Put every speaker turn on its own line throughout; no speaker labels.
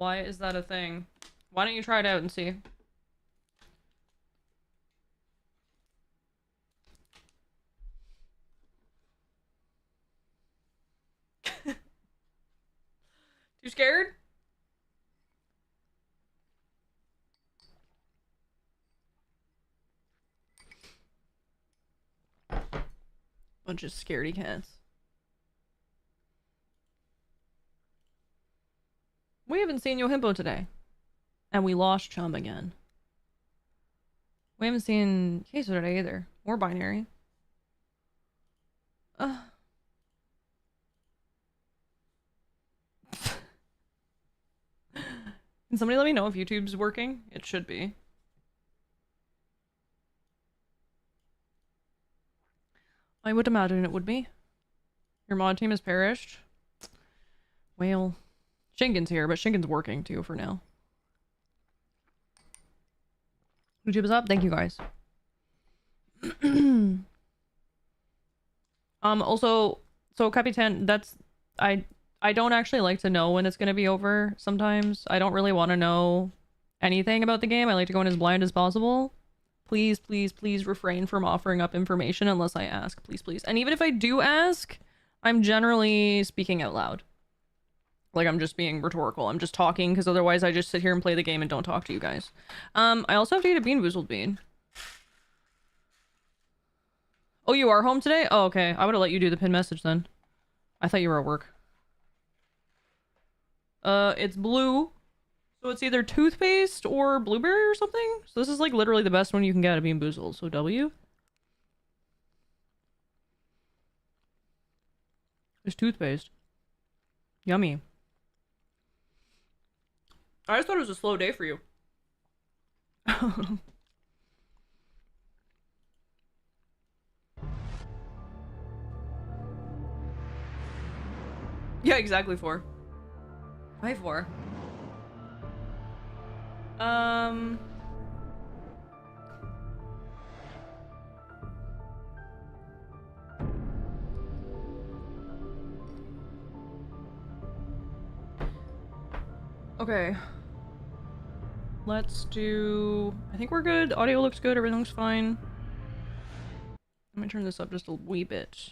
Why is that a thing? Why don't you try it out and see? Too scared? Bunch of scaredy cats. We haven't seen Yohimpo today. And we lost Chum again. We haven't seen Queso today either. Or Binary. Ugh. Can somebody let me know if YouTube's working? It should be. I would imagine it would be. Your mod team has perished. Well, Shingen's here, but Shingen's working too for now. YouTube is up. Thank you guys. Also, so Capitan, that's I don't actually like to know when it's gonna be over sometimes. I don't really want to know anything about the game. I like to go in as blind as possible. Please, please, please refrain from offering up information unless I ask. Please, please. And even if I do ask, I'm generally speaking out loud. Like, I'm just being rhetorical. I'm just talking, because otherwise I just sit here and play the game and don't talk to you guys. I also have to eat a Bean Boozled bean. Oh, you are home today? Oh, okay. I would have let you do the pin message then. I thought you were at work. It's blue. So it's either toothpaste or blueberry or something. So this is like literally the best one you can get at Bean Boozled. So W. It's toothpaste. Yummy. I just thought it was a slow day for you. Yeah, exactly 4. Why 4? Okay. Let's do... I think we're good. Audio looks good. Everything looks fine. Let me turn this up just a wee bit.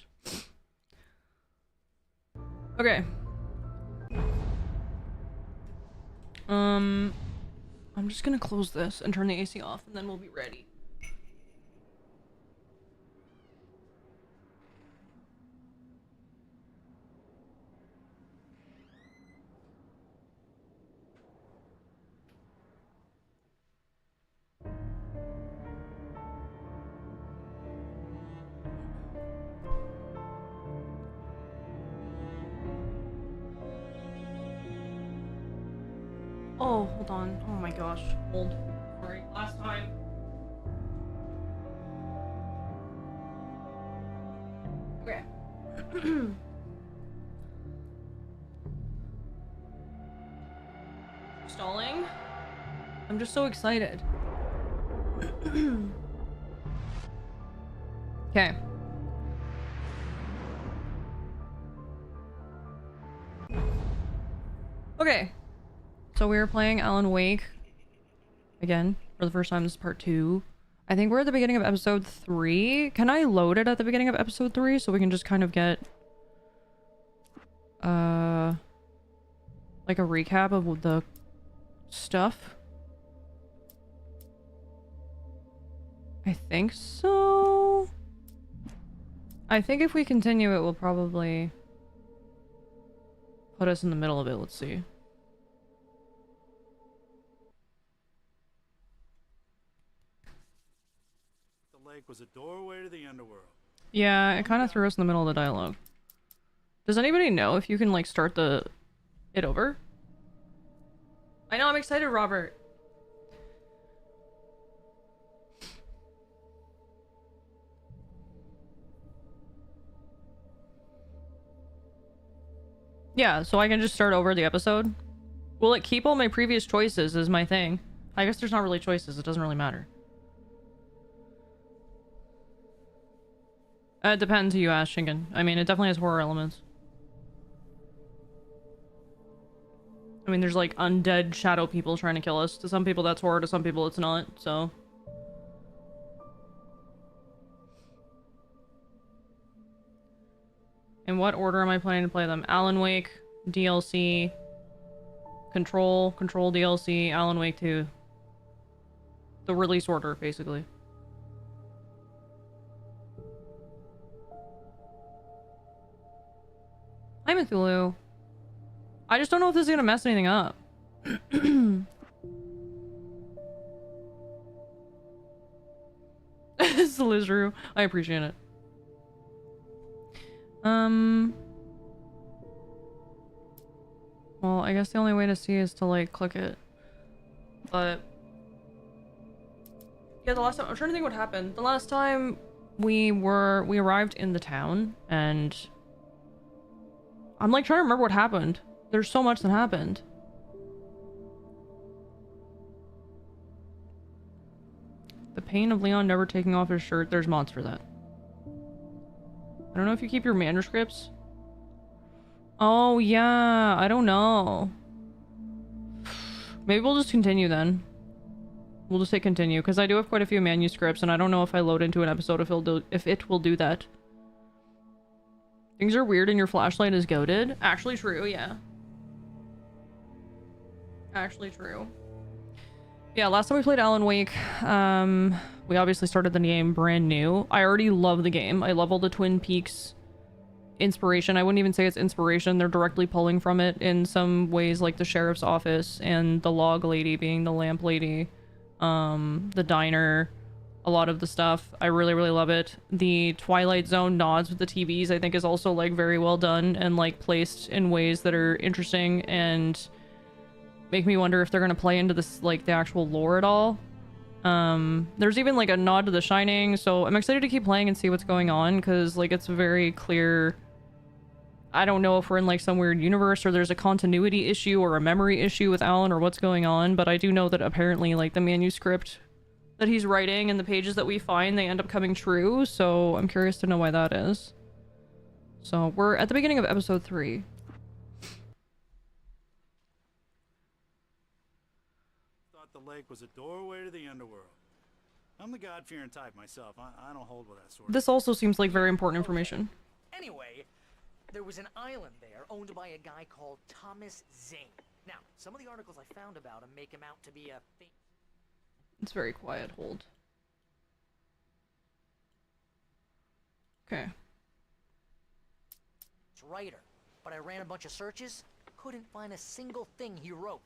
Okay. I'm just gonna close this and turn the AC off, and then we'll be ready. Oh, hold on. Oh my gosh. Hold. Sorry. Last time. Okay. Stalling? I'm just so excited. Okay. Okay. So we were playing Alan Wake again for the first time. This is part 2. I think we're at the beginning of episode 3. Can I load it at the beginning of episode 3 so we can just kind of get like a recap of the stuff? I think so. I think if we continue it will probably put us in the middle of it. Let's see.
The lake was a doorway to the underworld.
Yeah, it kind of threw us in the middle of the dialogue. Does anybody know if you can like start it over? I know, I'm excited, Robert. Yeah, so I can just start over the episode. Will it keep all my previous choices is my thing. I guess there's not really choices, it doesn't really matter. It depends who you ask, Shingen. I mean, it definitely has horror elements. I mean, there's like undead shadow people trying to kill us. To some people that's horror, to some people it's not, so. In what order am I planning to play them? Alan Wake, DLC, Control DLC, Alan Wake 2. The release order, basically. Hi, Cthulhu. I just don't know if this is gonna mess anything up. Slizzrew. I appreciate it. Well, I guess the only way to see is to, like, click it. But... yeah, the last time... I'm trying to think what happened. The last time we arrived in the town, and... I'm, like, trying to remember what happened. There's so much that happened. The pain of Leon never taking off his shirt. There's mods for that. I don't know if you keep your manuscripts. Oh, yeah. I don't know. Maybe we'll just continue then. We'll just hit continue, because I do have quite a few manuscripts, and I don't know if I load into an episode if it will do that. Things are weird and your flashlight is goated. Actually true, yeah. Actually true. Yeah, last time we played Alan Wake, we obviously started the game brand new. I already love the game. I love all the Twin Peaks inspiration. I wouldn't even say it's inspiration. They're directly pulling from it in some ways, like the sheriff's office and the log lady being the lamp lady, the diner, a lot of the stuff. I really, really love it. The Twilight Zone nods with the TVs, I think, is also, like, very well done and, like, placed in ways that are interesting and make me wonder if they're gonna play into this, like, the actual lore at all. There's even, like, a nod to The Shining, so I'm excited to keep playing and see what's going on, because, like, it's very clear. I don't know if we're in, like, some weird universe or there's a continuity issue or a memory issue with Alan or what's going on, but I do know that apparently, like, the manuscript that he's writing and the pages that we find, they end up coming true, so I'm curious to know why that is. So, we're at the beginning of episode 3.
Thought the lake was a doorway to the underworld. I'm the God-fearing type myself. I don't hold with that sort of...
This also seems like very important information.
Anyway, there was an island there owned by a guy called Thomas Zane. Now, some of the articles I found about him make him out to be a...
It's very quiet, hold. Okay.
writer, but I ran a bunch of searches, couldn't find a single thing he wrote.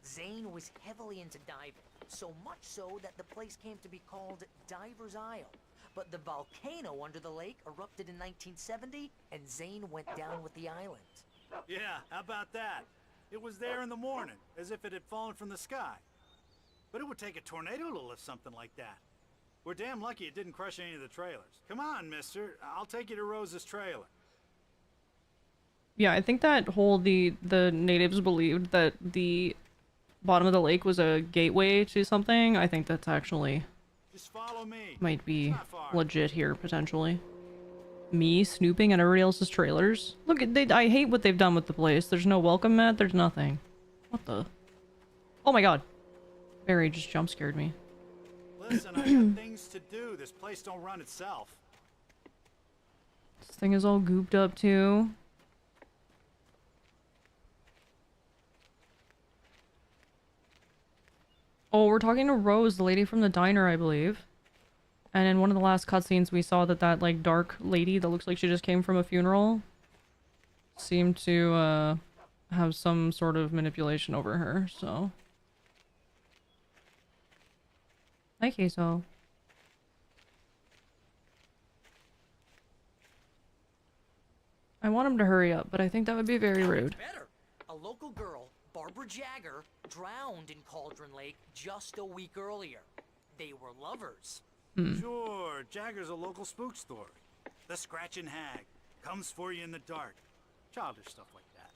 Zane was heavily into diving, so much so that the place came to be called Diver's Isle. But the volcano under the lake erupted in 1970, and Zane went down with the island.
Yeah, how about that? It was there in the morning, as if it had fallen from the sky. But it would take a tornado to lift something like that. We're damn lucky it didn't crush any of the trailers. Come on, mister. I'll take you to Rose's trailer.
Yeah, I think that whole the natives believed that the bottom of the lake was a gateway to something. I think that's actually
Just follow me.
might be
It's not far.
legit here, potentially. Me snooping at everybody else's trailers. Look, I hate what they've done with the place. There's no welcome mat. There's nothing. What the? Oh my god. Barry just jump scared me.
Listen, I got things to do. This place don't run itself.
This thing is all gooped up too. Oh, we're talking to Rose, the lady from the diner, I believe. And in one of the last cutscenes, we saw that like dark lady that looks like she just came from a funeral seemed to have some sort of manipulation over her, so. Hi, Queso. I want him to hurry up, but I think that would be very rude.
Better. A local girl, Barbara Jagger, drowned in Cauldron Lake just a week earlier. They were lovers.
Sure, Jagger's a local spook story. The Scratching Hag comes for you in the dark. Childish stuff like that.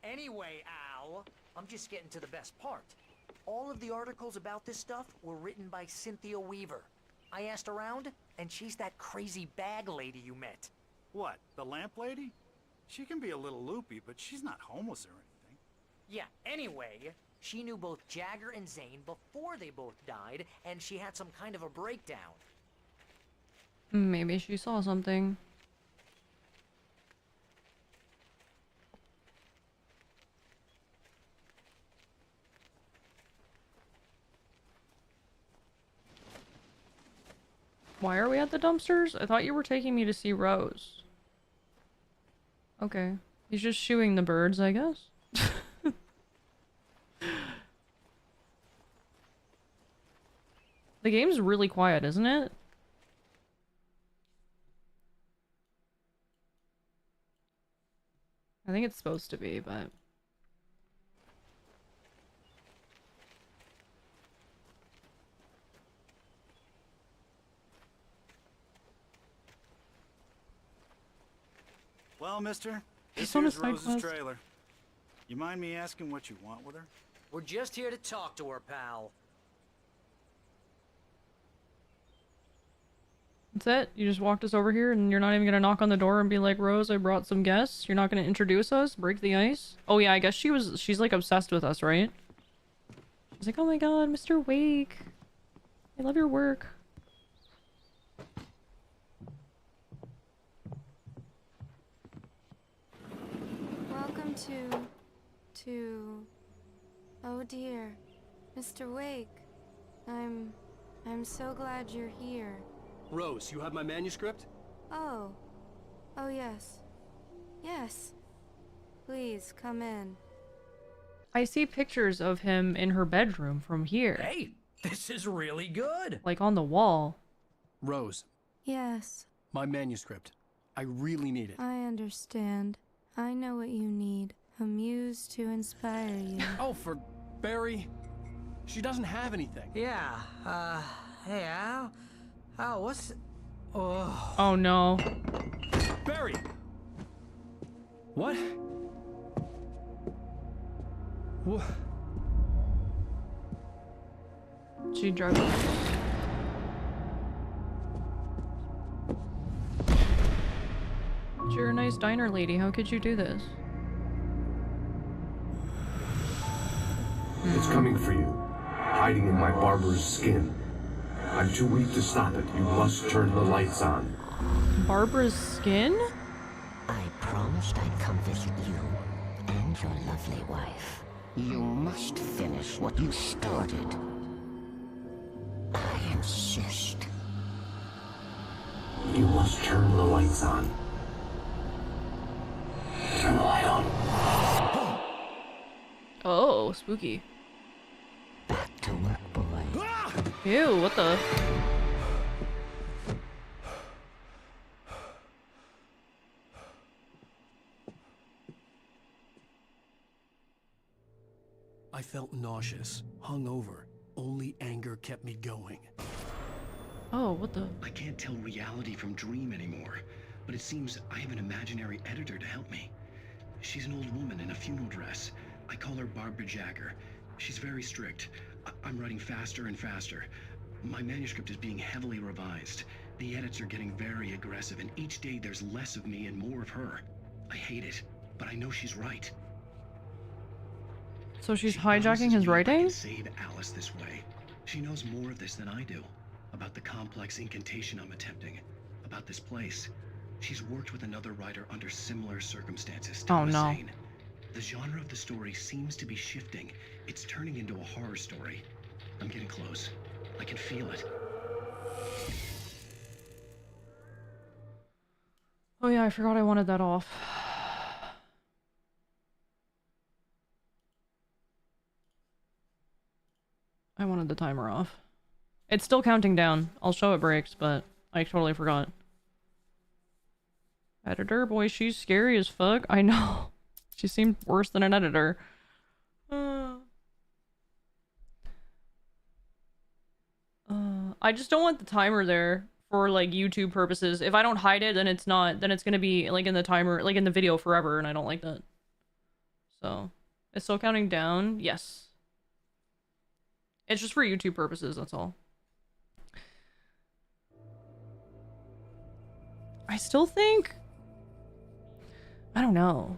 Anyway, Al, I'm just getting to the best part. All of the articles about this stuff were written by Cynthia Weaver. I asked around, and she's that crazy bag lady you met.
What, the lamp lady? She can be a little loopy, but she's not homeless or anything.
Yeah, anyway, she knew both Jagger and Zane before they both died, and she had some kind of a breakdown.
Maybe she saw something. Why are we at the dumpsters? I thought you were taking me to see Rose. Okay. He's just shooing the birds, I guess. The game's really quiet, isn't it? I think it's supposed to be, but...
Well, mister,
He's
this
on a
here's
side
Rose's
quest.
trailer. You mind me asking what you want with her?
We're just here to talk to her, pal.
That's it? You just walked us over here and you're not even gonna knock on the door and be like, Rose, I brought some guests? You're not gonna introduce us? Break the ice? Oh yeah, I guess she's like obsessed with us, right? She's like, oh my god, Mr. Wake. I love your work.
Welcome to... Oh dear, Mr. Wake. I'm so glad you're here.
Rose, you have my manuscript?
Oh. Oh yes. Yes. Please, come in.
I see pictures of him in her bedroom from here.
Hey, this is really good.
Like on the wall.
Rose,
Yes,
my manuscript. I really need it.
I understand. I know what you need. A muse to inspire you.
Oh, for Barry. She doesn't have anything.
Yeah, hey, Al? Al, what's... Oh,
Oh no.
Barry! What? What?
She drove. You're a nice diner lady. How could you do this?
It's coming for you, hiding in my barber's skin. I'm too weak to stop it. You must turn the lights on.
Barbara's skin?
I promised I'd come visit you and your lovely wife. You must finish what you started. I insist.
You must turn the lights on. Turn the light on.
Oh, spooky.
Back to work, boy.
Ew, what the?
I felt nauseous, hungover. Only anger kept me going.
Oh, what the?
I can't tell reality from dream anymore, but it seems I have an imaginary editor to help me. She's an old woman in a funeral dress. I call her Barbara Jagger. She's very strict. I'm writing faster and faster. My manuscript is being heavily revised. The edits are getting very aggressive, and each day there's less of me and more of her. I hate it, but I know she's right.
So she's
She
hijacking
promises
his
me I
writing?
can save Alice this way. She knows more of this than I do. About the complex incantation I'm attempting. About this place. She's worked with another writer under similar circumstances.
Oh,
Thomas
no.
Zane. The genre of the story seems to be shifting. It's turning into a horror story. I'm getting close. I can feel it.
Oh yeah, I forgot I wanted that off. I wanted the timer off. It's still counting down. I'll show it breaks, but I totally forgot. Editor, boy, she's scary as fuck. I know. She seemed worse than an editor. I just don't want the timer there for like YouTube purposes. If I don't hide it, then it's not, then it's gonna be like in the timer, like in the video forever, and I don't like that. So, it's still counting down? Yes. It's just for YouTube purposes, that's all. I still think... I don't know.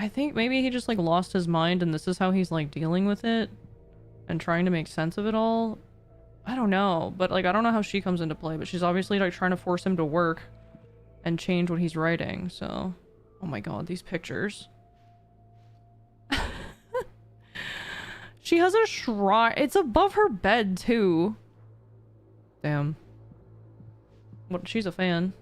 I think maybe he just like lost his mind and this is how he's like dealing with it and trying to make sense of it all. I don't know, but like I don't know how she comes into play, but she's obviously like trying to force him to work and change what he's writing. So, oh my god, these pictures. She has a shrine. It's above her bed too. Damn. What? She's a fan.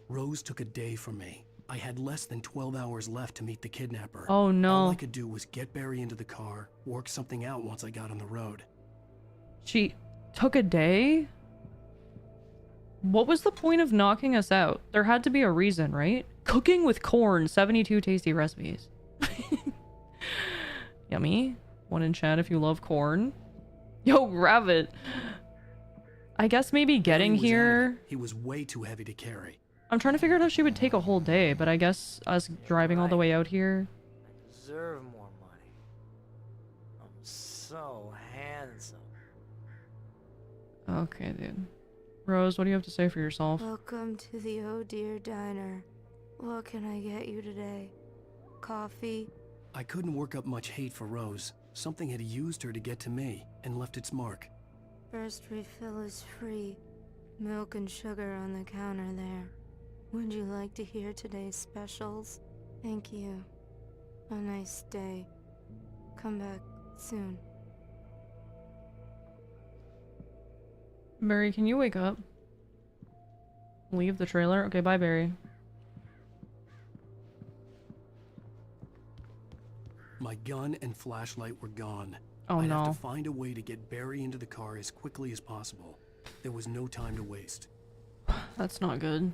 Rose took a day from me. I had less than 12 hours left to meet the kidnapper.
Oh no.
All I could do was get Barry into the car, work something out once I got on the road.
She took a day? What was the point of knocking us out? There had to be a reason, right? Cooking with corn, 72 tasty recipes. Yummy. One in chat if you love corn. Yo, Rabbit. I guess maybe getting here...
He was way too heavy to carry.
I'm trying to figure out how she would take a whole day, but I guess us driving all the way out here...
I deserve more money. I'm so handsome.
Okay, dude. Rose, what do you have to say for yourself?
Welcome to the Oh Dear Diner. What can I get you today? Coffee?
I couldn't work up much hate for Rose. Something had used her to get to me and left its mark.
First refill is free. Milk and sugar on the counter there. Would you like to hear today's specials? Thank you. A nice day. Come back soon.
Barry, can you wake up? Leave the trailer? Okay, bye, Barry.
My gun and flashlight were gone.
Oh
I'd
no.
have to find a way to get Barry into the car as quickly as possible. There was no time to waste.
That's not good.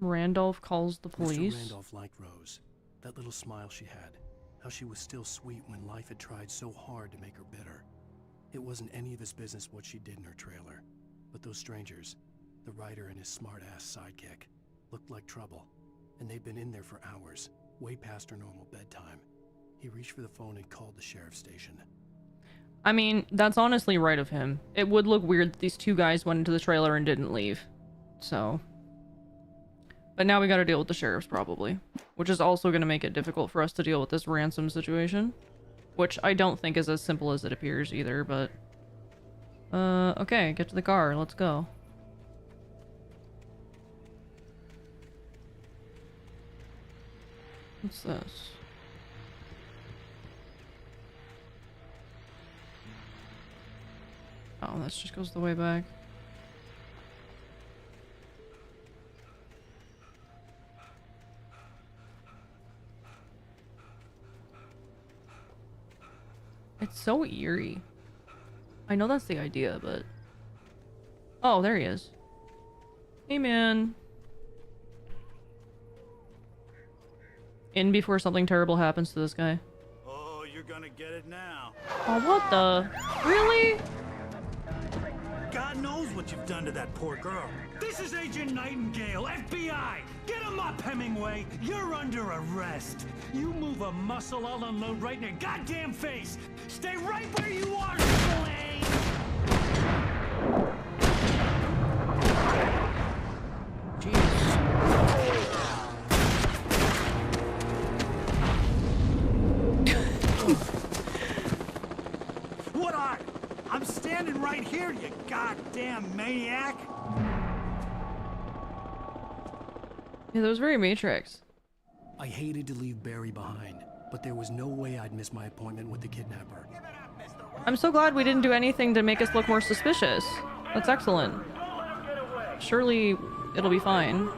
Randolph calls the police.
Mr. Randolph liked Rose. That little smile she had. How she was still sweet when life had tried so hard to make her bitter. It wasn't any of his business what she did in her trailer. But those strangers, the writer and his smart-ass sidekick, looked like trouble. And they'd been in there for hours, way past her normal bedtime. He reached for the phone and called the sheriff's station.
I mean, that's honestly right of him. It would look weird that these two guys went into the trailer and didn't leave. So... But now we gotta deal with the sheriffs, probably. Which is also gonna make it difficult for us to deal with this ransom situation. Which I don't think is as simple as it appears either, but... okay, get to the car, let's go. What's this? Oh, that just goes the way back. It's so eerie. I know that's the idea, but... Oh, there he is. Hey, man. In before something terrible happens to this guy.
Oh, you're gonna get it now.
Oh, what the? Really?
God knows what you've done to that poor girl.
This is Agent Nightingale, FBI! Get him up, Hemingway! You're under arrest! You move a muscle, I'll unload right in your goddamn face! Stay right where you are, Slade!
What are you? I'm standing right here, you goddamn maniac!
Yeah, that was very Matrix.
I hated to leave Barry behind, but there was no way I'd miss my appointment with the kidnapper.
I'm so glad we didn't do anything to make us look more suspicious. That's excellent. Surely it'll be fine.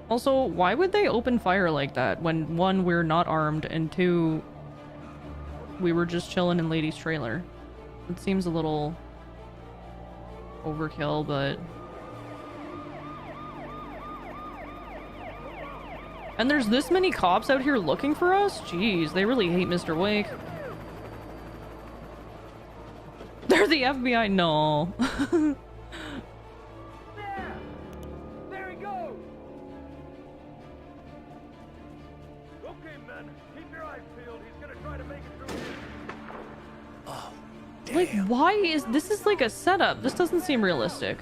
Also, why would they open fire like that when, one, we're not armed, and two, we were just chilling in Lady's trailer? It seems a little overkill, but... And there's this many cops out here looking for us? Jeez, they really hate Mr. Wake. They're the FBI? No.
There he goes! Okay, men, keep your eyes peeled. He's gonna try to make it through here.
Oh,
Like, why is this is like a setup? This doesn't seem realistic.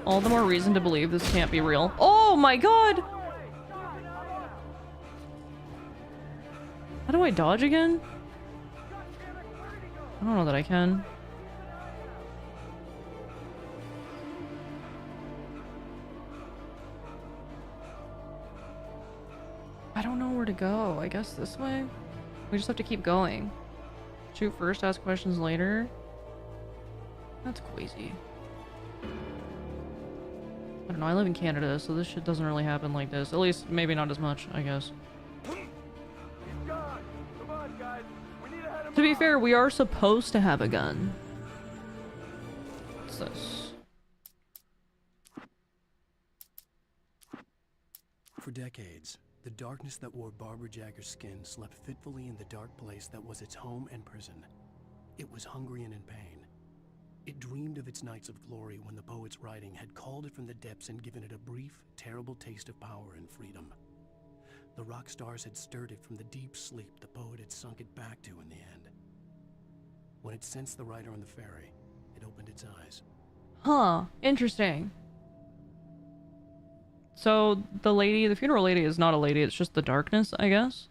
All the more reason to believe this can't be real. Oh my god! How do I dodge again? I don't know that I can. I don't know where to go. I guess this way? We just have to keep going. Shoot first, ask questions later. That's crazy. I don't know, I live in Canada, so this shit doesn't really happen like this. At least, maybe not as much, I guess. To be fair, we are supposed to have a gun. What's this?
For decades, the darkness that wore Barbara Jagger's skin slept fitfully in the dark place that was its home and prison. It was hungry and in pain. It dreamed of its nights of glory when the poet's writing had called it from the depths and given it a brief, terrible taste of power and freedom. The rock stars had stirred it from the deep sleep the poet had sunk it back to in the end. When it sensed the writer on the ferry, it opened its eyes.
Huh, interesting. So the lady, the funeral lady is not a lady, it's just the darkness, I guess?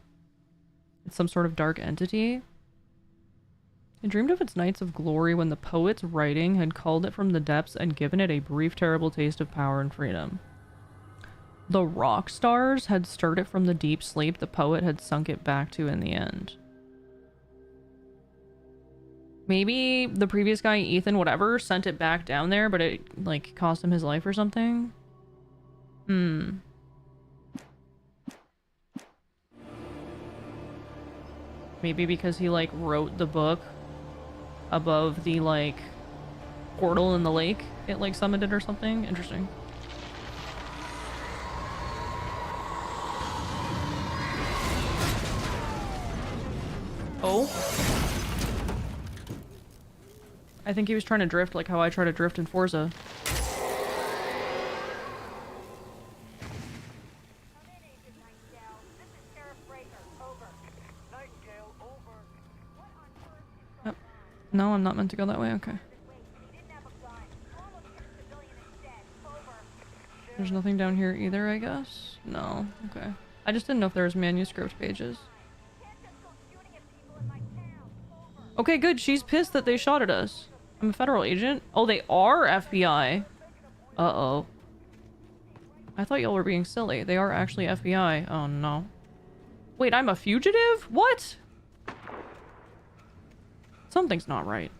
It's some sort of dark entity? It dreamed of its nights of glory when the poet's writing had called it from the depths and given it a brief, terrible taste of power and freedom. The rock stars had stirred it from the deep sleep the poet had sunk it back to in the end. Maybe the previous guy, Ethan, whatever, sent it back down there, but it, like, cost him his life or something? Maybe because he, like, wrote the book above the, like, portal in the lake, it, like, summoned it or something? Interesting. Oh. I think he was trying to drift like how I try to drift in Forza. Yep. No, I'm not meant to go that way. Okay. There's nothing down here either, I guess? No. Okay. I just didn't know if there was manuscript pages. Okay, good. She's pissed that they shot at us. I'm a federal agent. Oh, they are FBI. Uh-oh. I thought y'all were being silly. They are actually FBI. Oh, no. Wait, I'm a fugitive? What? Something's not right.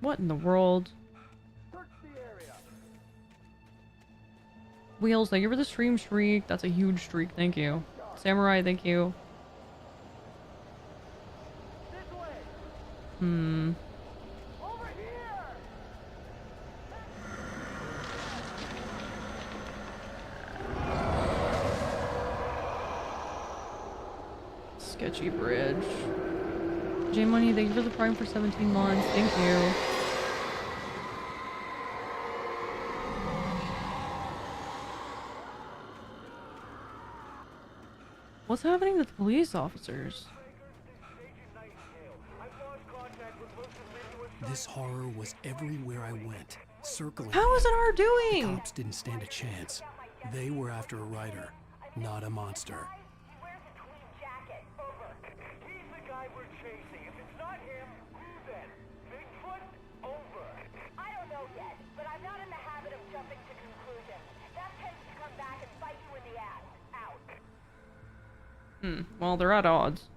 What in the world? Wheels, thank you for the stream streak. That's a huge streak. Thank you. Samurai, thank you. Sketchy bridge. J Money, thank you for the Prime for 17 months. Thank you. What's happening to the police officers?
This horror was everywhere I went, circling.
How is it our doing?
The cops didn't stand a chance. They were after a writer, not a monster.
Well, they're at odds.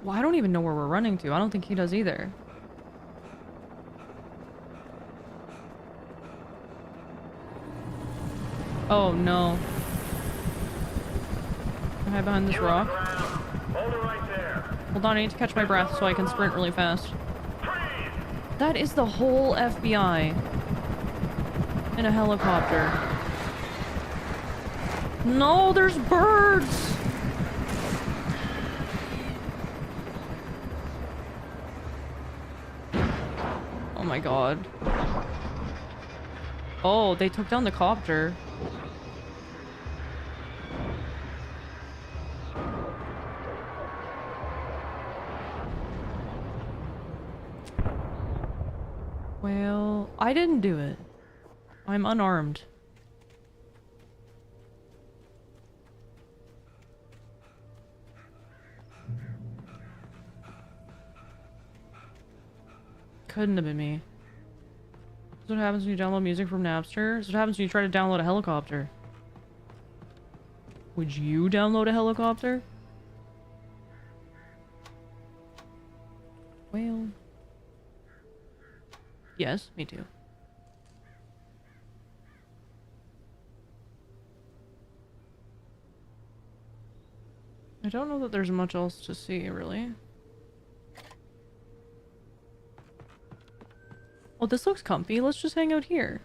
Well, I don't even know where we're running to. I don't think he does either. Oh, no. Am I behind this rock?
Hold it right there.
Hold on, I need to catch my breath so I can sprint really fast. That is the whole FBI. In a helicopter. No, there's birds! my god. Oh, they took down the copter. Well, I didn't do it. I'm unarmed. Couldn't have been me. That's what happens when you download music from Napster. That's what happens when you try to download a helicopter. Would you download a helicopter? Well... yes, me too. I don't know that there's much else to see, really. Oh, this looks comfy. Let's just hang out here.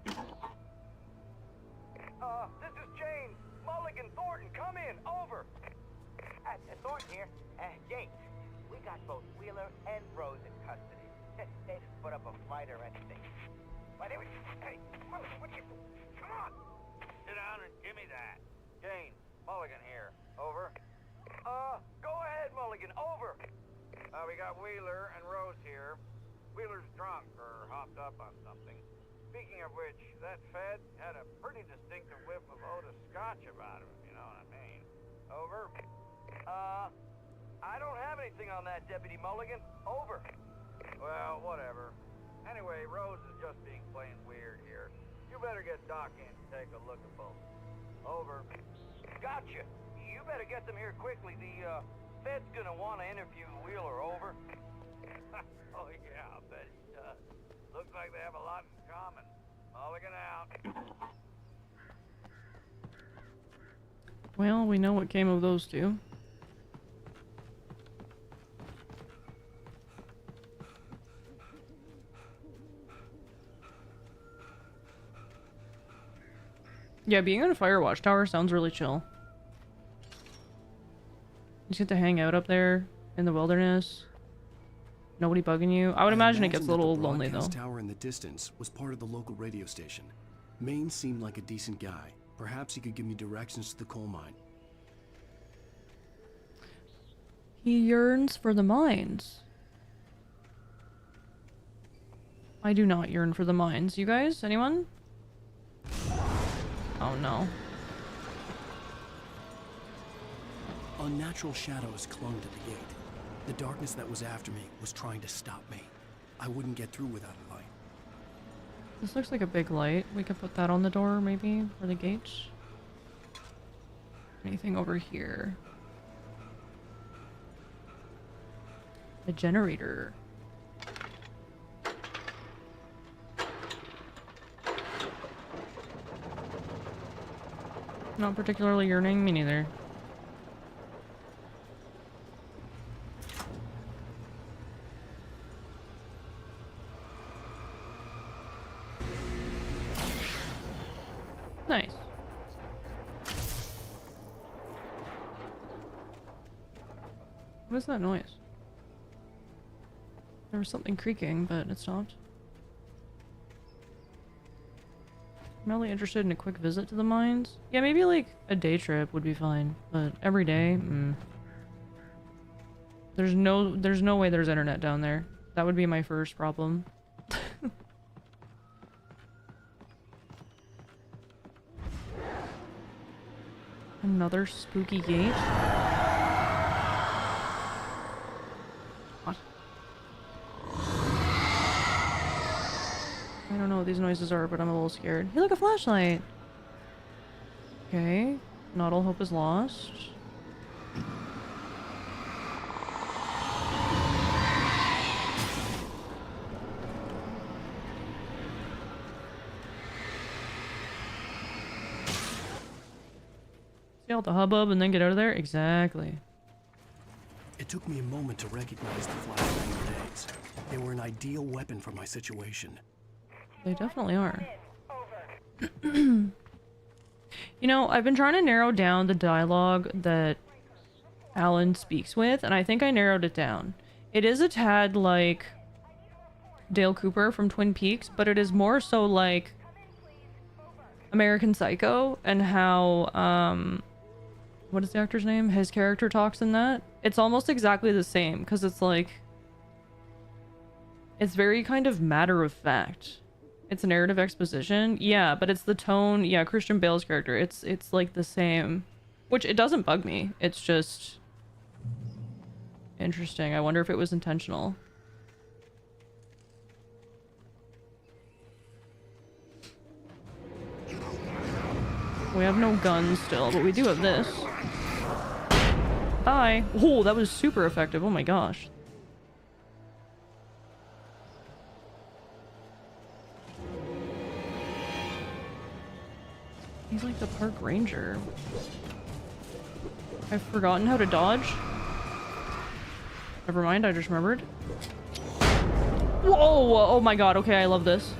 This is James. Mulligan, Thornton, come in. Over. Thornton here. James, we got both Wheeler and Rose in custody. They didn't put up a fight or anything. But they were... Hey, Mulligan, what you... Come on! Sit down and give me that. James, Mulligan here. Over. Go ahead, Mulligan. Over. We got Wheeler and Rose here. Wheeler's drunk or hopped up on something. Speaking of which, that Fed had a pretty distinctive whiff of Otis Scotch about him, if you know what I mean. Over. I don't have anything on that, Deputy Mulligan. Over. Well, whatever. Anyway, Rose is just being plain weird here. You better get Doc in to take a look at both. Over. Gotcha. You better get them here quickly. The, Fed's gonna want to interview Wheeler. Over. Oh, yeah, I'll bet he does. Looks like they have a lot in common. Mulligan out.
Well, we know what came of those two. Yeah, being on a fire watchtower sounds really chill. You just get to hang out up there in the wilderness. Nobody bugging you. I would imagine it gets a little lonely though.
The tower in the distance was part of the local radio station. Maine seemed like a decent guy. Perhaps he could give me directions to the coal mine.
He yearns for the mines. I do not yearn for the mines. You guys? Anyone? Oh no.
Unnatural shadows clung to the gate. The darkness that was after me was trying to stop me. I wouldn't get through without a light.
This looks like a big light. We could put that on the door, maybe, for the gates. Anything over here? A generator. Not particularly yearning, me neither. Nice. What is that noise? There was something creaking, but it stopped. I'm really interested in a quick visit to the mines. Yeah, maybe like a day trip would be fine, but every day, There's no way there's internet down there. That would be my first problem. Another spooky gate? What? I don't know what these noises are, but I'm a little scared. Hey, look, a flashlight! Okay. Not all hope is lost. See all the hubbub and then get out of there? Exactly.
It took me a moment to recognize the flashbang grenades. They were an ideal weapon for my situation.
They definitely are. You know, I've been trying to narrow down the dialogue that Alan speaks with, and I think I narrowed it down. It is a tad like Dale Cooper from Twin Peaks, but it is more so like American Psycho and how, what is the actor's name? His character talks in that. It's almost exactly the same, because it's like, it's very kind of matter of fact. It's narrative exposition. Yeah, but it's the tone. Yeah, Christian Bale's character. It's like the same, which it doesn't bug me. It's just interesting. I wonder if it was intentional. We have no guns still, but we do have this. Bye. Oh, that was super effective. Oh my gosh. He's like the park ranger. I've forgotten how to dodge. Never mind, I just remembered. Whoa! Oh my god, okay, I love this.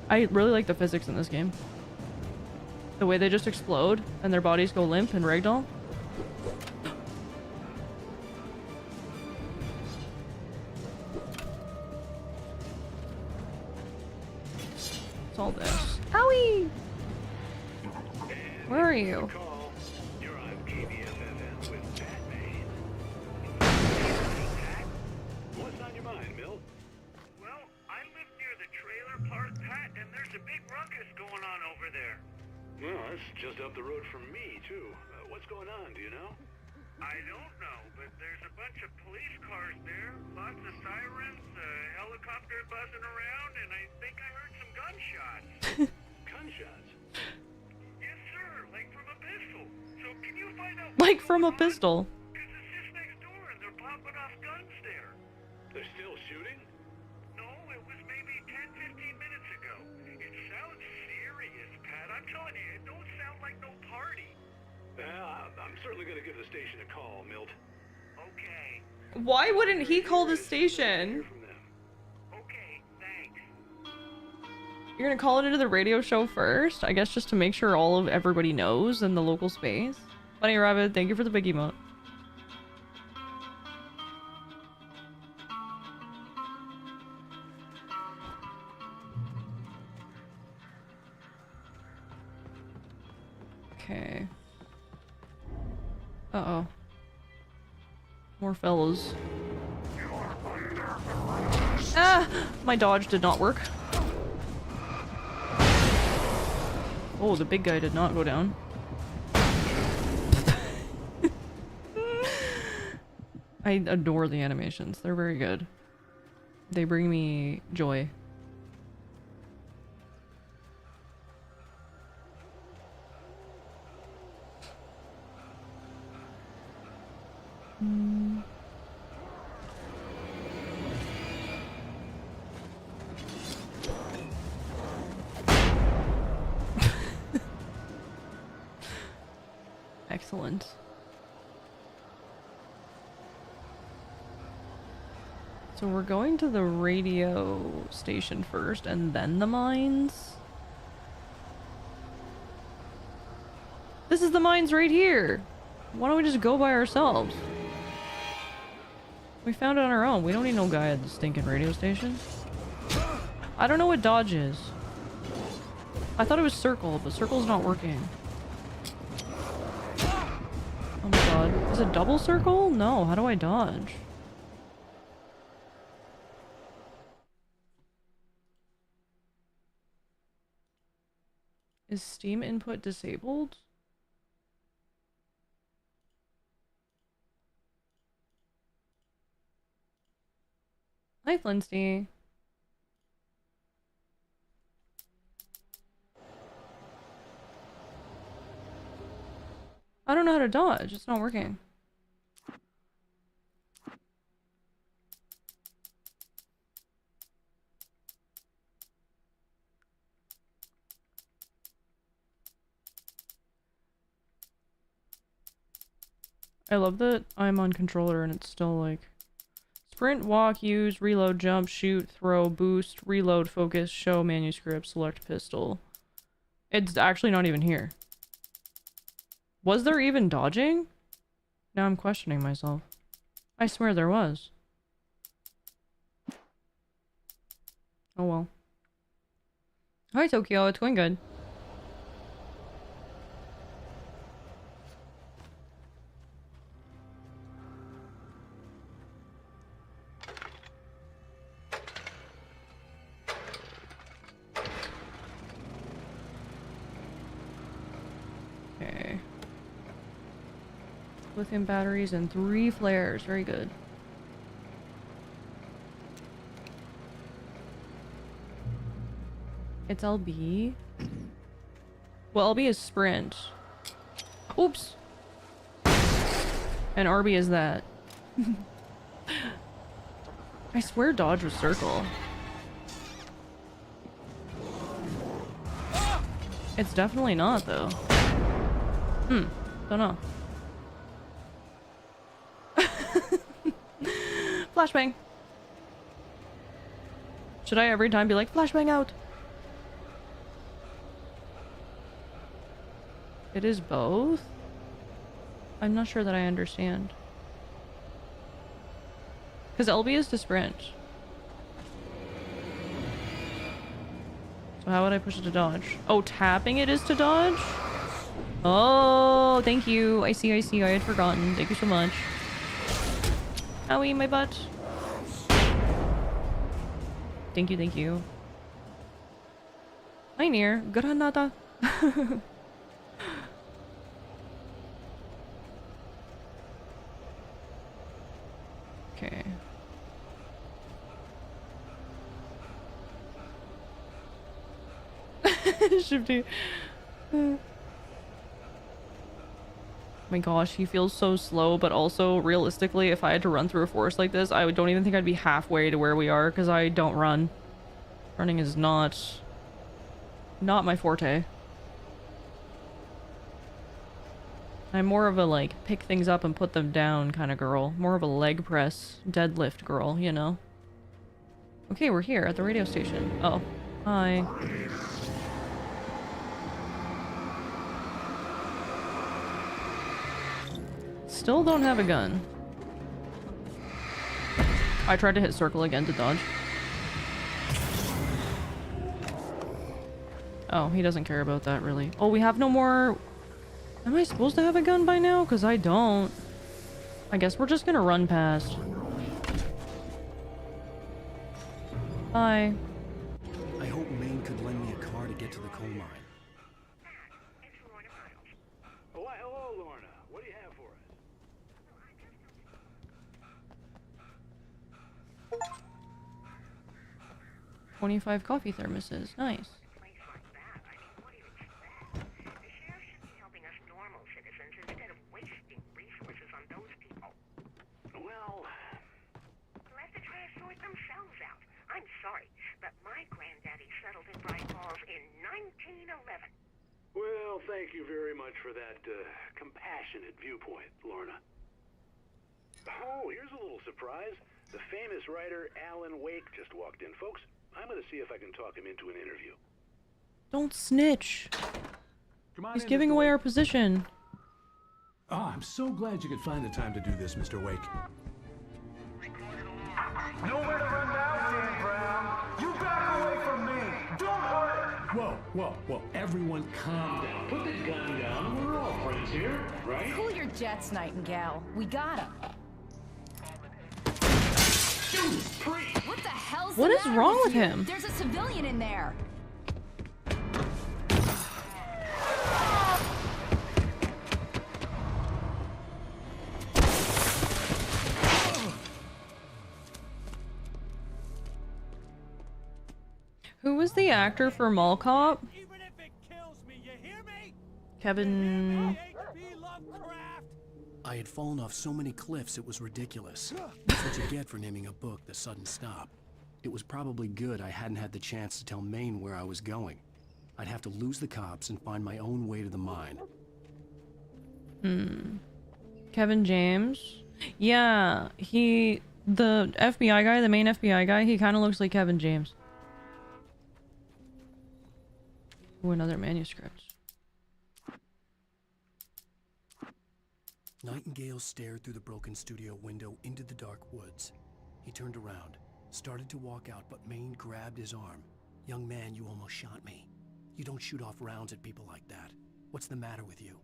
I really like the physics in this game. The way they just explode and their bodies go limp and ragdoll. It's all this. Owie! Where are you?
What's on your mind, Milt? Well, I live near the trailer park, Pat, and there's a big ruckus going on over there. Well, that's just up the road from me, too. What's going on, do you know? I don't know, but there's a bunch of police cars there, lots of sirens, a helicopter buzzing around, and I think I heard some gunshots. Gunshots? Yes, sir, like from a pistol. So can you find out
Like from a pistol.
Because it's just next door and they're popping off guns there. They're still shooting? No, it was maybe 10, 15 minutes ago. It sounds serious, Pat. I'm telling you, it don't sound like no party. I'm certainly going to give the station a call, Milt. Okay.
Why wouldn't he call the station?
Okay, thanks.
You're gonna call it into the radio show first? I guess just to make sure all of everybody knows in the local space. Bunny Rabbit, thank you for the big emote. Okay. Uh-oh. More fellows. Ah! My dodge did not work. Oh, the big guy did not go down. I adore the animations. They're very good. They bring me joy. Excellent. So we're going to the radio station first and then the mines? This is the mines right here! Why don't we just go by ourselves? We found it on our own. We don't need no guy at the stinking radio station. I don't know what dodge is. I thought it was circle, but circle's not working. Oh my god. Is it double circle? No, how do I dodge? Is Steam input disabled? Hi, Flintsy. I don't know how to dodge. It's not working. I love that I'm on controller and it's still like sprint, walk, use, reload, jump, shoot, throw, boost, reload, focus, show, manuscript, select pistol. It's actually not even here. Was there even dodging? Now I'm questioning myself. I swear there was. Oh well. Hi Tokyo, it's going good. Okay. Lithium batteries and 3 flares. Very good. It's LB. Well, LB is sprint. Oops. And RB is that. I swear dodge was circle. It's definitely not, though. Don't know. Flashbang. Should I every time be like, flashbang out? It is both? I'm not sure that I understand. Because LB is to sprint. So how would I push it to dodge? Oh, tapping it is to dodge? Oh, thank you. I see. I had forgotten. Thank you so much. Owie, my butt. Thank you. Hi, Nier. Granada. Okay. Shifty. My gosh, he feels so slow, but also realistically, if I had to run through a forest like this, I don't even think I'd be halfway to where we are, because I don't run. Running is not my forte. I'm more of a, like, pick things up and put them down kind of girl. More of a leg press, deadlift girl, you know? Okay, we're here at the radio station. Oh. Hi. Still don't have a gun. I tried to hit circle again to dodge. Oh, he doesn't care about that, really. Oh, we have no more... Am I supposed to have a gun by now? Because I don't. I guess we're just gonna run past. Bye.
I hope Maine could lend me a car to get to the coal mine.
Oh, why, hello, Lorna. What do you have for us?
25 coffee thermoses. Nice.
Well, thank you very much for that compassionate viewpoint, Lorna. Oh, here's a little surprise. The famous writer Alan Wake just walked in, folks. I'm going to see if I can talk him into an interview.
Don't snitch. He's giving away our position.
Oh, I'm so glad you could find the time to do this, Mr. Wake.
Nowhere to run now, Dan Brown. You back away from me. Don't hurt.
Whoa. Everyone calm down. Put the gun down. We're all friends here, right?
Cool your jets, Nightingale. We got him. What the hell's
What
the
is
matter
wrong with
you?
him?
There's a civilian in there.
Who was the actor for Mall Cop? Kevin...
I had fallen off so many cliffs it was ridiculous. That's what you get for naming a book The Sudden Stop. It was probably good I hadn't had the chance to tell Maine where I was going. I'd have to lose the cops and find my own way to the mine.
Kevin James? Yeah, the FBI guy, the main FBI guy, he kind of looks like Kevin James. Ooh, another manuscript.
Nightingale stared through the broken studio window into the dark woods. He turned around, started to walk out, but Maine grabbed his arm. "Young man, you almost shot me. You don't shoot off rounds at people like that. What's the matter with you?"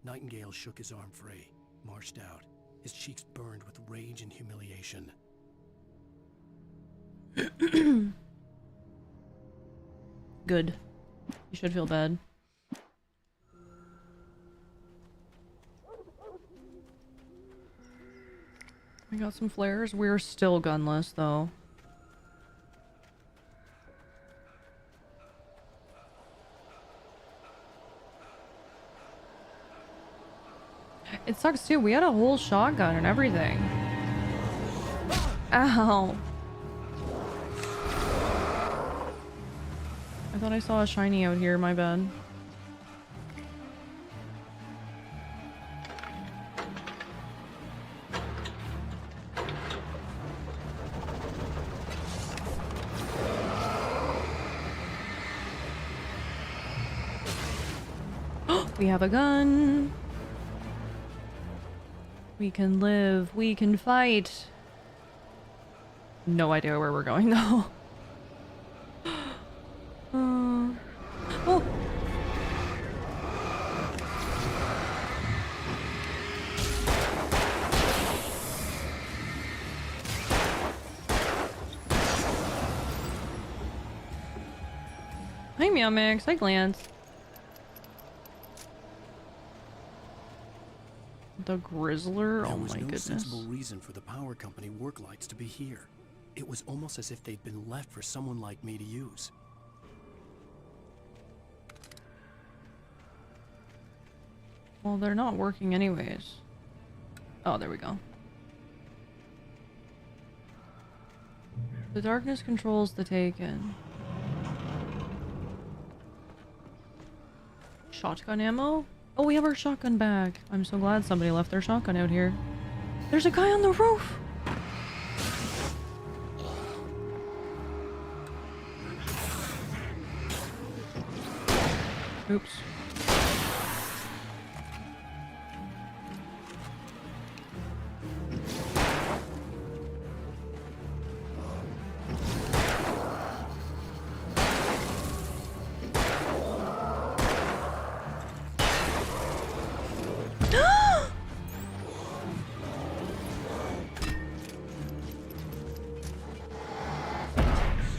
Nightingale shook his arm free, marched out. His cheeks burned with rage and humiliation.
Good. You should feel bad. We got some flares. We're still gunless, though. It sucks, too. We had a whole shotgun and everything. Ow. I thought I saw a shiny out here, my bad. We have a gun. We can live. We can fight. No idea where we're going, though. Oh. Hi, Meowmix. Hi, Glance. The Grizzler? Oh my goodness.
There was no sensible reason for the power company work lights to be here. It was almost as if they'd been left for someone like me to use.
Well, they're not working anyways. Oh, there we go. The darkness controls the Taken. Shotgun ammo? Oh, we have our shotgun back. I'm so glad somebody left their shotgun out here. There's a guy on the roof! Oops.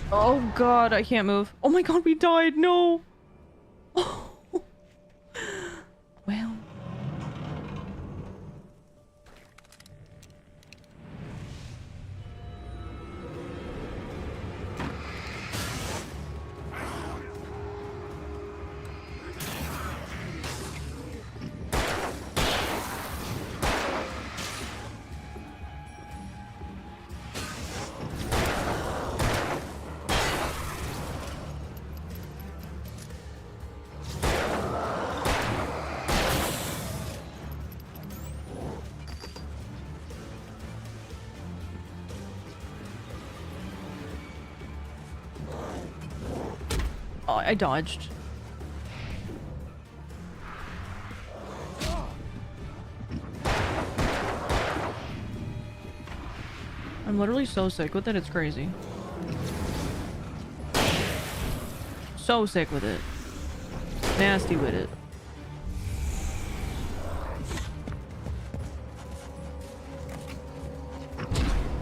Oh god, I can't move. Oh my god, we died. No. Well. Oh, I dodged. I'm literally so sick with it, it's crazy. So sick with it. Nasty with it.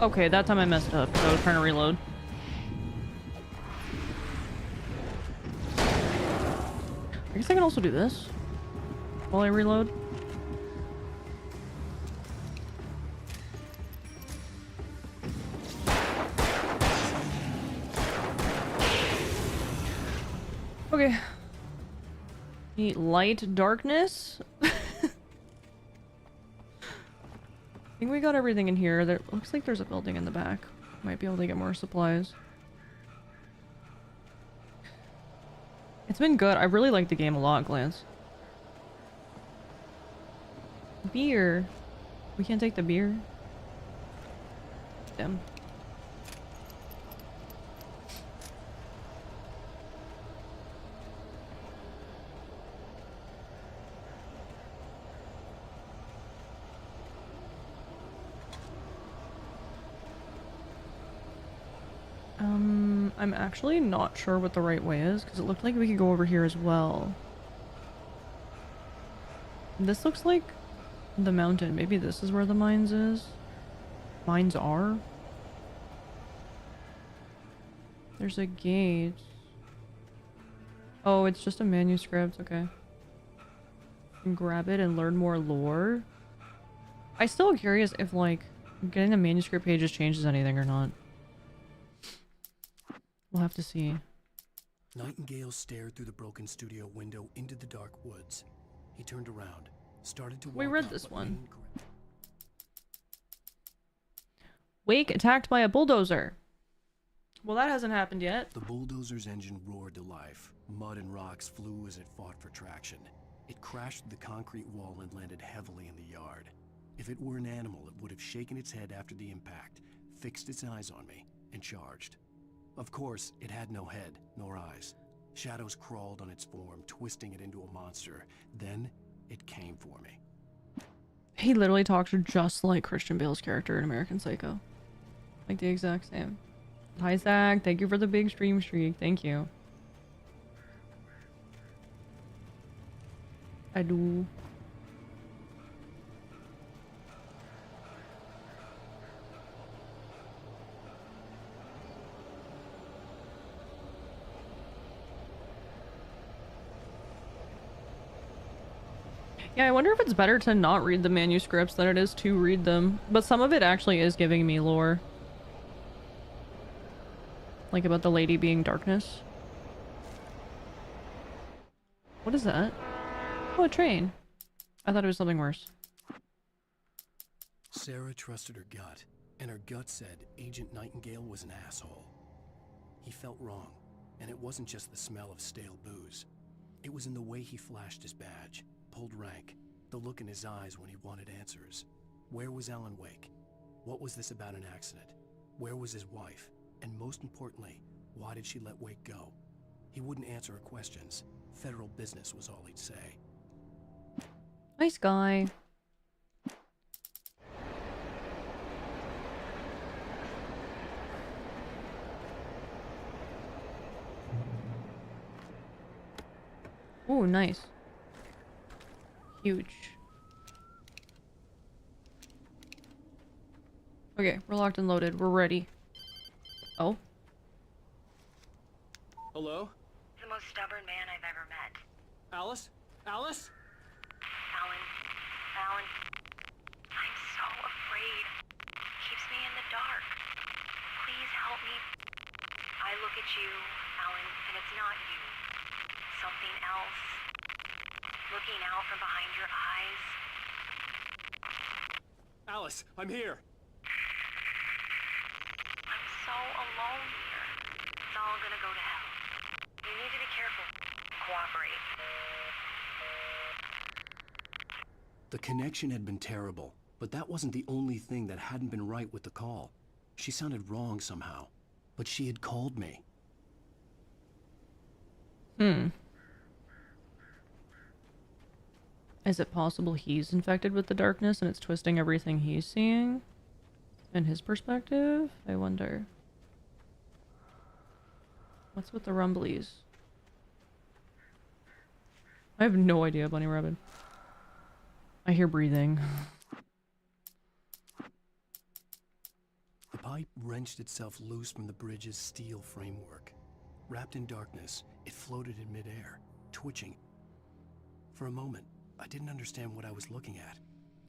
Okay, that time I messed up, so I was trying to reload. I guess I can also do this while I reload. Okay. Need light darkness. I think we got everything in here. There looks like there's a building in the back. Might be able to get more supplies. It's been good. I really like the game a lot, Glance. Beer. We can't take the beer. Damn. I'm actually not sure what the right way is, because it looked like we could go over here as well. This looks like the mountain. Maybe this is where the mines is. Mines are. There's a gate. Oh, it's just a manuscript. Okay. You can grab it and learn more lore. I'm still curious if, like, getting the manuscript pages changes anything or not. We'll have to see.
Nightingale stared through the broken studio window into the dark woods. He turned around, started to walk.
We read
out,
this
but
one.
Wayne
Wake attacked by a bulldozer. Well, that hasn't happened yet.
The bulldozer's engine roared to life. Mud and rocks flew as it fought for traction. It crashed through the concrete wall and landed heavily in the yard. If it were an animal, it would have shaken its head after the impact, fixed its eyes on me, and charged. Of course, it had no head, nor eyes. Shadows crawled on its form, twisting it into a monster. Then, it came for me.
He literally talked just like Christian Bale's character in American Psycho. Like the exact same. Hi, Zach. Thank you for the big stream streak. Thank you. I do. Yeah, I wonder if it's better to not read the manuscripts than it is to read them. But some of it actually is giving me lore. Like about the lady being darkness. What is that? Oh, a train. I thought it was something worse.
Sarah trusted her gut, and her gut said Agent Nightingale was an asshole. He felt wrong, and it wasn't just the smell of stale booze. It was in the way he flashed his badge, pulled rank, the look in his eyes when he wanted answers. Where was Alan Wake? What was this about an accident? Where was his wife? And most importantly, why did she let Wake go? He wouldn't answer her questions. Federal business was all he'd say.
Nice guy. Oh, nice. Huge. Okay, we're locked and loaded. We're ready. Oh.
Hello?
The most stubborn man I've ever met.
Alice? Alice?
Alan. I'm so afraid. Keeps me in the dark. Please help me. I look at you, Alan, and it's not you. Something else. Looking out from behind your eyes.
Alice, I'm here.
I'm so alone here. It's all gonna go to hell. You need to be careful. Cooperate.
The connection had been terrible, but that wasn't the only thing that hadn't been right with the call. She sounded wrong somehow, but she had called me.
Is it possible he's infected with the darkness and it's twisting everything he's seeing? In his perspective? I wonder. What's with the rumblies? I have no idea, Bunny Rabbit. I hear breathing.
The pipe wrenched itself loose from the bridge's steel framework. Wrapped in darkness, it floated in midair, twitching. For a moment, I didn't understand what I was looking at.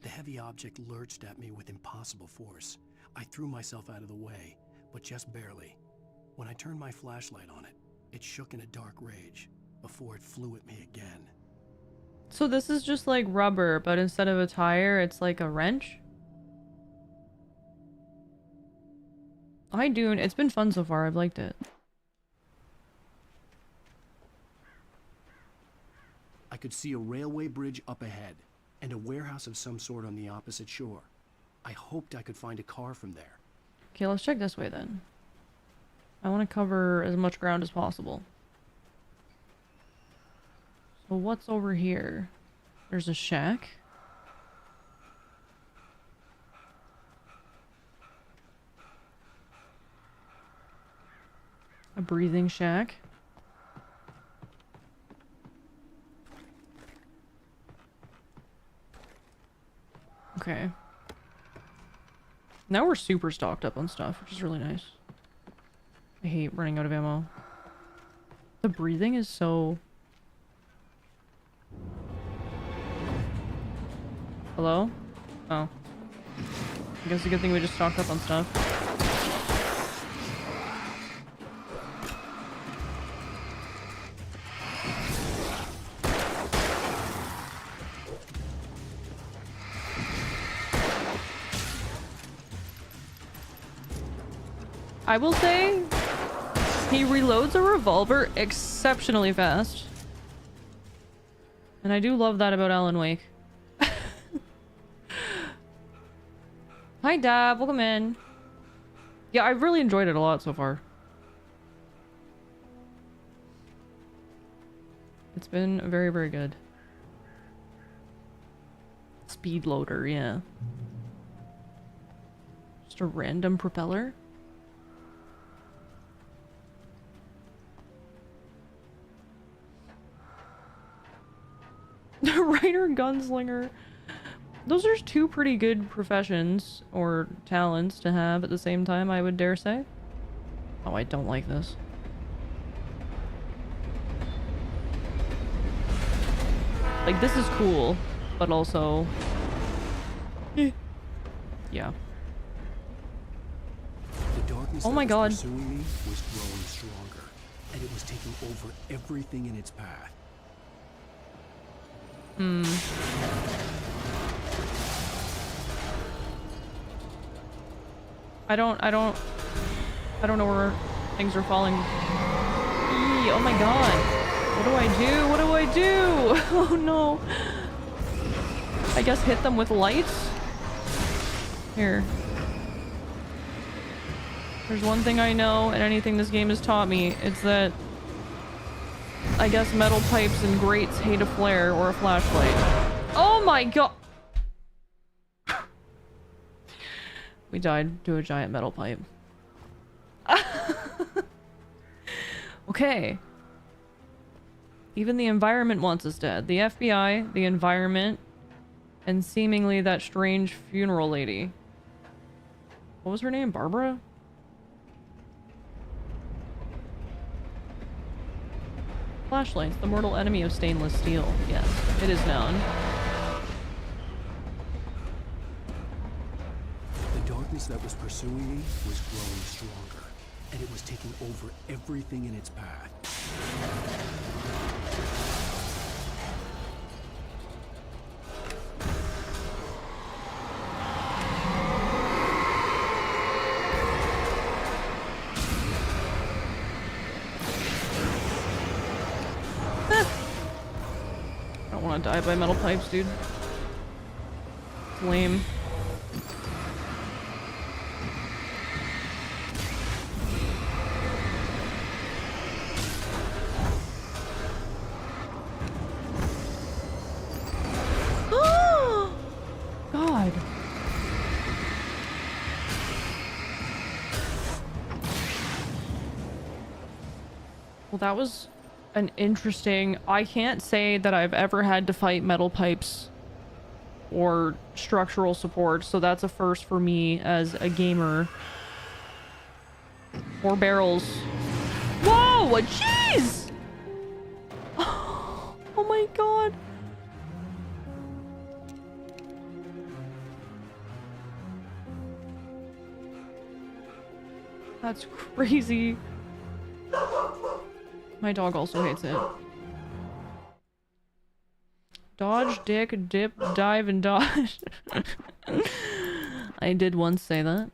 The heavy object lurched at me with impossible force. I threw myself out of the way, but just barely. When I turned my flashlight on it, it shook in a dark rage, before it flew at me again.
So this is just like rubber, but instead of a tire, it's like a wrench? Hi, Dune. It's been fun so far. I've liked it.
I could see a railway bridge up ahead, and a warehouse of some sort on the opposite shore. I hoped I could find a car from there.
Okay, let's check this way then. I want to cover as much ground as possible. So what's over here? There's a shack. A breathing shack. Okay. Now we're super stocked up on stuff, which is really nice. I hate running out of ammo. The breathing is so... Hello? Oh. I guess a good thing we just stocked up on stuff. I will say, he reloads a revolver exceptionally fast. And I do love that about Alan Wake. Hi Dab, welcome in. Yeah, I've really enjoyed it a lot so far. It's been very, very good. Speed loader, yeah. Just a random propeller. Writer, gunslinger. Those are two pretty good professions or talents to have at the same time, I would dare say. Oh, I don't like this. Like, this is cool, but also... yeah.
The darkness
oh my god.
pursuing me was growing stronger, and it was taking over everything in its path.
Hmm. I don't know where things are falling. Eee, oh my god. What do I do? What do I do? Oh no. I guess hit them with lights? Here. There's one thing I know, and anything this game has taught me, it's that I guess metal pipes and grates hate a flare or a flashlight. Oh my god! We died to a giant metal pipe. Okay. Even the environment wants us dead. The FBI, the environment, and seemingly that strange funeral lady. What was her name? Barbara? Flashlights, the mortal enemy of stainless steel. Yes, it is known.
The darkness that was pursuing me was growing stronger, and it was taking over everything in its path.
I don't want to die by metal pipes, dude. It's lame. God. Well, that was an interesting... I can't say that I've ever had to fight metal pipes or structural support, so that's a first for me as a gamer. 4 barrels. Whoa! Jeez! Oh my god. That's crazy. My dog also hates it. Dodge, dick, dip, dive, and dodge. I did once say that.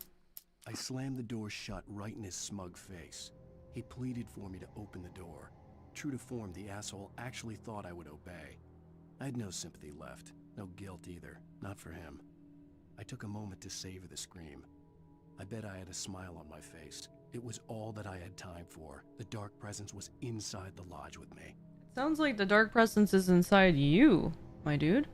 I slammed the door shut right in his smug face. He pleaded for me to open the door. True to form, the asshole actually thought I would obey. I had no sympathy left, no guilt either, not for him. I took a moment to savor the scream. I bet I had a smile on my face. It was all that I had time for. The dark presence was inside the lodge with me.
Sounds like the dark presence is inside you, my dude.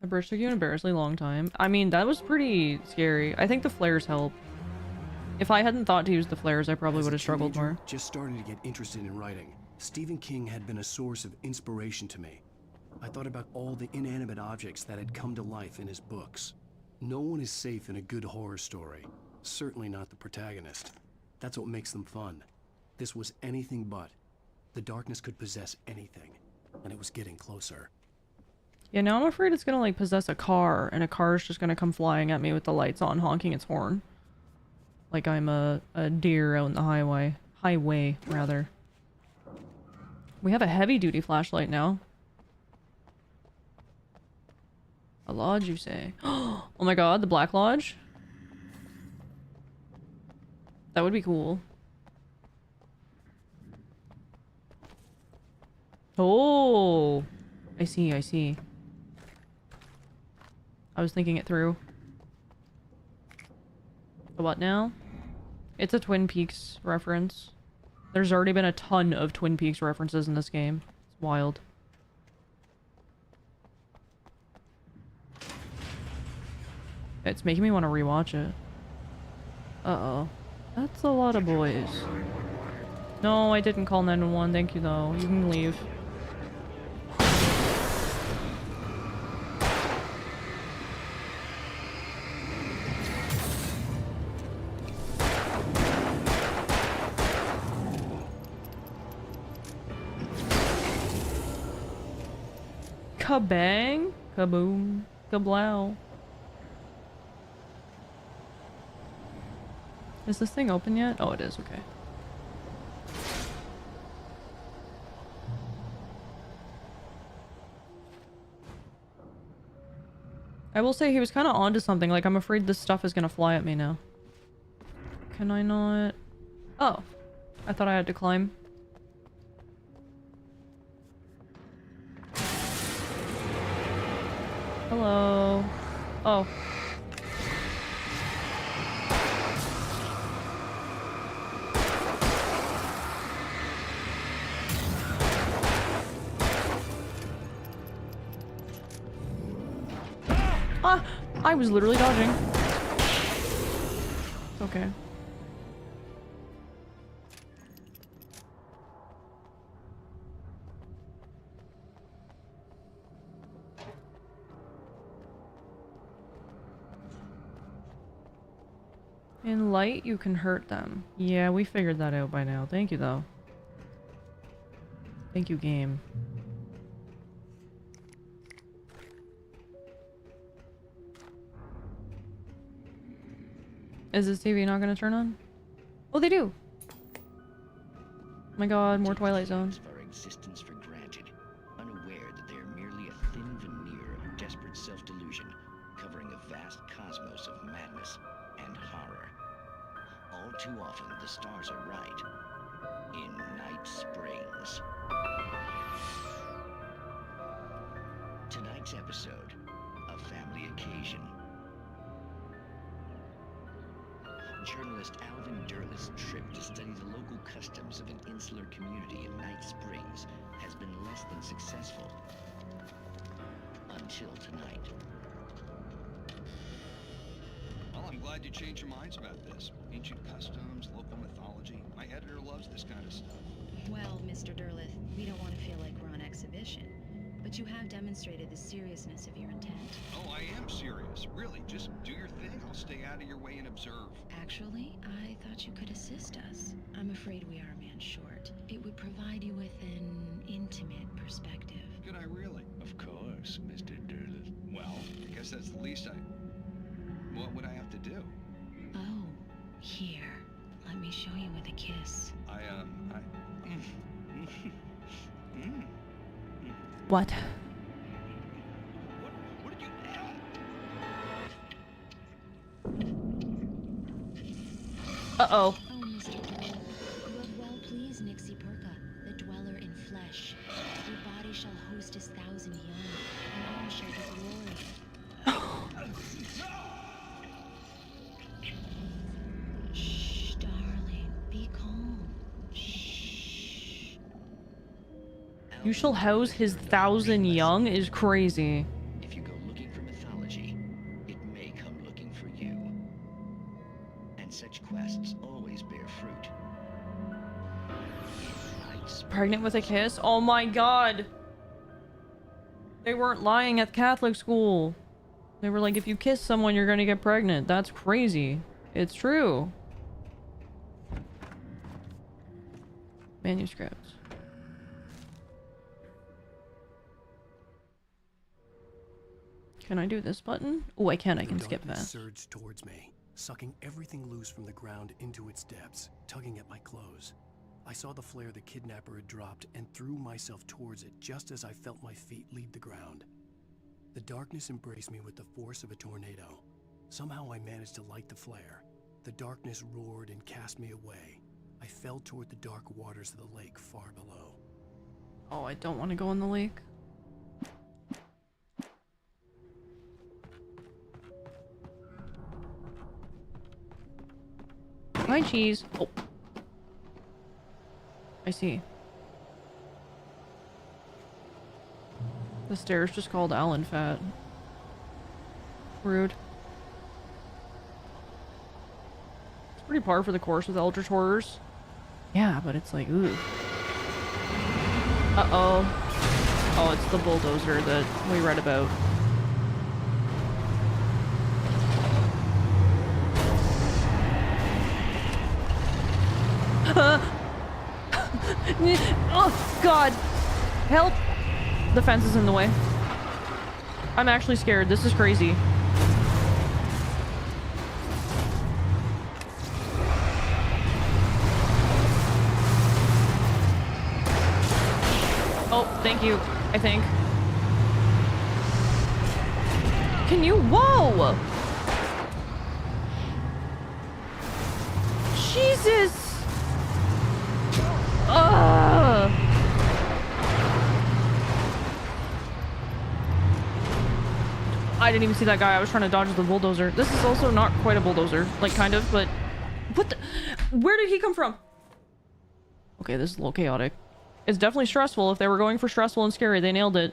The bridge took you an embarrassingly long time. I mean, that was pretty scary. I think the flares help. If I hadn't thought to use the flares, I probably
As
would
a
have struggled
teenager,
more.
Just starting to get interested in writing, Stephen King had been a source of inspiration to me. I thought about all the inanimate objects that had come to life in his books. No one is safe in a good horror story. Certainly not the protagonist. That's what makes them fun. This was anything but. The darkness could possess anything, and it was getting closer.
Yeah, now I'm afraid it's gonna like possess a car, and a car's just gonna come flying at me with the lights on, honking its horn. Like I'm a deer out in the highway. Highway, rather. We have a heavy-duty flashlight now. A lodge, you say? Oh my god, the Black Lodge? That would be cool. Oh! I see, I see. I was thinking it through. The what now? It's a Twin Peaks reference. There's already been a ton of Twin Peaks references in this game. It's wild. It's making me want to rewatch it. Uh-oh. That's a lot of boys. No, I didn't call 911. Thank you, though. You can leave. Kabang, kaboom, kablow. Is this thing open yet? Oh, it is, okay. I will say he was kind of onto something. Like, I'm afraid this stuff is gonna fly at me now. Can I not? Oh. I thought I had to climb. Hello. Oh. Ah! I was literally dodging. Okay. In light, you can hurt them. Yeah, we figured that out by now. Thank you, though. Thank you, game. Is this TV not gonna turn on? Oh, they do! Oh my god, more Twilight Zone.
Our existence for granted, unaware that they are merely a thin veneer of desperate self-delusion, covering a vast cosmos of madness and horror. All too often, the stars are right. In Night Springs. Tonight's episode, a family occasion. Journalist Alvin Derlis' trip to study the local customs of an insular community in Night Springs has been less than successful. Until tonight.
Well, I'm glad you changed your minds about this. Ancient customs, local mythology. My editor loves this kind of stuff.
Well, Mr. Derleth, we don't want to feel like we're on exhibition. But you have demonstrated the seriousness of your intent.
Oh, I am serious. Really, just do your thing. I'll stay out of your way and observe.
Actually, I thought you could assist us. I'm afraid we are a man short. It would provide you with an intimate perspective.
Could I really?
Of course, Mr. Derleth.
Well, I guess that's the least what would I have to do?
Oh, here. Let me show you with a kiss.
What?
What did you...
Uh-oh.
Oh, Mr. Derleth, you have well pleased Nixie Perka, the dweller in flesh. Your body shall host 1,000 young, and all shall be glory. Shh, darling, be calm. Shh.
You shall house his 1,000 young is crazy.
If you go looking for mythology, it may come looking for you. And such quests
Pregnant with a kiss? Oh my god! They weren't lying at Catholic school. They were like, if you kiss someone, you're gonna get pregnant. That's crazy. It's true. Manuscripts. Can I do this button? Oh, I can. I can skip that.
Surged towards me, sucking everything loose from the ground into its depths, tugging at my clothes. I saw the flare the kidnapper had dropped and threw myself towards it just as I felt my feet leave the ground. The darkness embraced me with the force of a tornado. Somehow I managed to light the flare. The darkness roared and cast me away. I fell toward the dark waters of the lake far below.
Oh, I don't want to go in the lake. My cheese. Oh. I see. The stairs just called Alan fat. Rude. It's pretty par for the course with Eldritch Horrors. Yeah, but it's like, ooh. Uh-oh. Oh, it's the bulldozer that we read about. Oh, God. Help. The fence is in the way. I'm actually scared. This is crazy. Oh, thank you, I think. Can you? Whoa! Jesus! I didn't even see that guy. I was trying to dodge the bulldozer. This is also not quite a bulldozer. Like, kind of, but... What the... Where did he come from? Okay, this is a little chaotic. It's definitely stressful. If they were going for stressful and scary, they nailed it.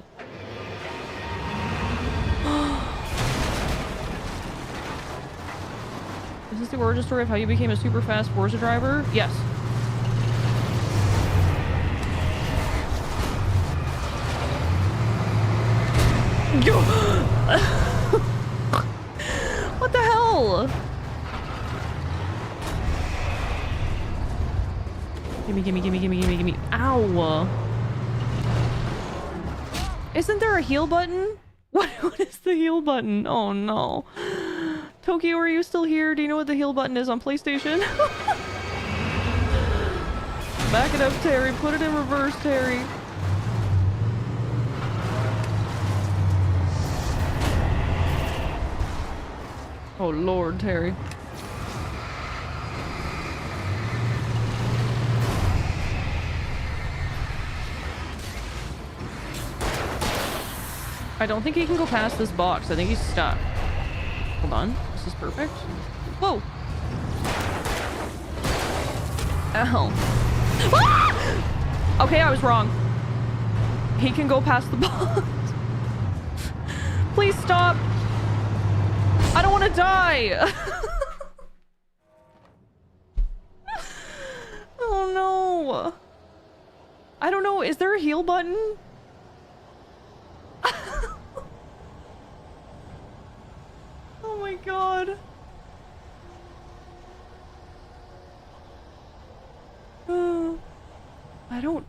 Is this the origin story of how you became a super fast Forza driver? Yes. What the hell? Gimme, gimme, gimme, gimme, gimme, gimme. Ow. Isn't there a heal button? What is the heal button? Oh no. Tokyo, are you still here? Do you know what the heal button is on PlayStation? Back it up, Terry. Put it in reverse, Terry. Oh Lord, Terry. I don't think he can go past this box. I think he's stuck. Hold on. This is perfect. Whoa! Ow. Ah! Okay, I was wrong. He can go past the box. Please stop. I don't want to die. Oh no. I don't know. Is there a heal button? Oh my god.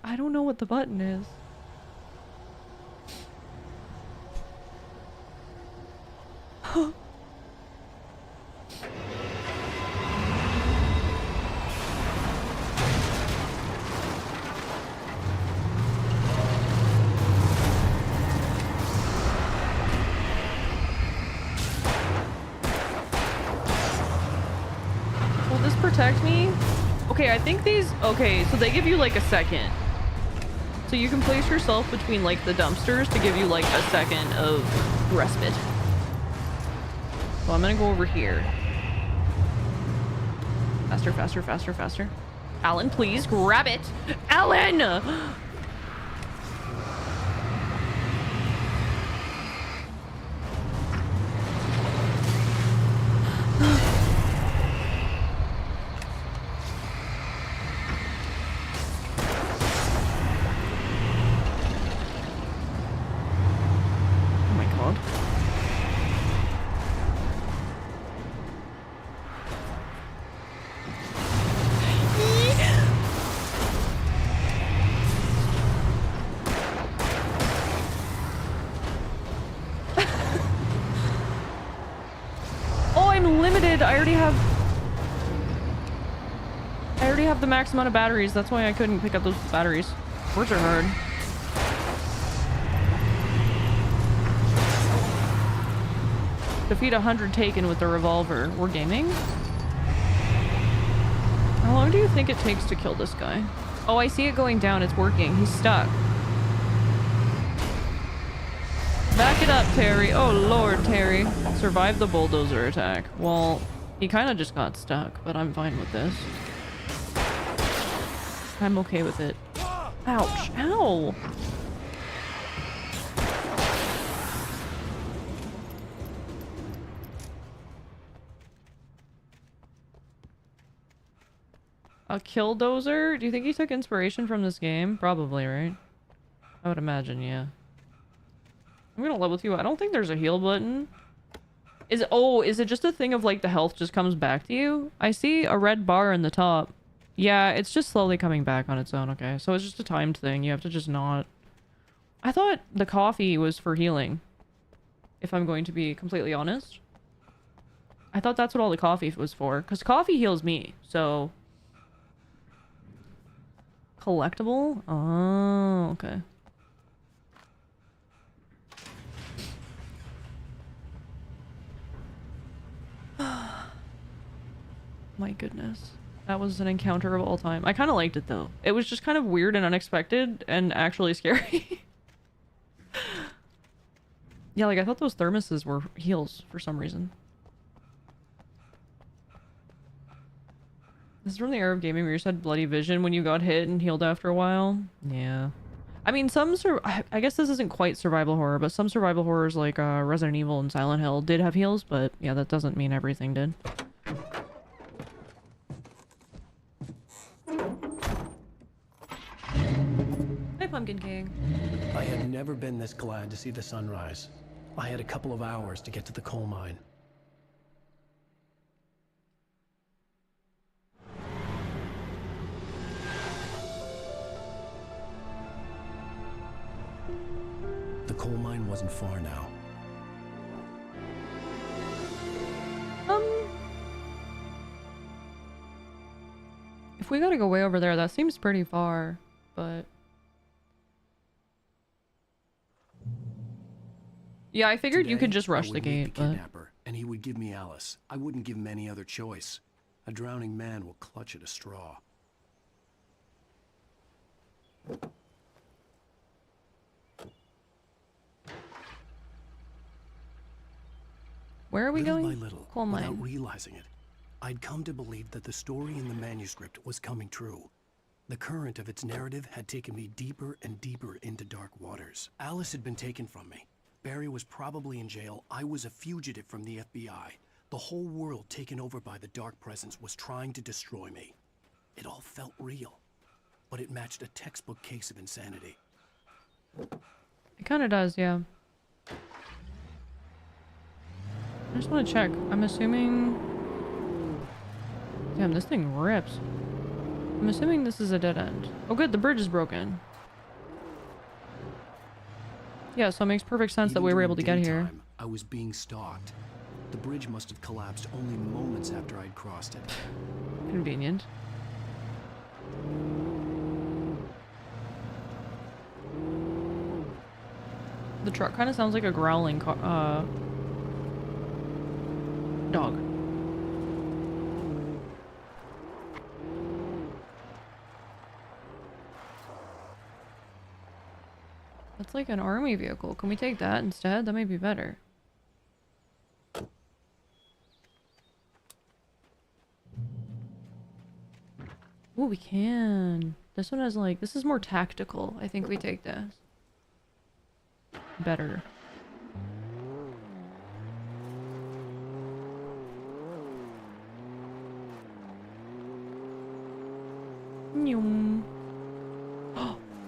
I don't know what the button is. Will this protect me? Okay, I think these... Okay, so they give you like a second. So you can place yourself between like the dumpsters to give you like a second of respite. So I'm gonna go over here. Faster, faster, faster, faster. Alan, please grab it. Alan! already have the max amount of batteries. That's why I couldn't pick up those batteries. Words are hard. Defeat 100 taken with the revolver. We're gaming? How long do you think it takes to kill this guy? Oh, I see it going down. It's working. He's stuck. Back it up, Terry. Oh, Lord, Terry. Survive the bulldozer attack. Well, he kind of just got stuck, but I'm fine with this. I'm okay with it. Ouch. Ow! A killdozer? Do you think he took inspiration from this game? Probably, right? I would imagine, yeah. I'm gonna level with you. I don't think there's a heal button. Is it just a thing of like the health just comes back to you? I see a red bar in the top. Yeah, it's just slowly coming back on its own, okay. So it's just a timed thing. You have to just not... I thought the coffee was for healing. If I'm going to be completely honest. I thought that's what all the coffee was for. Because coffee heals me, so... Collectible? Oh, okay. My goodness. That was an encounter of all time. I kind of liked it, though. It was just kind of weird and unexpected and actually scary. Yeah, like, I thought those thermoses were heals for some reason. This is from the era of gaming where you just had bloody vision when you got hit and healed after a while. Yeah. I mean, I guess this isn't quite survival horror, but some survival horrors like Resident Evil and Silent Hill did have heals, but yeah, that doesn't mean everything did. Hi, Pumpkin King.
I had never been this glad to see the sunrise. I had a couple of hours to get to the coal mine. The coal mine wasn't far now.
If we gotta go way over there, that seems pretty far, but... Yeah, I figured you could just rush the gate, but...
And he would give me Alice. I wouldn't give him any other choice. A drowning man will clutch at a straw.
Where are we
little
going?
by little,
Coal mine.
without realizing it, I'd come to believe that the story in the manuscript was coming true. The current of its narrative had taken me deeper and deeper into dark waters. Alice had been taken from me. Barry was probably in jail. I was a fugitive from the FBI. The whole world taken over by the Dark Presence was trying to destroy me. It all felt real, but it matched a textbook case of insanity.
It kind of does, yeah. I just want to check. I'm assuming... Damn, this thing rips. I'm assuming this is a dead end. Oh good, the bridge is broken. Yeah, so it makes perfect sense that we were able to get here.
I was being stalked. The bridge must have collapsed only moments after I'd crossed it.
Convenient. The truck kind of sounds like a growling dog. That's like an army vehicle. Can we take that instead? That might be better. Ooh, we can. This one has like, this is more tactical. I think we take this. Better.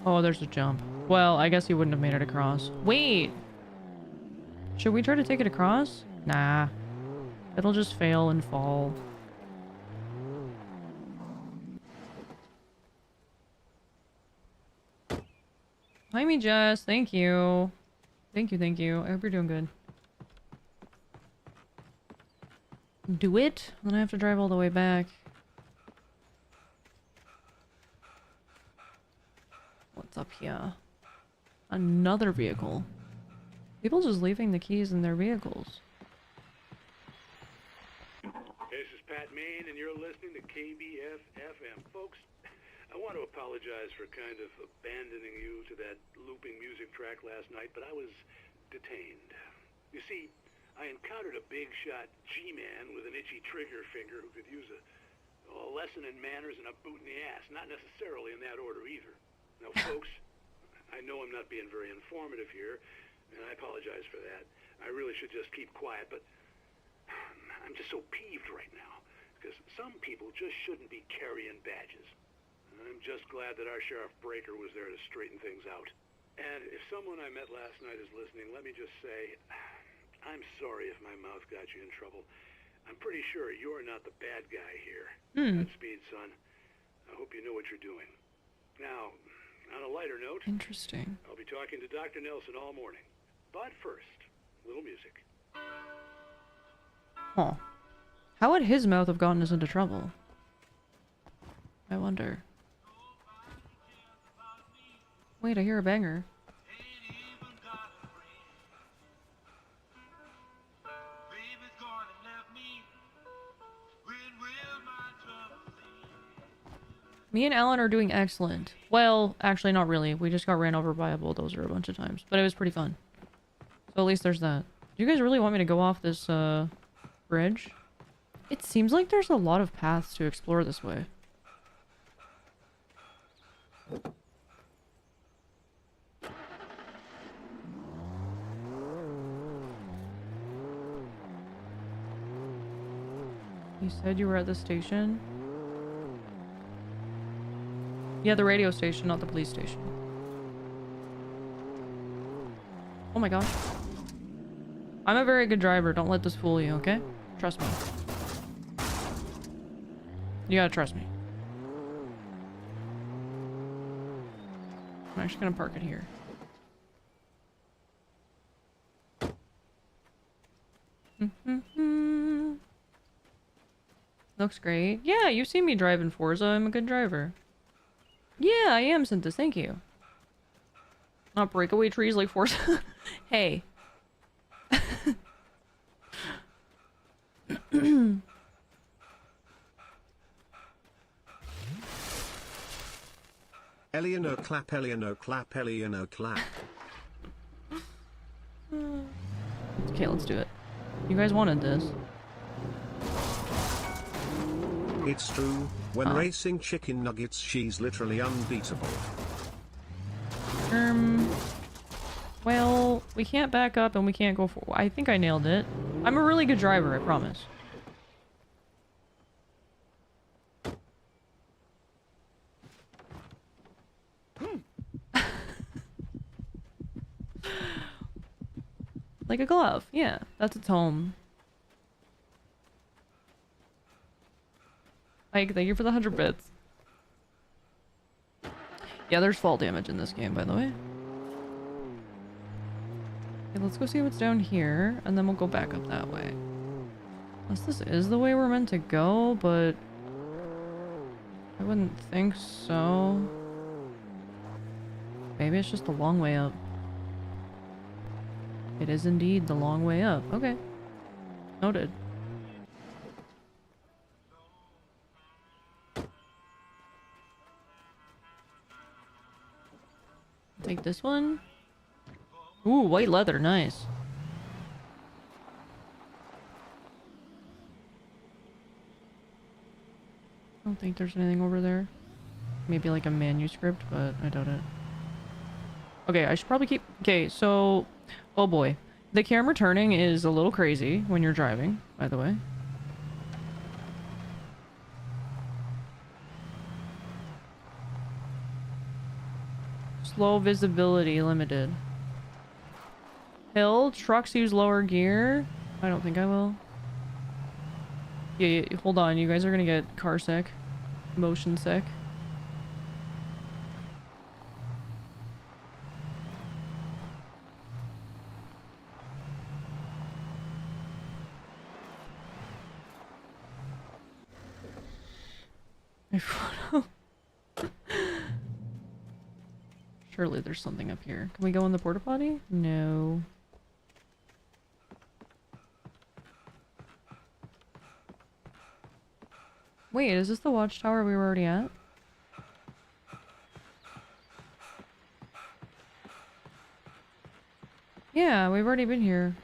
Oh, there's a jump. Well, I guess he wouldn't have made it across. Wait! Should we try to take it across? Nah. It'll just fail and fall. Hi, me, Jess. Thank you. Thank you, thank you. I hope you're doing good. do it. Then I have to drive all the way back. What's up here? Another vehicle. People just leaving the keys in their vehicles.
This is Pat Main, and you're listening to KBF-FM. Folks, I want to apologize for kind of abandoning you to that looping music track last night, but I was detained. You see, I encountered a big shot G-man with an itchy trigger finger who could use a lesson in manners and a boot in the ass. Not necessarily in that order either. Now, folks, I know I'm not being very informative here, and I apologize for that. I really should just keep quiet, but I'm just so peeved right now, because some people just shouldn't be carrying badges. I'm just glad that our Sheriff Breaker was there to straighten things out. And if someone I met last night is listening, let me just say, I'm sorry if my mouth got you in trouble. I'm pretty sure you're not the bad guy here. Godspeed, son. I hope you know what you're doing. Now, on a lighter note,
interesting.
I'll be talking to Dr. Nelson all morning. But first, a little music.
Huh. How would his mouth have gotten us into trouble? I wonder. Wait, I hear a banger. Me and Alan are doing excellent. Well, actually not really. We just got ran over by a bulldozer a bunch of times. But it was pretty fun. So at least there's that. Do you guys really want me to go off this, bridge? It seems like there's a lot of paths to explore this way. You said you were at the station? Yeah, the radio station, not the police station. Oh my gosh. I'm a very good driver. Don't let this fool you, okay? Trust me. You gotta trust me. I'm actually gonna park it here. Looks great. Yeah, you've seen me drive in Forza. I'm a good driver. Yeah, I am, Synthesis. Thank you. Not breakaway trees like Forza. Hey.
Eleanor clap, Eleanor clap, Eleanor clap.
Okay, let's do it. You guys wanted this.
It's true. When racing chicken nuggets, she's literally unbeatable.
Well, we can't back up and we can't go forward. I think I nailed it. I'm a really good driver, I promise. Like a glove. Yeah, that's its home. Ike, thank you for the 100 bits. Yeah, there's fall damage in this game, by the way. Okay, let's go see what's down here, and then we'll go back up that way. Unless this is the way we're meant to go, but I wouldn't think so. Maybe it's just the long way up. It is indeed the long way up. Okay. Noted. Take this one. Ooh, white leather. Nice. I don't think there's anything over there. Maybe like a manuscript, but I doubt it. Okay, I should probably keep... Okay, so... Oh boy. The camera turning is a little crazy when you're driving, by the way. Slow visibility limited. Hill, trucks use lower gear. I don't think I will. Yeah, hold on. You guys are gonna get car sick. Motion sick. My photo. Surely there's something up here. Can we go in the porta potty? No. Wait, is this the watchtower we were already at? Yeah, we've already been here.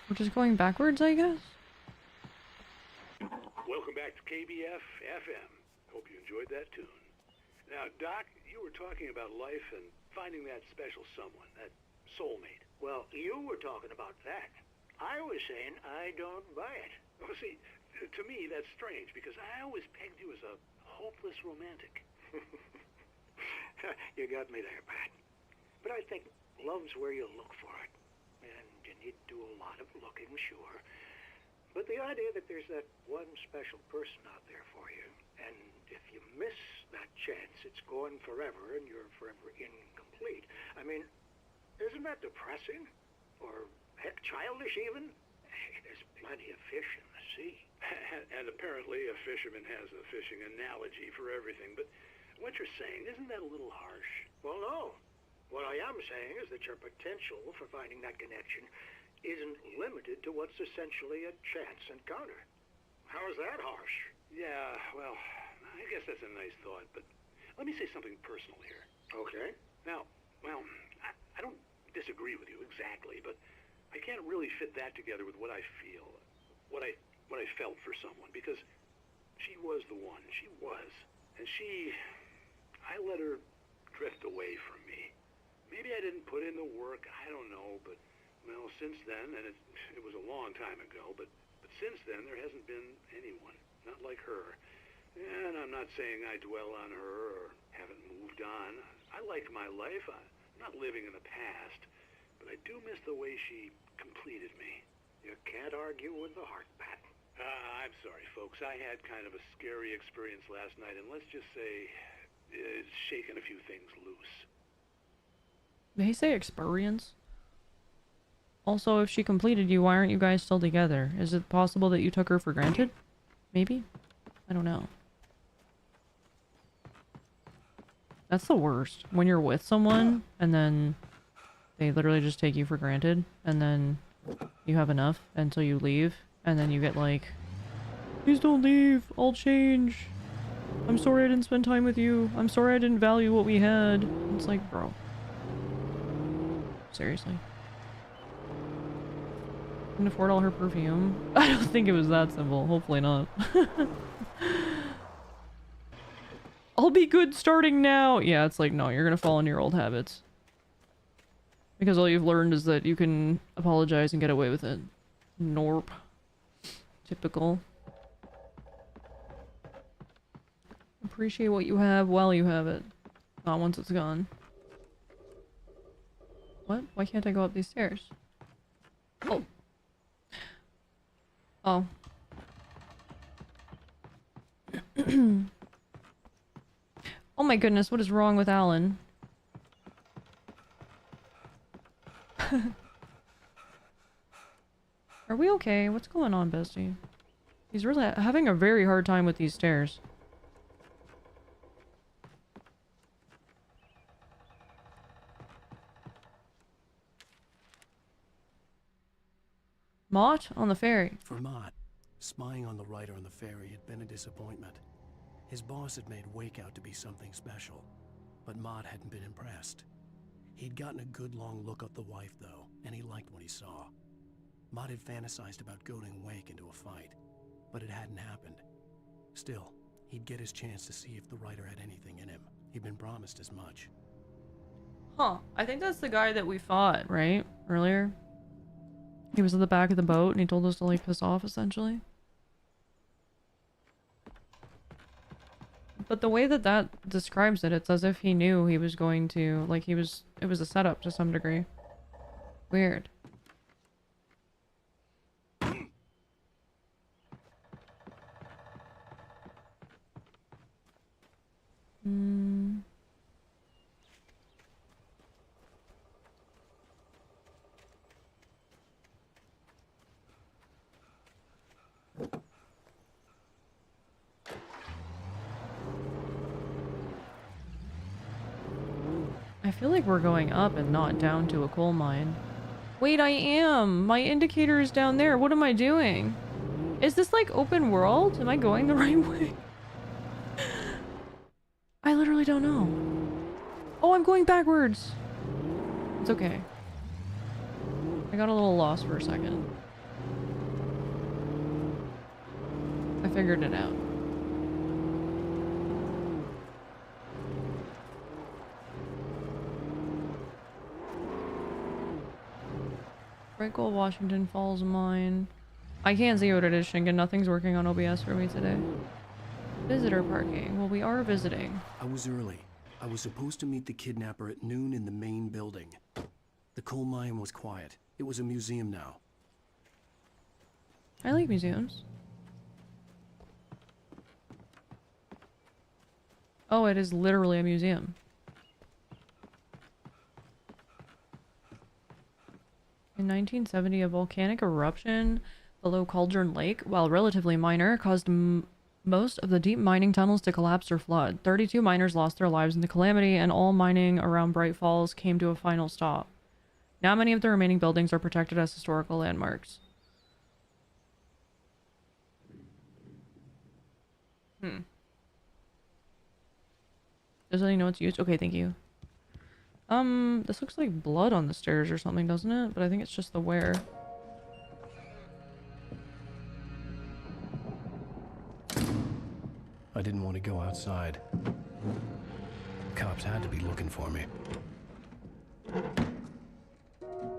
We're just going backwards, I guess?
Welcome back to KBF FM. Hope you enjoyed that tune. Now, Doc, you were talking about life and finding that special someone, that soulmate.
Well, you were talking about that. I was saying I don't buy it.
Well, see, to me, that's strange, because I always pegged you as a hopeless romantic.
You got me there, Pat. But I think love's where you look for it. And you need to do a lot of looking, sure. But the idea that there's that one special person out there for you, and if you miss that chance, it's gone forever, and you're forever incomplete. I mean, isn't that depressing? Or, heck, childish even? Hey, there's plenty of fish in the sea.
And apparently a fisherman has a fishing analogy for everything, but what you're saying, isn't that a little harsh?
Well, no. What I am saying is that your potential for finding that connection isn't limited to what's essentially a chance encounter. How is that harsh?
Yeah, well, I guess that's a nice thought, but let me say something personal here.
Okay.
Now, well, I don't disagree with you exactly, but I can't really fit that together with what I feel, what I felt for someone, because she was the one. She was. And I let her drift away from me. Maybe I didn't put in the work, I don't know, but, well, since then, and it was a long time ago, but since then there hasn't been anyone, not like her. And I'm not saying I dwell on her or haven't moved on. I like my life. I'm not living in the past, but I do miss the way she completed me.
You can't argue with the heart, Pat.
I'm sorry, folks. I had kind of a scary experience last night, and let's just say it's shaken a few things loose.
Did he say experience? Also, if she completed you, why aren't you guys still together? Is it possible that you took her for granted? Maybe? I don't know. That's the worst. When you're with someone, and then they literally just take you for granted, and then you have enough until you leave, and then you get like, please don't leave, I'll change. I'm sorry I didn't spend time with you. I'm sorry I didn't value what we had. It's like, bro. Seriously. Couldn't afford all her perfume. I don't think it was that simple. Hopefully not. I'll be good starting now. Yeah, it's like, no, you're gonna fall into your old habits. Because all you've learned is that you can apologize and get away with it. Norp. Typical. Appreciate what you have while you have it. Not once it's gone. What? Why can't I go up these stairs? Oh. Oh. Oh my goodness, what is wrong with Alan? Are we okay? What's going on, bestie? He's really having a very hard time with these stairs. Mott on the ferry.
For Mott, spying on the writer on the ferry had been a disappointment. His boss had made Wake out to be something special, but Mott hadn't been impressed. He'd gotten a good long look at the wife, though, and he liked what he saw. Mott had fantasized about goading Wake into a fight, but it hadn't happened. Still, he'd get his chance to see if the writer had anything in him. He'd been promised as much.
Huh. I think that's the guy that we fought, right? Earlier? He was at the back of the boat and he told us to like piss off, essentially. But the way that that describes it, it's as if he knew he was going to, like it was a setup to some degree. Weird. I feel like we're going up and not down to a coal mine. Wait, I am! My indicator is down there. What am I doing? Is this like open world? Am I going the right way? I literally don't know. Oh, I'm going backwards! It's okay. I got a little lost for a second. I figured it out. Bright Gold Washington Falls Mine. I can't see what it is, Shinken. Nothing's working on OBS for me today. Visitor parking. Well, we are visiting.
I was early. I was supposed to meet the kidnapper at noon in the main building. The coal mine was quiet. It was a museum now.
I like museums. Oh, it is literally a museum. In 1970, a volcanic eruption below Cauldron Lake, while relatively minor, caused most of the deep mining tunnels to collapse or flood. 32 miners lost their lives in the calamity, and all mining around Bright Falls came to a final stop. Now many of the remaining buildings are protected as historical landmarks. Does anyone know what's used? Okay, thank you. This looks like blood on the stairs or something, doesn't it? But I think it's just the wear.
I didn't want to go outside. Cops had to be looking for me.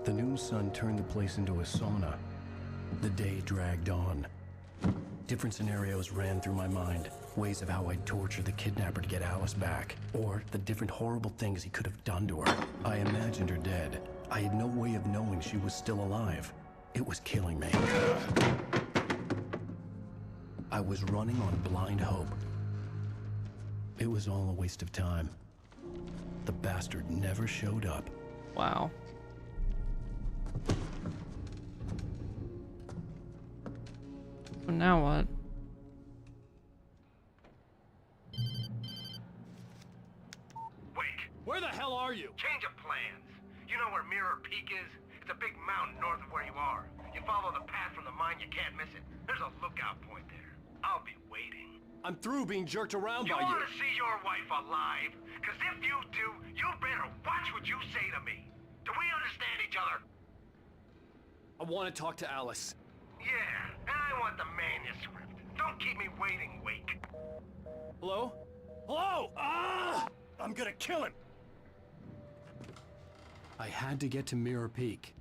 The noon sun turned the place into a sauna. The day dragged on. Different scenarios ran through my mind. Ways of how I'd torture the kidnapper to get Alice back. Or the different horrible things he could have done to her. I imagined her dead. I had no way of knowing she was still alive. It was killing me. I was running on blind hope. It was all a waste of time. The bastard never showed up.
Wow. So now what?
Wake!
Where the hell are you?
Change of plans. You know where Mirror Peak is? It's a big mountain north of where you are. You follow the path from the mine, you can't miss it. There's a lookout point there. I'll be waiting.
I'm through being jerked around
You
by
want to see your wife alive? Because if you do, you better watch what you say to me. Do we understand each other?
I want to talk to Alice.
Yeah, and I want the manuscript. Don't keep me waiting, Wake.
Hello? Hello! Ah! I'm gonna kill him!
I had to get to Mirror Peak.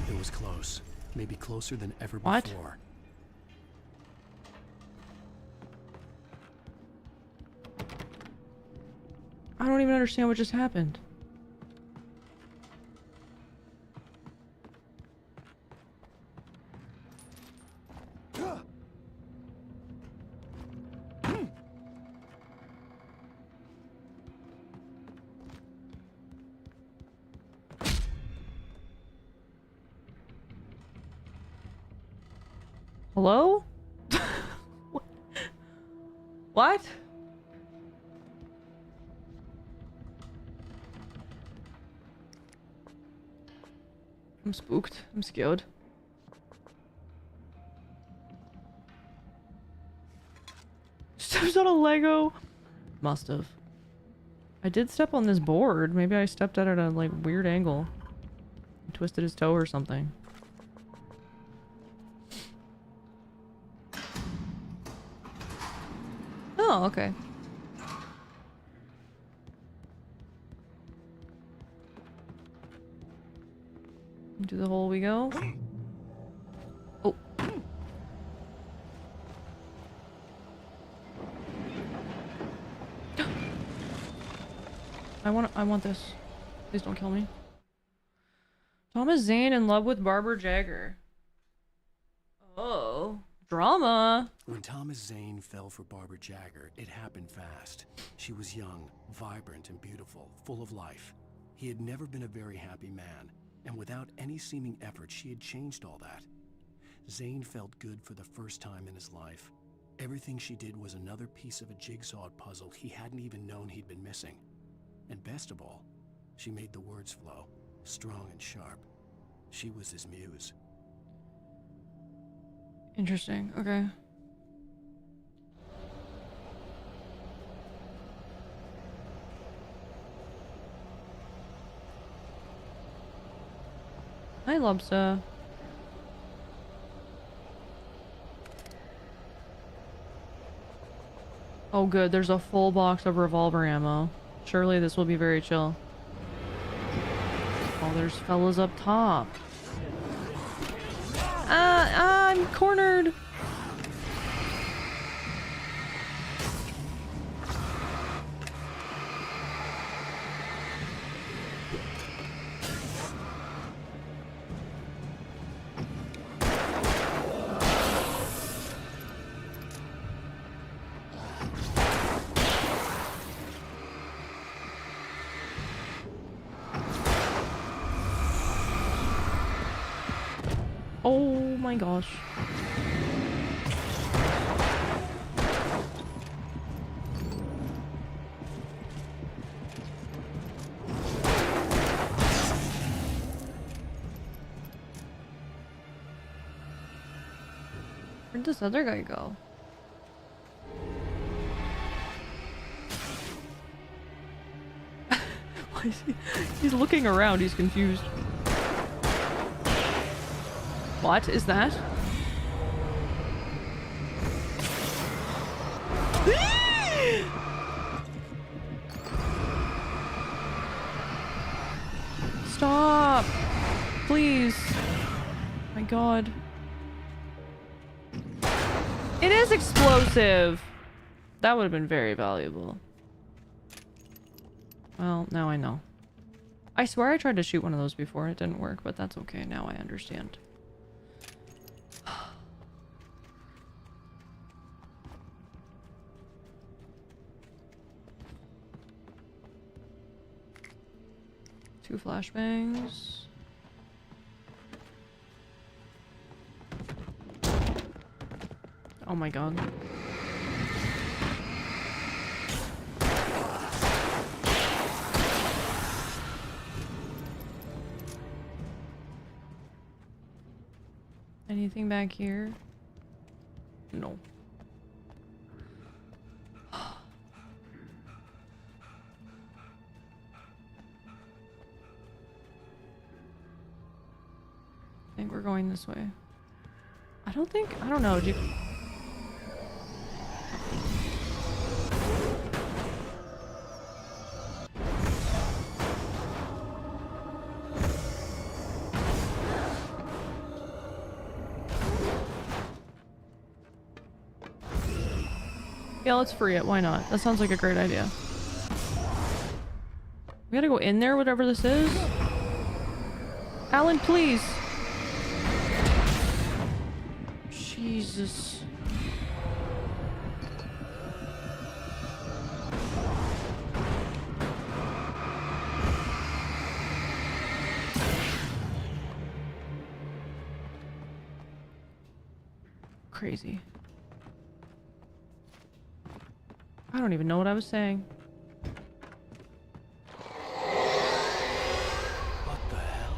It was close. Maybe closer than ever before.
I don't even understand what just happened. Hello? What? I'm spooked. I'm scared. Steps on a Lego. Must have. I did step on this board. Maybe I stepped at it at a like weird angle. Twisted his toe or something. Oh, okay. Into the hole we go. Oh. I want this. Please don't kill me. Thomas Zane in love with Barbara Jagger. Oh. Drama.
When Thomas Zane fell for Barbara Jagger, it happened fast. She was young, vibrant, and beautiful, full of life. He had never been a very happy man. And without any seeming effort, she had changed all that. Zane felt good for the first time in his life. Everything she did was another piece of a jigsaw puzzle he hadn't even known he'd been missing. And best of all, she made the words flow, strong and sharp. She was his muse.
Interesting. Okay. Hi, Lobster. Oh good, there's a full box of revolver ammo. Surely this will be very chill. Oh, there's fellas up top. I'm cornered. Oh my gosh. Where'd this other guy go? Why is he? He's looking around, he's confused. What is that? Stop! Please. My god. It is explosive! That would have been very valuable. Well, now I know. I swear I tried to shoot one of those before. It didn't work, but that's okay. Now I understand. Two flashbangs. Oh my god. Anything back here? No. I think we're going this way. I don't know. Do you... Yeah, let's free it. Why not? That sounds like a great idea. We gotta go in there, whatever this is. Alan, please. Jesus. Crazy. I don't even know what I was saying.
What the hell?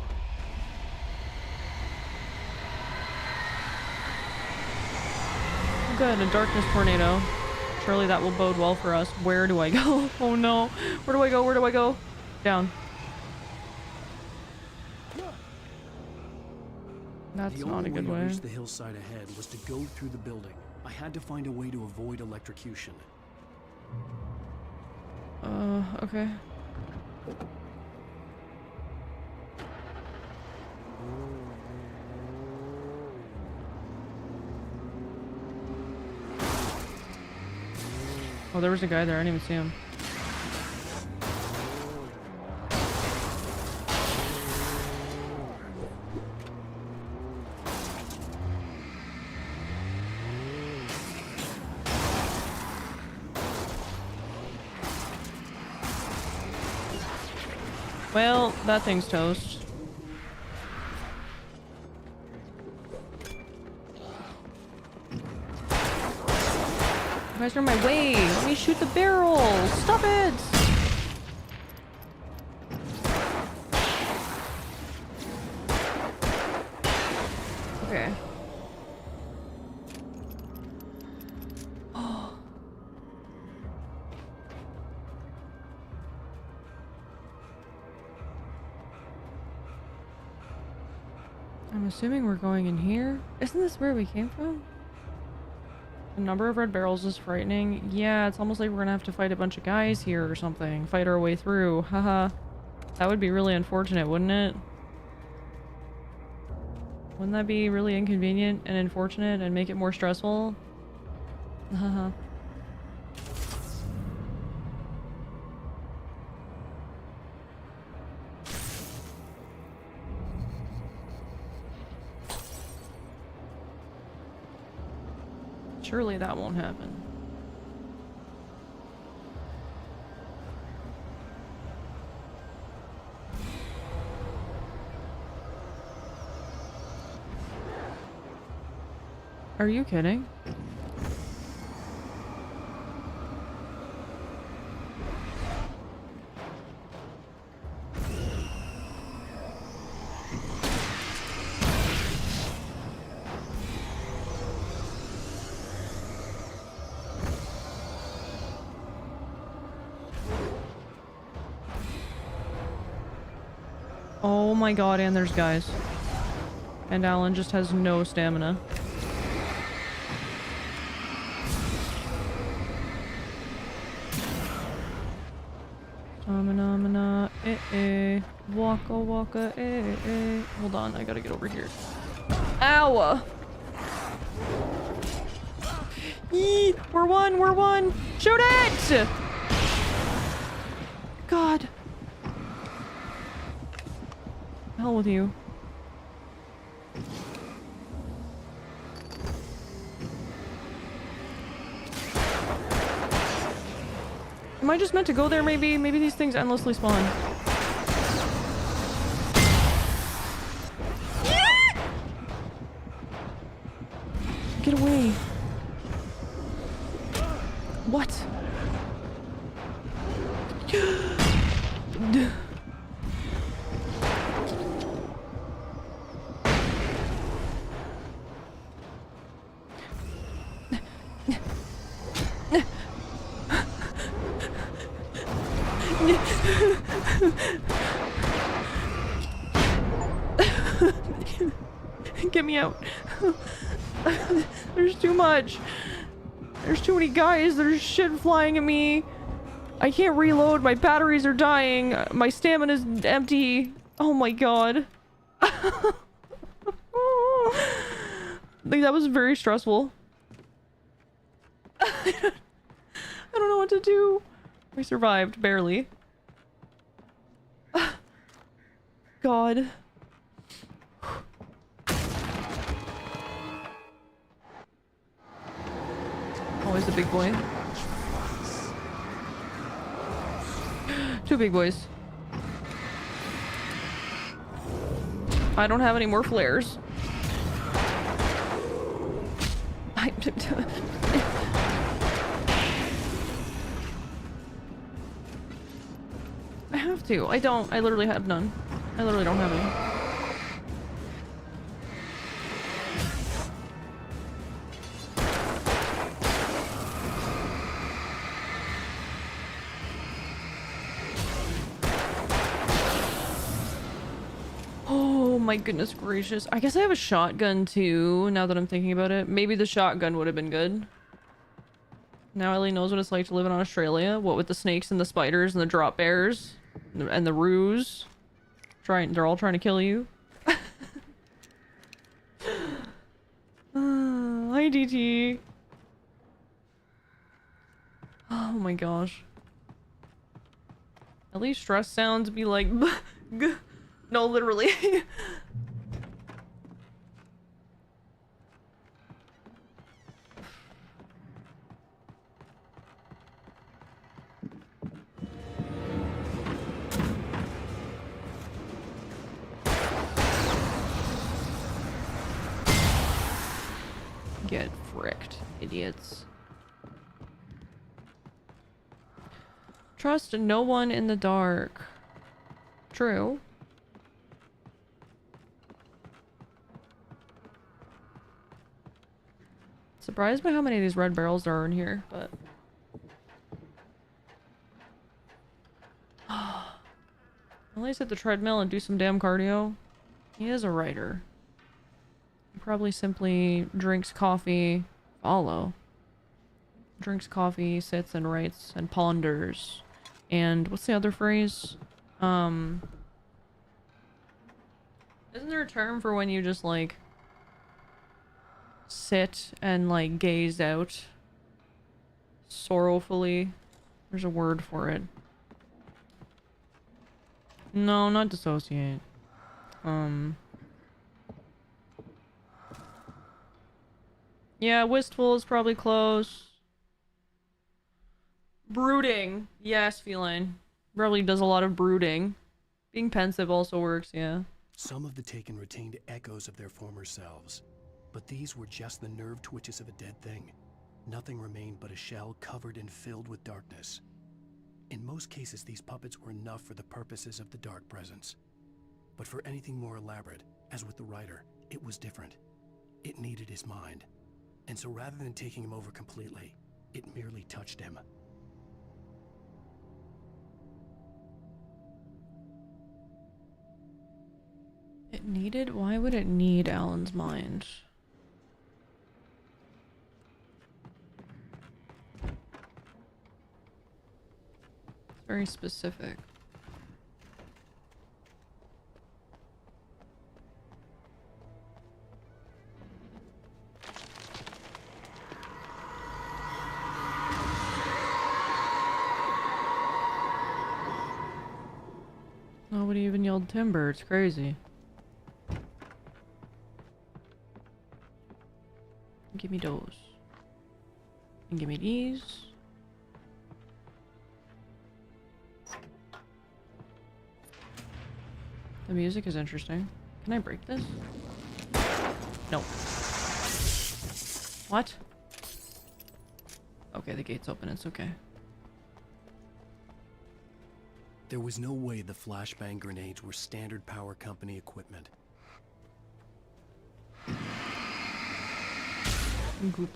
Good, a darkness tornado. Surely that will bode well for us. Where do I go? Oh no. Where do I go? Where do I go? Down. That's not a good way.
The only way to reach the hillside ahead was to go through the building. I had to find a way to avoid electrocution.
Okay. Oh, there was a guy there. I didn't even see him. Well, that thing's toast. guys are in my way. Let me shoot the barrel. Stop it. Okay. I'm assuming we're going in here. Isn't this where we came from? The number of red barrels is frightening. Yeah, it's almost like we're gonna have to fight a bunch of guys here or something. Fight our way through. Haha. That would be really unfortunate, wouldn't it? Wouldn't that be really inconvenient and unfortunate and make it more stressful? Haha. Surely that won't happen. Are you kidding? Oh my god, and there's guys. And Alan just has no stamina. Stamina, waka waka, Hold on, I gotta get over here. Ow! Yee! We're one! Shoot it! God. Hell with you. Am I just meant to go there maybe? Maybe these things endlessly spawn. Yeah! Get away. What? Get me out. There's too much. There's too many guys. There's shit flying at me. I can't reload. My batteries are dying. My stamina's empty. Oh my god. Like, that was very stressful. I don't know what to do. I survived, barely. God. Always a big boy. Two big boys. I don't have any more flares. I have to. I don't. I literally have none. I literally don't have any. Oh my goodness gracious. I guess I have a shotgun too, now that I'm thinking about it. Maybe the shotgun would have been good. Now Ellie knows what it's like to live in Australia. What with the snakes and the spiders and the drop bears. And the roos. They're all trying to kill you. Hi DT. Oh my gosh. At least stress sounds be like no, literally. Get fricked, idiots. Trust no one in the dark. True. Surprised by how many of these red barrels there are in here, but... At least hit the treadmill and do some damn cardio. He is a writer. He probably simply drinks coffee. Follow. Drinks coffee, sits and writes and ponders. And what's the other phrase? Isn't there a term for when you just like sit and like gaze out sorrowfully? There's a word for it. No, not dissociate. Yeah, wistful is probably close. Brooding. Yes, feline. Probably does a lot of brooding. Being pensive also works, yeah.
Some of the Taken retained echoes of their former selves, but these were just the nerve twitches of a dead thing. Nothing remained but a shell covered and filled with darkness. In most cases, these puppets were enough for the purposes of the Dark Presence. But for anything more elaborate, as with the writer, it was different. It needed his mind. And so rather than taking him over completely, it merely touched him.
It needed? Why would it need Alan's mind? It's very specific. Nobody even yelled timber. It's crazy. Give me those. And give me these. The music is interesting. Can I break this? No. What? Okay, the gate's open. It's okay.
There was no way the flashbang grenades were standard power company equipment.
Goop.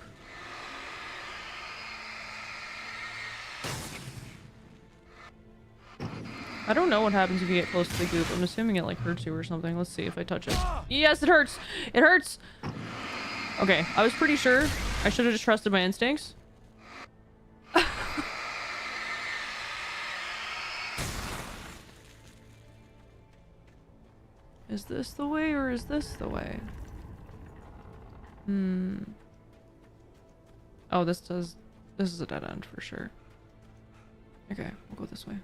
I don't know what happens if you get close to the goop. I'm assuming it like hurts you or something. Let's see if I touch it. Yes, it hurts! It hurts! Okay, I was pretty sure. I should have just trusted my instincts. Is this the way or is this the way? Oh, this is a dead end for sure. Okay, we'll go this way.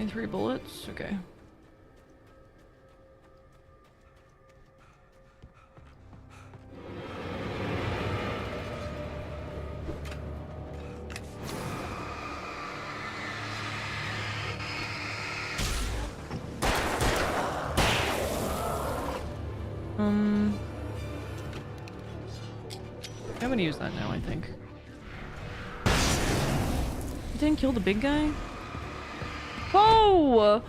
Three bullets, okay. I'm gonna use that now, I think. You didn't kill the big guy? Whoa!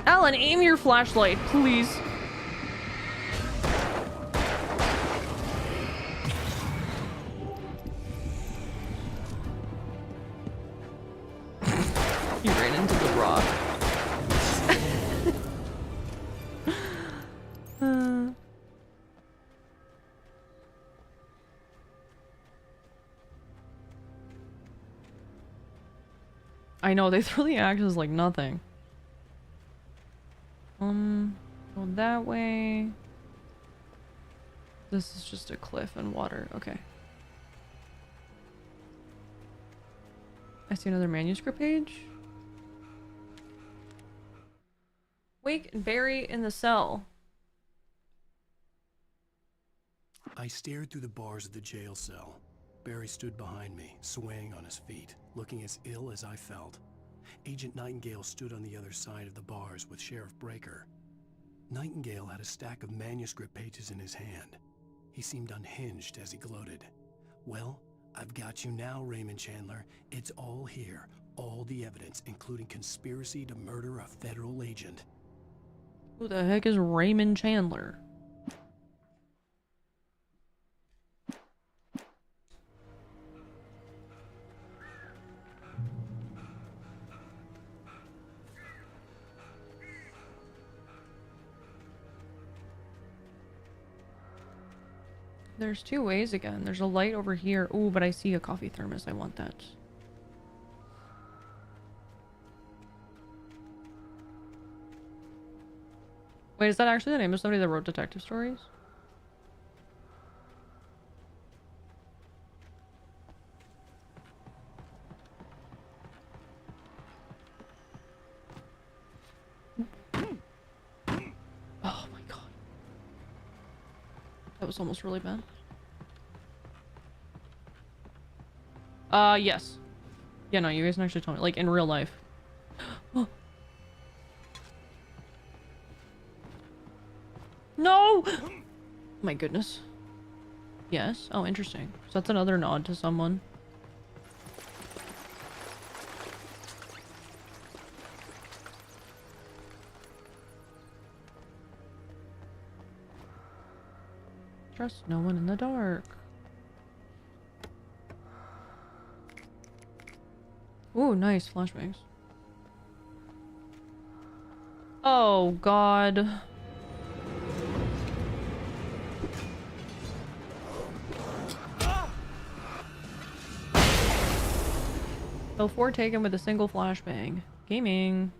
Alan, aim your flashlight, please. He ran into the rock. I know, they throw the axes like nothing. Go that way. This is just a cliff and water. Okay. I see another manuscript page. Wake and Barry in the cell.
I stared through the bars of the jail cell. Barry stood behind me, swaying on his feet, looking as ill as I felt. Agent Nightingale stood on the other side of the bars with Sheriff Breaker. Nightingale had a stack of manuscript pages in his hand. He seemed unhinged as he gloated. Well, I've got you now, Raymond Chandler. It's all here. All the evidence, including conspiracy to murder a federal agent.
Who the heck is Raymond Chandler? There's two ways again. There's a light over here. Ooh, but I see a coffee thermos. I want that. Wait, is that actually the name of somebody that wrote detective stories? Oh my god. That was almost really bad. Yes. Yeah, no, you guys can actually tell me. Like, in real life. Oh. No! My goodness. Yes? Oh, interesting. So that's another nod to someone. Trust no one in the dark. Ooh, nice flashbangs. Oh, God. So 4 taken with a single flashbang. Gaming.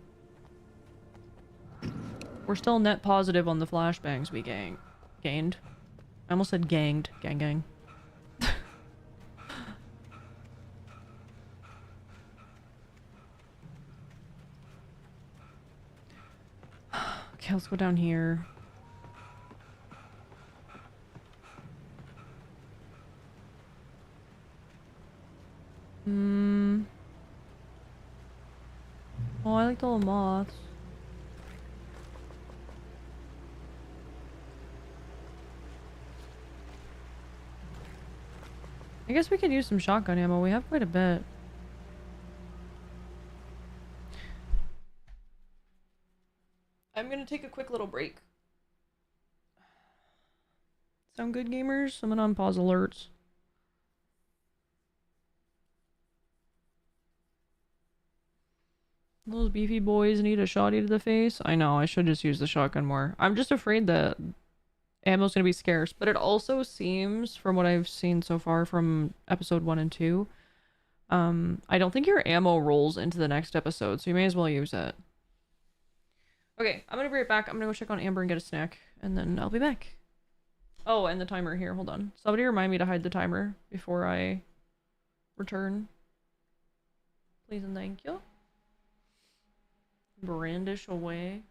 We're still net positive on the flashbangs we gained. I almost said ganged. Gang. Okay, let's go down here. Oh, I like the little moths. I guess we could use some shotgun ammo. We have quite a bit. I'm gonna take a quick little break. Sound good, gamers? I'm gonna unpause alerts. Those beefy boys need a shotty to the face. I know, I should just use the shotgun more. I'm just afraid that ammo's gonna be scarce, but it also seems, from what I've seen so far from episode 1 and 2, I don't think your ammo rolls into the next episode, so you may as well use it. Okay, I'm gonna be right back. I'm gonna go check on Amber and get a snack, and then I'll be back. Oh, and the timer here. Hold on. Somebody remind me to hide the timer before I return. Please and thank you. Brandish away.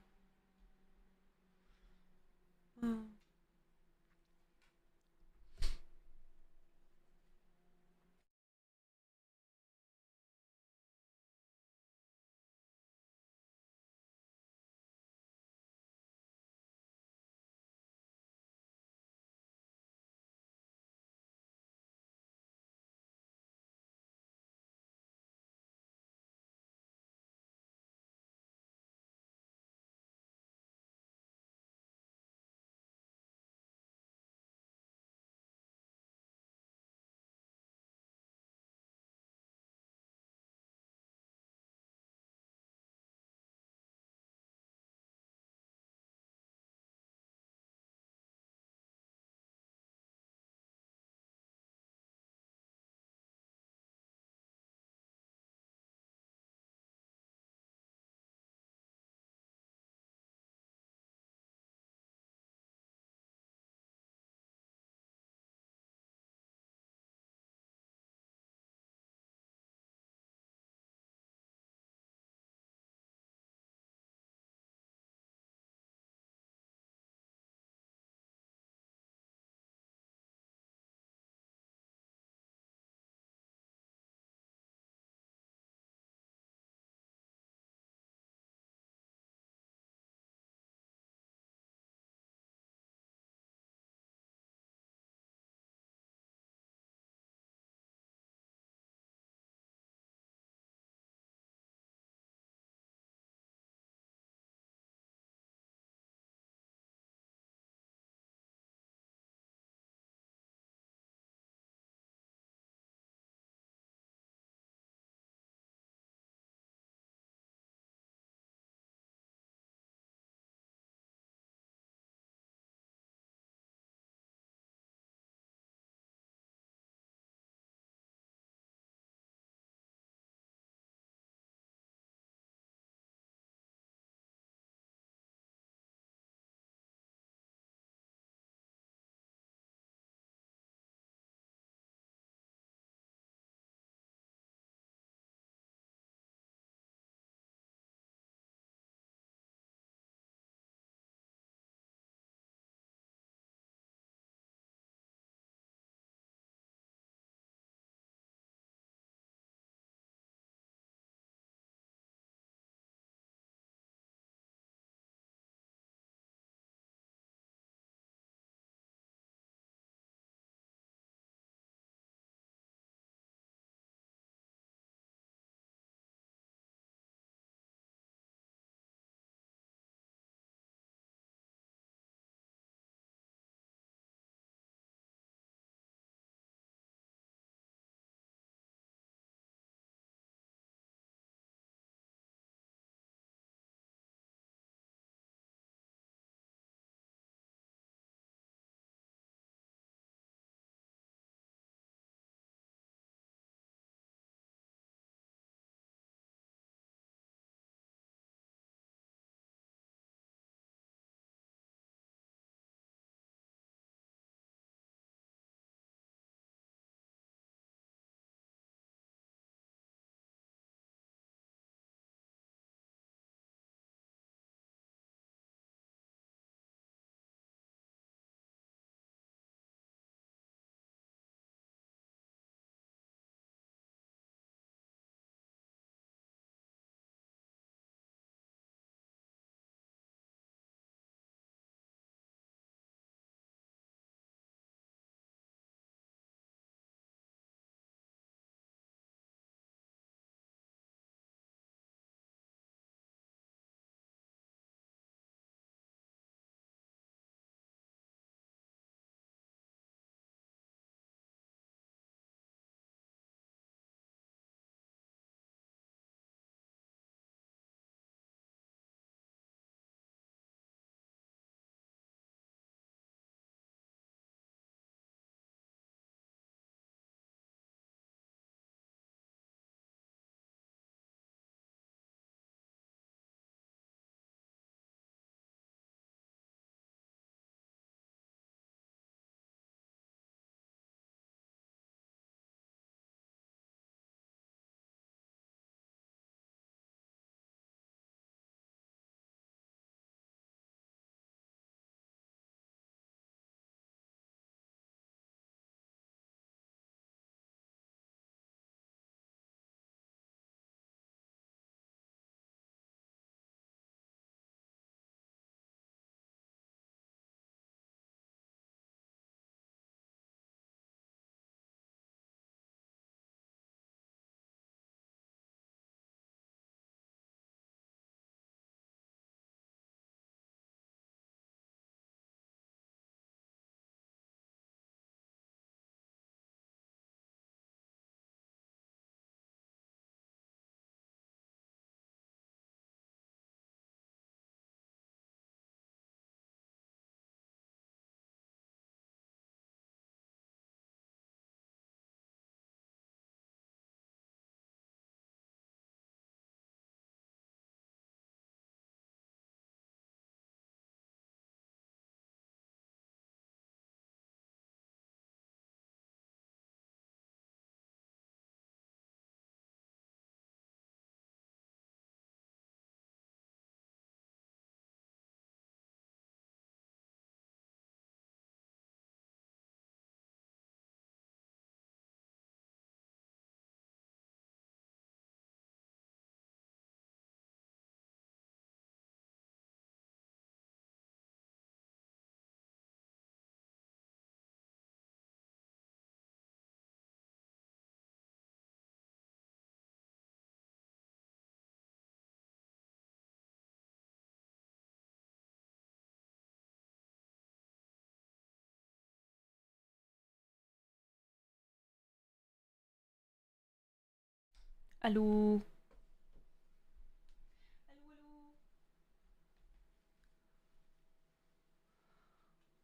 Hello.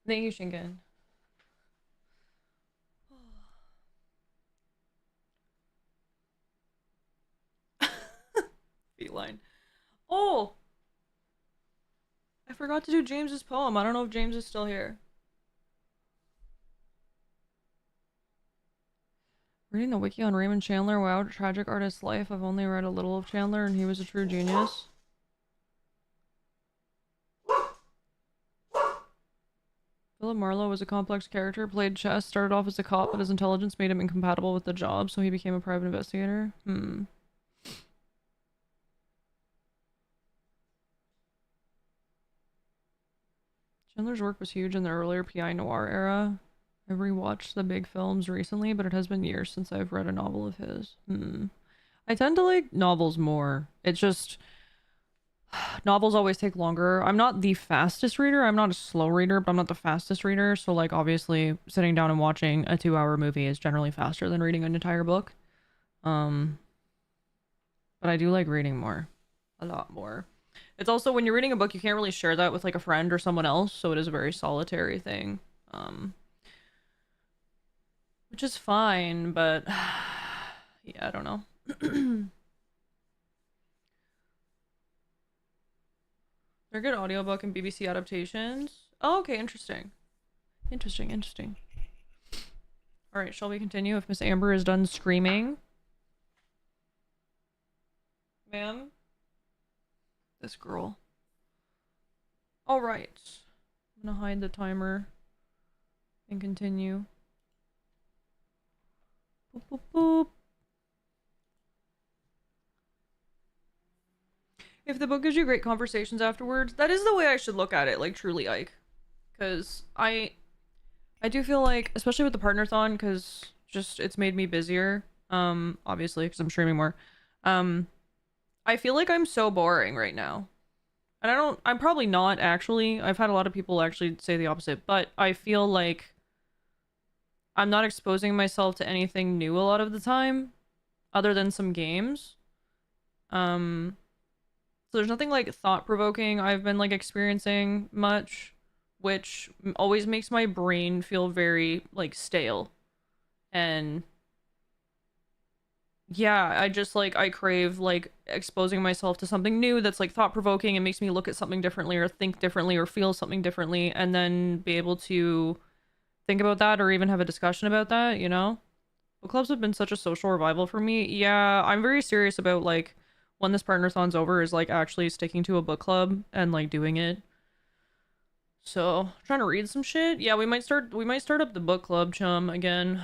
Thank you, Shinken. Feline. Oh! I forgot to do James's poem. I don't know if James is still here. Reading the wiki on Raymond Chandler. Wow, tragic artist's life. I've only read a little of Chandler and he was a true genius. Philip Marlowe was a complex character, played chess, started off as a cop, but his intelligence made him incompatible with the job, so he became a private investigator. Chandler's work was huge in the earlier PI noir era. I've rewatched the big films recently, but it has been years since I've read a novel of his. I tend to like novels more. It's just... novels always take longer. I'm not the fastest reader. I'm not a slow reader, but I'm not the fastest reader. So like obviously sitting down and watching a 2-hour movie is generally faster than reading an entire book. But I do like reading more. A lot more. It's also when you're reading a book, you can't really share that with like a friend or someone else. So it is a very solitary thing. Which is fine, but yeah, I don't know. They're good audiobook and BBC adaptations. Oh, okay, interesting. Interesting. Alright, shall we continue if Miss Amber is done screaming? Ma'am? This girl. Alright. I'm gonna hide the timer and continue. Boop, boop, boop. If the book gives you great conversations afterwards, that is the way I should look at it, like truly, Ike. Because I do feel like, especially with the Partner-thon, because just it's made me busier, obviously, because I'm streaming more. I feel like I'm so boring right now. And I'm probably not, actually. I've had a lot of people actually say the opposite, but I feel like I'm not exposing myself to anything new a lot of the time, other than some games. So there's nothing like thought-provoking I've been like experiencing much, which always makes my brain feel very like stale. And yeah, I just like, I crave like exposing myself to something new that's like thought-provoking and makes me look at something differently or think differently or feel something differently, and then be able to think about that or even have a discussion about that, you know? Book clubs have been such a social revival for me. Yeah, I'm very serious about like when this Partner-thon's over is like actually sticking to a book club and like doing it. So, trying to read some shit. Yeah, we might start up the book club, chum, again.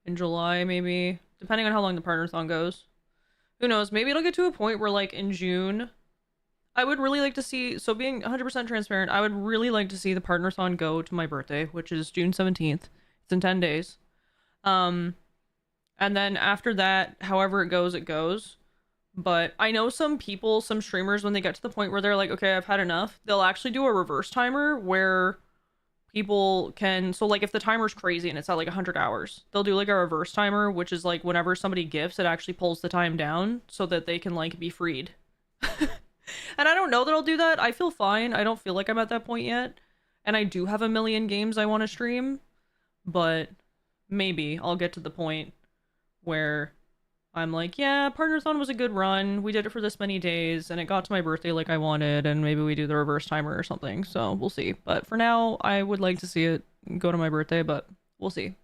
In July, maybe. Depending on how long the Partner-thon goes. Who knows? Maybe it'll get to a point where like in June, I would really like to see, so being 100% transparent, I would really like to see the Partner-thon go to my birthday, which is June 17th. It's in 10 days. And then after that, however it goes. But I know some people, some streamers, when they get to the point where they're like, okay, I've had enough, they'll actually do a reverse timer where people can, so like if the timer's crazy and it's at like 100 hours, they'll do like a reverse timer, which is like whenever somebody gifts, it actually pulls the time down so that they can like be freed. And I don't know that I'll do that. I feel fine. I don't feel like I'm at that point yet. And I do have a million games I want to stream, but maybe I'll get to the point where I'm like, yeah, Partner-thon was a good run. We did it for this many days, and it got to my birthday like I wanted, and maybe we do the reverse timer or something, so we'll see. But for now, I would like to see it go to my birthday, but we'll see.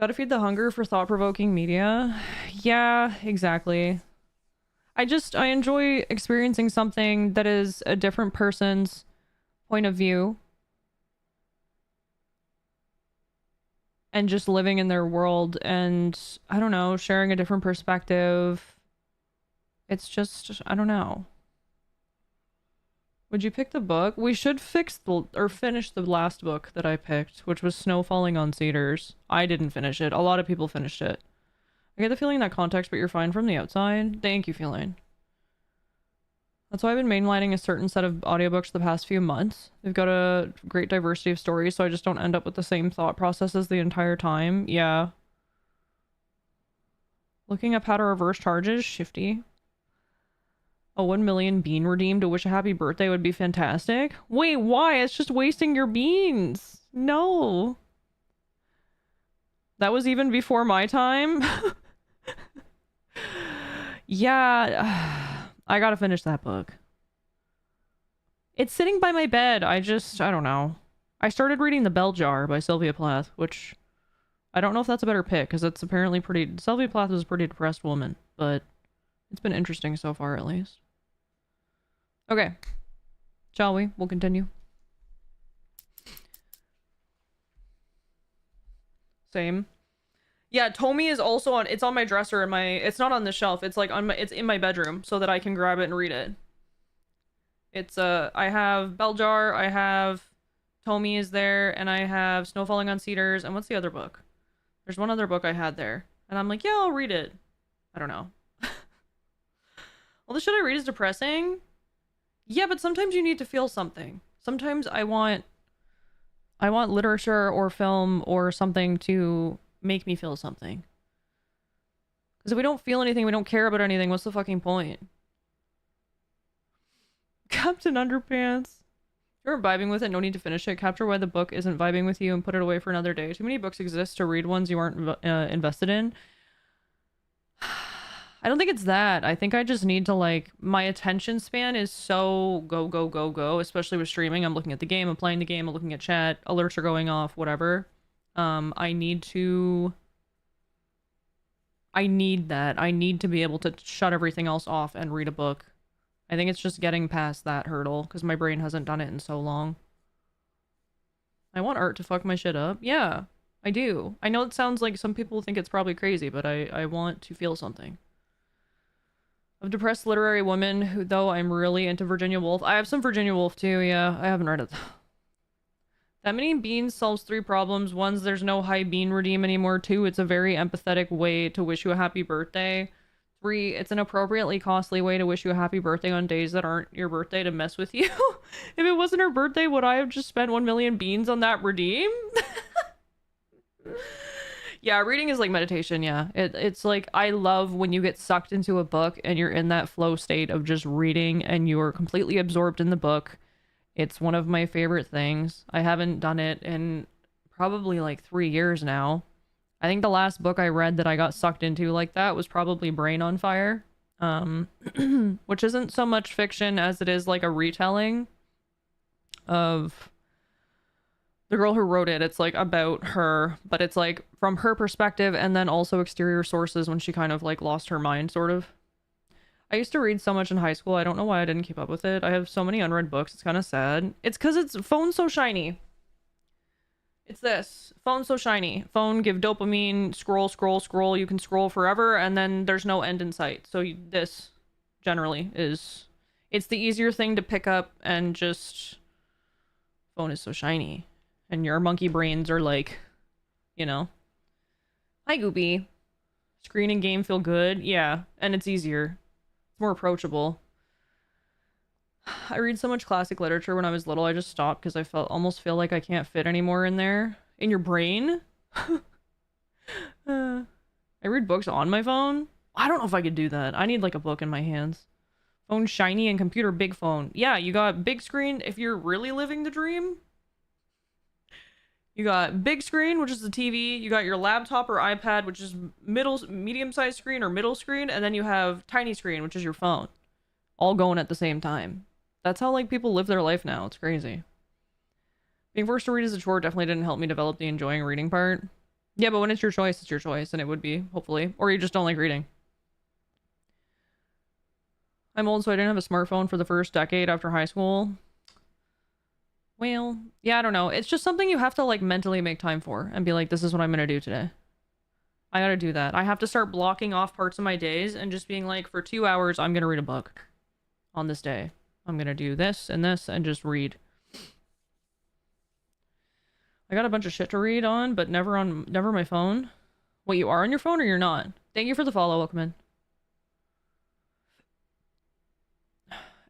Gotta feed the hunger for thought-provoking media. Yeah, exactly. I enjoy experiencing something that is a different person's point of view. And just living in their world and, I don't know, sharing a different perspective. It's just, I don't know. Would you pick the book? We should finish the last book that I picked, which was Snow Falling on Cedars. I didn't finish it. A lot of people finished it. I get the feeling that context, but you're fine from the outside. Thank you, Feline. That's why I've been mainlining a certain set of audiobooks the past few months. They've got a great diversity of stories, so I just don't end up with the same thought processes the entire time. Yeah. Looking up how to reverse charges, shifty. A 1 million bean redeem to wish a happy birthday would be fantastic. Wait, why? It's just wasting your beans. No. That was even before my time. Yeah, I gotta finish that book. It's sitting by my bed. I don't know. I started reading The Bell Jar by Sylvia Plath, which I don't know if that's a better pick, because it's apparently pretty... Sylvia Plath is a pretty depressed woman, but it's been interesting so far, at least. Okay. Shall we? We'll continue. Same. Yeah, Tomy is also on... It's on my dresser in my... It's not on the shelf. It's like on my... It's in my bedroom so that I can grab it and read it. It's, I have Bell Jar, I have Tomy is there, and I have Snow Falling on Cedars, and what's the other book? There's one other book I had there. And I'm like, yeah, I'll read it. I don't know. All the shit I read is depressing. Yeah, but sometimes you need to feel something. Sometimes I want literature or film or something to make me feel something. Because if we don't feel anything, we don't care about anything, what's the fucking point? Captain Underpants. You're vibing with it, no need to finish it. Capture why the book isn't vibing with you and put it away for another day. Too many books exist to read ones you aren't invested in. I don't think it's that. I think I just need to, like, my attention span is so go, go, go, go, especially with streaming. I'm looking at the game, I'm playing the game, I'm looking at chat, alerts are going off, whatever. I need that. I need to be able to shut everything else off and read a book. I think it's just getting past that hurdle, because my brain hasn't done it in so long. I want art to fuck my shit up. Yeah, I do. I know it sounds like some people think it's probably crazy, but I want to feel something. Of depressed literary woman, who, though I'm really into Virginia Woolf. I have some Virginia Woolf too, yeah. I haven't read it. That many beans solves 3 problems. 1, there's no high bean redeem anymore. 2, it's a very empathetic way to wish you a happy birthday. 3, it's an appropriately costly way to wish you a happy birthday on days that aren't your birthday to mess with you. If it wasn't her birthday, would I have just spent 1 million beans on that redeem? Yeah, reading is like meditation, yeah. It's like, I love when you get sucked into a book and you're in that flow state of just reading and you're completely absorbed in the book. It's one of my favorite things. I haven't done it in probably like 3 years now. I think the last book I read that I got sucked into like that was probably Brain on Fire, which isn't so much fiction as it is like a retelling of the girl who wrote it. It's like about her, but it's like from her perspective and then also exterior sources when she kind of like lost her mind, sort of. I used to read so much in high school. I don't know why I didn't keep up with it. I have so many unread books. It's kind of sad. It's because it's phone's so shiny. It's this. Phone so shiny. Phone give dopamine, scroll, scroll, scroll. You can scroll forever, and then there's no end in sight. So this, generally, is... It's the easier thing to pick up, and just... Phone is so shiny. And your monkey brains are like, you know... Hi, Goopy. Screen and game feel good. Yeah, and it's easier. It's more approachable. I read so much classic literature when I was little, I just stopped because I almost feel like I can't fit anymore in there. In your brain? I read books on my phone? I don't know if I could do that. I need like a book in my hands. Phone shiny and computer big phone. Yeah, you got big screen if you're really living the dream. You got big screen, which is the TV. You got your laptop or iPad, which is medium-sized screen or middle screen. And then you have tiny screen, which is your phone. All going at the same time. That's how, like, people live their life now. It's crazy. Being forced to read as a chore definitely didn't help me develop the enjoying reading part. Yeah, but when it's your choice, and it would be, hopefully. Or you just don't like reading. I'm old, so I didn't have a smartphone for the first decade after high school. Well, yeah, I don't know. It's just something you have to, like, mentally make time for. And be like, this is what I'm gonna do today. I gotta do that. I have to start blocking off parts of my days and just being like, for 2 hours, I'm gonna read a book. On this day. I'm gonna do this and just read. I got a bunch of shit to read on, but never my phone. Wait, you are on your phone or you're not? Thank you for the follow, welcome in.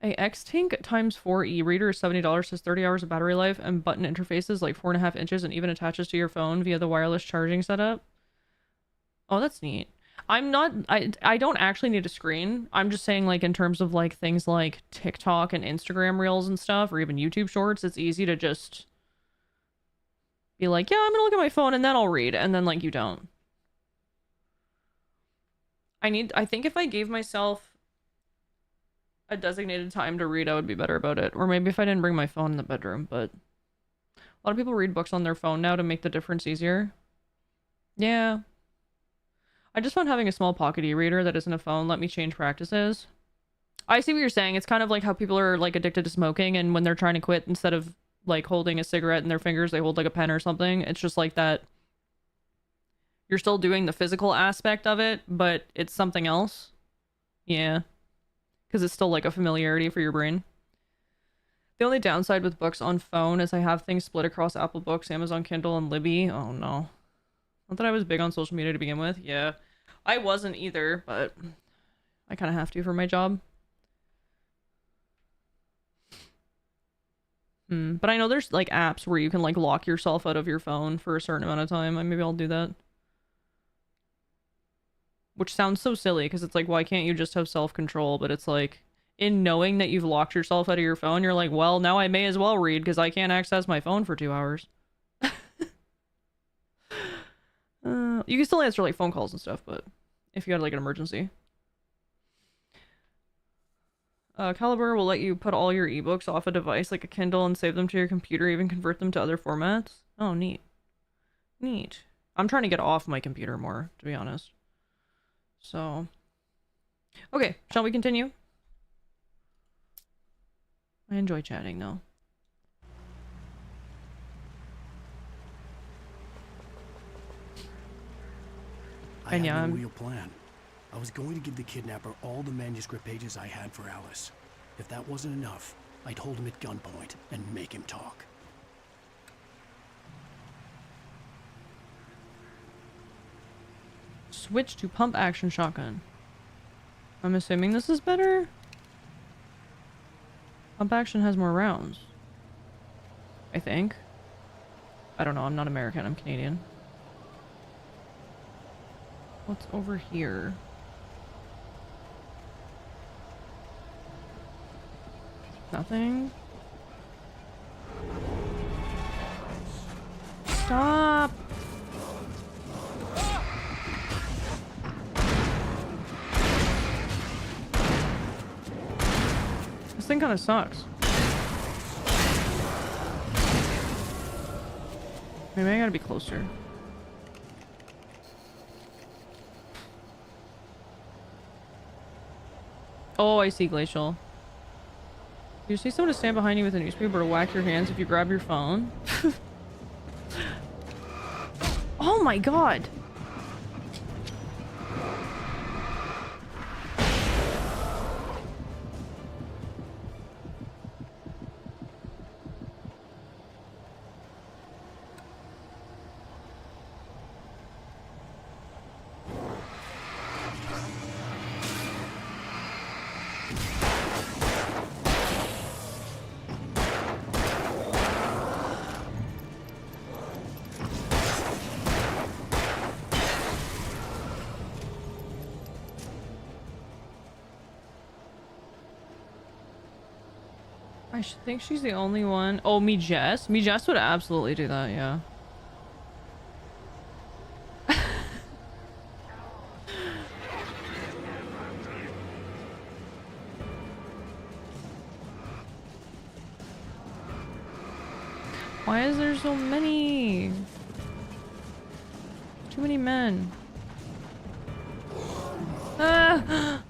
A Xtink times 4 e-reader is $70, has 30 hours of battery life, and button interfaces like 4.5 inches and even attaches to your phone via the wireless charging setup. Oh, that's neat. I don't actually need a screen. I'm just saying, like, in terms of like things like TikTok and Instagram Reels and stuff, or even YouTube Shorts, it's easy to just be like, yeah, I'm gonna look at my phone and then I'll read, and then like you don't. I think if I gave myself a designated time to read, I would be better about it. Or maybe if I didn't bring my phone in the bedroom, but a lot of people read books on their phone now to make the difference easier. Yeah. I just found having a small pocket e-reader that isn't a phone let me change practices. I see what you're saying. It's kind of like how people are like addicted to smoking, and when they're trying to quit, instead of like holding a cigarette in their fingers, they hold like a pen or something. It's just like that. You're still doing the physical aspect of it, but it's something else. Yeah. Because it's still like a familiarity for your brain. The only downside with books on phone is I have things split across Apple Books, Amazon Kindle, and Libby. Oh no. Not that I was big on social media to begin with. Yeah. I wasn't either, but I kind of have to for my job. But I know there's like apps where you can like lock yourself out of your phone for a certain amount of time. Maybe I'll do that. Which sounds so silly because it's like, why can't you just have self-control? But it's like, in knowing that you've locked yourself out of your phone, you're like, well, now I may as well read because I can't access my phone for 2 hours. You can still answer like phone calls and stuff, but if you had like an emergency. Caliber will let you put all your ebooks off a device like a Kindle and save them to your computer, even convert them to other formats. Oh, neat. Neat. I'm trying to get off my computer more, to be honest. So, okay, shall we continue? I enjoy chatting though.
I had no real plan. I was going to give the kidnapper all the manuscript pages I had for Alice. If that wasn't enough, I'd hold him at gunpoint and make him talk.
Switch to pump action shotgun. I'm assuming this is better? Pump action has more rounds. I think. I don't know, I'm not American, I'm Canadian. What's over here? Nothing. Stop! This thing kind of sucks. Maybe I gotta be closer. Oh, I see Glacial. You see someone to stand behind you with a newspaper to whack your hands if you grab your phone? Oh my god! I think she's the only one. Oh, me Jess would absolutely do that, yeah. Why is there so many? Too many men. Ah!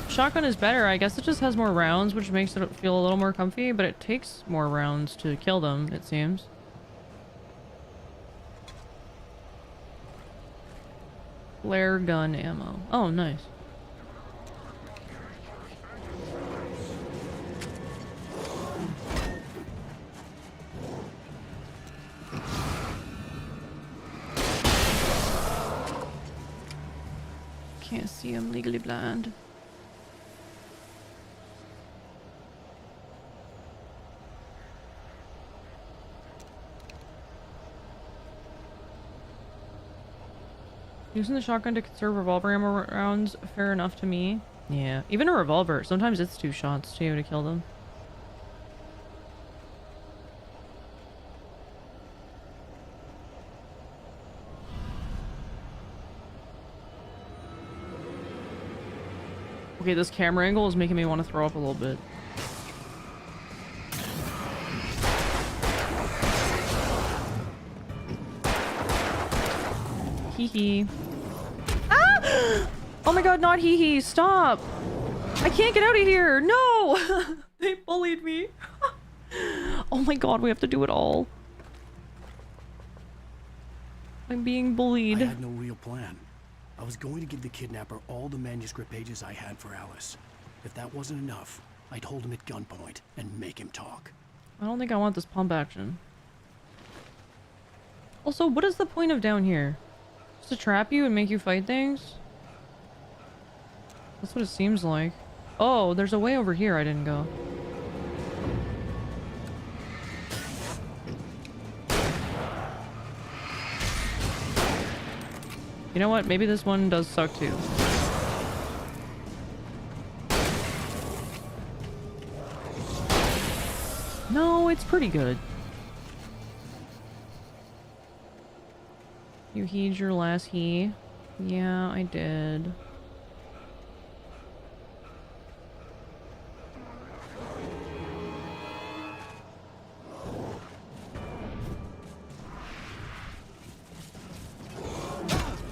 Shotgun is better. I guess it just has more rounds, which makes it feel a little more comfy, but it takes more rounds to kill them, it seems. Flare gun ammo. Oh, nice. Can't see, I'm legally blind. Using the shotgun to conserve revolver ammo rounds, fair enough to me. Yeah, even a revolver. Sometimes it's 2 shots too to kill them. Okay, this camera angle is making me want to throw up a little bit. Hee hee. Ah! Oh my god, not hee hee. Stop. I can't get out of here. No. They bullied me. Oh my god, we have to do it all. I'm being bullied.
I had no real plan. I was going to give the kidnapper all the manuscript pages I had for Alice. If that wasn't enough, I'd hold him at gunpoint and make him talk.
I don't think I want this pump action. Also, what is the point of down here? Just to trap you and make you fight things? That's what it seems like. Oh, there's a way over here I didn't go. You know what? Maybe this one does suck too. No, it's pretty good. You heed your last he. Yeah, I did.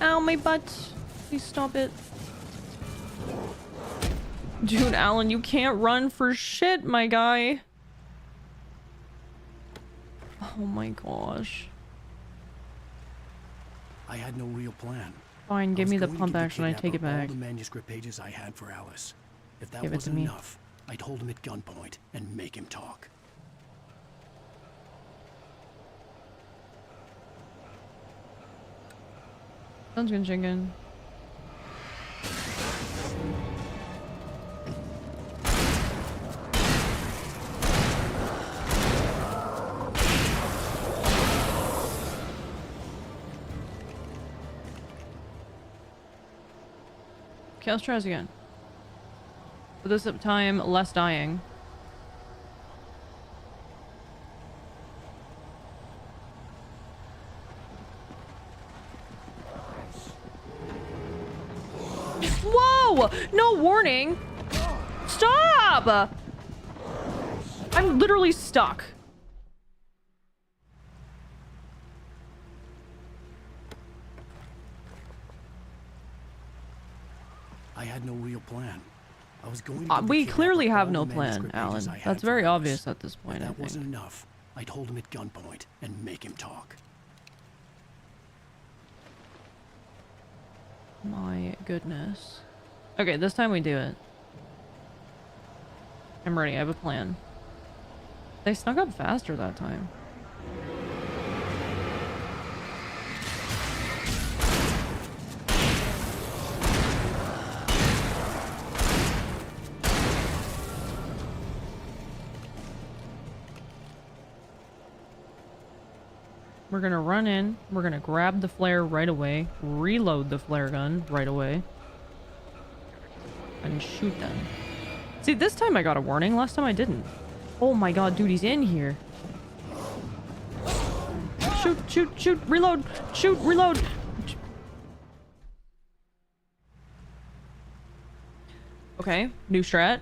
Ow, my butt. Please stop it. Dude, Alan, you can't run for shit, my guy. Oh my gosh.
I had no real plan.
Fine, give me the pump action, I take it back.
All the manuscript pages I had for Alice. If that
Give it to
wasn't
me.
enough, I'd hold him at gunpoint and make him talk.
Sounds good, chicken. Okay, let's try this again. But this time, less dying. Whoa! No warning! Stop! I'm literally stuck.
I had no real plan. I was going to
We clearly have no plan, Alan. That's very obvious at this point, I
If that
think.
wasn't enough, I'd hold him at gunpoint and make him talk.
My goodness. Okay, this time we do it. I'm ready. I have a plan. They snuck up faster that time. We're gonna run in, we're gonna grab the flare right away, reload the flare gun right away, and shoot them. See, this time I got a warning, last time I didn't. Oh my god, dude, he's in here. Shoot, shoot, shoot, reload, shoot, reload. Okay, new strat.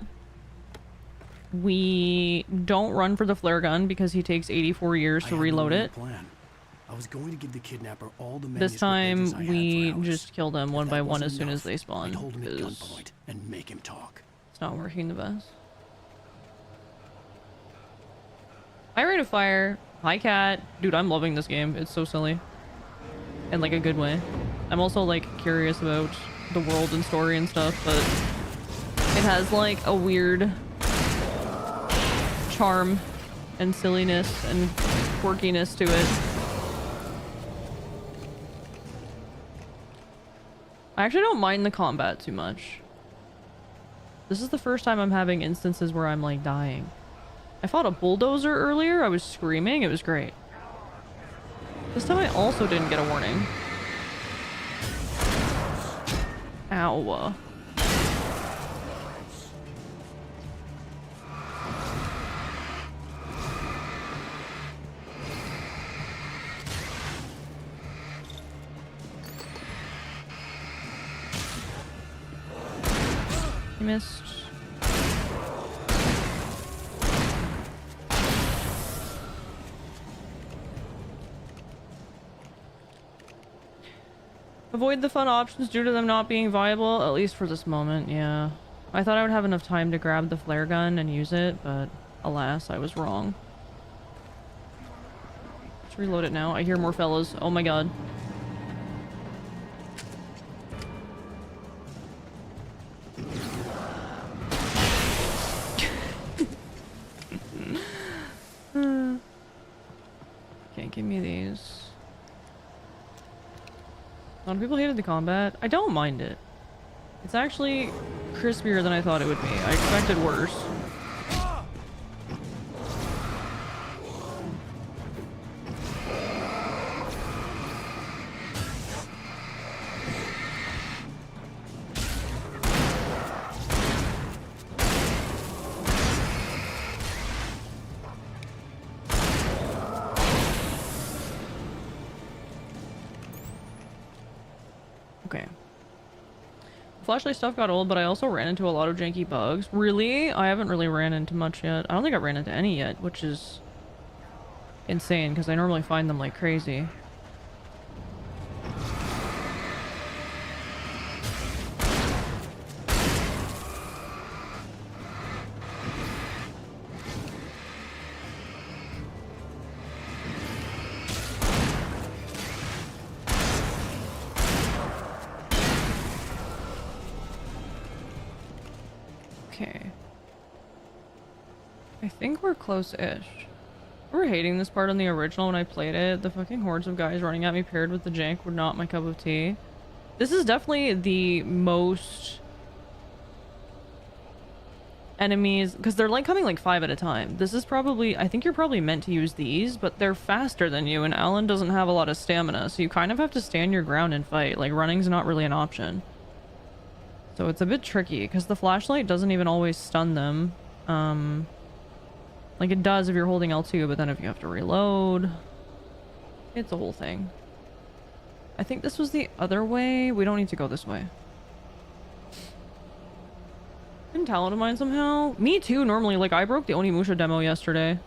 We don't run for the flare gun because he takes 84 years to reload it.
I was going to give the kidnapper all the
This time we just kill them one by one as soon as they spawn.
hold him at
Because
gunpoint and make him talk.
it's not working the best. High rate of fire. Hi, cat. Dude, I'm loving this game. It's so silly. In like a good way. I'm also like curious about the world and story and stuff, but it has like a weird charm and silliness and quirkiness to it. I actually don't mind the combat too much. This is the first time I'm having instances where I'm like dying. I fought a bulldozer earlier. I was screaming. It was great. This time I also didn't get a warning. Ow. You missed. Avoid the fun options due to them not being viable, at least for this moment, yeah. I thought I would have enough time to grab the flare gun and use it, but alas, I was wrong. Let's reload it now. I hear more fellas. Oh my god. Can't give me these. A lot of people hated the combat. I don't mind it. It's actually crispier than I thought it would be. I expected worse. Okay. Flashlight stuff got old, but I also ran into a lot of janky bugs. Really? I haven't really ran into much yet. I don't think I ran into any yet, which is insane because I normally find them like crazy. Okay. I think we're close-ish. I remember hating this part on the original when I played it. The fucking hordes of guys running at me paired with the jank were not my cup of tea. This is definitely the most enemies, because they're like coming like 5 at a time. This is probably, I think you're probably meant to use these, but they're faster than you, and Alan doesn't have a lot of stamina, so you kind of have to stand your ground and fight. Like, running's not really an option. So it's a bit tricky, because the flashlight doesn't even always stun them. Like it does if you're holding L2, but then if you have to reload, it's a whole thing. I think this was the other way. We don't need to go this way. Didn't talent of mine somehow. Me too, normally. Like, I broke the Onimusha demo yesterday.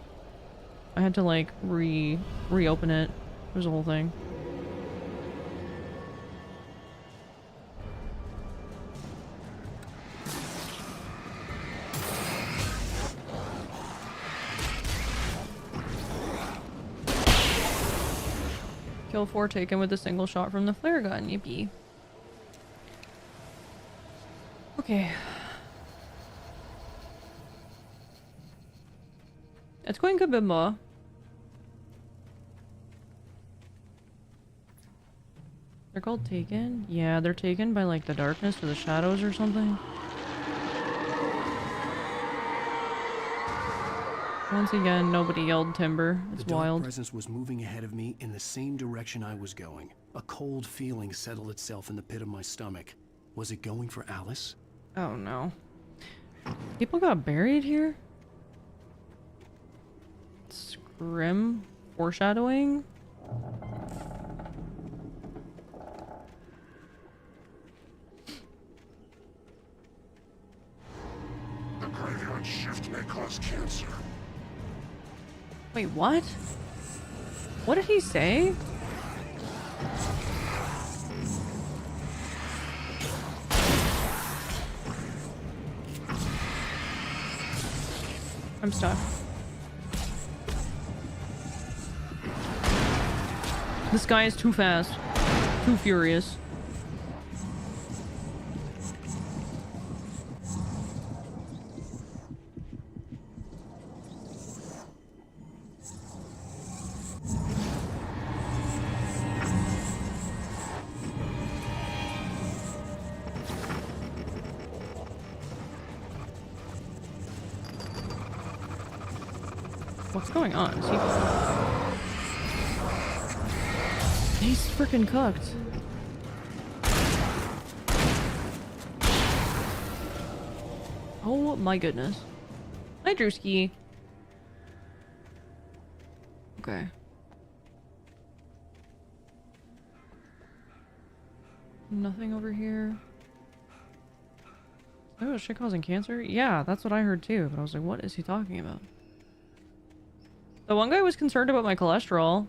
I had to, like, reopen it. It was a whole thing. Kill 4 taken with a single shot from the flare gun. Yippee. Okay. It's going good, Bimba. They're called taken? Yeah, they're taken by like the darkness or the shadows or something. Once again, nobody yelled timber. It's
the dark
wild.
presence was moving ahead of me in the same direction I was going. A cold feeling settled itself in the pit of my stomach. Was it going for Alice?
Oh no. People got buried here? Scrim? Foreshadowing?
The graveyard shift may cause cancer.
Wait, what? What did he say? I'm stuck. This guy is too fast. Too furious. What's going on? He's freaking cooked. Oh my goodness. Hi, Drewski. Okay. Nothing over here. Oh, is shit causing cancer? Yeah, that's what I heard too. But I was like, what is he talking about? The one guy was concerned about my cholesterol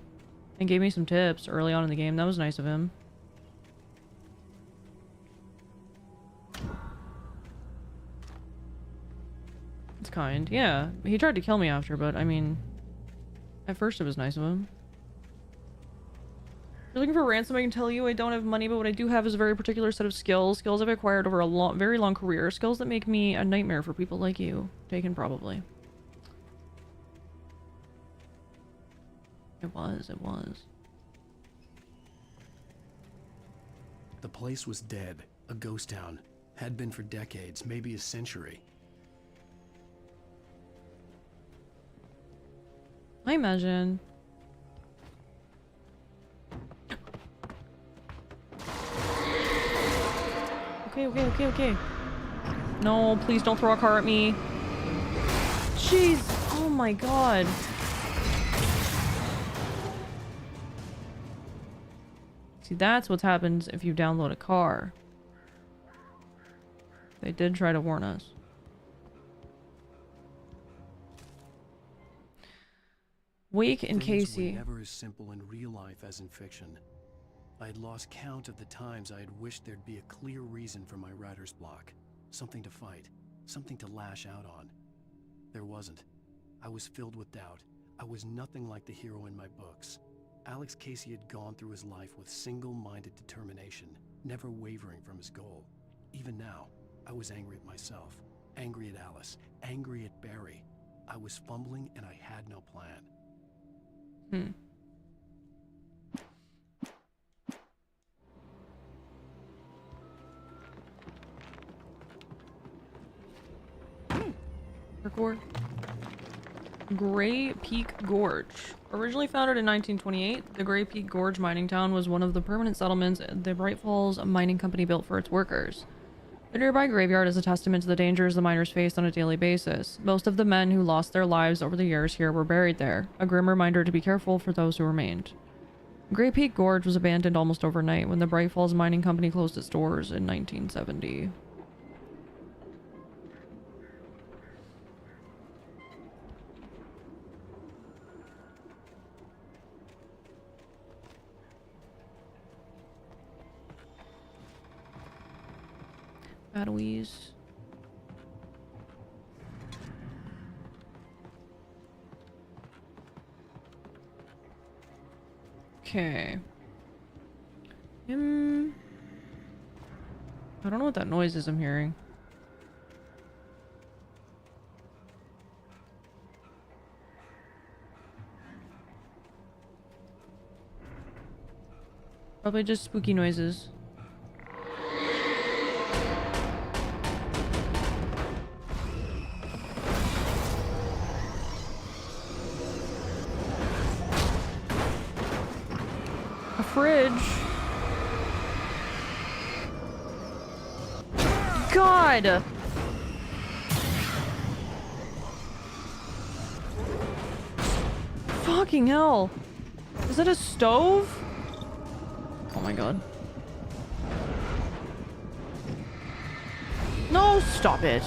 and gave me some tips early on in the game. That was nice of him. It's kind. Yeah, he tried to kill me after, but I mean, at first it was nice of him. If you're looking for ransom, I can tell you I don't have money, but what I do have is a very particular set of skills. Skills I've acquired over a very long career. Skills that make me a nightmare for people like you. Taken, probably. It was.
The place was dead. A ghost town. Had been for decades, maybe a century.
I imagine. Okay. No, please don't throw a car at me. Jeez. Oh my god. See, that's what happens if you download a car. They did try to warn us. Wake and
Things
Casey.
were never as simple in real life as in fiction. I had lost count of the times I had wished there'd be a clear reason for my writer's block. Something to fight. Something to lash out on. There wasn't. I was filled with doubt. I was nothing like the hero in my books. Alex Casey had gone through his life with single-minded determination, never wavering from his goal. Even now, I was angry at myself, angry at Alice, angry at Barry. I was fumbling and I had no plan.
Record. Gray Peak Gorge. Originally founded in 1928, the Gray Peak Gorge mining town was one of the permanent settlements the Bright Falls Mining Company built for its workers. The nearby graveyard is a testament to the dangers the miners faced on a daily basis. Most of the men who lost their lives over the years here were buried there, a grim reminder to be careful for those who remained. Gray Peak Gorge was abandoned almost overnight when the Bright Falls Mining Company closed its doors in 1970. Batteries. Okay. I don't know what that noise is I'm hearing. Probably just spooky noises. Fridge. God. Fucking hell. Is that a stove? Oh my god. No, stop it.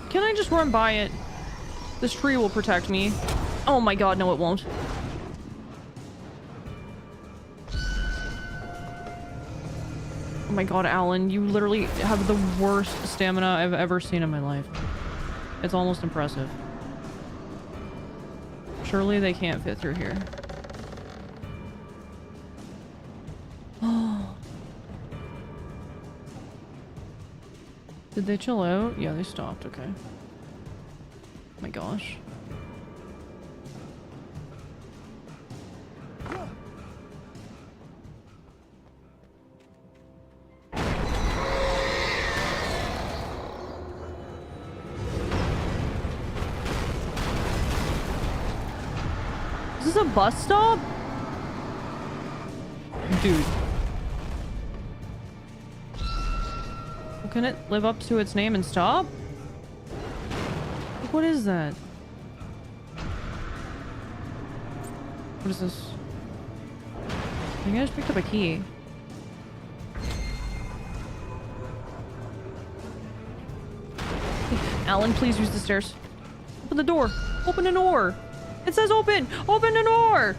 Can I just run by it? This tree will protect me. Oh my god, no it won't. Oh my god, Alan, you literally have the worst stamina I've ever seen in my life. It's almost impressive. Surely they can't fit through here. Oh. Did they chill out? Yeah, they stopped. Okay. Oh my gosh. Is this a bus stop? Dude. Well, can it live up to its name and stop? Like, what is that? What is this? I think I just picked up a key. Alan, please use the stairs. Open the door. Open the door. It says open! Open the door!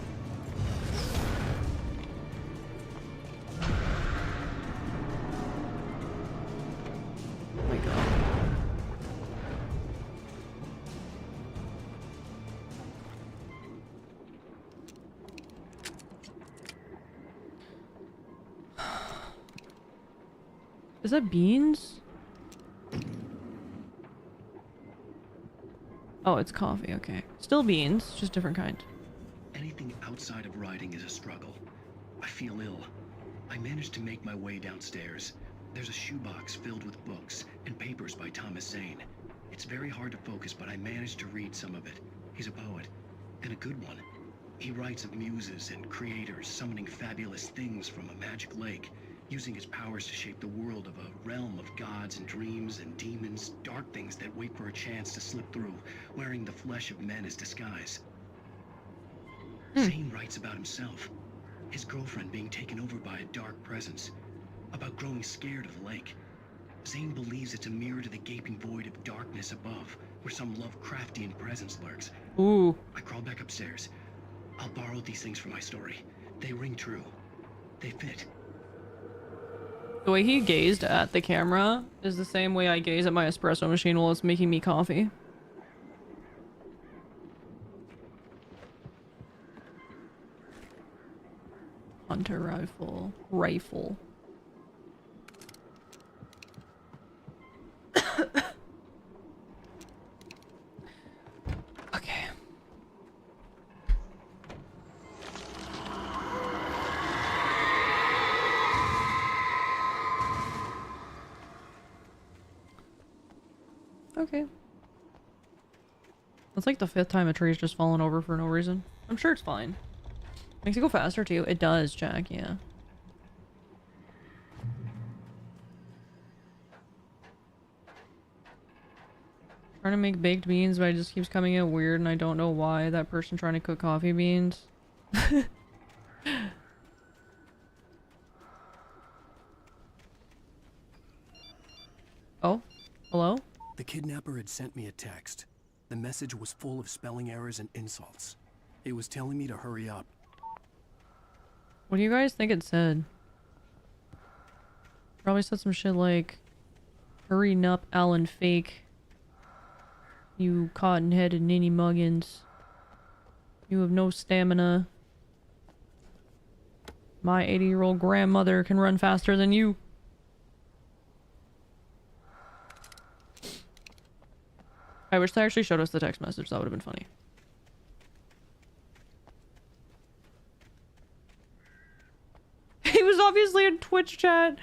Oh my god. Is that beans? Oh, it's coffee, okay. Still beans, just different kind.
Anything outside of writing is a struggle. I feel ill. I managed to make my way downstairs. There's a shoebox filled with books and papers by Thomas Zane. It's very hard to focus, but I managed to read some of it. He's a poet, and a good one. He writes of muses and creators summoning fabulous things from a magic lake, using his powers to shape the world of a realm of gods and dreams and demons, dark things that wait for a chance to slip through, wearing the flesh of men as disguise. Zane writes about himself, his girlfriend being taken over by a dark presence, about growing scared of the lake. Zane believes it's a mirror to the gaping void of darkness above, where some Lovecraftian presence lurks.
Ooh.
I crawl back upstairs. I'll borrow these things for my story. They ring true. They fit.
The way he gazed at the camera is the same way I gaze at my espresso machine while it's making me coffee. Hunter rifle. Rifle. Okay. Okay. That's like the 5th time a tree's just fallen over for no reason. I'm sure it's fine. Makes it go faster too. It does, Jack, yeah. Trying to make baked beans, but it just keeps coming out weird and I don't know why. That person trying to cook coffee beans. Oh? Hello?
The kidnapper had sent me a text. The message was full of spelling errors and insults. It was telling me to hurry up.
What do you guys think it said? Probably said some shit like, hurry up, Alan Fake. You cotton-headed ninny muggins. You have no stamina. My 80-year-old grandmother can run faster than you. I wish they actually showed us the text message. That would have been funny. He was obviously in Twitch chat.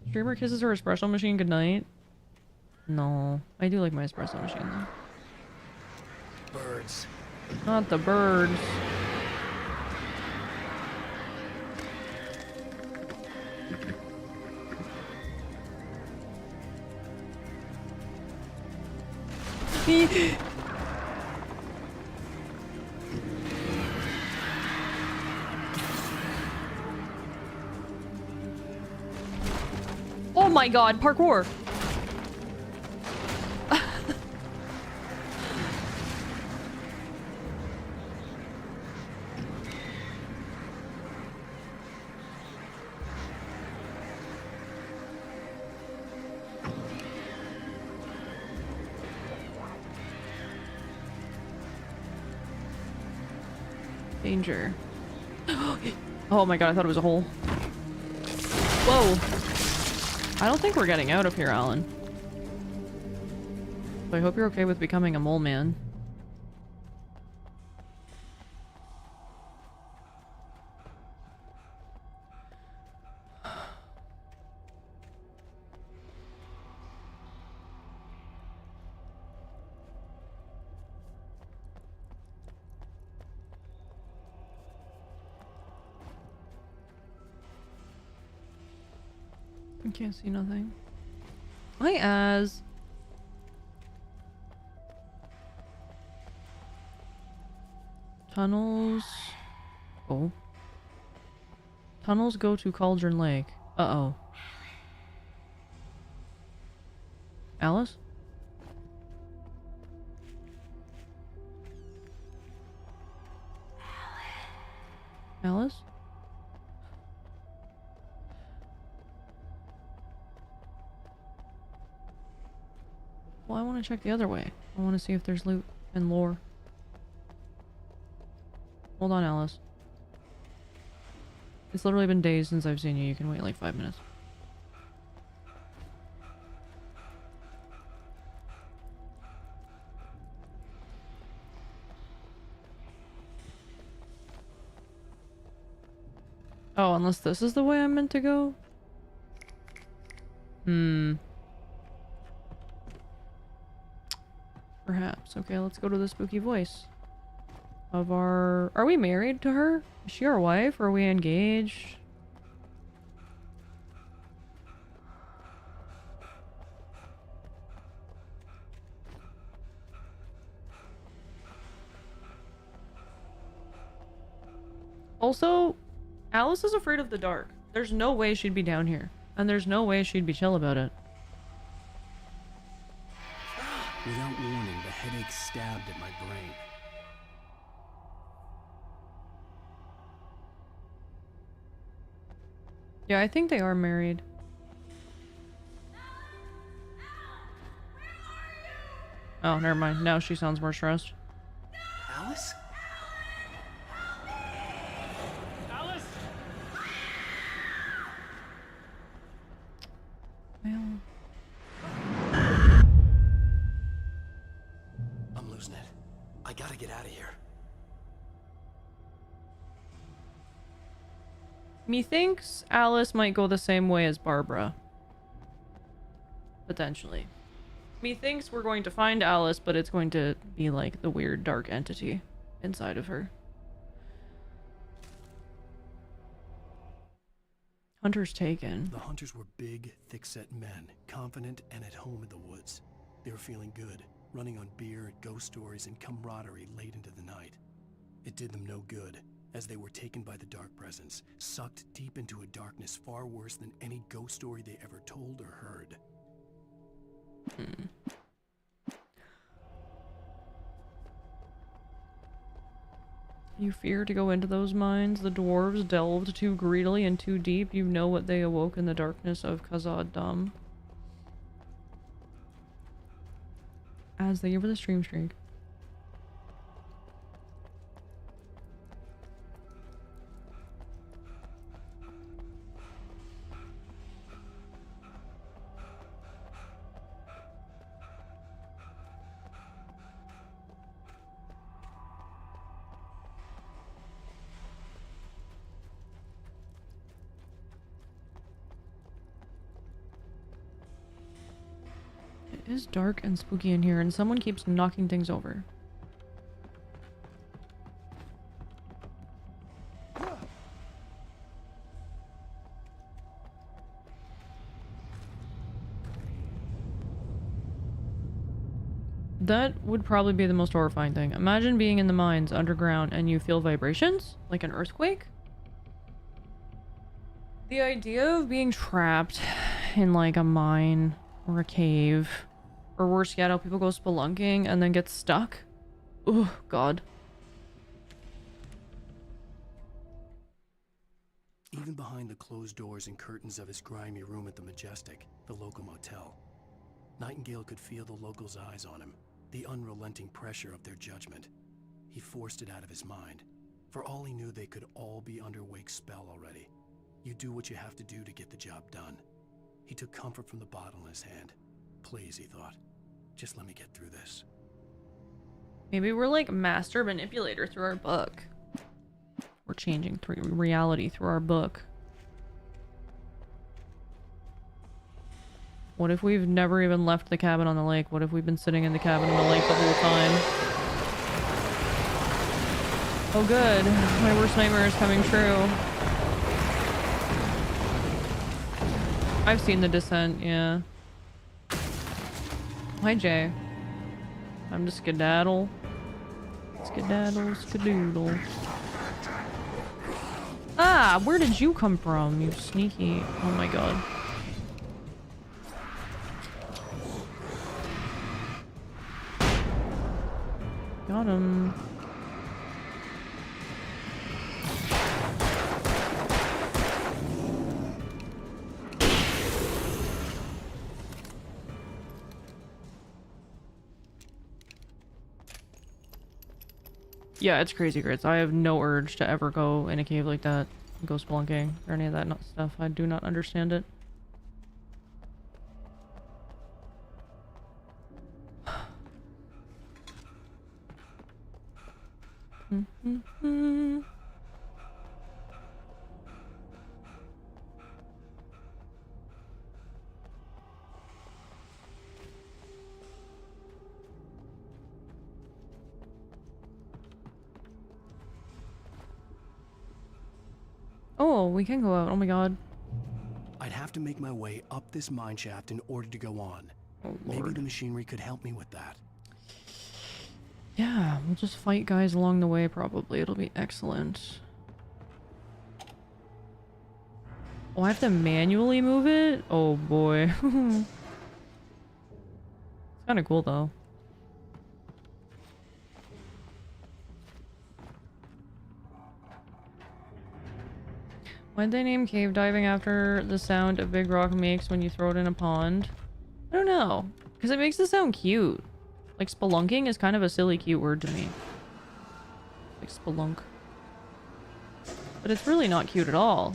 Streamer kisses her espresso machine goodnight. No, I do like my espresso machine though.
Birds.
Not the birds. Oh my god, parkour! Danger. Oh my god, I thought it was a hole. Whoa. I don't think we're getting out of here, Alan. So I hope you're okay with becoming a mole man. I can't see nothing. Hi, Az. Tunnels. Oh. Tunnels go to Cauldron Lake. Uh-oh. Alice? Alice? Well, I want to check the other way. I want to see if there's loot and lore. Hold on, Alice. It's literally been days since I've seen you. You can wait like 5 minutes. Oh, unless this is the way I'm meant to go? Perhaps. Okay, let's go to the spooky voice of our... Are we married to her? Is she our wife? Or are we engaged? Also, Alice is afraid of the dark. There's no way she'd be down here. And there's no way she'd be chill about it.
Without warning, the headache stabbed at my brain.
Yeah, I think they are married. Oh, never mind. Now she sounds more stressed.
Alice?
Alice?
Well...
I'm losing it. I gotta get out of here.
Methinks Alice might go the same way as Barbara. Potentially. Methinks we're going to find Alice, but it's going to be like the weird dark entity inside of her. Hunter's taken.
The hunters were big, thick-set men, confident and at home in the woods. They were feeling good, running on beer, ghost stories, and camaraderie late into the night. It did them no good, as they were taken by the dark presence, sucked deep into a darkness far worse than any ghost story they ever told or heard.
You fear to go into those mines? The dwarves delved too greedily and too deep. You know what they awoke in the darkness of Khazad-dûm. As they give her the stream streak. It is dark and spooky in here, and someone keeps knocking things over. That would probably be the most horrifying thing. Imagine being in the mines underground and you feel vibrations, like an earthquake. The idea of being trapped in like a mine or a cave, or worse yet, how people go spelunking and then get stuck. Oh, God.
Even behind the closed doors and curtains of his grimy room at the Majestic, the local motel, Nightingale could feel the locals' eyes on him, the unrelenting pressure of their judgment. He forced it out of his mind. For all he knew, they could all be under Wake's spell already. You do what you have to do to get the job done. He took comfort from the bottle in his hand. Please, he thought. Just let me get through this.
Maybe we're like master manipulator through our book. We're changing reality through our book. What if we've never even left the cabin on the lake? What if we've been sitting in the cabin on the lake the whole time? Oh good, my worst nightmare is coming true. I've seen The Descent, yeah. Hi Jay. Time to skedaddle. Skedaddle, skedoodle. Ah, where did you come from, you sneaky... Oh my god. Got him. Yeah, it's crazy, Grits. I have no urge to ever go in a cave like that, go spelunking, or any of that stuff. I do not understand it. Oh, we can go out. Oh my god.
I'd have to make my way up this mine shaft in order to go on.
Oh,
maybe the machinery could help me with that.
Yeah, we'll just fight guys along the way probably. It'll be excellent. Oh, I have to manually move it? Oh boy. It's kind of cool though. Why'd they name cave diving after the sound a big rock makes when you throw it in a pond? I don't know. Because it makes it sound cute. Like, spelunking is kind of a silly, cute word to me. Like, spelunk. But it's really not cute at all.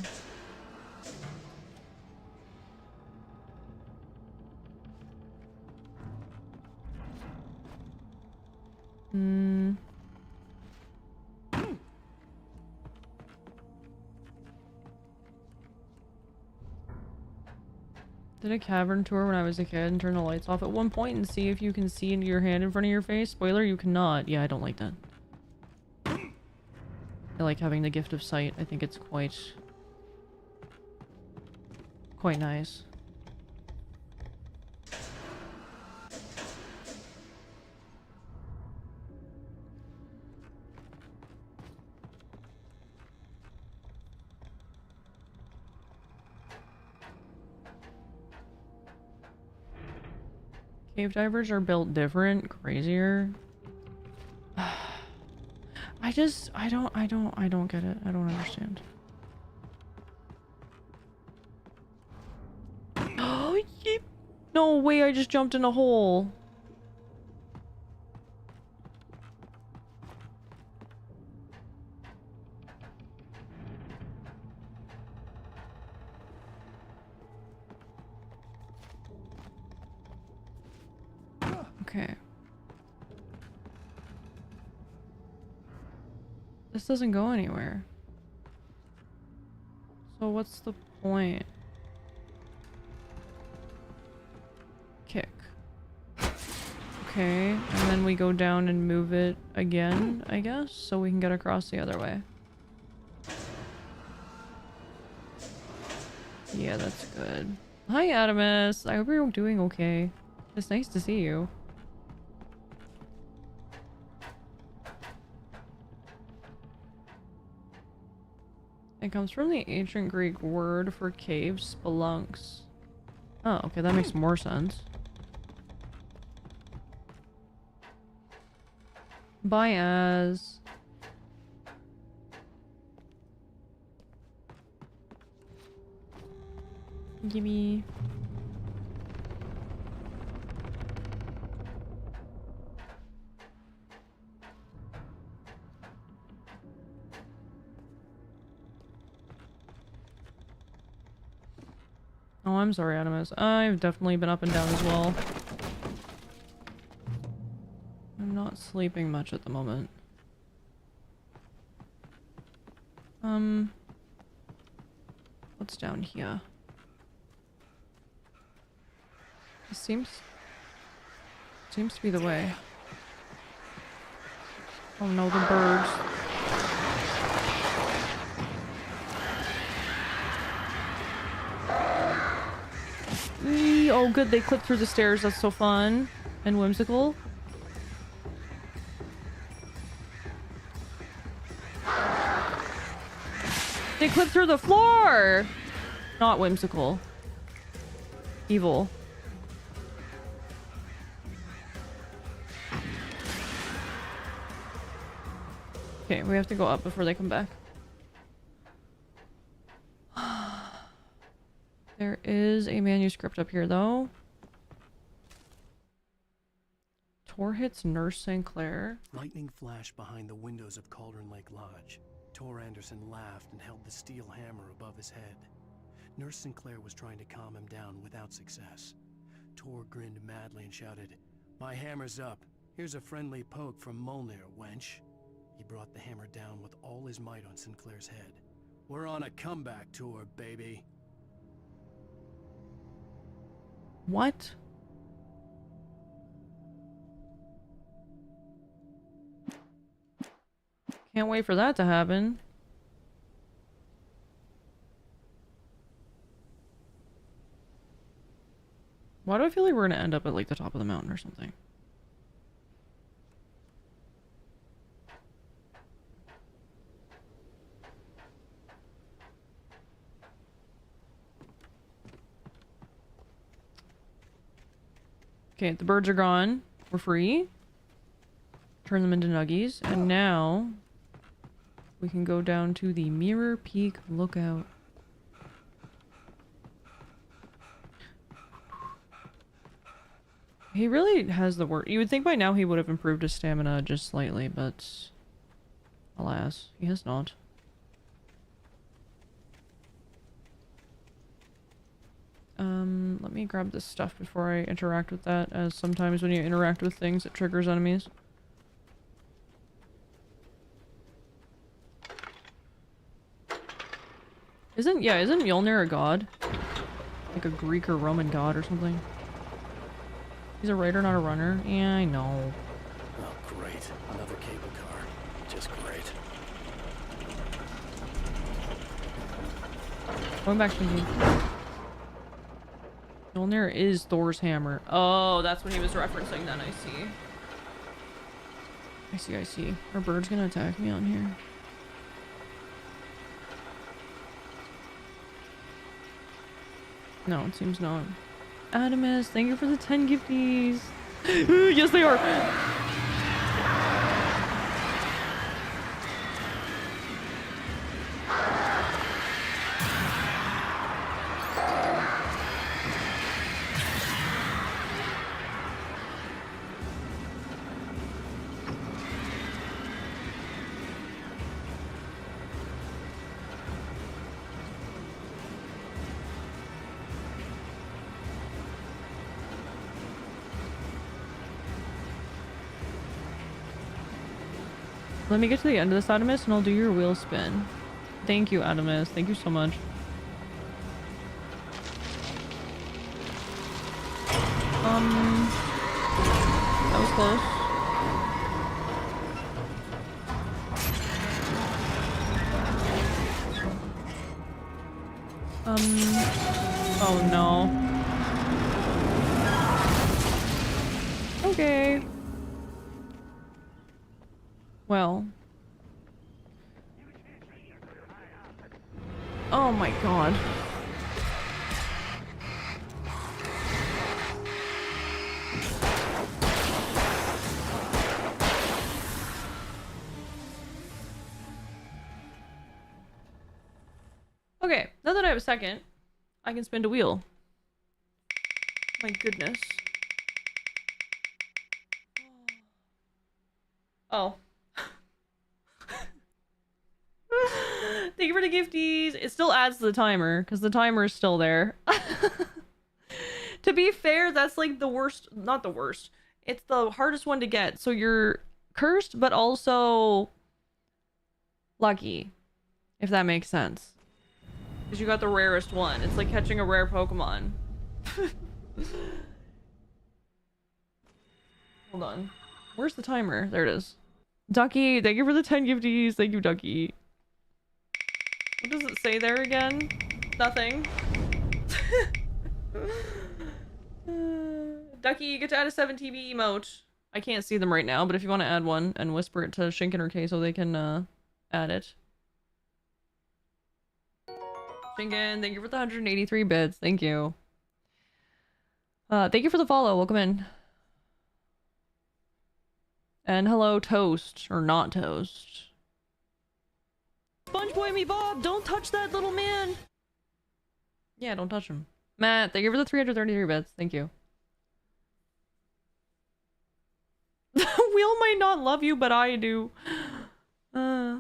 Did a cavern tour when I was a kid and turn the lights off at one point and see if you can see into your hand in front of your face. Spoiler, you cannot. Yeah, I don't like that. I like having the gift of sight. I think it's quite nice. Cave divers are built different, crazier. I don't get it. I don't understand. Oh, no way, I just jumped in a hole. Okay. This doesn't go anywhere. So what's the point? Kick. Okay, and then we go down and move it again, I guess, so we can get across the other way. Yeah, that's good. Hi, Adamus. I hope you're doing okay. It's nice to see you. It comes from the ancient Greek word for cave, spelunks. Oh, okay, that makes more sense. Bye, Az. Gimme. Oh, I'm sorry, Animus. I've definitely been up and down as well. I'm not sleeping much at the moment. What's down here? This seems to be the way. Oh no, the birds. Eee, oh good, they clip through the stairs. That's so fun and whimsical. They clip through the floor! Not whimsical. Evil. Okay, we have to go up before they come back. There is a manuscript up here, though. Tor hits Nurse St. Clair.
Lightning flashed behind the windows of Cauldron Lake Lodge. Tor Anderson laughed and held the steel hammer above his head. Nurse Sinclair was trying to calm him down without success. Tor grinned madly and shouted, "My hammer's up. Here's a friendly poke from Mjolnir, wench." He brought the hammer down with all his might on Sinclair's head. "We're on a comeback tour, baby."
What? Can't wait for that to happen. Why do I feel like we're gonna end up at like the top of the mountain or something? Okay, the birds are gone. We're free. Turn them into nuggies. And now we can go down to the Mirror Peak Lookout. He really has the work. You would think by now he would have improved his stamina just slightly, but alas, he has not. Let me grab this stuff before I interact with that, as sometimes when you interact with things, it triggers enemies. Isn't Mjolnir a god? Like a Greek or Roman god or something? He's a rider, not a runner. Yeah, I know.
Oh, great. Another cable car. Just great.
Going back to me. Mjolnir is Thor's hammer. Oh, that's what he was referencing then, I see. I see. Are birds gonna attack me on here? No, it seems not. Adamus, thank you for the 10 gifties. Yes, they are. Let me get to the end of this, Adamus, and I'll do your wheel spin. Thank you, Adamus. Thank you so much. That was close. Oh no. Okay. Well. Oh my god. Okay, now that I have a second, I can spin a wheel. My goodness. Oh. Thank you for the gifties. It still adds to the timer because the timer is still there. To be fair, that's like the worst, not the worst. It's the hardest one to get. So you're cursed, but also lucky, if that makes sense. Because you got the rarest one. It's like catching a rare Pokemon. Hold on. Where's the timer? There it is. Ducky, thank you for the 10 gifties. Thank you, Ducky. What does it say there again? Nothing. Ducky, you get to add a 7TV emote. I can't see them right now, but if you want to add one and whisper it to Shinken or K so they can add it. Shinken, thank you for the 183 bits. Thank you. Thank you for the follow. Welcome in. And hello, Toast. Or not Toast. SpongeBoy me Bob, don't touch that little man. Yeah, don't touch him. Matt, thank you for the 333 bits. Thank you. Will might not love you, but I do. I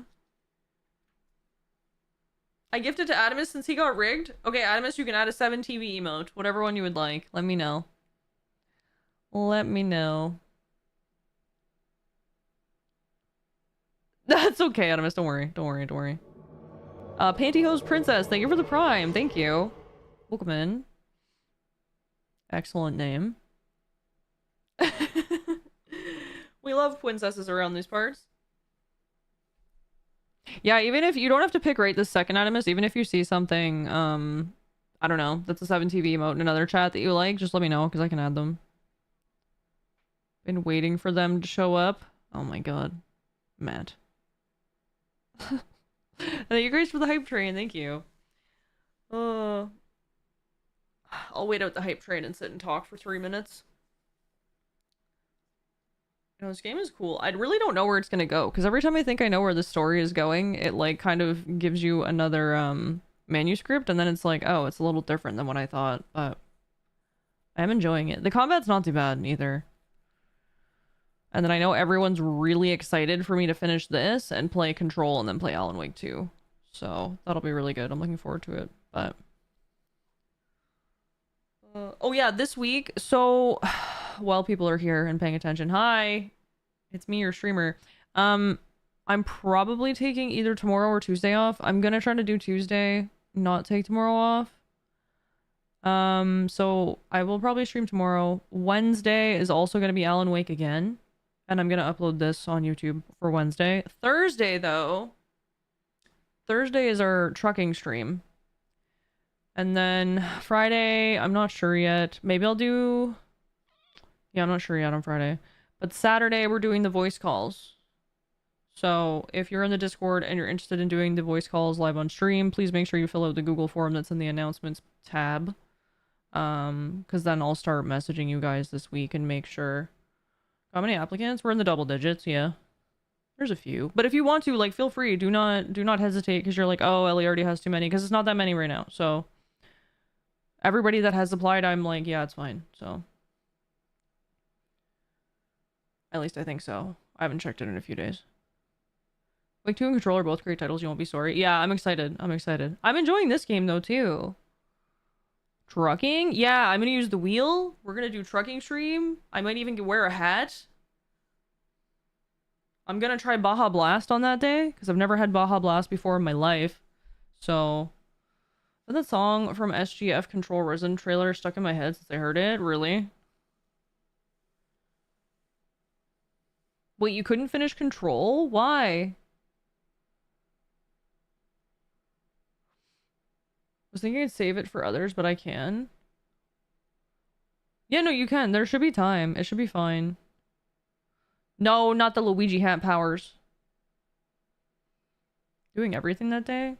gifted to Adamus since he got rigged. Okay, Adamus, you can add a 7TV emote. Whatever one you would like. Let me know. Let me know. That's okay, Adamus. Don't worry. Don't worry. Don't worry. Pantyhose Princess, thank you for the prime. Thank you. Welcome in. Excellent name. We love princesses around these parts. Yeah, even if you don't have to pick right this second, Adamus, even if you see something, I don't know, that's a 7TV emote in another chat that you like, just let me know, because I can add them. Been waiting for them to show up. Oh my god. Matt. Thank you, Grace, for the hype train. Thank you. I'll wait out the hype train and sit and talk for 3 minutes. You know, this game is cool. I really don't know where it's gonna go, because every time I think I know where the story is going, it like kind of gives you another manuscript, and then it's like, oh, it's a little different than what I thought, but I'm enjoying it. The combat's not too bad either. And then I know everyone's really excited for me to finish this and play Control and then play Alan Wake 2. So that'll be really good. I'm looking forward to it, but oh yeah, this week, so while people are here and paying attention, hi, it's me, your streamer. I'm probably taking either tomorrow or Tuesday off. I'm gonna try to do Tuesday, not take tomorrow off. So I will probably stream tomorrow. Wednesday is also gonna be Alan Wake again, and I'm gonna upload this on YouTube for Wednesday. Thursday though, Thursday is our trucking stream. And then Friday, I'm not sure yet. Maybe I'll do... Yeah, I'm not sure yet on Friday. But Saturday, we're doing the voice calls. So if you're in the Discord and you're interested in doing the voice calls live on stream, please make sure you fill out the Google form that's in the announcements tab. Because then I'll start messaging you guys this week and make sure... How many applicants? We're in the double digits, yeah. There's a few. But if you want to, like, feel free. Do not hesitate because you're like, oh, Ellie already has too many. Because it's not that many right now, so... Everybody that has applied, I'm like, yeah, it's fine, so. At least I think so. I haven't checked it in a few days. Wake 2 and Control are both great titles, you won't be sorry. Yeah, I'm excited. I'm excited. I'm enjoying this game, though, too. Trucking? Yeah, I'm gonna use the wheel. We're gonna do trucking stream. I might even wear a hat. I'm gonna try Baja Blast on that day, because I've never had Baja Blast before in my life. So... Is that song from SGF Control Risen trailer stuck in my head since I heard it? Really? Wait, you couldn't finish Control? Why? I was thinking I'd save it for others, but I can. Yeah, no, you can. There should be time. It should be fine. No, not the Luigi hat powers. Doing everything that day?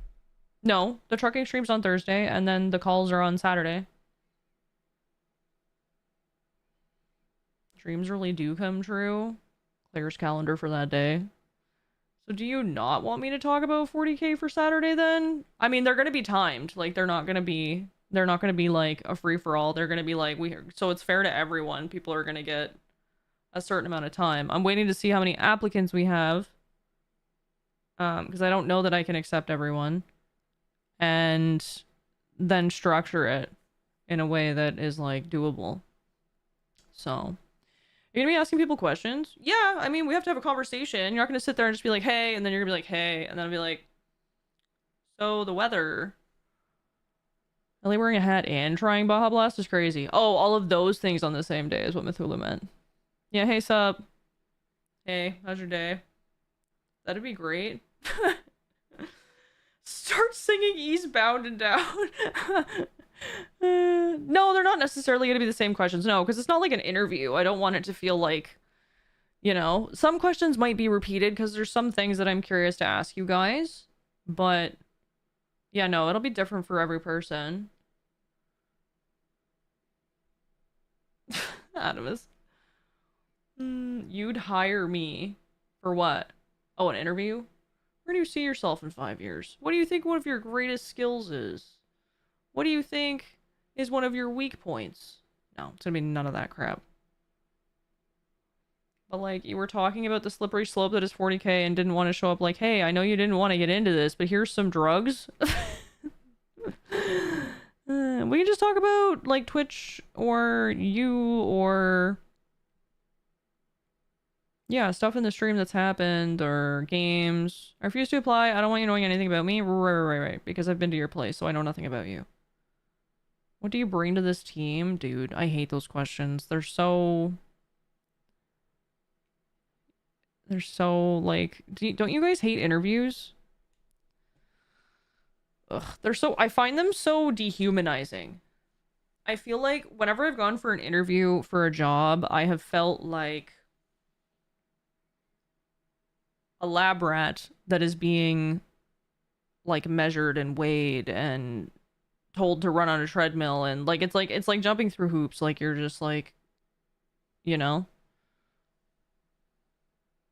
No, the trucking stream's on Thursday, and then the calls are on Saturday. Dreams really do come true. Claire's calendar for that day. So do you not want me to talk about 40k for Saturday then? I mean, they're gonna be timed. Like, they're not gonna be like a free-for-all. They're gonna be like, so it's fair to everyone. People are gonna get a certain amount of time. I'm waiting to see how many applicants we have. Because I don't know that I can accept everyone. and then structure it in a way that is like doable. So you're gonna be asking people questions? Yeah, I mean, we have to have a conversation. You're not gonna sit there and just be like, hey, and then you're gonna be like, hey, and then I'll be like, so the weather. Only wearing a hat and trying Baja Blast is crazy. Oh, all of those things on the same day is what Mithula meant. Yeah, hey, sup? Hey, how's your day? That'd be great. Start singing Eastbound and Down. No, they're not necessarily going to be the same questions. No, because it's not like an interview. I don't want it to feel like, you know, some questions might be repeated because there's some things that I'm curious to ask you guys. But yeah, no, it'll be different for every person. Adamus. You'd hire me for what? Oh, an interview? Where do you see yourself in 5 years? What do you think one of your greatest skills is? What do you think is one of your weak points? No, it's gonna be none of that crap. But like, you were talking about the slippery slope that is 40k and didn't want to show up like, hey, I know you didn't want to get into this, but here's some drugs. We can just talk about like Twitch or you or yeah, stuff in the stream that's happened or games. I refuse to apply. I don't want you knowing anything about me. Right. Because I've been to your place, so I know nothing about you. What do you bring to this team? Dude, I hate those questions. They're so like, don't you guys hate interviews? Ugh, I find them so dehumanizing. I feel like whenever I've gone for an interview for a job, I have felt like a lab rat that is being like measured and weighed and told to run on a treadmill, and like it's like jumping through hoops. Like you're just like, you know,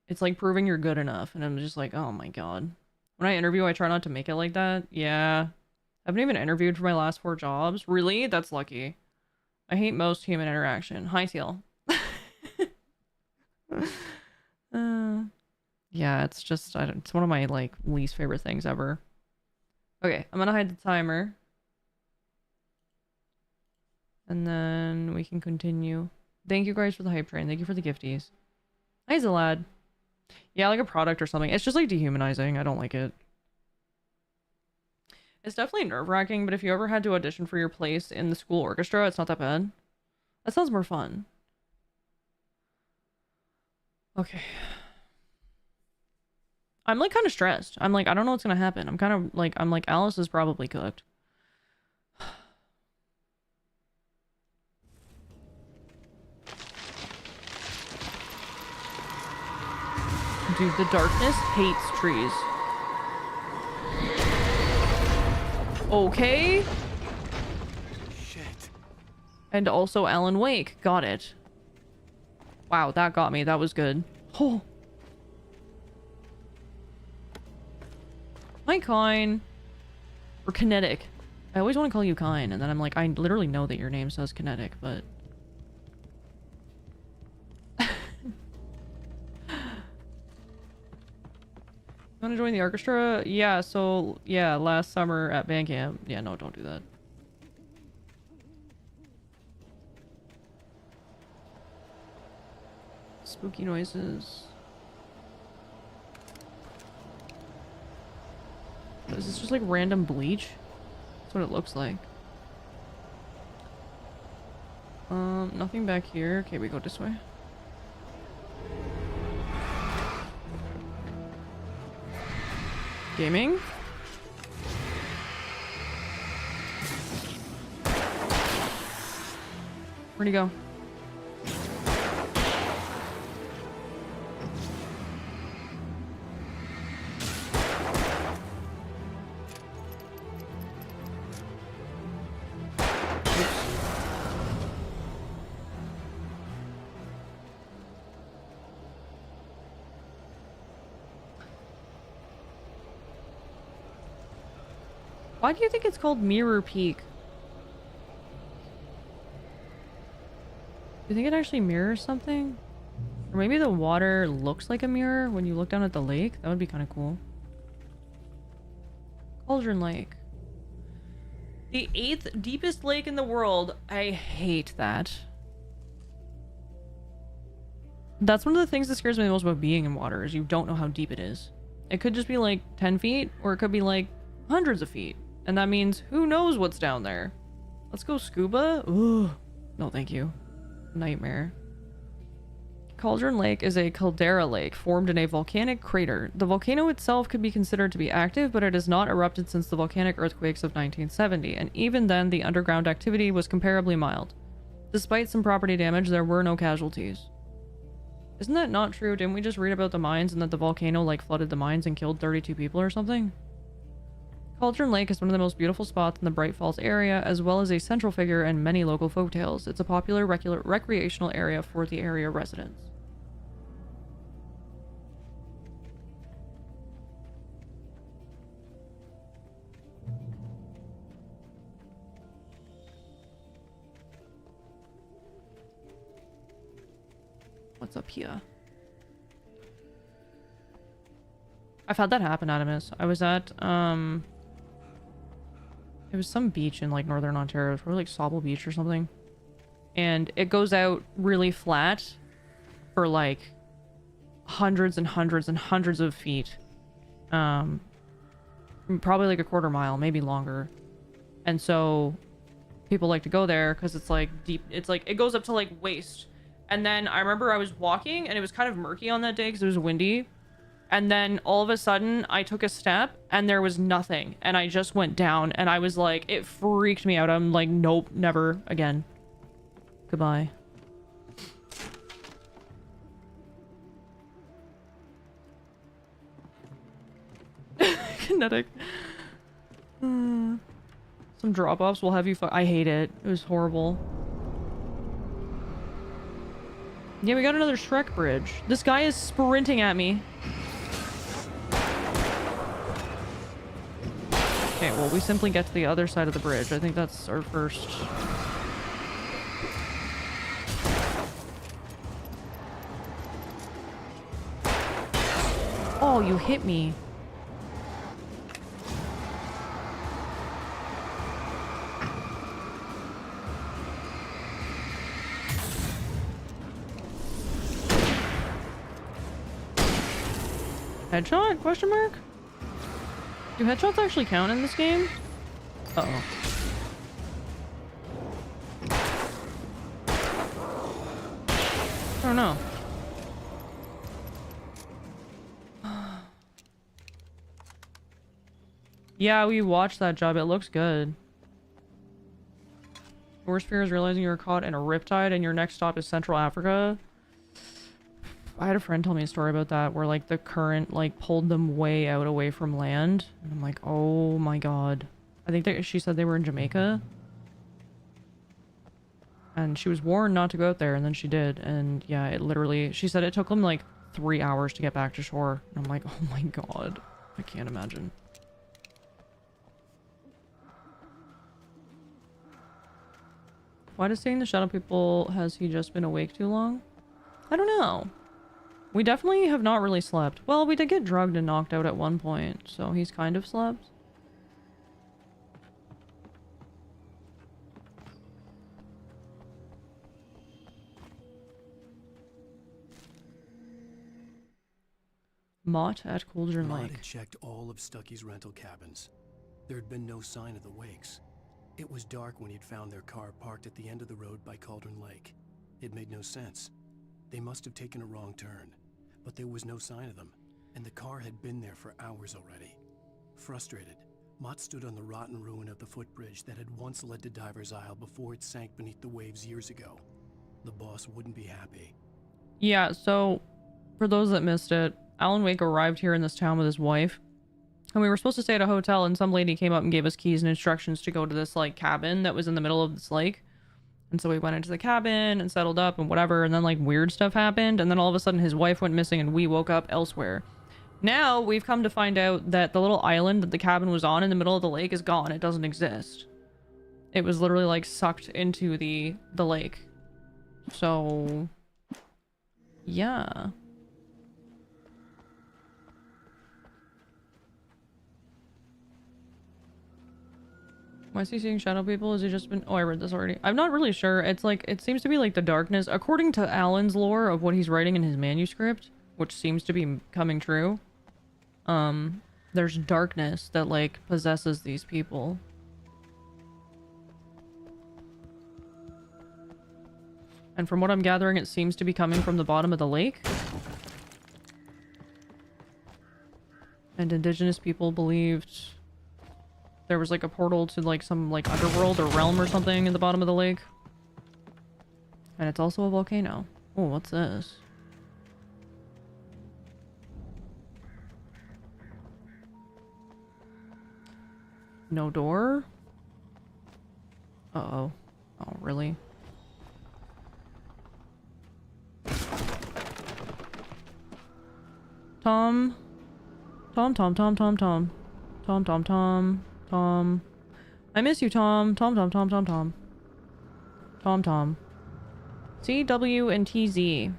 it's like proving you're good enough, and I'm just like, oh my god. When I interview, I try not to make it like that. Yeah. I haven't even interviewed for my last 4 jobs. Really? That's lucky. I hate most human interaction. Hi, Teal. Yeah, it's just, it's one of my, like, least favorite things ever. Okay, I'm gonna hide the timer. And then we can continue. Thank you guys for the hype train. Thank you for the gifties. Hi, Zalad. Yeah, like a product or something. It's just, like, dehumanizing. I don't like it. It's definitely nerve-wracking, but if you ever had to audition for your place in the school orchestra, it's not that bad. That sounds more fun. Okay. I'm, like, kind of stressed. I'm like, I don't know what's gonna happen. I'm kind of, like, I'm like, Alice is probably cooked. Dude, the darkness hates trees. Okay.
Shit.
And also Alan Wake. Got it. Wow, that got me. That was good. Oh. Hi, Kine. Or Kinetic. I always want to call you Kine, and then I'm like, I literally know that your name says Kinetic, but... You want to join the orchestra? Yeah, so, yeah, last summer at band camp. Yeah, no, don't do that. Spooky noises. Is this just like random bleach? That's what it looks like. Nothing back here. Okay, we go this way. Gaming? Where'd he go? Why do you think it's called Mirror Peak? Do you think it actually mirrors something? Or maybe the water looks like a mirror when you look down at the lake? That would be kind of cool. Cauldron Lake. The 8th deepest lake in the world. I hate that. That's one of the things that scares me the most about being in water is you don't know how deep it is. It could just be like 10 feet or it could be like hundreds of feet. And that means who knows what's down there. Let's go scuba? Ooh. No, thank you. Nightmare. Cauldron Lake is a caldera lake formed in a volcanic crater. The volcano itself could be considered to be active, but it has not erupted since the volcanic earthquakes of 1970, and even then the underground activity was comparably mild. Despite some property damage, there were no casualties. Isn't that not true? Didn't we just read about the mines and that the volcano like flooded the mines and killed 32 people or something? Cauldron Lake is one of the most beautiful spots in the Bright Falls area, as well as a central figure in many local folktales. It's a popular recreational area for the area residents. What's up here? I've had that happen, Adamus. I was at, it was some beach in, like, northern Ontario. It was probably, like, Sauble Beach or something. And it goes out really flat for, like, hundreds and hundreds and hundreds of feet. Probably, like, a quarter mile, maybe longer. And so people like to go there because it's, like, deep. It's, like, it goes up to, like, waist. And then I remember I was walking and it was kind of murky on that day because it was windy. And then all of a sudden I took a step and there was nothing. And I just went down and I was like, it freaked me out. I'm like, nope, never again. Goodbye. Kinetic. Some drop-offs will have you I hate it. It was horrible. Yeah, we got another Shrek bridge. This guy is sprinting at me. Okay, well, we simply get to the other side of the bridge. I think that's our first. Oh, you hit me. Headshot? Question mark? Do headshots actually count in this game? Uh-oh. I don't know. Yeah, we watched that job. It looks good. Worst fear is realizing you're caught in a riptide and your next stop is Central Africa. I had a friend tell me a story about that where like the current like pulled them way out away from land. And I'm like, oh my god. I think she said they were in Jamaica. And she was warned not to go out there and then she did. And yeah, it literally, she said it took them like 3 hours to get back to shore. And I'm like, oh my god. I can't imagine. Why does saying the shadow people, has he just been awake too long? I don't know. We definitely have not really slept. Well, we did get drugged and knocked out at one point, so he's kind of slept. Mott at Cauldron
Mott
Lake.
had checked all of Stucky's rental cabins. There had been no sign of the wakes. It was dark when he'd found their car parked at the end of the road by Cauldron Lake. It made no sense. They must have taken a wrong turn, but there was no sign of them, and the car had been there for hours already. Frustrated, Mott stood on the rotten ruin of the footbridge that had once led to Diver's Isle before it sank beneath the waves years ago. The boss wouldn't be happy.
Yeah, so for those that missed it, Alan Wake arrived here in this town with his wife. And we were supposed to stay at a hotel and some lady came up and gave us keys and instructions to go to this like cabin that was in the middle of this lake. And so we went into the cabin and settled up and whatever, and then like weird stuff happened, and then all of a sudden his wife went missing and we woke up elsewhere. Now we've come to find out that the little island that the cabin was on in the middle of the lake is gone. It doesn't exist. It was literally like sucked into the lake. So yeah. Am I seeing shadow people? Has he just been... Oh, I read this already. I'm not really sure. It's like... It seems to be like the darkness. According to Alan's lore of what he's writing in his manuscript, which seems to be coming true, there's darkness that, like, possesses these people. And from what I'm gathering, it seems to be coming from the bottom of the lake. And indigenous people believed there was like a portal to like some like underworld or realm or something in the bottom of the lake. And it's also a volcano. Oh, what's this? No door? Uh-oh. Oh, really? Tom. Tom. I miss you, Tom. Tom. CW and TZ.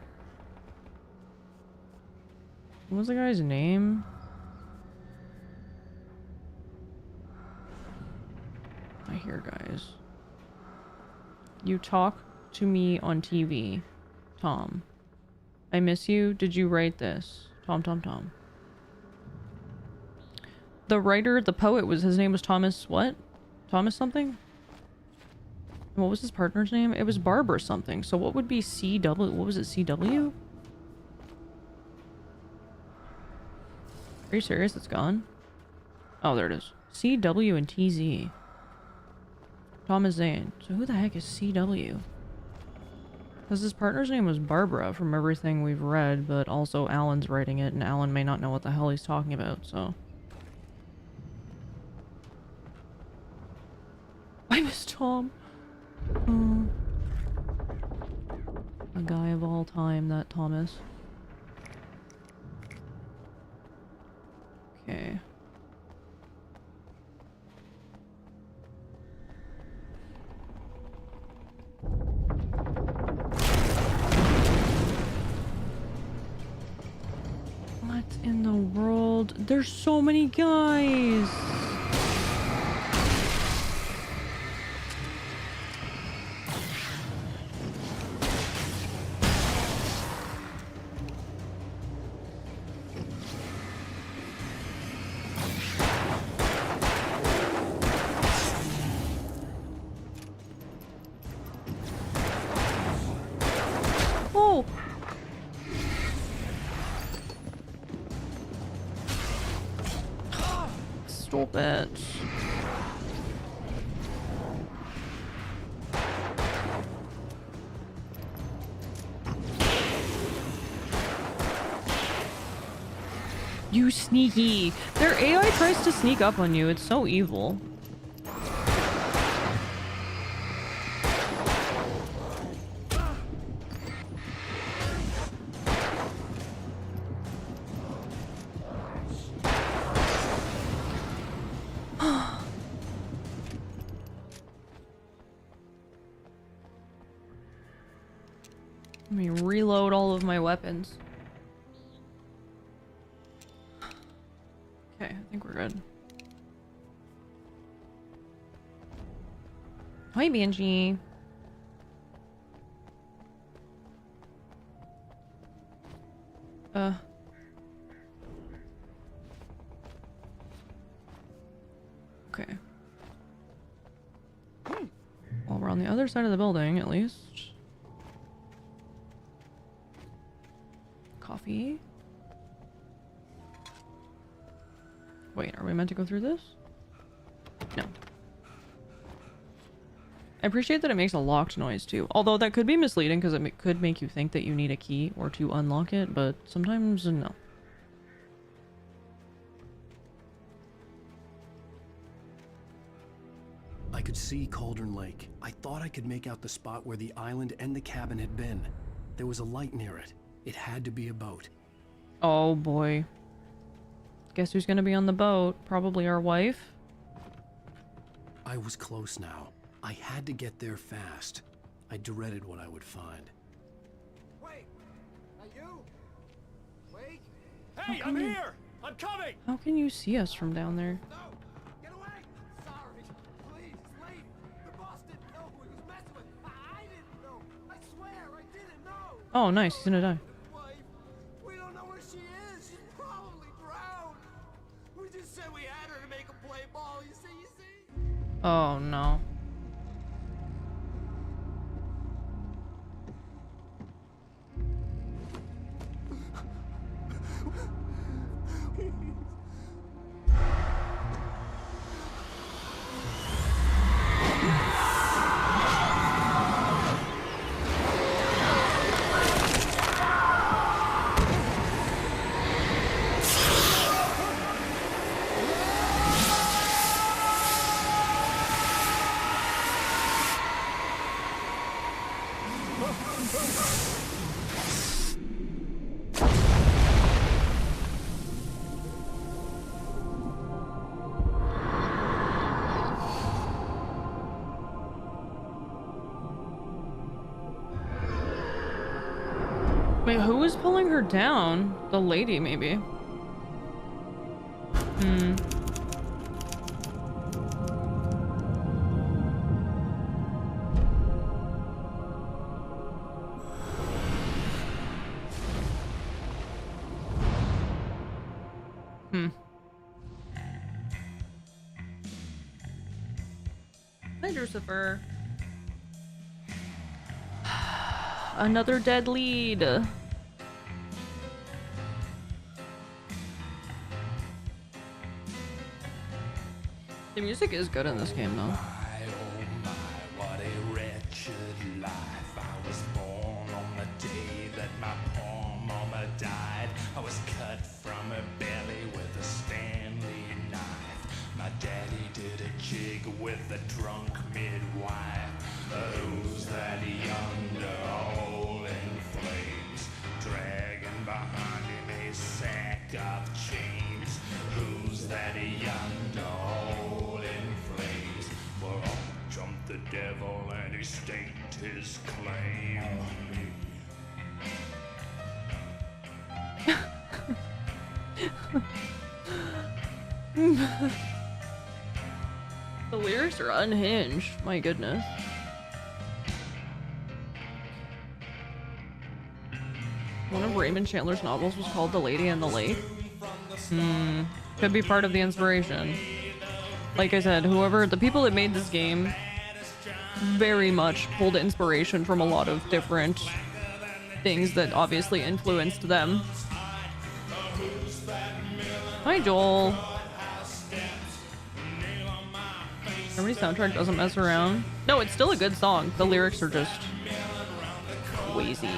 What was the guy's name? I hear guys. You talk to me on TV. Tom. I miss you. Did you write this? Tom. The writer, the poet, his name was Thomas what? Thomas something? What was his partner's name? It was Barbara something. So what would be CW? What was it, CW? Are you serious? It's gone? Oh, there it is. CW and TZ. Thomas Zane. So who the heck is CW? Because his partner's name was Barbara from everything we've read, but also Alan's writing it, and Alan may not know what the hell he's talking about, so... I miss Tom. A guy of all time, that Thomas. Okay. What in the world? There's so many guys! Stop it. You sneaky. Their AI tries to sneak up on you. It's so evil. Let me reload all of my weapons. Okay, I think we're good. Hi, Banshee. Okay. Well, we're on the other side of the building, at least. Coffee. Wait, are we meant to go through this? No. I appreciate that it makes a locked noise too. Although that could be misleading because it could make you think that you need a key or to unlock it, but sometimes no.
I could see Cauldron Lake. I thought I could make out the spot where the island and the cabin had been. There was a light near it. It had to be a boat.
Oh boy. Guess who's gonna be on the boat? Probably our wife.
I was close now. I had to get there fast. I dreaded what I would find.
Wait! Are you? Wait! Hey, I'm here! I'm coming!
How can you see us from down there?
No! Get away! Sorry! Please!
Oh, nice. He's gonna die.
We don't know where she is. She's probably drowned. We just said we had her to make a play ball. You see?
Oh, no. Wait, who was pulling her down? The lady, maybe. Hmm. Hmm. Hi, Lucifer. Another dead lead. The music is good in this game, though.
What a wretched life. I was born on the day that my poor mama died. I was cut from her belly with a Stanley knife. My daddy did a jig with a drunk midwife. Who's that yonder all in flames, dragging behind him a sack of chains? Who's that yonder all in flames? Well, up jumped the devil and he staked his claim.
The lyrics are unhinged. My goodness. One of Raymond Chandler's novels was called The Lady and the Lake. Hmm. Could be part of the inspiration. Like I said, the people that made this game very much pulled inspiration from a lot of different things that obviously influenced them. Hi, Joel. Every soundtrack doesn't mess around. No, it's still a good song. The lyrics are just crazy.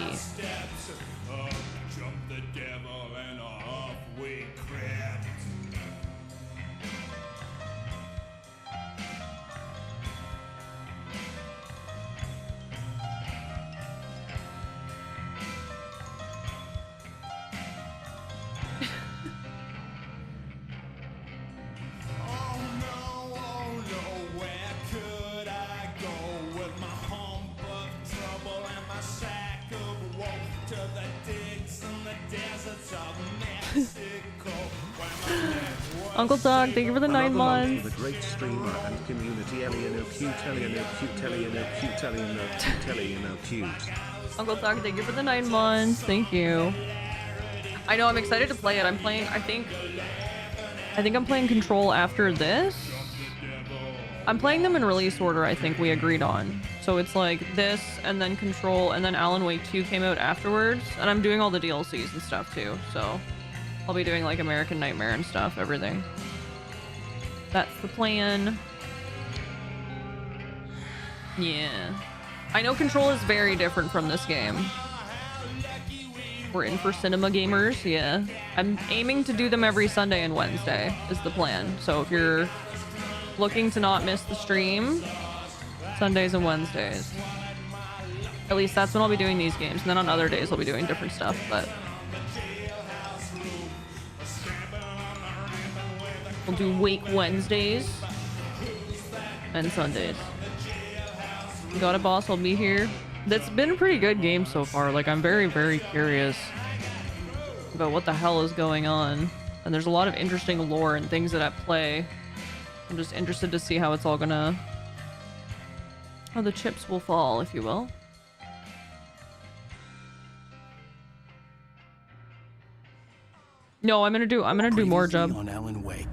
Uncle Doug, thank you for the 9 months.
The great streamer and community Eleanor Cute.
Uncle Doug, thank you for the 9 months. Thank you. I know, I'm excited to play it. I'm playing, I think I'm playing Control after this. I'm playing them in release order, I think we agreed on. So it's like this, and then Control, and then Alan Wake 2 came out afterwards. And I'm doing all the DLCs and stuff too, so I'll be doing like American Nightmare and stuff, everything. That's the plan. Yeah. I know Control is very different from this game. We're in for cinema gamers, yeah. I'm aiming to do them every Sunday and Wednesday is the plan. So if you're looking to not miss the stream, Sundays and Wednesdays. At least that's when I'll be doing these games. And then on other days I'll be doing different stuff, but we'll do Wake Wednesdays and Sundays. Got a boss, I'll be here. That's been a pretty good game so far. Like, I'm very, very curious about what the hell is going on. And there's a lot of interesting lore and things that at play. I'm just interested to see how it's all gonna... how the chips will fall, if you will. No, I'm gonna do more,
Previously
Jub.
on Alan Wake,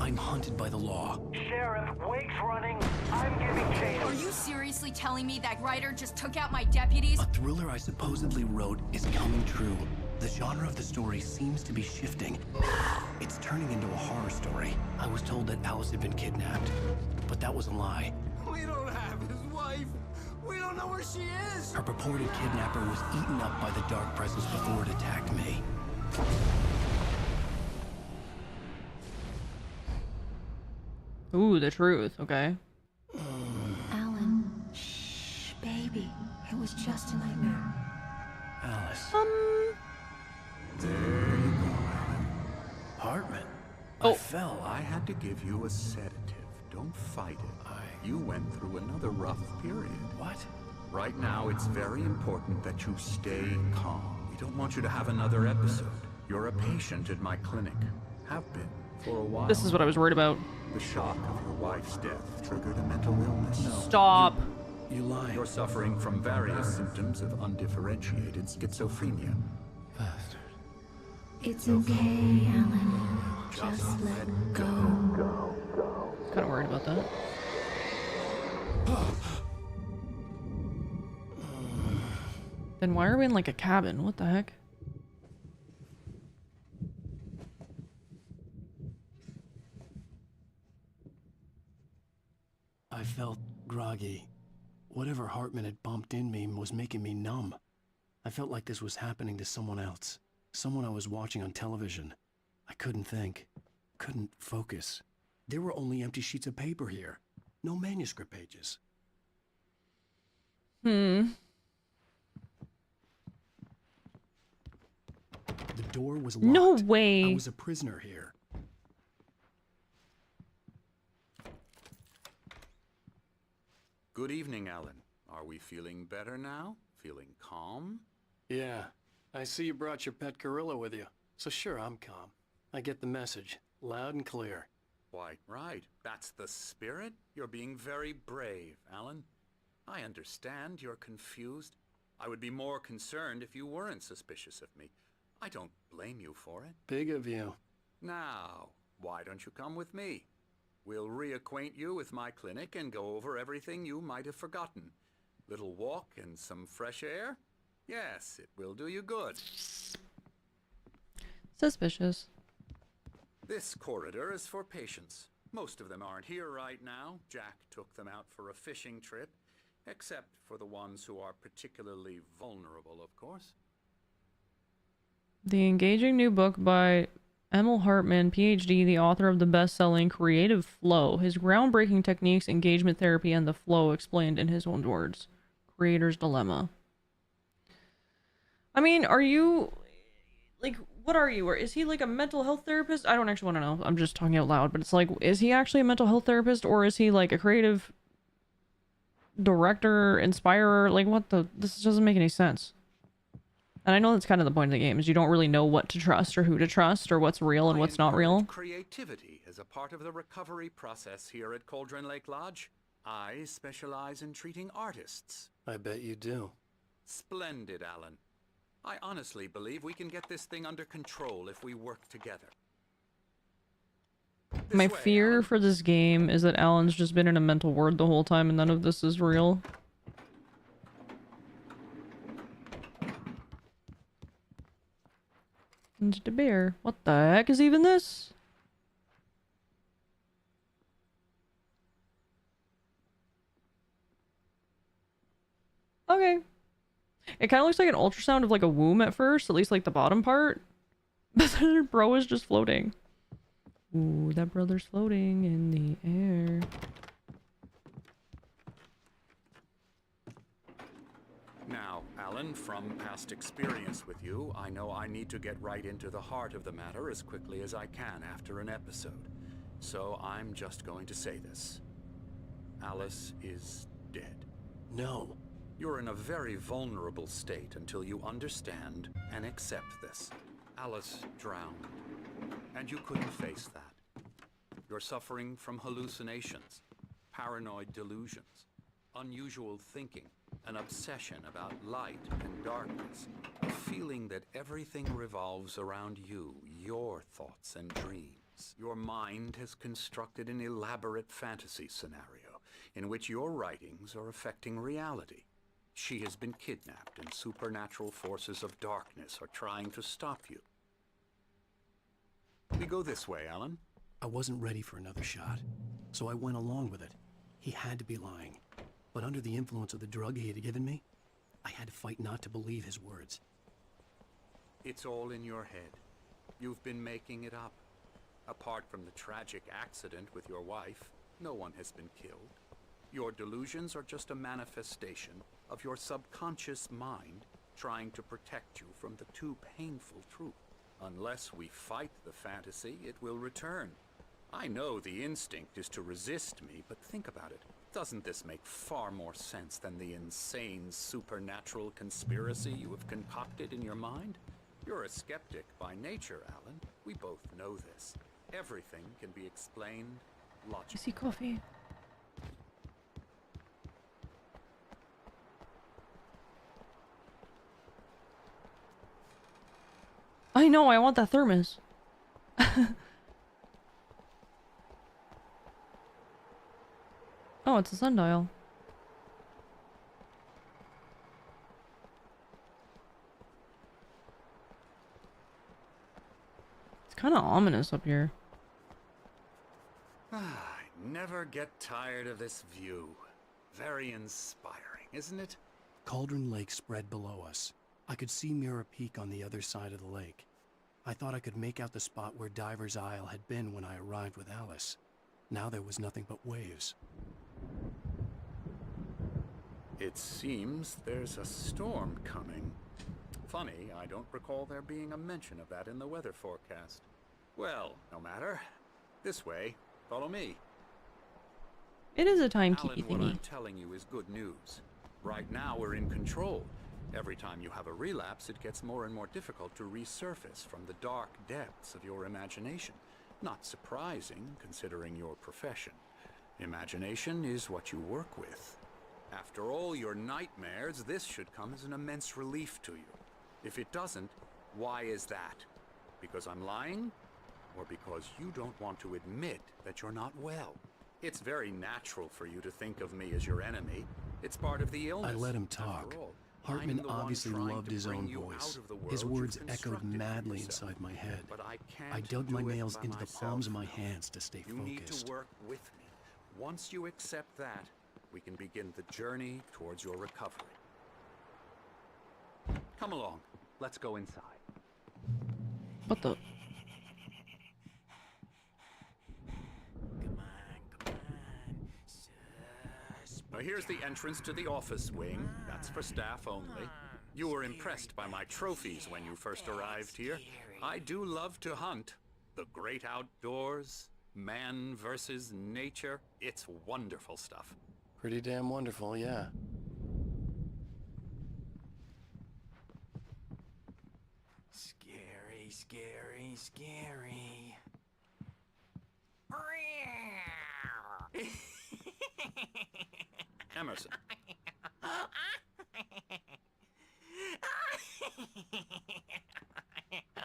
I'm hunted by the law.
Sheriff, Wake's running. I'm giving chase.
Are you seriously telling me that writer just took out my deputies?
A thriller I supposedly wrote is coming true. The genre of the story seems to be shifting. It's turning into a horror story. I was told that Alice had been kidnapped, but that was a lie.
We don't have his wife. We don't know where she is.
Her purported kidnapper was eaten up by the dark presence before it attacked me.
Ooh, the truth. Okay.
Alan, shh, baby. It was just a nightmare.
Alice. There you go, Alan. Hartman. I fell.
I had to give you a sedative. Don't fight it. You went through another rough period.
What?
Right now, it's very important that you stay calm. We don't want you to have another episode. You're a patient at my clinic. Have been for a while.
This is what I was worried about.
The shock of your wife's death triggered a mental illness.
Stop.
You lie.
You're suffering from various symptoms of undifferentiated schizophrenia.
It's okay, Alan. Just let go.
Kind of worried about that. Then why are we in like a cabin? What the heck?
I felt groggy. Whatever Hartman had bumped in me was making me numb. I felt like this was happening to someone else. Someone I was watching on television. I couldn't think. Couldn't focus. There were only empty sheets of paper here. No manuscript pages.
Hmm.
The door was locked.
No way.
I was a prisoner here.
Good evening, Alan. Are we feeling better now? Feeling calm?
Yeah. I see you brought your pet gorilla with you. So sure, I'm calm. I get the message. Loud and clear.
Quite right. That's the spirit. You're being very brave, Alan. I understand you're confused. I would be more concerned if you weren't suspicious of me. I don't blame you for it.
Big of you.
Now, why don't you come with me? We'll reacquaint you with my clinic and go over everything you might have forgotten. Little walk and some fresh air? Yes, it will do you good.
Suspicious.
This corridor is for patients. Most of them aren't here right now. Jack took them out for a fishing trip, except for the ones who are particularly vulnerable, of course.
The engaging new book by Emil Hartman, PhD, the author of the best-selling Creative Flow. His groundbreaking techniques, engagement therapy, and the flow explained in his own words. Creator's Dilemma. I mean, are you... like, what are you? Or is he like a mental health therapist? I don't actually want to know. I'm just talking out loud, but it's like, is he actually a mental health therapist, or is he like a creative director, inspirer? Like, what the... this doesn't make any sense. And I know that's kind of the point of the game, is you don't really know what to trust or who to trust or what's real and what's not real.
Creativity is a part of the recovery process here at Cauldron Lake Lodge. I specialize in treating artists.
I bet you do.
Splendid, Alan. I honestly believe we can get this thing under control if we work together.
My fear for this game is that Alan's just been in a mental ward the whole time and none of this is real. And the bear. What the heck is even this? Okay. It kind of looks like an ultrasound of like a womb at first, at least like the bottom part. But then bro is just floating. Ooh, that brother's floating in the air.
Now, Alan, from past experience with you, I know I need to get right into the heart of the matter as quickly as I can after an episode. So I'm just going to say this. Alice is dead.
No.
You're in a very vulnerable state until you understand and accept this. Alice drowned, and you couldn't face that. You're suffering from hallucinations, paranoid delusions, unusual thinking, an obsession about light and darkness, a feeling that everything revolves around you, your thoughts and dreams. Your mind has constructed an elaborate fantasy scenario in which your writings are affecting reality. She has been kidnapped, and supernatural forces of darkness are trying to stop you. We go this way, Alan.
I wasn't ready for another shot, so I went along with it. He had to be lying. But under the influence of the drug he had given me, I had to fight not to believe his words.
It's all in your head. You've been making it up. Apart from the tragic accident with your wife, no one has been killed. Your delusions are just a manifestation of your subconscious mind trying to protect you from the too painful truth. Unless we fight the fantasy, it will return. I know the instinct is to resist me, but think about it. Doesn't this make far more sense than the insane supernatural conspiracy you have concocted in your mind? You're a skeptic by nature, Alan. We both know this. Everything can be explained logically.
I see coffee. I know, I want that thermos. Oh, it's a sundial. It's kind of ominous up here.
I never get tired of this view. Very inspiring, isn't it?
Cauldron Lake spread below us. I could see Mirror Peak on the other side of the lake. I thought I could make out the spot where Diver's Isle had been when I arrived with Alice. Now there was nothing but waves.
It seems there's a storm coming. Funny, I don't recall there being a mention of that in the weather forecast. Well, no matter. This way. Follow me.
It is a
Alan,
timekeepy
what
thingy.
I'm telling you is good news. Right now we're in control. Every time you have a relapse, it gets more and more difficult to resurface from the dark depths of your imagination. Not surprising, considering your profession. Imagination is what you work with. After all your nightmares, this should come as an immense relief to you. If it doesn't, why is that? Because I'm lying? Or because you don't want to admit that you're not well? It's very natural for you to think of me as your enemy. It's part of the illness.
I let him talk.
After all,
Hartman
I'm the one
obviously
trying
loved
to
his
bring
own
you
voice.
out of the world
His
you've
words echoed
constructed for
madly
yourself.
inside my head.
But I can't
I dug my
do it
nails
by
into the
myself.
palms of my hands to stay
You need
focused.
to work with me. Once you accept that, we can begin the journey towards your recovery. Come along. Let's go inside.
What the?
Now here's the entrance to the office wing. That's for staff only. You were impressed by my trophies when you first arrived here. I do love to hunt. The great outdoors, man versus nature. It's wonderful stuff.
Pretty damn wonderful, yeah.
Scary, scary, scary.
Emerson.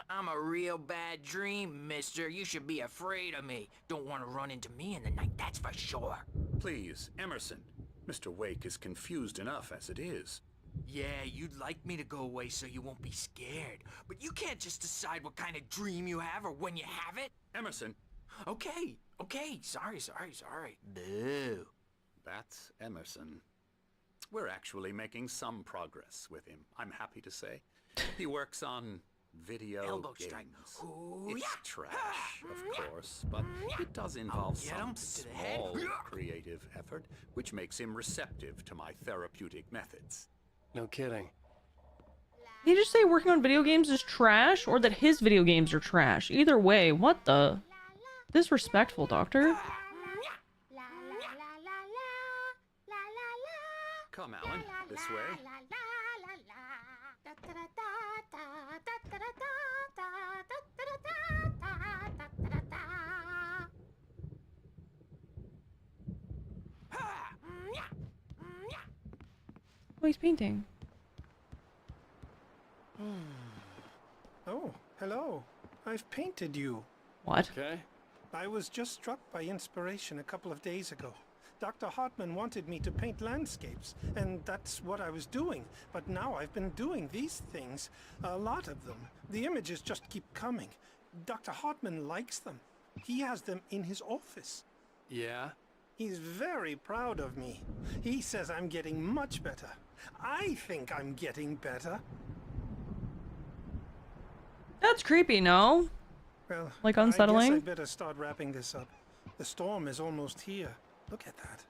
I'm a real bad dream, mister. You should be afraid of me. Don't want to run into me in the night, that's for sure.
Please, Emerson. Mr. Wake is confused enough as it is.
Yeah, you'd like me to go away so you won't be scared. But you can't just decide what kind of dream you have or when you have it.
Emerson.
Okay. Sorry. Boo.
That's Emerson. We're actually making some progress with him, I'm happy to say. He works on video
Elbow
games.
strike.
It's trash, of course, but it does involve
Get him
some
to the head.
small creative effort, which makes him receptive to my therapeutic methods.
No kidding.
Did he just say working on video games is trash, or that his video games are trash? Either way, what the? Disrespectful, Doctor.
Come, Alan, this way.
Oh, he's painting.
Oh, hello. I've painted you.
What?
Okay. I was just struck by inspiration a couple of days ago. Dr. Hartman wanted me to paint landscapes, and that's what I was doing. But now I've been doing these things, a lot of them. The images just keep coming. Dr. Hartman likes them. He has them in his office.
Yeah?
He's very proud of me. He says I'm getting much better. I think I'm getting better.
That's creepy, no?
Well,
like
I
unsettling?
guess I'd better start wrapping this up. The storm is almost here. Look at that.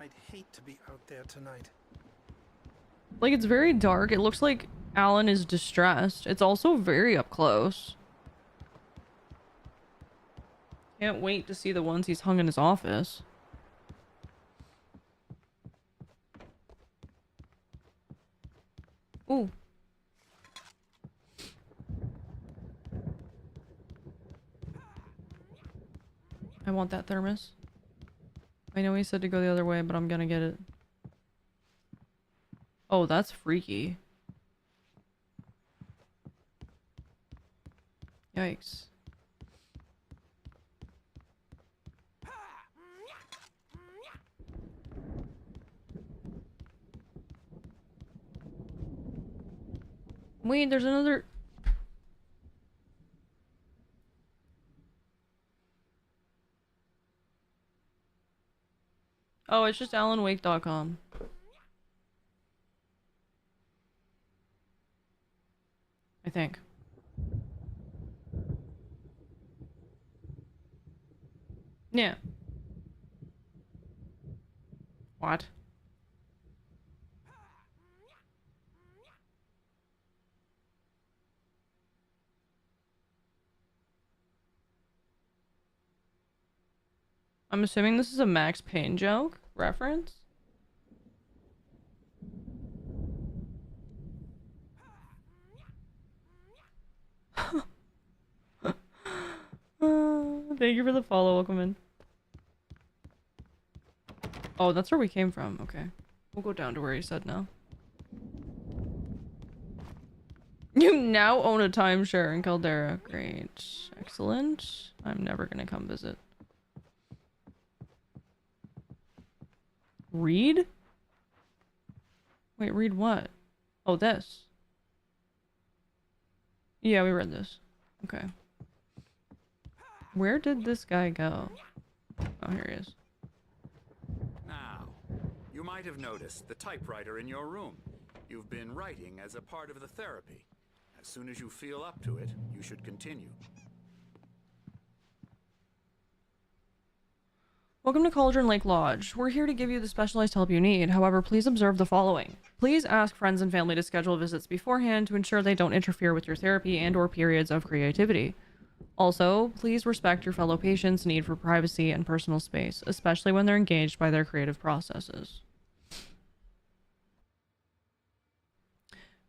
I'd hate to be out there tonight.
Like, it's very dark. It looks like Alan is distressed. It's also very up close. Can't wait to see the ones he's hung in his office. Ooh. I want that thermos. I know he said to go the other way, but I'm gonna get it. Oh, that's freaky. Yikes. Wait, there's another... Oh, it's just alanwake.com. I think. Yeah. What? I'm assuming this is a Max Payne joke reference. Thank you for the follow, welcome in. Oh, that's where we came from. Okay. We'll go down to where he said no. You now own a timeshare in Caldera. Great. Excellent. I'm never gonna come visit. Read? Wait, read what? Oh, this. Yeah, we read this. Okay. Where did this guy go? Oh, here he is.
Now, you might have noticed the typewriter in your room. You've been writing as a part of the therapy. As soon as you feel up to it, you should continue.
Welcome to Cauldron Lake Lodge. We're here to give you the specialized help you need. However, please observe the following. Please ask friends and family to schedule visits beforehand to ensure they don't interfere with your therapy and/or periods of creativity. Also, please respect your fellow patients' need for privacy and personal space, especially when they're engaged by their creative processes.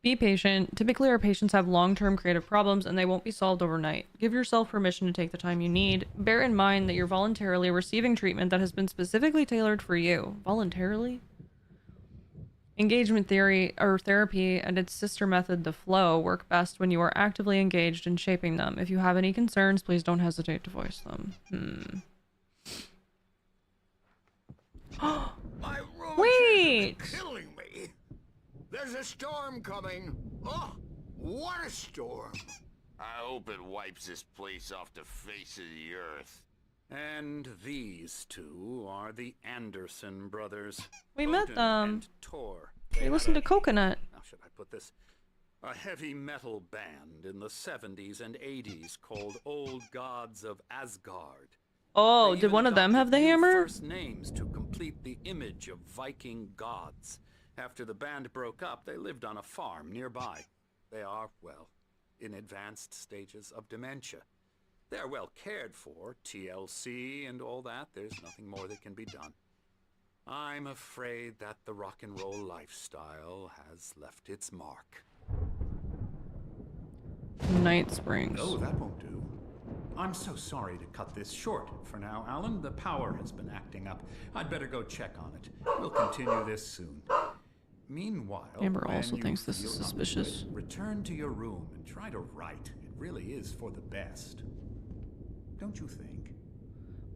Be patient. Typically, our patients have long-term creative problems and they won't be solved overnight. Give yourself permission to take the time you need. Bear in mind that you're voluntarily receiving treatment that has been specifically tailored for you. Voluntarily? Engagement theory, or therapy, and its sister method, the flow, work best when you are actively engaged in shaping them. If you have any concerns, please don't hesitate to voice them.
My room
Wait!
is killing me. There's a storm coming. Oh, what a storm.
I hope it wipes this place off the face of the earth.
And these two are the Anderson brothers.
We met
Odin
them.
and Tor.
We listened to Coconut.
How should I put this? A heavy metal band in the 70s and 80s called Old Gods of Asgard.
Oh,
They
did
even
one of them have the
adopted new
hammer?
First names to complete the image of Viking gods. After the band broke up, they lived on a farm nearby. They are, well, in advanced stages of dementia. They're well cared for, TLC and all that. There's nothing more that can be done. I'm afraid that the rock and roll lifestyle has left its mark.
Night Springs.
No,
that won't do. I'm so sorry to cut this short for now, Alan. The power has been acting up. I'd better go check on it. We'll continue this soon. Meanwhile,
Amber
when
also
you
thinks this
feel
is
up to
suspicious.
it, return to your room and try to write. It really is for the best. Don't you think?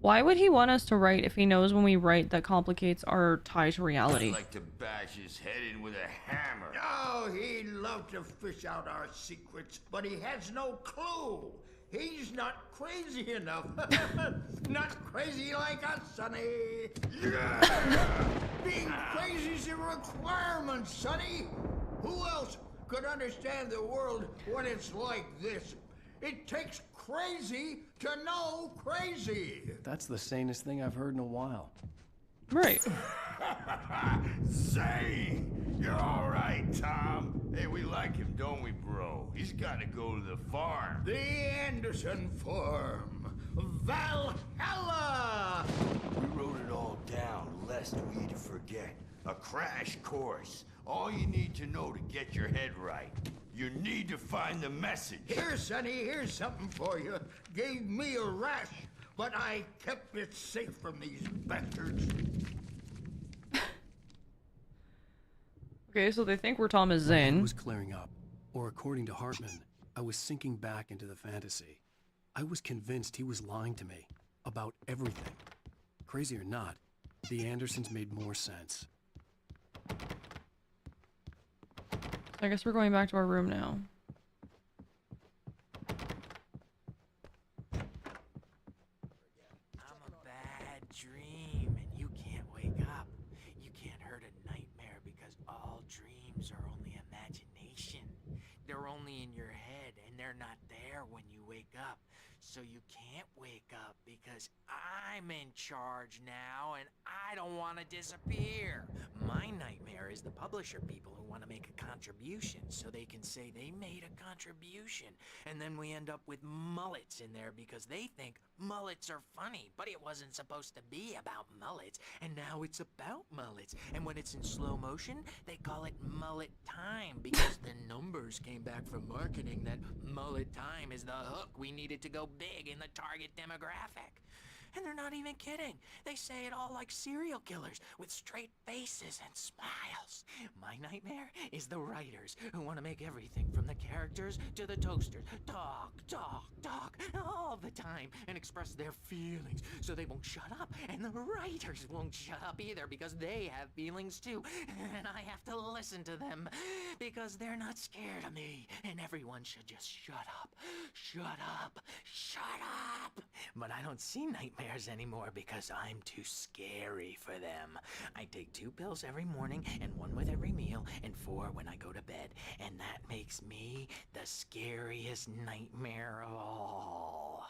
Why would he want us to write if he knows when we write that complicates our tie to reality?
I'd like to bash his head in with a hammer.
Oh, he'd love to fish out our secrets, but he has no clue. He's not crazy enough. Not crazy like us, Sonny. Being crazy's a requirement, Sonny. Who else could understand the world when it's like this? It takes crazy to know crazy.
That's the sanest thing I've heard in a while.
Right.
Zane! You're all right, Tom. Hey, we like him, don't we, bro? He's got to go to the farm.
The Anderson Farm. Valhalla!
We wrote it all down, lest we forget. A crash course. All you need to know to get your head right. You need to find the message.
Here, Sonny, here's something for you. Gave me a rash, but I kept it safe from these bastards.
Okay, so they think we're Thomas
My head
Zane.
was clearing up, or according to Hartman, I was sinking back into the fantasy. I was convinced he was lying to me about everything. Crazy or not, the Andersons made more sense.
I guess we're going back to our room now.
I'm a bad dream, and you can't wake up. You can't hurt a nightmare because all dreams are only imagination. They're only in your head, and they're not there when you wake up. So you can't wake up because I'm in charge now, and I don't want to disappear. My nightmare is the publisher people who want to make a contribution so they can say they made a contribution. And then we end up with mullets in there because they think mullets are funny, but it wasn't supposed to be about mullets, and now it's about mullets. And when it's in slow motion, they call it mullet time because the numbers came back from marketing that mullet time is the hook we needed to go big in the target demographic. And they're not even kidding. They say it all like serial killers with straight faces and smiles. My nightmare is the writers who want to make everything from the characters to the toasters talk all the time and express their feelings so they won't shut up. And the writers won't shut up either because they have feelings too. And I have to listen to them because they're not scared of me. And everyone should just shut up. Shut up. Shut up. But I don't see nightmares anymore because I'm too scary for them. I take 2 pills every morning and 1 with every meal and 4 when I go to bed. And that makes me the scariest nightmare of all.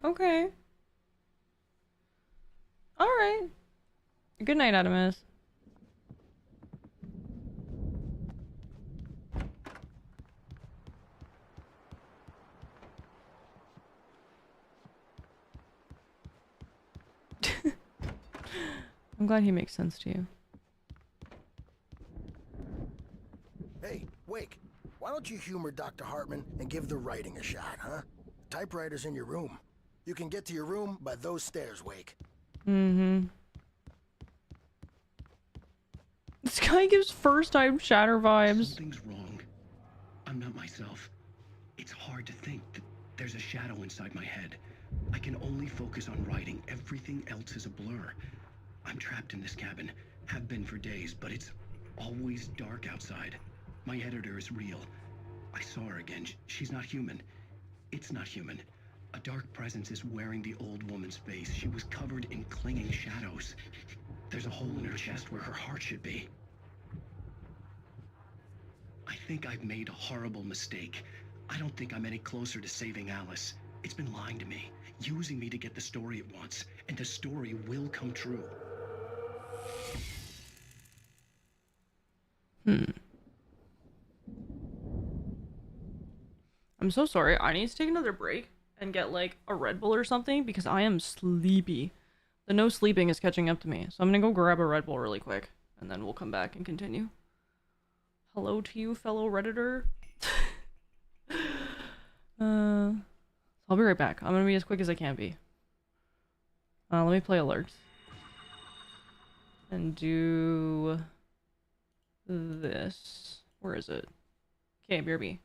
Okay. Alright. Good night, Adamus. I'm glad he makes sense to you.
Hey, Wake, why don't you humor Dr. Hartman and give the writing a shot, huh? Typewriter's in your room. You can get to your room by those stairs, Wake.
Mm-hmm. This guy gives first-time Shatter vibes.
Something's wrong. I'm not myself. It's hard to think that there's a shadow inside my head. I can only focus on writing. Everything else is a blur. I'm trapped in this cabin. Have been for days, but it's always dark outside. My editor is real. I saw her again. She's not human. It's not human. A dark presence is wearing the old woman's face. She was covered in clinging shadows. There's a hole in her chest where her heart should be. I think I've made a horrible mistake. I don't think I'm any closer to saving Alice. It's been lying to me, using me to get the story it wants, and the story will come true.
I'm so sorry. I need to take another break and get like a Red Bull or something because I am sleepy. The no sleeping is catching up to me. So I'm gonna go grab a Red Bull really quick and then we'll come back and continue. Hello to you, fellow Redditor. I'll be right back. I'm gonna be as quick as I can be. Let me play alerts. And do this. Where is it? Okay, BRB.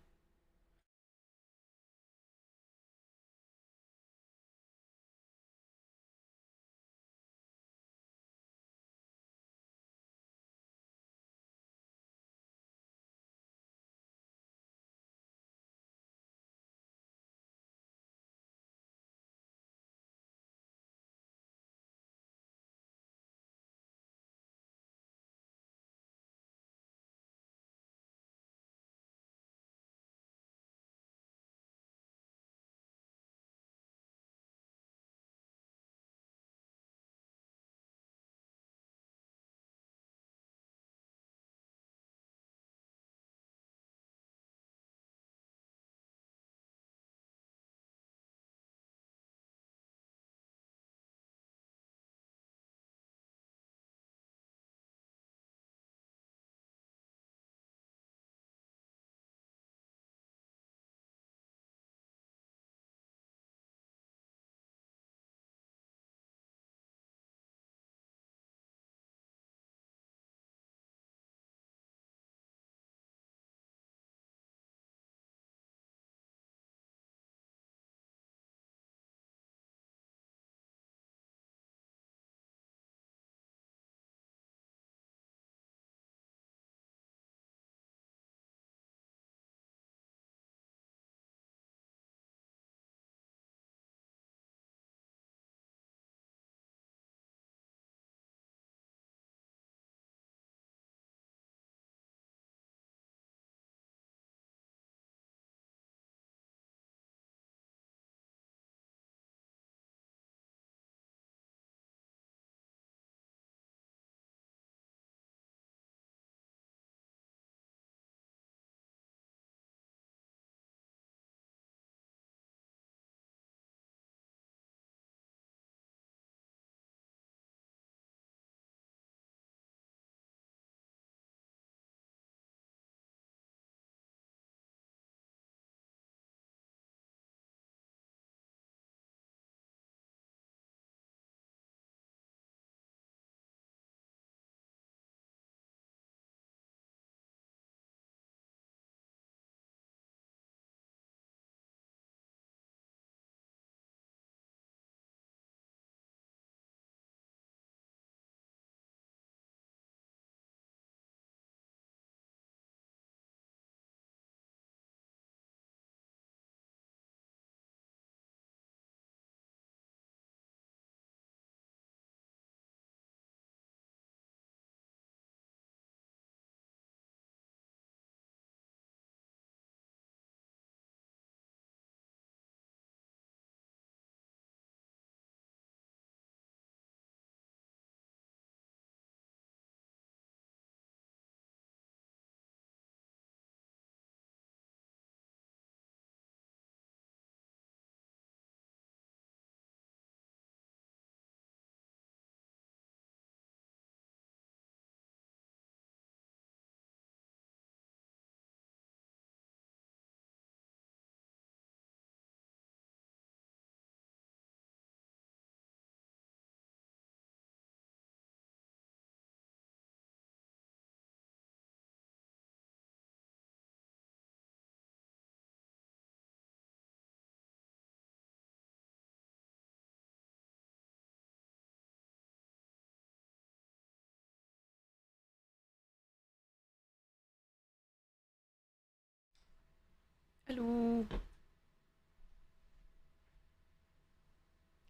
Hello.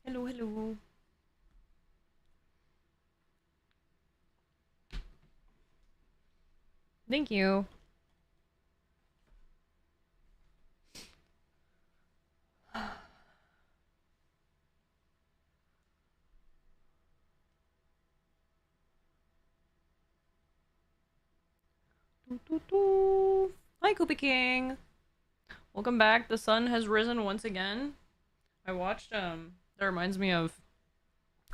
Hello, hello. Thank you. Hi, Koopy King. Welcome back. The sun has risen once again. I watched, that reminds me of,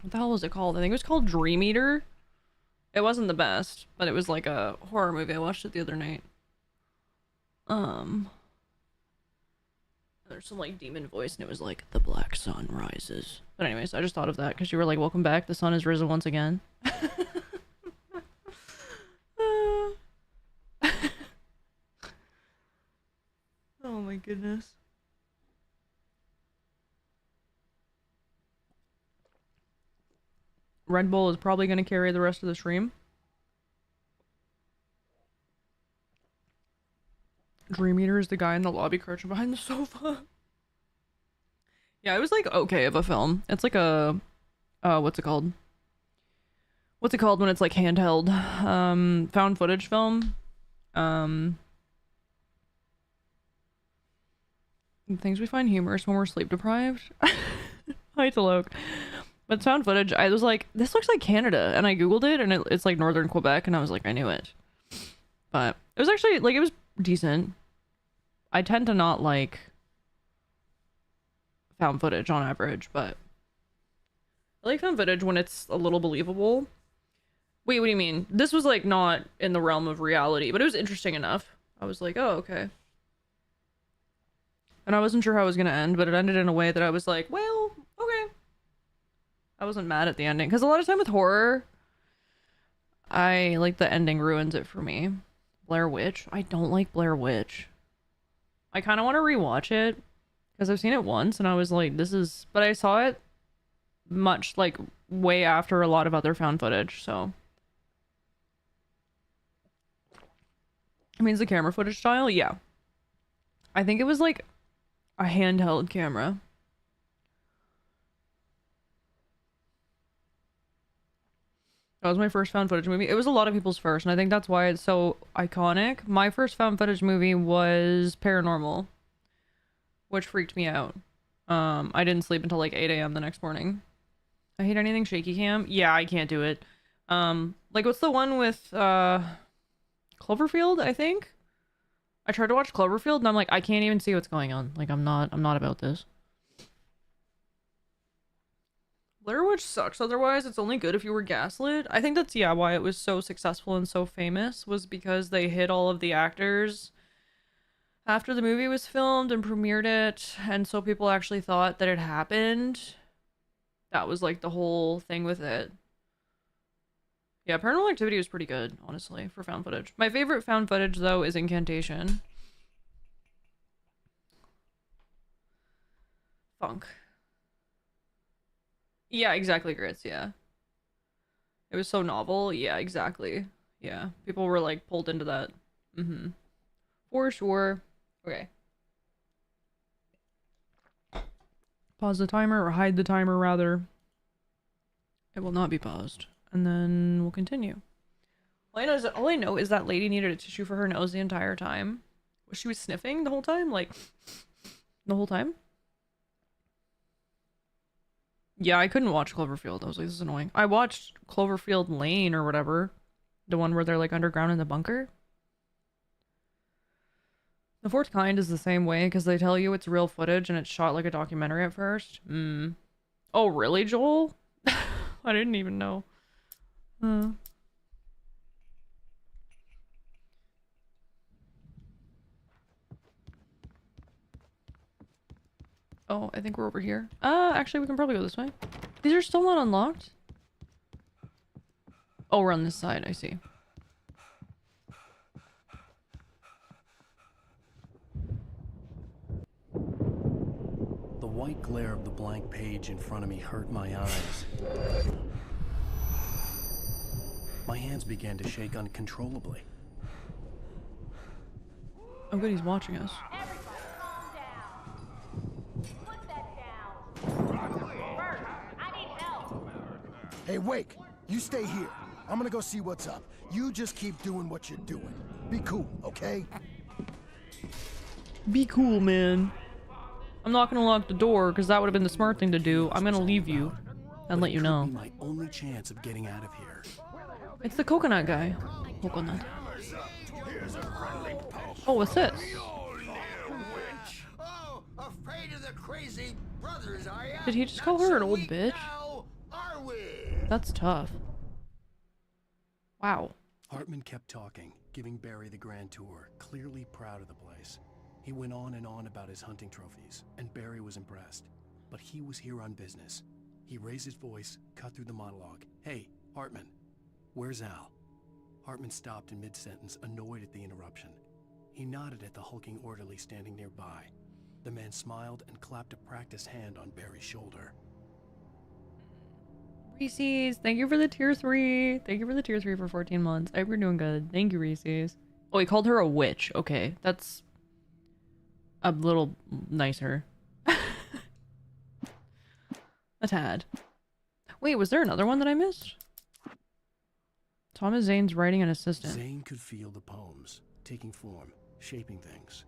what the hell was it called? I think it was called Dream Eater. It wasn't the best, but it was like a horror movie. I watched it the other night. There's some like demon voice and it was like, the black sun rises. But anyways, I just thought of that because you were like, welcome back. The sun has risen once again. Oh my goodness. Red Bull is probably going to carry the rest of the stream. Dream Eater is the guy in the lobby crouching behind the sofa. Yeah, it was like okay of a film. It's like a what's it called? What's it called when it's like handheld? Found footage film. Things we find humorous when we're sleep deprived. Hi Talok. But found footage, I was like, this looks like Canada, and I googled it, and it's like northern Quebec, and I was like, I knew it. But it was actually like, it was decent. I tend to not like found footage on average, but I like found footage when it's a little believable. Wait, what do you mean? This was like not in the realm of reality, but it was interesting enough. I was like, oh, okay. And I wasn't sure how it was gonna end, but it ended in a way that I was like, well, okay. I wasn't mad at the ending, because a lot of time with horror, I like the ending ruins it for me. Blair Witch? I don't like Blair Witch. I kind of want to rewatch it, because I've seen it once, and I was like, this is... But I saw it much, like, way after a lot of other found footage, so... I mean, the camera footage style? Yeah. I think it was, like, a handheld camera. That was my first found footage movie. It was a lot of people's first, and I think that's why it's so iconic. My first found footage movie was Paranormal, which freaked me out. I didn't sleep until like 8 a.m. the next morning. I hate anything shaky cam. Yeah, I can't do it. Like what's the one with Cloverfield, I think? I tried to watch Cloverfield and I'm like, I can't even see what's going on. Like I'm not about this. Blair Witch sucks otherwise. It's only good if you were gaslit. I think that's, yeah, why it was so successful and so famous, was because they hid all of the actors after the movie was filmed and premiered it, and so people actually thought that it happened. That was like the whole thing with it. Yeah, Paranormal Activity was pretty good, honestly, for found footage. My favorite found footage, though, is Incantation. Funk. Yeah, exactly, Grits, yeah. It was so novel. Yeah, exactly. Yeah, people were, like, pulled into that. Mm-hmm. For sure. Okay. Pause the timer, or hide the timer, rather. It will not be paused. And then we'll continue. All I know is that lady needed a tissue for her nose the entire time. She was sniffing the whole time? Like, the whole time? Yeah, I couldn't watch Cloverfield. I was like, this is annoying. I watched Cloverfield Lane or whatever. The one where they're like underground in the bunker. The Fourth Kind is the same way because they tell you it's real footage and it's shot like a documentary at first. Oh, really, Joel? I didn't even know. Oh, I think we're over here. Actually, we can probably go this way. These are still not unlocked? Oh, we're on this side, I see.
The white glare of the blank page in front of me hurt my eyes. My hands began to shake uncontrollably.
Oh good, he's watching us.
Hey, Wake, you stay here. I'm gonna go see what's up. You just keep doing what you're doing. Be cool, okay?
Be cool, man. I'm not gonna lock the door because that would have been the smart thing to do. I'm gonna leave you and let you know.
My only chance of getting out of here.
It's the coconut guy. Coconut. Oh, what's this? Did he just call her an old bitch? That's tough. Wow.
Hartman kept talking, giving Barry the grand tour, clearly proud of the place. He went on and on about his hunting trophies, and Barry was impressed. But he was here on business. He raised his voice, cut through the monologue. Hey, Hartman, where's Al? Hartman stopped in mid-sentence, annoyed at the interruption. He nodded at the hulking orderly standing nearby. The man smiled and clapped a practiced hand on Barry's shoulder.
Reese's, thank you for the tier 3. Thank you for the tier 3 for 14 months. I hope you're doing good. Thank you, Reese's. Oh, he called her a witch. Okay, that's a little nicer. A tad. Wait, was there another one that I missed? Thomas Zane's writing an assistant.
Zane could feel the poems, taking form, shaping things.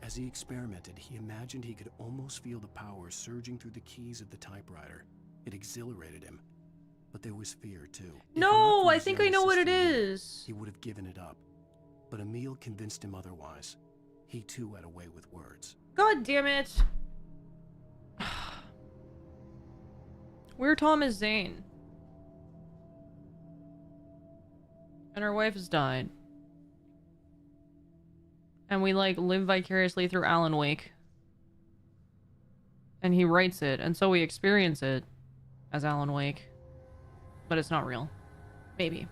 As he experimented, he imagined he could almost feel the power surging through the keys of the typewriter. It exhilarated him. But there was fear, too.
No, I think I know what it is.
He would have given it up. But Emil convinced him otherwise. He, too, had a way with words.
God damn it. We're Thomas Zane. And our wife has died. And we, like, live vicariously through Alan Wake. And he writes it, and so we experience it as Alan Wake. But it's not real. Maybe.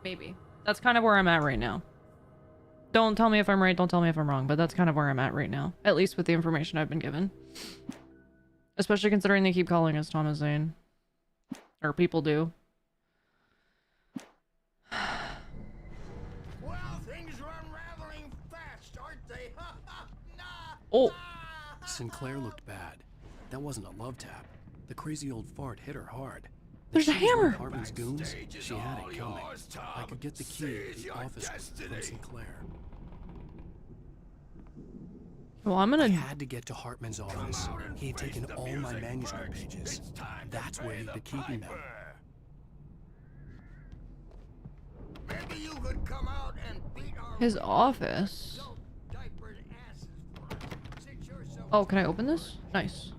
Maybe. That's kind of where I'm at right now. Don't tell me if I'm right, don't tell me if I'm wrong, but that's kind of where I'm at right now. At least with the information I've been given. Especially considering they keep calling us Thomas Zane. Or people do.
Well, things are unraveling fast, aren't they?
Oh.
Sinclair looked bad. That wasn't a love tap. The crazy old fart hit her hard.
There's a hammer!
Hartman's goons, she had it coming. I could get the key to the office from Sinclair.
Well, I'm gonna...
I had to get to Hartman's office. He had taken all my manuscript pages. That's where he'd be keeping them.
Maybe you could come out and beat our
His office? Oh, can I open this? Nice.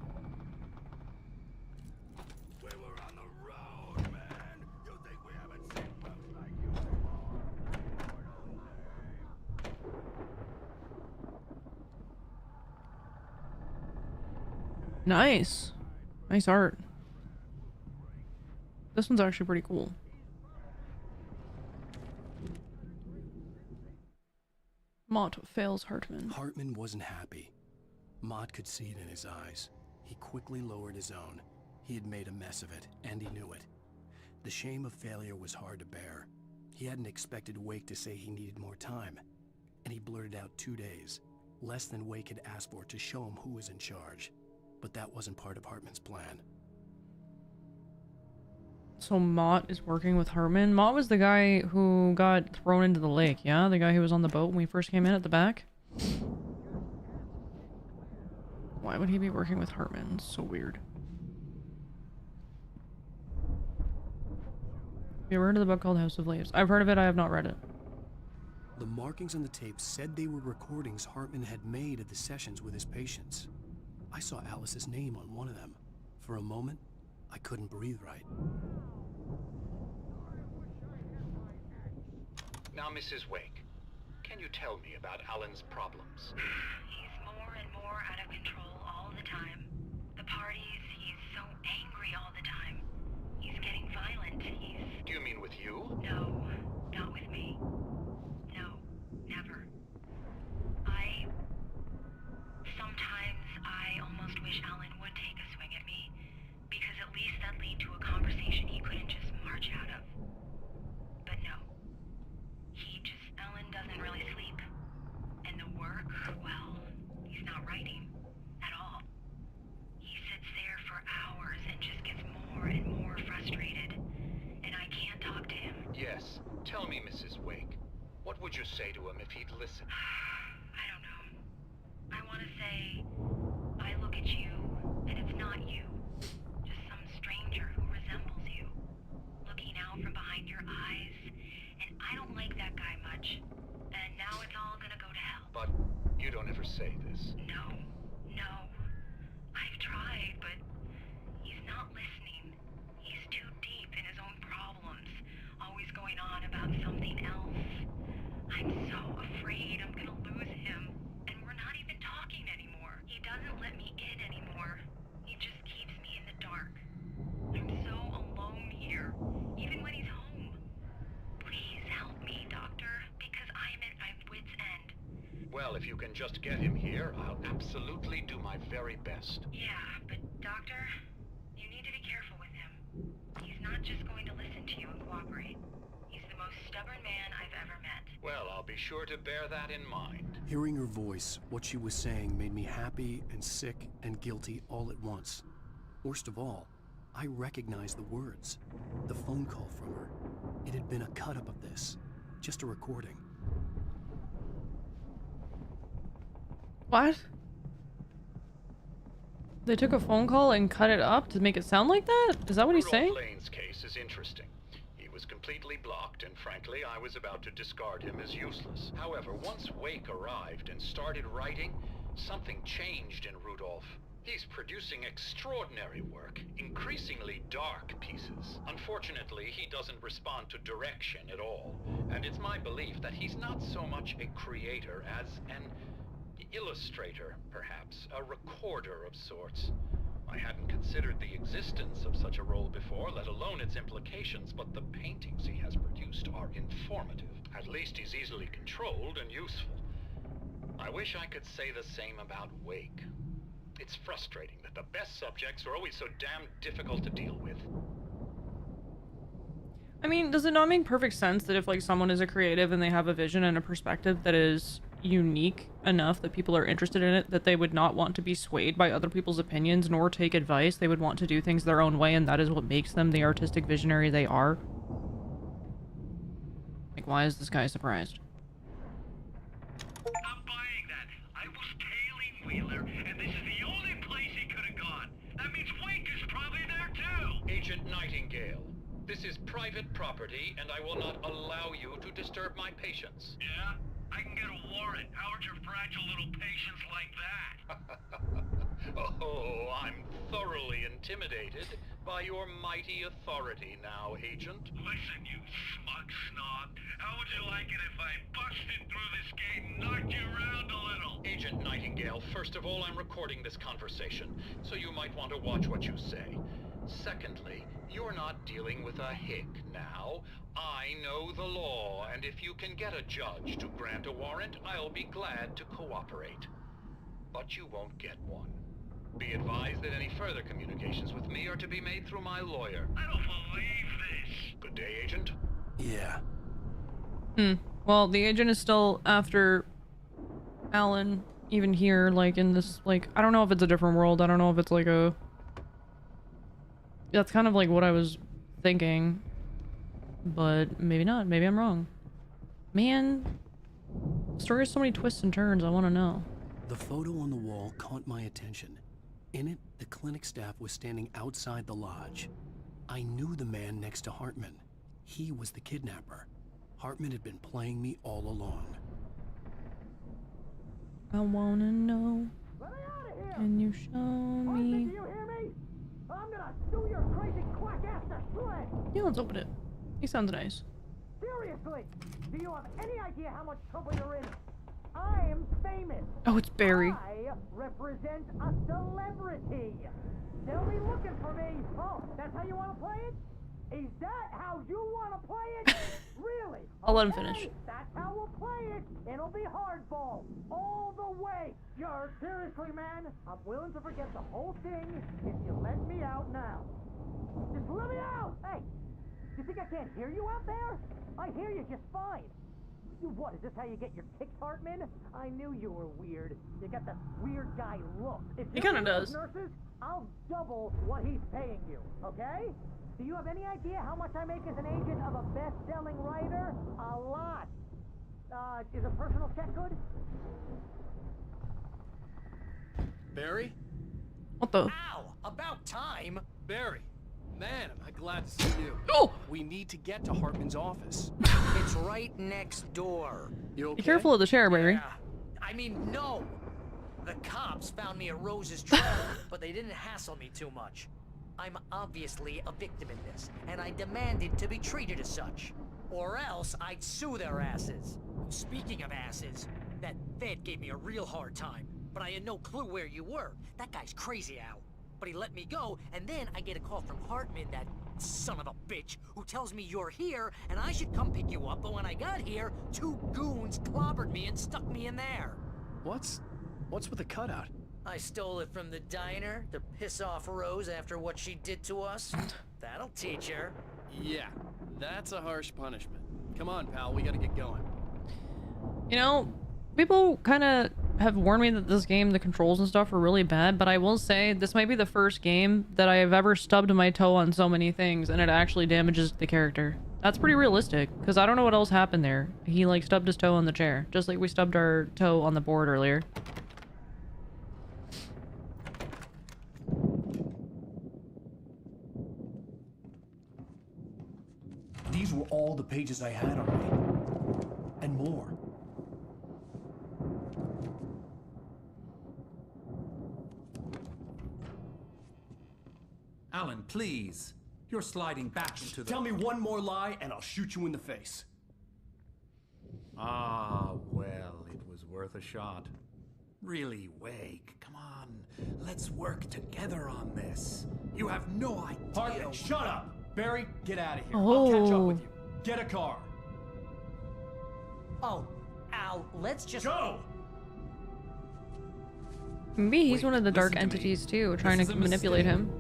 Nice. Nice art. This one's actually pretty cool. Mott fails Hartman.
Hartman wasn't happy. Mott could see it in his eyes. He quickly lowered his own. He had made a mess of it, and he knew it. The shame of failure was hard to bear. He hadn't expected Wake to say he needed more time. And he blurted out 2 days, less than Wake had asked for, to show him who was in charge. But that wasn't part of Hartman's plan.
So Mott is working with Hartman? Mott was the guy who got thrown into the lake, yeah? The guy who was on the boat when we first came in at the back? Why would he be working with Hartman? It's so weird. Have you ever heard of the book called House of Leaves? I've heard of it, I have not read it.
The markings on the tape said they were recordings Hartman had made of the sessions with his patients. I saw Alice's name on one of them. For a moment, I couldn't breathe right.
Now, Mrs. Wake, can you tell me about Alan's problems?
He's more and more out of control all the time. The parties, he's so angry all the time. He's getting violent.
Do you mean with you?
No, not with me. No, never. Sometimes I almost wish Alan would take a swing at me, because at least that'd lead to a conversation he couldn't just march out of. But no. Alan doesn't really sleep. And the work, well, he's not writing at all. He sits there for hours and just gets more and more frustrated. And I can't talk to him.
Yes. Tell me, Mrs. Wake. What would you say to him if he'd listen?
I don't know. I want to say, I look at you, and it's not you. Just some stranger who resembles you. Looking out from behind your eyes. And I don't like that guy much. And now it's all gonna go to hell.
But you don't ever say this.
No. I've tried, but he's not listening. He's too deep in his own problems. Always going on about something else. I'm so afraid I'm gonna lose him. And we're not even talking anymore. He doesn't let me in anymore. He just keeps me in the dark. I'm so alone here, even when he's home. Please help me, Doctor, because I'm at my wit's end.
just get him here, I'll absolutely do my very best.
Yeah, but Doctor, you need to be careful with him. He's not just going to listen to you and cooperate. He's the most stubborn man I've ever met.
Well, I'll be sure to bear that in mind.
Hearing her voice, what she was saying made me happy and sick and guilty all at once. Worst of all, I recognized the words. The phone call from her. It had been a cut-up of this. Just a recording.
What? They took a phone call and cut it up to make it sound like that? Is that what he's saying?
Rudolph Lane's case is interesting. He was completely blocked, and frankly, I was about to discard him as useless. However, once Wake arrived and started writing, something changed in Rudolph. He's producing extraordinary work, increasingly dark pieces. Unfortunately, he doesn't respond to direction at all, and it's my belief that he's not so much a creator as an illustrator, perhaps, a recorder of sorts. I hadn't considered the existence of such a role before, let alone its implications, but the paintings he has produced are informative. At least he's easily controlled and useful. I wish I could say the same about Wake. It's frustrating that the best subjects are always so damn difficult to deal with.
I mean, does it not make perfect sense that if like someone is a creative and they have a vision and a perspective that is unique enough that people are interested in it, that they would not want to be swayed by other people's opinions nor take advice? They would want to do things their own way, and that is what makes them the artistic visionary they are. Like, why is this guy surprised?
I'm buying that. I was tailing Wheeler, and this is the only place he could have gone. That means Wake is probably there too.
Agent Nightingale, this is private property, and I will not allow you to disturb my patients.
Yeah? I can get a warrant. How's your fragile little patience like that?
Oh, I'm thoroughly intimidated by your mighty authority now, Agent.
Listen, you smug snob. How would you like it if I busted through this gate and knocked you around a little?
Agent Nightingale, first of all, I'm recording this conversation, so you might want to watch what you say. Secondly, you're not dealing with a hick now. I know the law, and if you can get a judge to grant a warrant, I'll be glad to cooperate. But you won't get one. Be advised that any further communications with me are to be made through my lawyer.
I don't believe this.
Good day, Agent.
Yeah.
Well, the agent is still after Alan, even here, like in this, like, I don't know if it's a different world. I don't know if it's like a... That's kind of like what I was thinking. But maybe not. Maybe I'm wrong. Man, the story has so many twists and turns. I want to know.
The photo on the wall caught my attention. In it, the clinic staff was standing outside the lodge. I knew the man next to Hartman. He was the kidnapper. Hartman had been playing me all along.
I wanna know. Can you show me?
Do you hear me? I'm gonna sue your crazy quack ass to shreds.
Yeah, let's open it. He sounds nice.
Seriously, do you have any idea how much trouble you're in? I'm famous.
Oh, it's Barry.
I represent a celebrity. They'll be looking for me. Oh, that's how you want to play it? Is that how you want to play it? Really?
I'll let him finish.
That's how we'll play it. It'll be hardball all the way. Seriously, man, I'm willing to forget the whole thing if you let me out now. Just let me out. Hey, you think I can't hear you out there? I hear you just fine. What, is this how you get your kicks, Hartman? I knew you were weird. You got that weird guy look. If
he kind of
you're
does.
Nurses, I'll double what he's paying you, okay? Do you have any idea how much I make as an agent of a best-selling writer? A lot. Is a personal check good?
Barry?
What the?
Ow! About time!
Barry! Man, am I glad to see you.
Oh!
We need to get to Hartman's office.
It's right next door.
You okay?
Be careful of the chair, Barry.
Yeah. I mean, no! The cops found me at Rose's trailer, but they didn't hassle me too much. I'm obviously a victim in this, and I demanded to be treated as such. Or else I'd sue their asses. Speaking of asses, that Fed gave me a real hard time, but I had no clue where you were. That guy's crazy, Al. But he let me go, and then I get a call from Hartman, that son of a bitch, who tells me you're here, and I should come pick you up, but when I got here, 2 goons clobbered me and stuck me in there.
What's with the cutout?
I stole it from the diner to piss off Rose after what she did to us. That'll teach her.
Yeah, that's a harsh punishment. Come on, pal, we gotta get going.
You know, people kind of have warned me that this game, the controls and stuff are really bad, but I will say this might be the first game that I have ever stubbed my toe on so many things and it actually damages the character. That's pretty realistic, because I don't know what else happened there. He, like, stubbed his toe on the chair, just like we stubbed our toe on the board earlier.
These were all the pages I had on me. And more.
Alan, please. You're sliding back into the...
Tell me one more lie and I'll shoot you in the face.
Ah, well, it was worth a shot. Really, Wake, come on. Let's work together on this. You have no idea...
Hartman, shut up! Barry, get out of here. I'll catch up with you. Get a car.
Oh, Al, let's just...
Go!
Maybe he's one of the dark entities too, trying to manipulate him.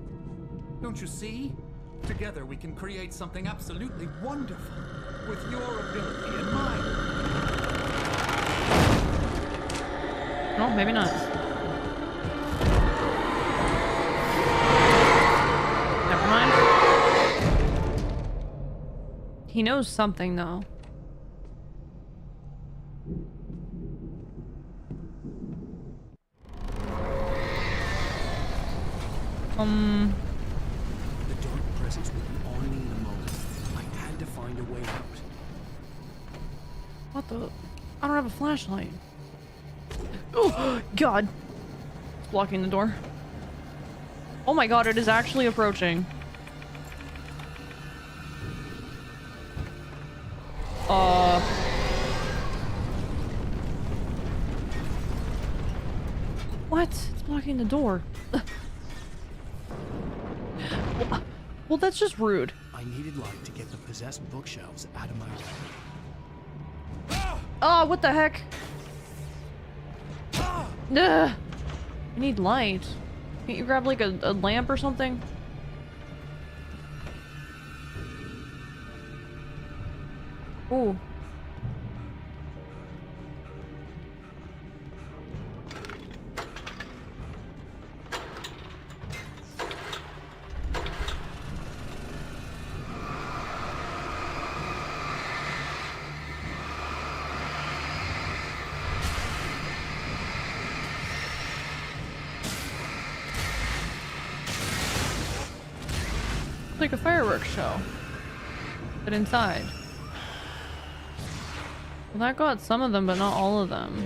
Don't you see? Together we can create something absolutely wonderful. With your ability and mine.
Oh, maybe not. Never mind. He knows something though.
The dark presence will be on me in a moment. I had to find a way out.
What the? I don't have a flashlight. Oh, God. It's blocking the door. Oh my God, it is actually approaching. What? It's blocking the door. Well, that's just rude.
I needed light to get the possessed bookshelves out of my way.
Oh, what the heck? Ugh. I need light. Can't you grab like a lamp or something? Ooh. Like a fireworks show, but inside. Well, that got some of them, but not all of them.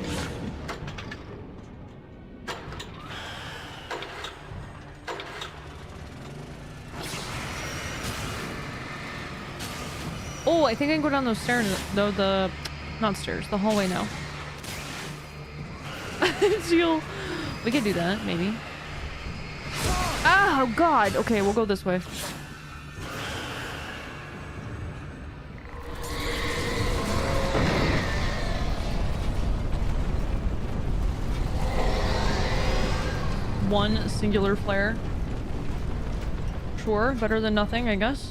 Oh, I think I can go down those stairs, though. Not stairs, the hallway now. We could do that, maybe. Oh God. Okay, we'll go this way. One singular flare. Sure, better than nothing, I guess.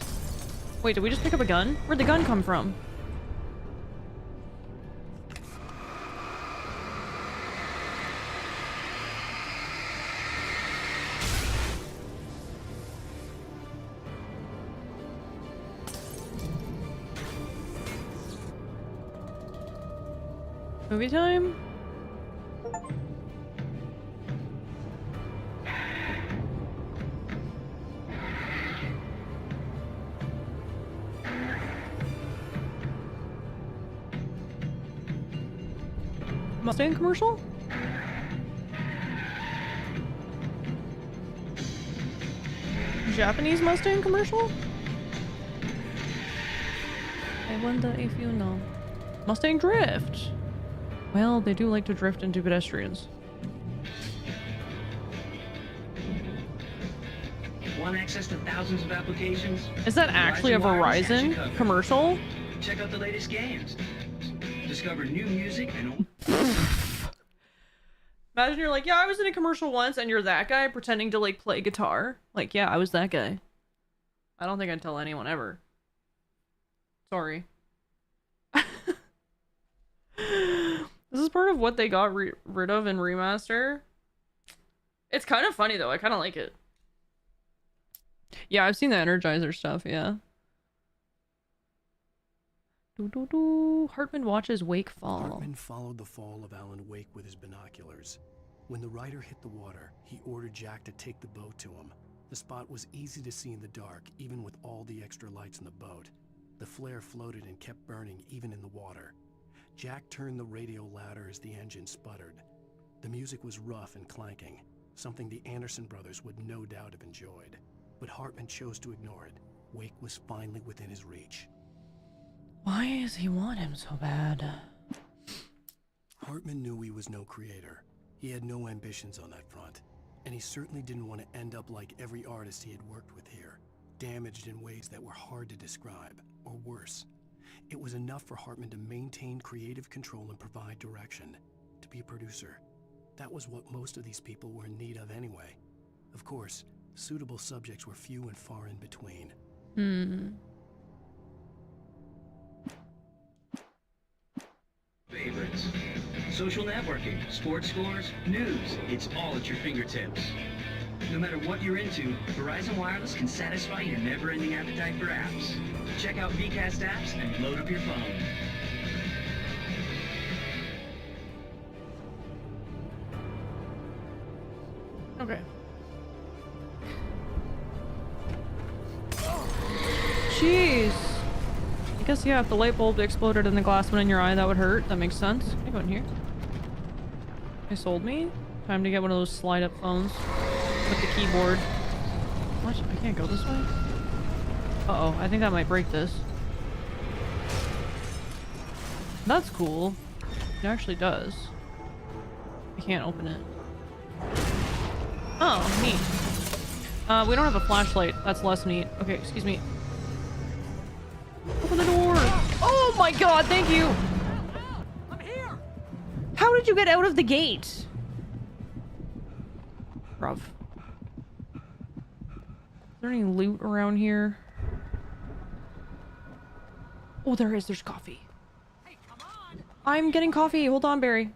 Wait, did we just pick up a gun? Where'd the gun come from? Movie time? Mustang commercial? Japanese Mustang commercial? I wonder if you know. Mustang drift. Well, they do like to drift into pedestrians.
Want access to thousands of applications?
Is that actually a Verizon commercial?
Check out the latest games. Discover new music and
Imagine you're like, yeah, I was in a commercial once, and you're that guy pretending to, like, play guitar. Like, yeah, I was that guy. I don't think I'd tell anyone ever. Sorry. This is part of what they got rid of in Remaster. It's kind of funny, though. I kind of like it. Yeah, I've seen the Energizer stuff, yeah. Hartman watches Wake fall.
Hartman followed the fall of Alan Wake with his binoculars. When the rider hit the water, he ordered Jack to take the boat to him. The spot was easy to see in the dark, even with all the extra lights in the boat. The flare floated and kept burning even in the water. Jack turned the radio louder as the engine sputtered. The music was rough and clanking, something the Anderson brothers would no doubt have enjoyed. But Hartman chose to ignore it. Wake was finally within his reach.
Why does he want him so bad?
Hartman knew he was no creator. He had no ambitions on that front. And he certainly didn't want to end up like every artist he had worked with here, damaged in ways that were hard to describe, or worse. It was enough for Hartman to maintain creative control and provide direction, to be a producer. That was what most of these people were in need of anyway. Of course, suitable subjects were few and far in between.
Favorites. Social networking, sports scores, news. It's all at your fingertips. No matter what you're into, Verizon Wireless can satisfy your never-ending appetite for apps. Check out VCast apps and load up your phone.
Okay. Jeez. I guess, yeah, if the light bulb exploded and the glass went in your eye, that would hurt. That makes sense. Can I go in here? They sold me? Time to get one of those slide-up phones with the keyboard. What? I can't go this way? Uh-oh, I think that might break this. That's cool. It actually does. I can't open it. Oh, neat. We don't have a flashlight. That's less neat. Okay, excuse me. Open the door! Oh my god, thank you!
I'm here!
How did you get out of the gate? Bruv. Is there any loot around here? Oh, there is. There's coffee.
Hey, come on!
I'm getting coffee. Hold on, Barry.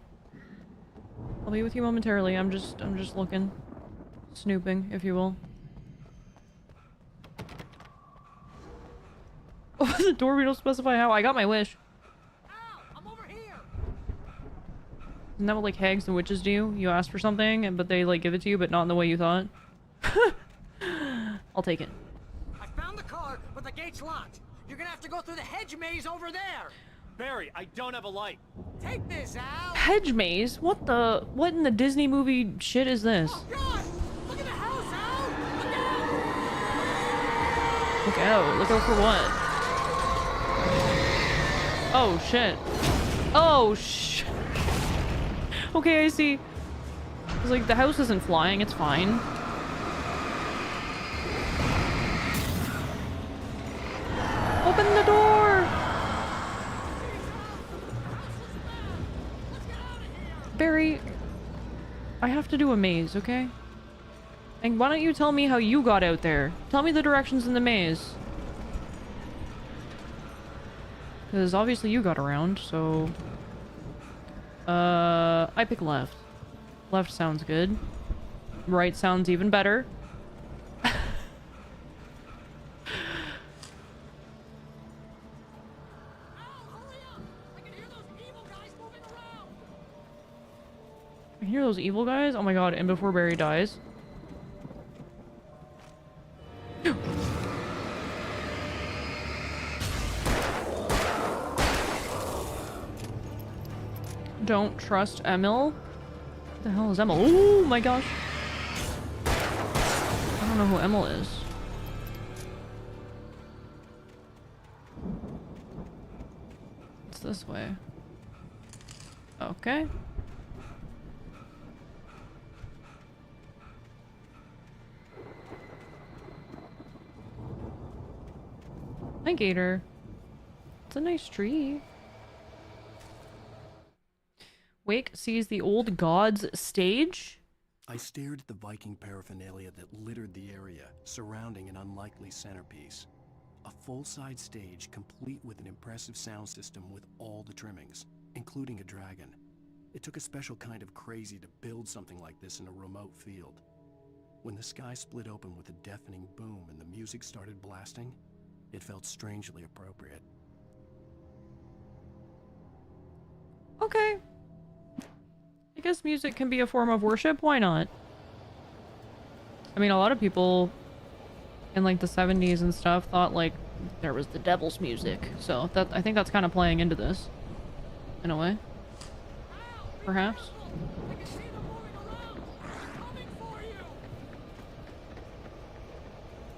I'll be with you momentarily. I'm just looking. Snooping, if you will. Open the door, we don't specify how. I got my wish.
Ow, I'm over here.
Isn't that what, like, hags and witches do? You ask for something, but they, like, give it to you, but not in the way you thought? I'll take it.
I found the car, but the gate's locked. You're gonna have to go through the hedge maze over there.
Barry, I don't have a light.
Take this, Al.
Hedge maze? What in the Disney movie shit is this?
Oh, God! Look at the house, Al! Look out!
Look out. Look out for what? Oh, shit. Oh, shit. Okay, I see. It's like, the house isn't flying. It's fine. Open the door! Barry, I have to do a maze, okay? And why don't you tell me how you got out there? Tell me the directions in the maze. Because obviously you got around, so... I pick left. Left sounds good. Right sounds even better. I hear those evil guys? Oh my god, and before Barry dies. Don't trust Emil? What the hell is Emil? Oh my gosh. I don't know who Emil is. It's this way. Okay. Hi, Gator. It's a nice tree. Wake sees the old gods stage?
I stared at the Viking paraphernalia that littered the area, surrounding an unlikely centerpiece. A full-size stage complete with an impressive sound system with all the trimmings, including a dragon. It took a special kind of crazy to build something like this in a remote field. When the sky split open with a deafening boom and the music started blasting, it felt strangely appropriate.
Okay. I guess music can be a form of worship. Why not? I mean, a lot of people in like the 70s and stuff thought like there was the devil's music. So that I think that's kind of playing into this in a way. Perhaps.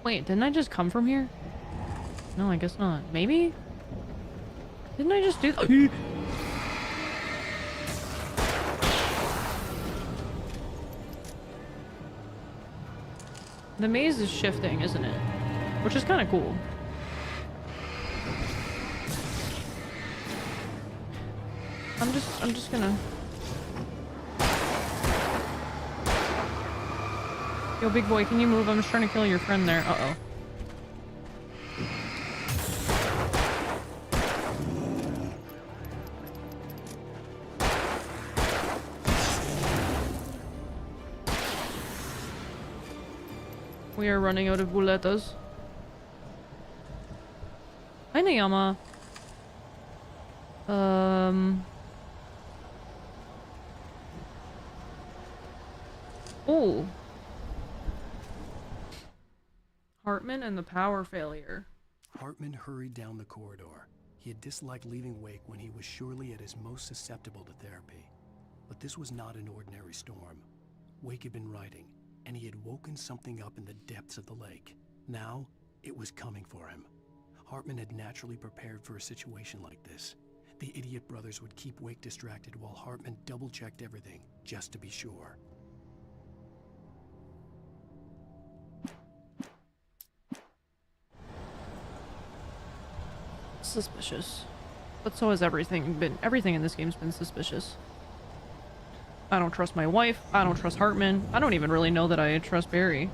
Wait, didn't I just come from here? No, I guess not. Maybe? Didn't I just do that? The maze is shifting, isn't it? Which is kind of cool. I'm just gonna... Yo, big boy, can you move? I'm just trying to kill your friend there. Uh-oh. We are running out of buletas. Hi, Nayama. Oh. Hartman and the power failure.
Hartman hurried down the corridor. He had disliked leaving Wake when he was surely at his most susceptible to therapy. But this was not an ordinary storm. Wake had been writing, and he had woken something up in the depths of the lake. Now, it was coming for him. Hartman had naturally prepared for a situation like this. The idiot brothers would keep Wake distracted while Hartman double-checked everything, just to be sure.
Suspicious. But so has everything been. Everything in this game's been suspicious. I don't trust my wife. I don't trust Hartman. I don't even really know that I trust Barry.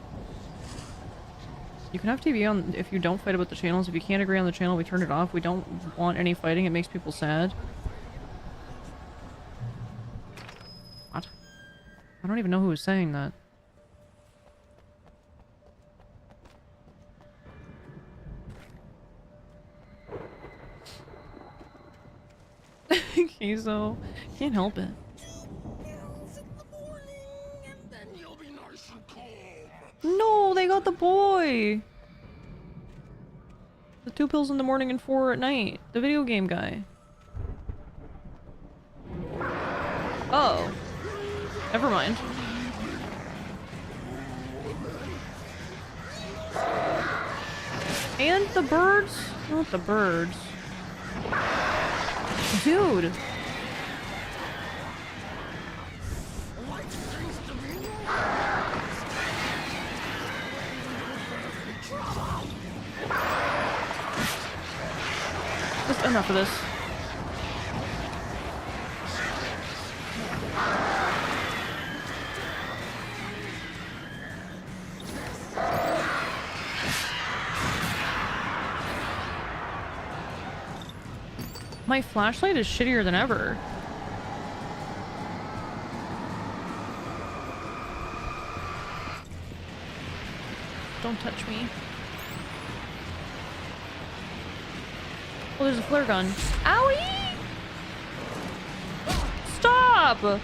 You can have TV on if you don't fight about the channels. If you can't agree on the channel, we turn it off. We don't want any fighting. It makes people sad. What? I don't even know who was saying that. Kizo. Can't help it. No, they got the boy! The 2 pills in the morning and 4 at night. The video game guy. Oh. Never mind. And the birds? Not the birds. Dude! Just enough of this. My flashlight is shittier than ever. Don't touch me. Oh, there's a flare gun. Owie! Stop!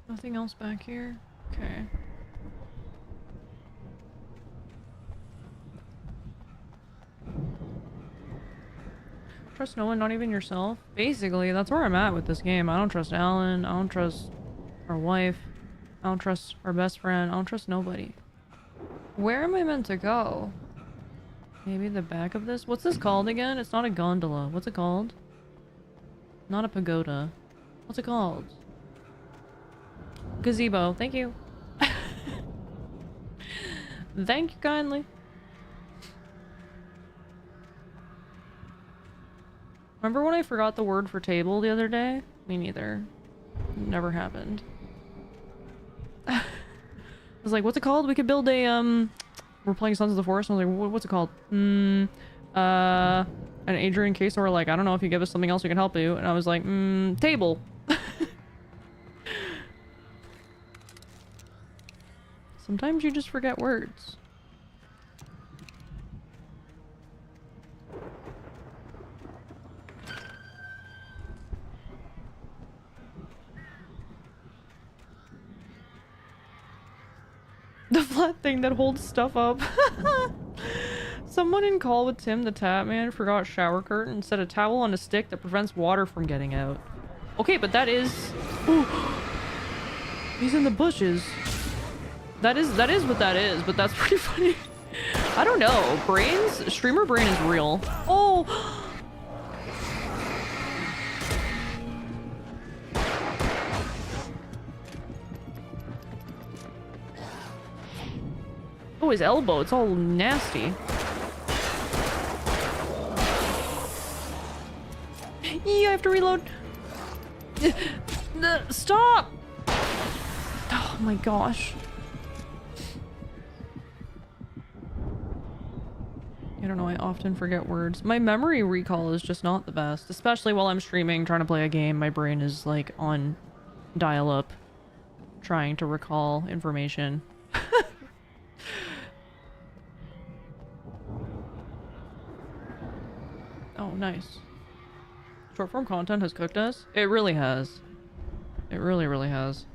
Nothing else back here? Okay. Trust no one, not even yourself. Basically, that's where I'm at with this game. I don't trust Alan. I don't trust our wife. I don't trust our best friend. I don't trust nobody. Where am I meant to go? Maybe the back of this? What's this called again? It's not a gondola. What's it called? Not a pagoda. What's it called? Gazebo. Thank you. Thank you kindly. Remember when I forgot the word for table the other day? Me neither. Never happened. I was like, what's it called? We could build a, we're playing Sons of the Forest, and I was like, what's it called? And Adrian Case were like, I don't know, if you give us something else we can help you. And I was like, table. Sometimes you just forget words. The flat thing that holds stuff up. Someone in Call with Tim the Tap Man forgot shower curtain and set a towel on a stick that prevents water from getting out. Okay, but that is... Ooh. He's in the bushes. That is what that is, but that's pretty funny. I don't know. Brains? Streamer brain is real. Oh! Oh, his elbow. It's all nasty. I have to reload. Stop! Oh my gosh. I don't know, I often forget words. My memory recall is just not the best. Especially while I'm streaming, trying to play a game. My brain is like on dial-up, trying to recall information. Oh, nice. Short form content has cooked us? It really has. It really, really has.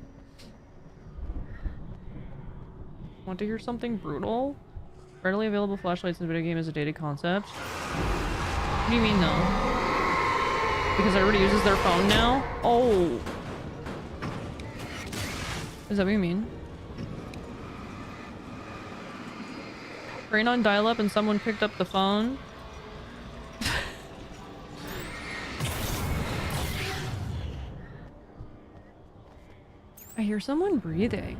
Want to hear something brutal? Readily available flashlights in the video game is a dated concept. What do you mean, though? Because everybody uses their phone now? Oh! Is that what you mean? Brain on dial-up and someone picked up the phone? I hear someone breathing.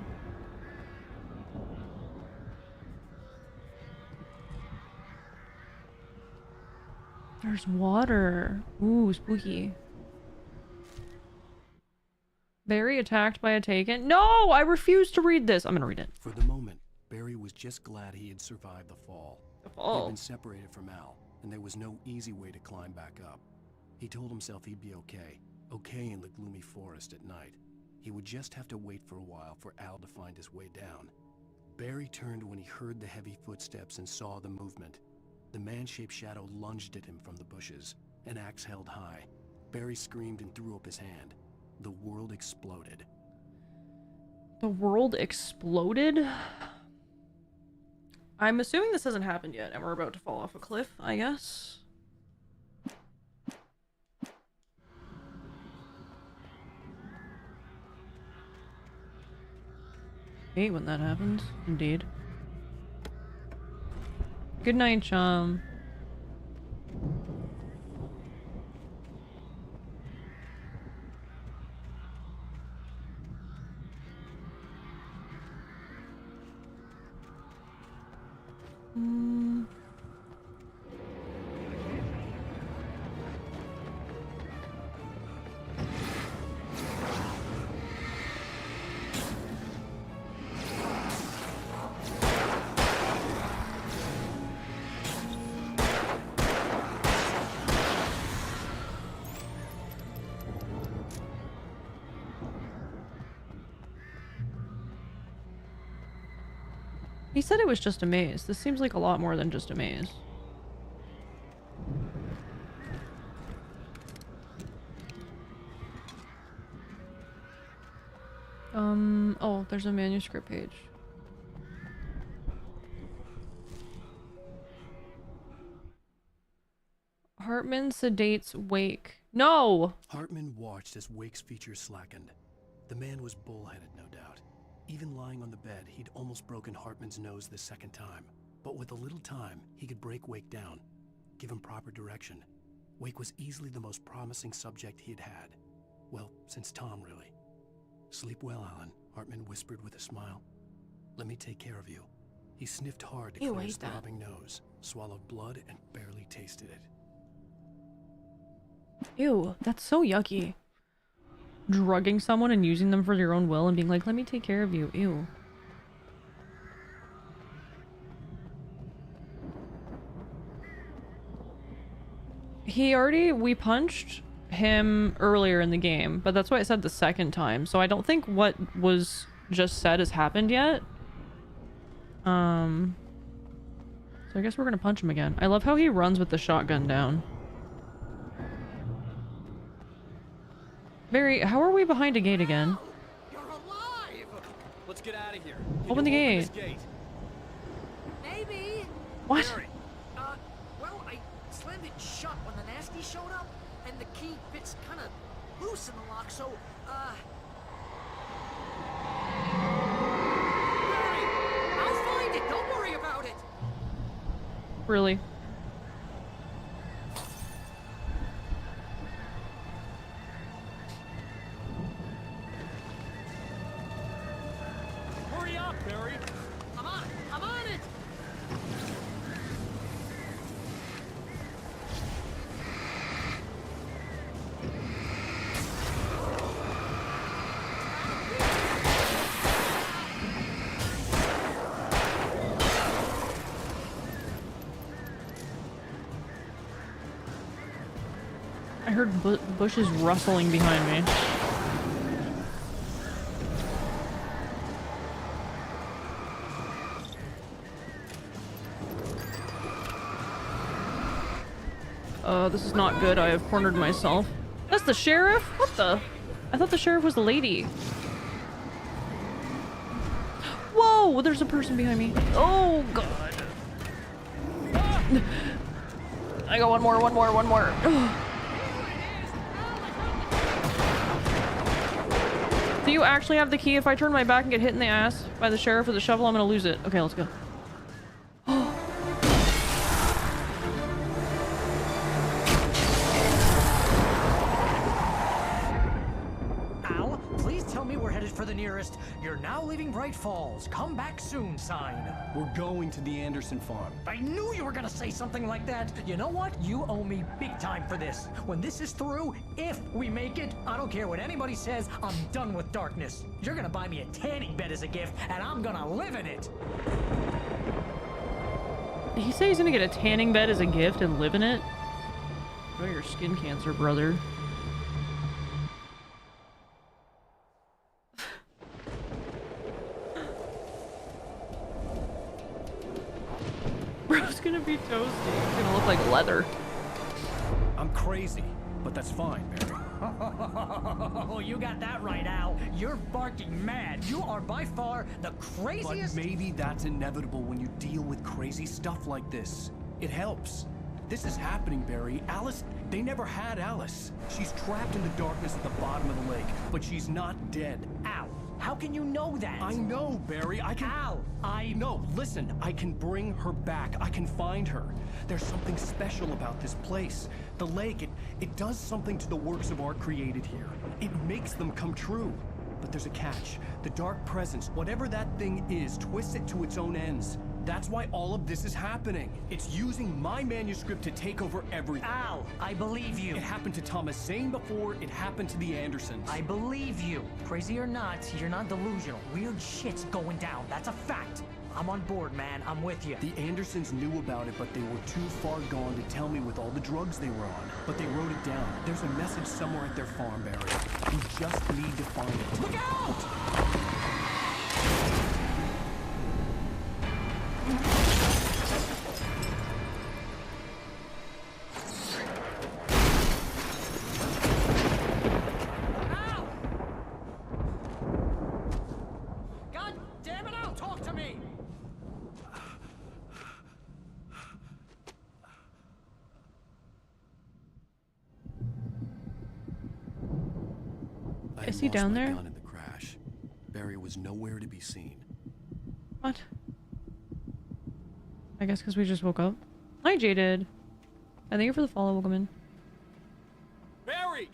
There's water. Ooh, spooky. Barry attacked by a Taken? No! I refuse to read this. I'm gonna read it.
For the moment, Barry was just glad he had survived the fall.
The fall?
He had been separated from Al, and there was no easy way to climb back up. He told himself he'd be okay. Okay in the gloomy forest at night. He would just have to wait for a while for Al to find his way down. Barry turned when he heard the heavy footsteps and saw the movement. The man-shaped shadow lunged at him from the bushes, an axe held high. Barry screamed and threw up his hand. The world exploded.
The world exploded? I'm assuming this hasn't happened yet, and we're about to fall off a cliff, I guess. Hate when that happens, indeed. Good night, chum. He said it was just a maze. This seems like a lot more than just a maze. Oh, there's a manuscript page. Hartman sedates Wake. No!
Hartman watched as Wake's features slackened. The man was bullheaded, no doubt. Even lying on the bed, he'd almost broken Hartman's nose the second time. But with a little time, he could break Wake down, give him proper direction. Wake was easily the most promising subject he had had. Well, since Tom, really. Sleep well, Alan, Hartman whispered with a smile. Let me take care of you. He sniffed hard to clear his throbbing nose, swallowed blood, and barely tasted it.
Ew, that's so yucky. Drugging someone and using them for your own will and being like, let me take care of you. Ew. We punched him earlier in the game, but that's why I said the second time. So I don't think what was just said has happened yet. So I guess we're gonna punch him again. I love how he runs with the shotgun down. Barry, how are we behind a gate again?
You're alive!
Let's get out of here.
Open the gate.
Maybe.
What?
Barry.
Well, I slammed it shut when the nasty showed up, and the key fits kind of loose in the lock, so, Barry, I'll find it. Don't worry about it.
Really?
Hurry up, Barry.
I'm on it.
I heard bushes rustling behind me. This is not good. I have cornered myself. That's the sheriff? What the? I thought the sheriff was the lady. Whoa! There's a person behind me. Oh, God. I got one more. Do you actually have the key? If I turn my back and get hit in the ass by the sheriff with a shovel, I'm gonna lose it. Okay, let's go.
Al, please tell me we're headed for the nearest "You're now leaving Bright Falls. Come back soon" sign.
We're going to the Anderson farm.
I knew you were gonna say something like that. You know what? You owe me big time for this. When this is through, if we make it, I don't care what anybody says, I'm done with darkness. You're gonna buy me a tanning bed as a gift, and I'm gonna live in it.
Did he say he's gonna get a tanning bed as a gift and live in it? Enjoy your skin cancer, brother. Bro's gonna be toasty. He's gonna look like leather.
I'm crazy, but that's fine, Barry.
Oh, you got that right, Al. You're barking mad. You are by far the craziest.
But maybe that's inevitable when you deal with crazy stuff like this. It helps. This is happening, Barry. Alice, they never had Alice. She's trapped in the darkness at the bottom of the lake, but she's not dead.
Al, how can you know that?
I know, Barry. I can...
Al,
No, listen. I can bring her back. I can find her. There's something special about this place. The lake, it does something to the works of art created here. It makes them come true. But there's a catch. The dark presence, whatever that thing is, twists it to its own ends. That's why all of this is happening. It's using my manuscript to take over everything.
Al, I believe you.
It happened to Thomas Zane before, it happened to the Andersons.
I believe you. Crazy or not, you're not delusional. Weird shit's going down. That's a fact. I'm on board, man. I'm with you.
The Andersons knew about it, but they were too far gone to tell me with all the drugs they were on. But they wrote it down. There's a message somewhere at their farm, Barry. We just need to find it.
Look out! God damn it, Al! Talk to me!
Is he
lost
down
my
there?
gun in the crash. Barry was nowhere to be seen.
What? I guess because we just woke up. Hi, Jaded. Thank you for the follow. Welcome in.
Barry!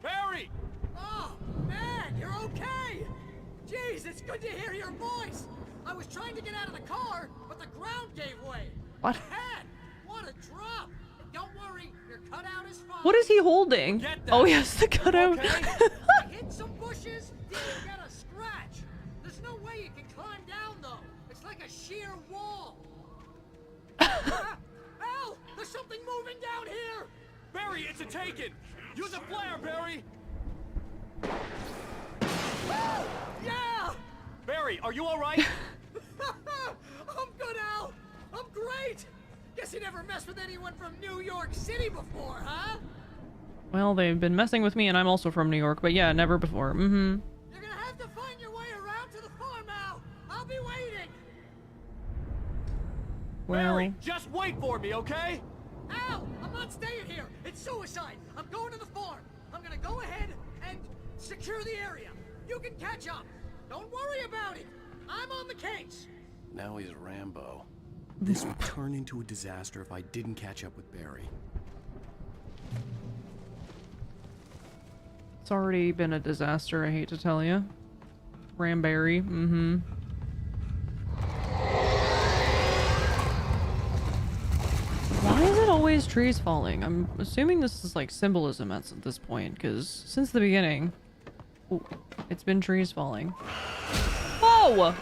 Barry!
Oh, man, you're okay! Jeez, it's good to hear your voice! I was trying to get out of the car, but the ground gave way.
What?
Man, what a drop! Don't worry, your cutout is fine.
What is he holding? Oh, yes, the cutout.
I hit some bushes, didn't get a scratch. There's no way you can climb down, though. It's like a sheer wall. Al, there's something moving down here!
Barry, it's a taken! Use a flare, Barry!
Yeah!
Barry, are you alright?
I'm good, Al! I'm great! Guess you never messed with anyone from New York City before, huh?
Well, they've been messing with me, and I'm also from New York, but yeah, never before. Mm-hmm.
You're gonna have to find your way around to the farm, Al! I'll be waiting!
Well,
Barry, just wait for me, okay?
Al, I'm not staying here! It's suicide! I'm going to the farm! I'm gonna go ahead and secure the area! You can catch up! Don't worry about it! I'm on the case!
Now he's Rambo. This would turn into a disaster if I didn't catch up with Barry.
it's already been a disaster, I hate to tell you. Ramberry, mm-hmm. Why is it always trees falling? I'm assuming this is like symbolism at this point, because since the beginning, it's been trees falling. Whoa!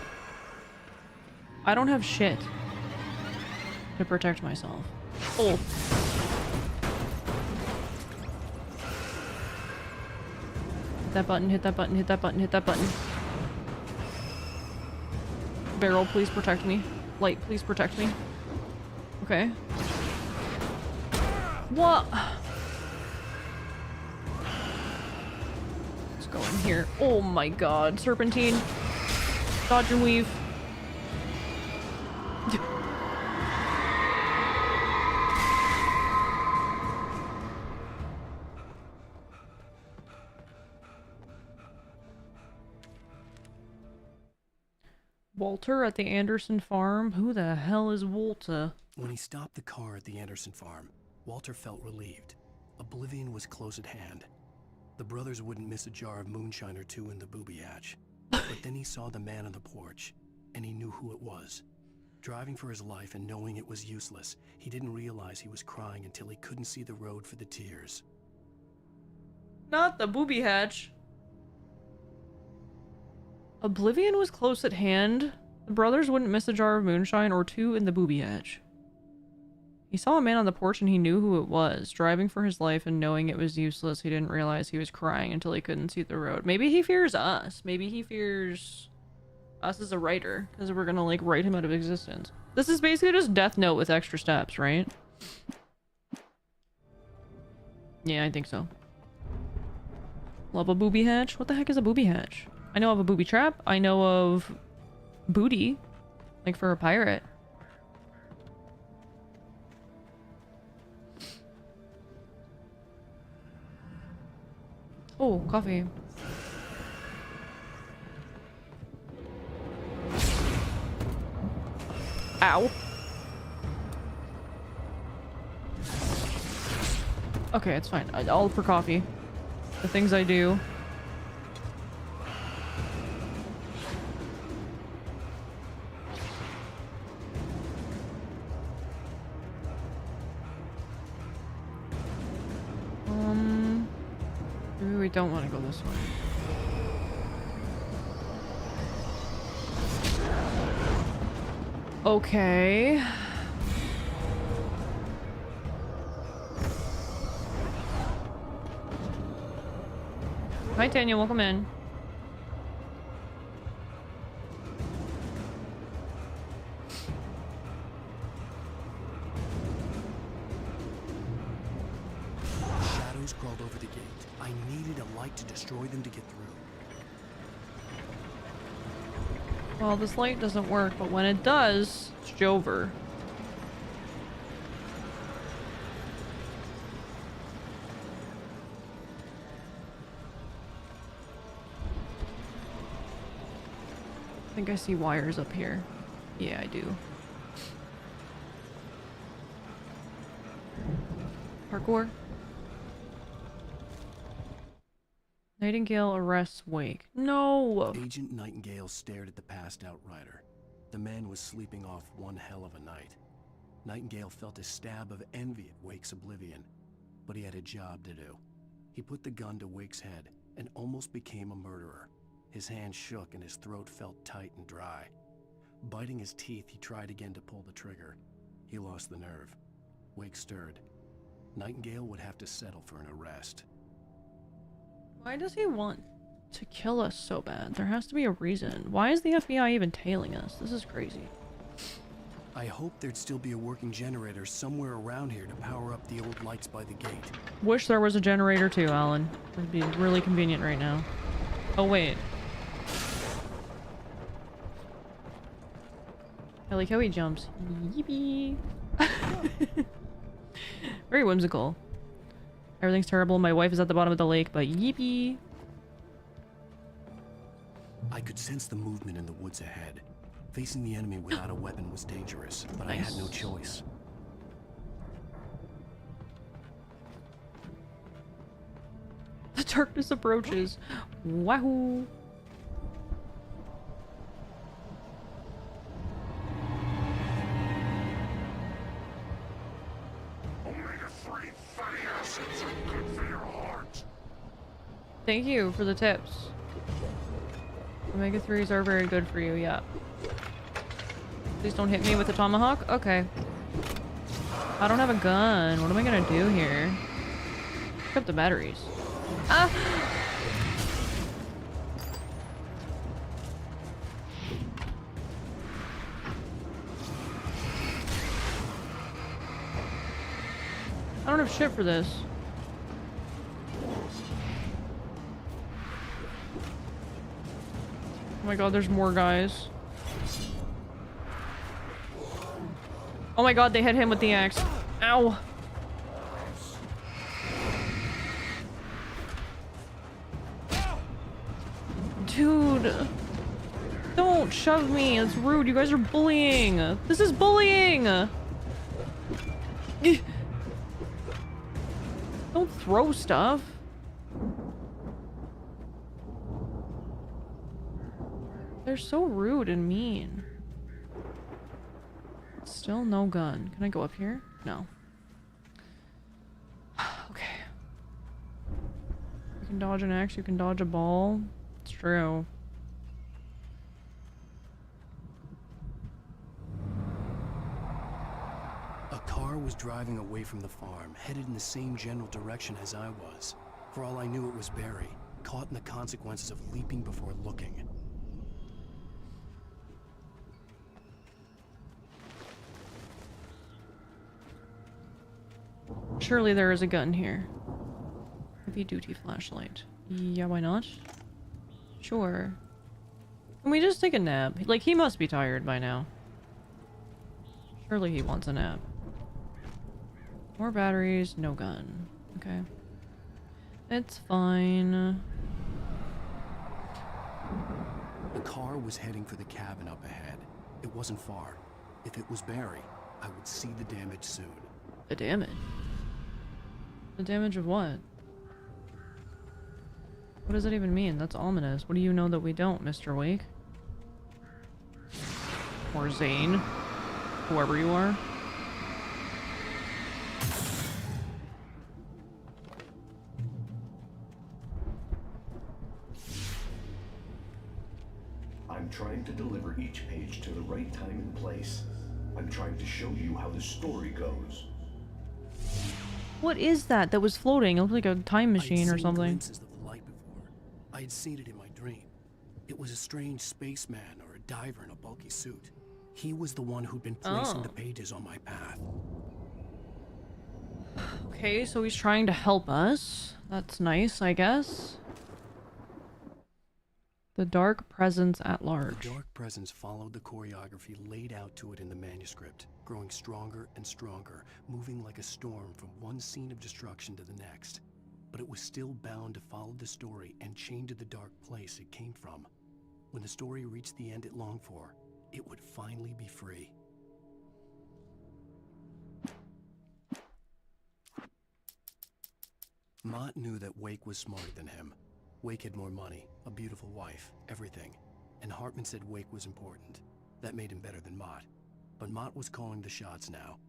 I don't have shit to protect myself. Oh. Hit that button, hit that button, hit that button, hit that button. Barrel, please protect me. Light, please protect me. Okay. What? Let's go in here. Oh my god. Serpentine. Dodge and weave. Walter at the Anderson farm? Who the hell is Walter?
When he stopped the car at the Anderson farm, Walter felt relieved. Oblivion was close at hand. The brothers wouldn't miss a jar of moonshine or two in the booby hatch. But then he saw the man on the porch, and he knew who it was. Driving for his life and knowing it was useless, he didn't realize he was crying until he couldn't see the road for the tears.
Not the booby hatch. Oblivion was close at hand. The brothers wouldn't miss a jar of moonshine or two in the booby hatch. He saw a man on the porch and he knew who it was. Driving for his life and knowing it was useless, he didn't realize he was crying until he couldn't see the road. Maybe he fears us. Maybe he fears us as a writer, because we're gonna, like, write him out of existence. This is basically just Death Note with extra steps, right? Yeah, I think so. Love a booby hatch? What the heck is a booby hatch? I know of a booby trap. I know of booty, like for a pirate. Oh, coffee. Ow. Okay, it's fine. All for coffee. The things I do. Maybe we don't want to go this way. Okay. Hi, Tanya. Welcome in.
Shadows crawled over the gate. I needed a light to destroy them to get through.
Well, this light doesn't work, but when it does, it's Jover. think I see wires up here. Yeah, I do. Parkour. Nightingale arrests Wake. No!
Agent Nightingale stared at the passed-out rider. The man was sleeping off one hell of a night. Nightingale felt a stab of envy at Wake's oblivion, but he had a job to do. He put the gun to Wake's head and almost became a murderer. His hand shook and his throat felt tight and dry. Biting his teeth, he tried again to pull the trigger. He lost the nerve. Wake stirred. Nightingale would have to settle for an arrest.
Why does he want to kill us so bad? There has to be a reason. Why is the FBI even tailing us? This is crazy.
I hoped there'd still be a working generator somewhere around here to power up the old lights by the gate.
Wish there was a generator too, Alan. It'd be really convenient right now. Oh, wait. I like how he jumps. Yippee! Very whimsical. Everything's terrible. My wife is at the bottom of the lake, but yippee!
I could sense the movement in the woods ahead. Facing the enemy without a weapon was dangerous, but I had no choice.
The darkness approaches. Wahoo!
Omega-3 fatty acids are good for your heart.
Thank you for the tips. Omega-3s are very good for you, yeah. Please don't hit me with a tomahawk? Okay. I don't have a gun. What am I gonna do here? Pick up the batteries. Ah! I don't have shit for this. Oh my god, there's more guys. Oh my god, they hit him with the axe. Ow! Dude! Don't shove me, it's rude, you guys are bullying! This is bullying! Don't throw stuff. They're so rude and mean. Still no gun. Can I go up here? No. Okay. You can dodge an axe, you can dodge a ball. It's true.
A car was driving away from the farm, headed in the same general direction as I was. For all I knew, it was Barry, caught in the consequences of leaping before looking.
Surely there is a gun here. Heavy duty flashlight. Yeah, why not? Sure. Can we just take a nap? Like, he must be tired by now. Surely he wants a nap. More batteries, no gun. Okay. It's fine.
The car was heading for the cabin up ahead. It wasn't far. If it was Barry, I would see the damage soon.
The damage? The damage of what? What does that even mean? That's ominous. What do you know that we don't, Mr. Wake? Or Zane? Whoever you are.
I'm trying to deliver each page to the right time and place. I'm trying to show you how the story goes.
What is that that was floating? It looked like a time machine or something.
Glimpses of the light before. I had seen it in my dream. It was a strange spaceman or a diver in a bulky suit. He was the one who'd been placing the pages on my path.
Okay, so he's trying to help us. That's nice, I guess. The Dark Presence at Large.
The Dark Presence followed the choreography laid out to it in the manuscript, growing stronger and stronger, moving like a storm from one scene of destruction to the next. But it was still bound to follow the story and chained to the dark place it came from. When the story reached the end it longed for, it would finally be free. Mott knew that Wake was smarter than him. Wake had more money, a beautiful wife, everything. And Hartman said Wake was important. That made him better than Mott. But Mott was calling the shots now.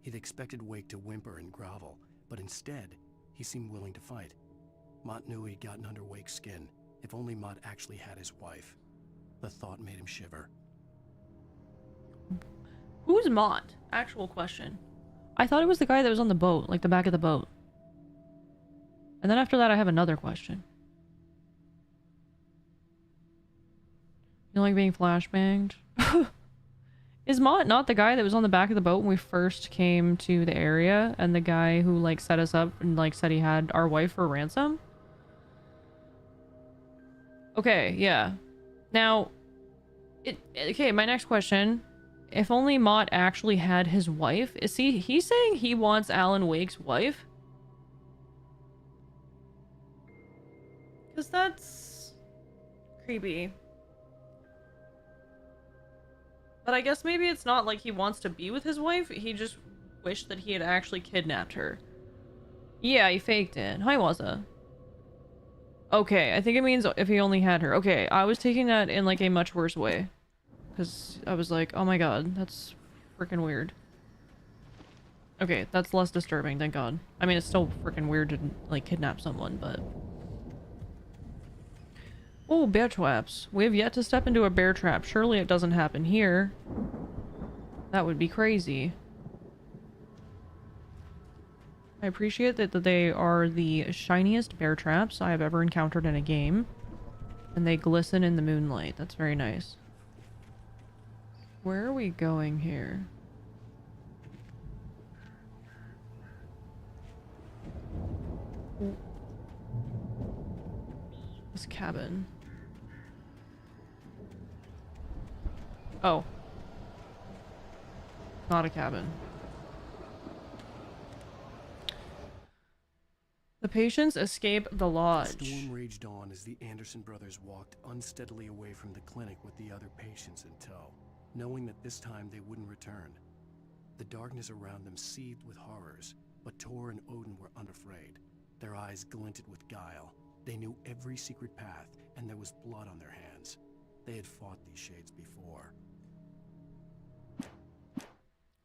He'd expected Wake to whimper and grovel, but instead, he seemed willing to fight. Mott knew he'd gotten under Wake's skin. If only Mott actually had his wife. The thought made him shiver.
Who's Mott? Actual question. I thought it was the guy that was on the boat, like the back of the boat. And then after that, I have another question. You like being flashbanged? Is Mott not the guy that was on the back of the boat when we first came to the area? And the guy who, like, set us up and, like, said he had our wife for ransom? Okay, yeah. Now, okay, my next question. If only Mott actually had his wife, is he's saying he wants Alan Wake's wife? Because that's creepy. But I guess maybe it's not like he wants to be with his wife, he just wished that he had actually kidnapped her. Yeah, he faked it. Hi, Waza. Okay, I think it means if he only had her. Okay, I was taking that in like a much worse way. Because I was like, oh my god, that's freaking weird. Okay, that's less disturbing, thank god. I mean, it's still freaking weird to like kidnap someone, but... Oh, bear traps. We have yet to step into a bear trap. Surely it doesn't happen here. That would be crazy. I appreciate that they are the shiniest bear traps I have ever encountered in a game. And they glisten in the moonlight. That's very nice. Where are we going here? This cabin. Oh. Not a cabin. The patients escape the lodge.
The storm raged on as the Anderson brothers walked unsteadily away from the clinic with the other patients in tow, knowing that this time they wouldn't return. The darkness around them seethed with horrors, but Tor and Odin were unafraid. Their eyes glinted with guile. They knew every secret path, and there was blood on their hands. They had fought these shades before.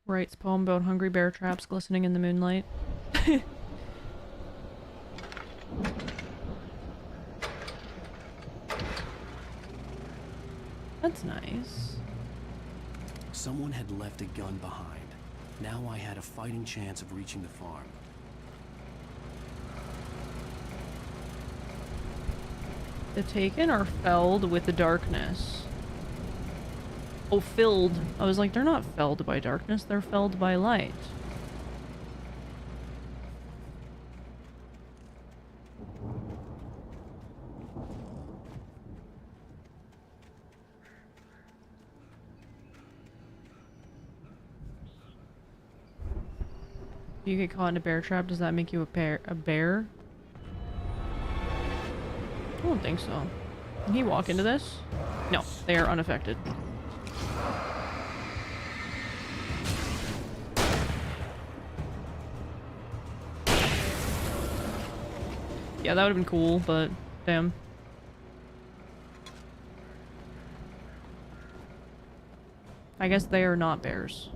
Writes poem about hungry bear traps glistening in the moonlight. That's nice.
Someone had left a gun behind. Now I had a fighting chance of reaching the farm.
The taken are felled with the darkness. Oh, filled. I was like, they're not felled by darkness, they're felled by light. If you get caught in a bear trap, does that make you a bear? I don't think so. Can he walk into this? No, they are unaffected. Yeah, that would have been cool, but damn. I guess they are not bears.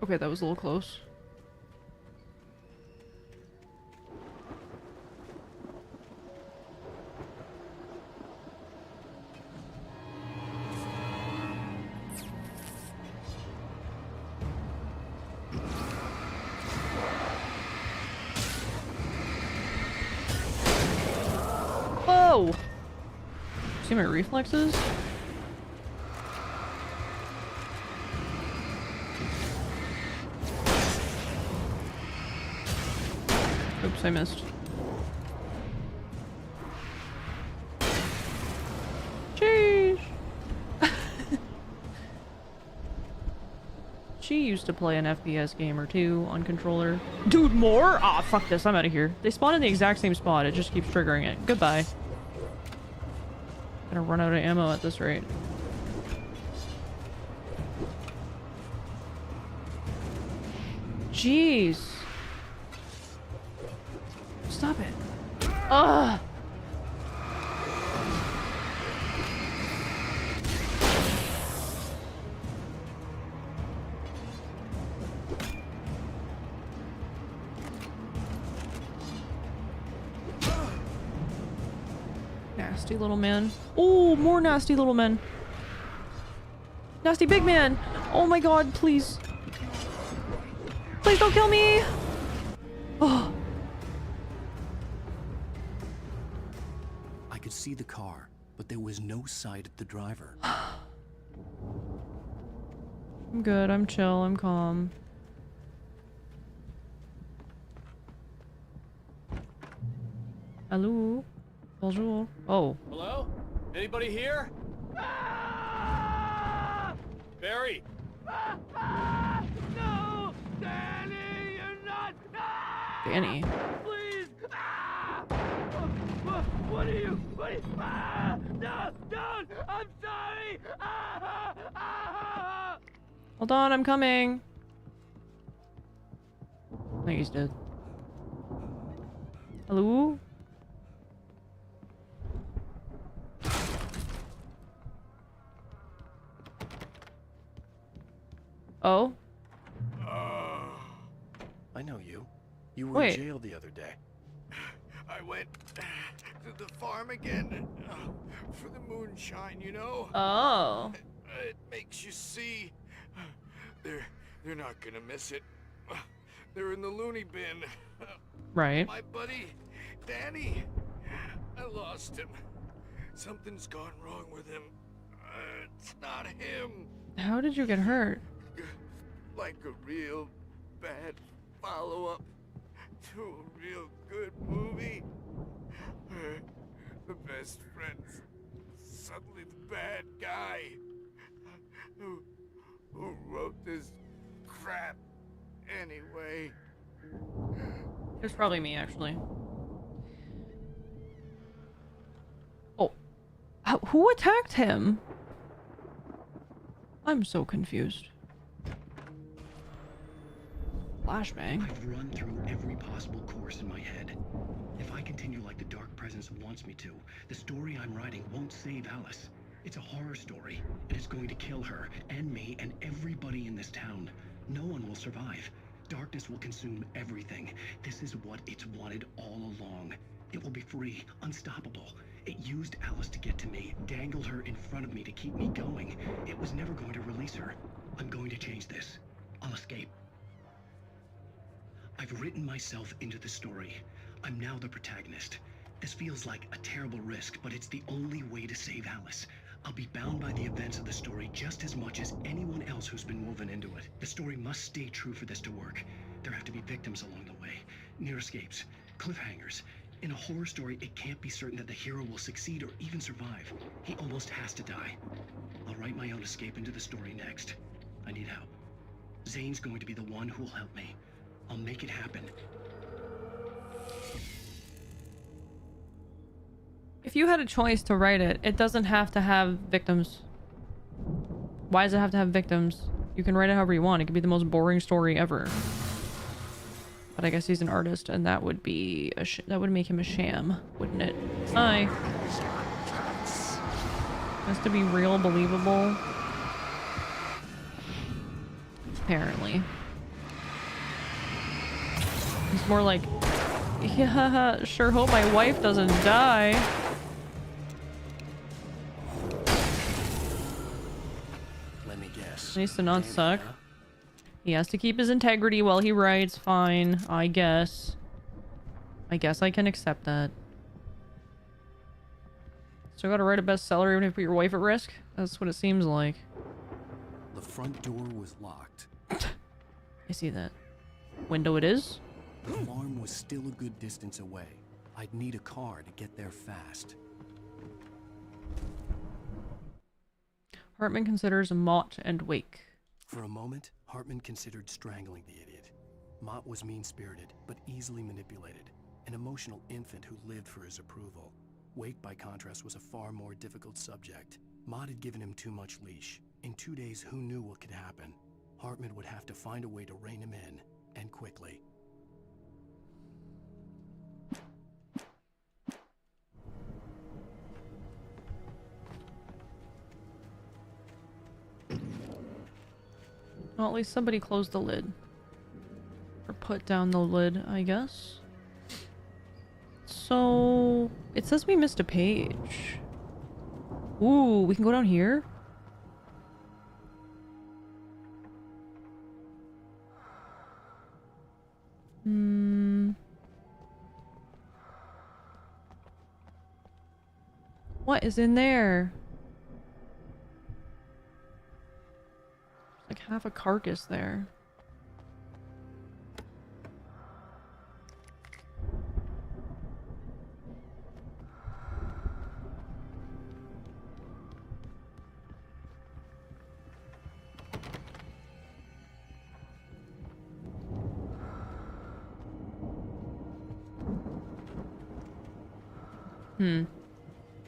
Okay, that was a little close. Whoa! See my reflexes? Oops, I missed. Jeez. She used to play an FPS game or two on controller. Dude, more? Ah, fuck this. I'm out of here. They spawn in the exact same spot. It just keeps triggering it. Goodbye. Gonna run out of ammo at this rate. Jeez. Stop it. Ugh. Nasty little man. Oh, more nasty little men. Nasty big man. Oh my god, please. Please don't kill me. Oh.
I could see the car, but there was no sight of the driver.
I'm good. I'm chill. I'm calm. Hello. Bonjour. Oh.
Hello? Anybody here? Barry!
No! Danny, you're not!
Danny.
Please! What are you? No! Don't! I'm sorry!
Hold on, I'm coming. I think he's dead. Hello? Oh?
I know you. You were
Wait.
in jail the other day.
I went to the farm again for the moonshine, you know?
Oh.
It makes you see. They're not gonna miss it. They're in the loony bin.
Right.
My buddy, Danny. I lost him. Something's gone wrong with him. It's not him.
How did you get hurt?
Like a real bad follow-up to a real good movie. The best friend's suddenly the bad guy. Who wrote this crap anyway?
It was probably me, actually. Oh. Who attacked him? I'm so confused. Flashbang.
I've run through every possible course in my head. If I continue like the Dark Presence wants me to, the story I'm writing won't save Alice. It's a horror story, and it's going to kill her, and me, and everybody in this town. No one will survive. Darkness will consume everything. This is what it's wanted all along. It will be free, unstoppable. It used Alice to get to me, dangled her in front of me to keep me going. It was never going to release her. I'm going to change this. I'll escape. I've written myself into the story. I'm now the protagonist. This feels like a terrible risk, but it's the only way to save Alice. I'll be bound by the events of the story just as much as anyone else who's been woven into it. The story must stay true for this to work. There have to be victims along the way, near escapes, cliffhangers. In a horror story, it can't be certain that the hero will succeed or even survive. He almost has to die. I'll write my own escape into the story next. I need help. Zane's going to be the one who'll help me. I'll make it happen.
If you had a choice to write it, it doesn't have to have victims. Why does it have to have victims? You can write it however you want. It could be the most boring story ever. But I guess he's an artist, and that would be that would make him a sham, wouldn't it? Hi. Has to be real, believable. Apparently. He's more like, yeah, sure hope my wife doesn't die.
Let me guess.
Needs to not suck. He has to keep his integrity while he writes. Fine, I guess. I guess I can accept that. Still gotta write a bestseller even if you put your wife at risk? That's what it seems like.
The front door was locked.
I see that. Window it is?
The farm was still a good distance away. I'd need a car to get there fast.
Hartman considers Mott and Wake.
For a moment, Hartman considered strangling the idiot. Mott was mean-spirited, but easily manipulated. An emotional infant who lived for his approval. Wake, by contrast, was a far more difficult subject. Mott had given him too much leash. In 2 days, who knew what could happen? Hartman would have to find a way to rein him in, and quickly.
Well, at least somebody closed the lid. Or put down the lid, I guess. So, it says we missed a page. Ooh, we can go down here? What is in there? Like half a carcass there.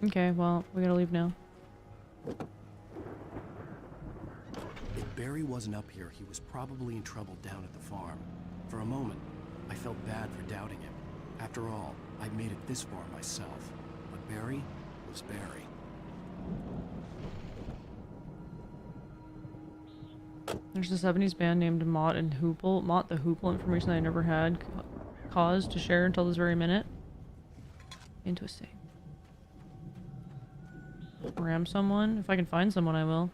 Okay, well, we gotta leave now.
If Barry wasn't up here, he was probably in trouble down at the farm. For a moment, I felt bad for doubting him. After all, I'd made it this far myself. But Barry was Barry.
There's a 70s band named Mott and Hoople. Mott the Hoople, information I never had cause to share until this very minute. Interesting. Ram someone? If I can find someone, I will.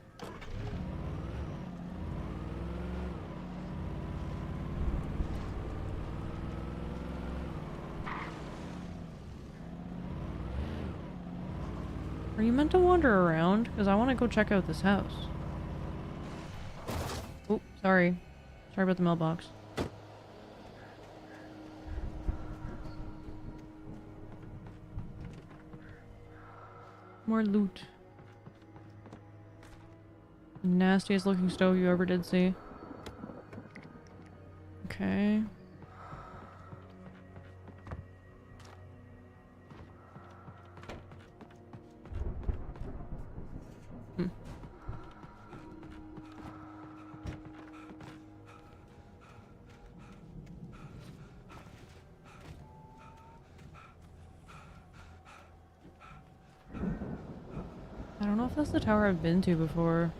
Are you meant to wander around? Because I want to go check out this house. Oh, sorry. Sorry about the mailbox. More loot. Nastiest looking stove you ever did see. Okay. I don't know if that's the tower I've been to before.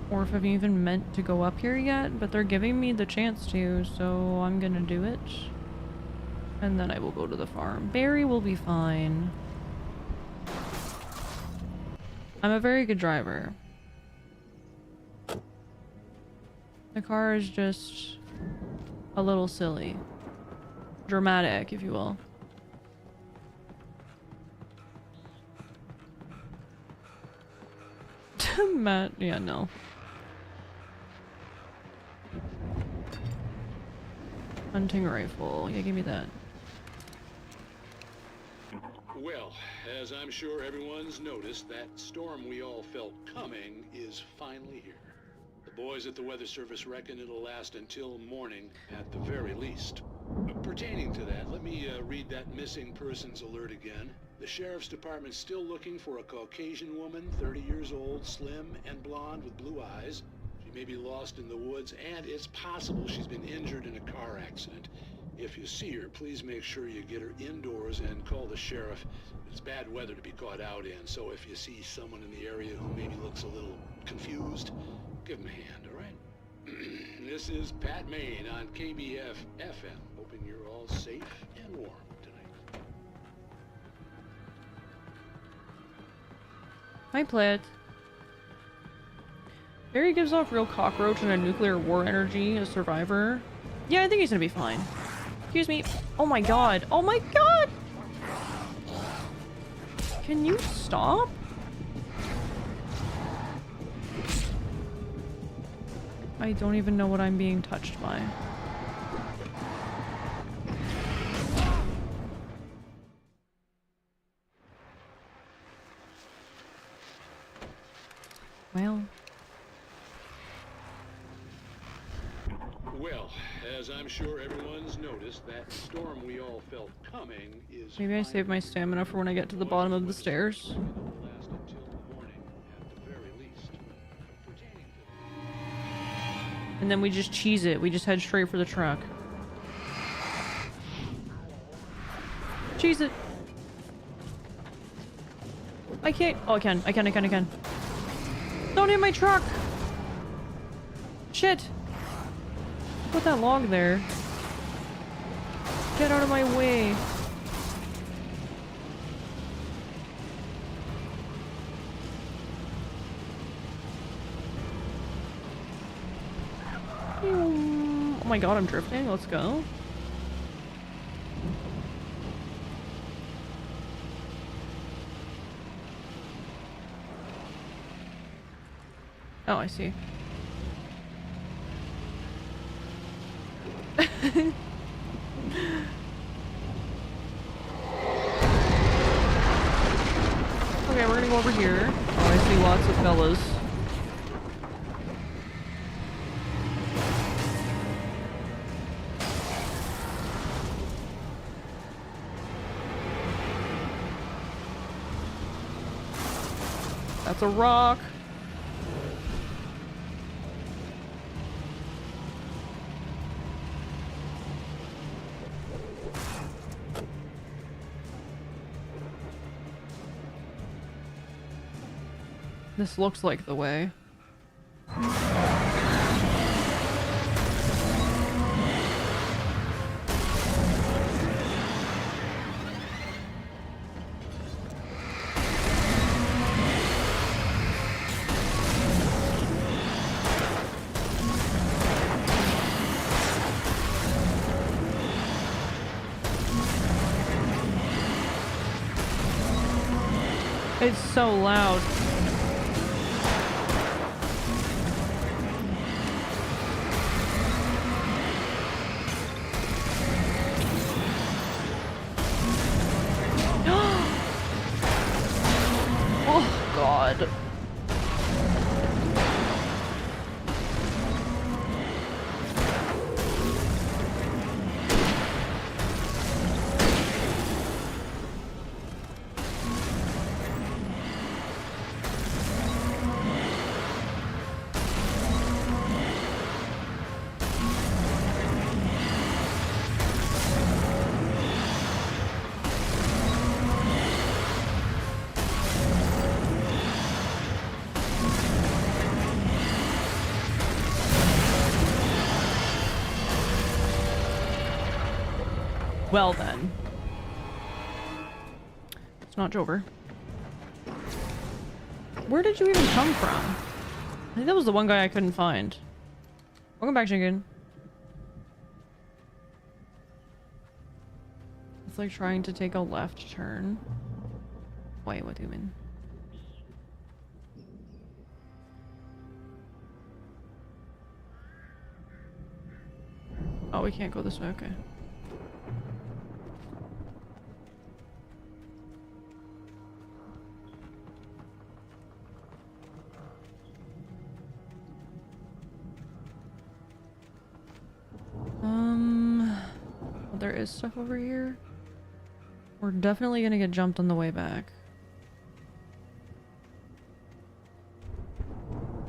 Or if I've even meant to go up here yet, but they're giving me the chance to, so I'm gonna do it. And then I will go to the farm. Barry will be fine. I'm a very good driver. The car is just a little silly. Dramatic, if you will. Matt, yeah, no. Hunting rifle. Yeah, give me that.
Well, as I'm sure everyone's noticed, that storm we all felt coming is finally here. The boys at the Weather Service reckon it'll last until morning at the very least. Pertaining to that, let me read that missing persons alert again. The Sheriff's Department's still looking for a Caucasian woman, 30 years old, slim and blonde with blue eyes. She may be lost in the woods, and it's possible she's been injured in a car accident. If you see her, please make sure you get her indoors and call the sheriff. It's bad weather to be caught out in, so if you see someone in the area who maybe looks a little confused, give them a hand, all right? This is Pat Maine on KBF FM, hoping you're all safe and warm tonight.
Hi, Platt. Barry gives off real cockroach and a nuclear war energy as survivor. Yeah, I think he's gonna be fine. Excuse me. Oh my god. Oh my god! Can you stop? I don't even know what I'm being touched by. Well.
Well, as I'm sure everyone's noticed, that storm we all felt coming is
Maybe I save my stamina for when I get to the bottom of the stairs.
last until morning at the very least.
And then we just cheese it. We just head straight for the truck. Cheese it. I can't. Oh, I can. I can. Don't hit my truck. Shit. Put that log there. Get out of my way. Oh my god, I'm drifting. Let's go. Oh, I see. Okay, we're gonna go over here. Oh, I see lots of fellas. That's a rock. This looks like the way. It's so loud. Oh god. Well then. It's not Jover. Where did you even come from? I think that was the one guy I couldn't find. Welcome back, Chicken. It's like trying to take a left turn. Wait, what do you mean? Oh, we can't go this way, okay. Well, there is stuff over here. We're definitely gonna get jumped on the way back.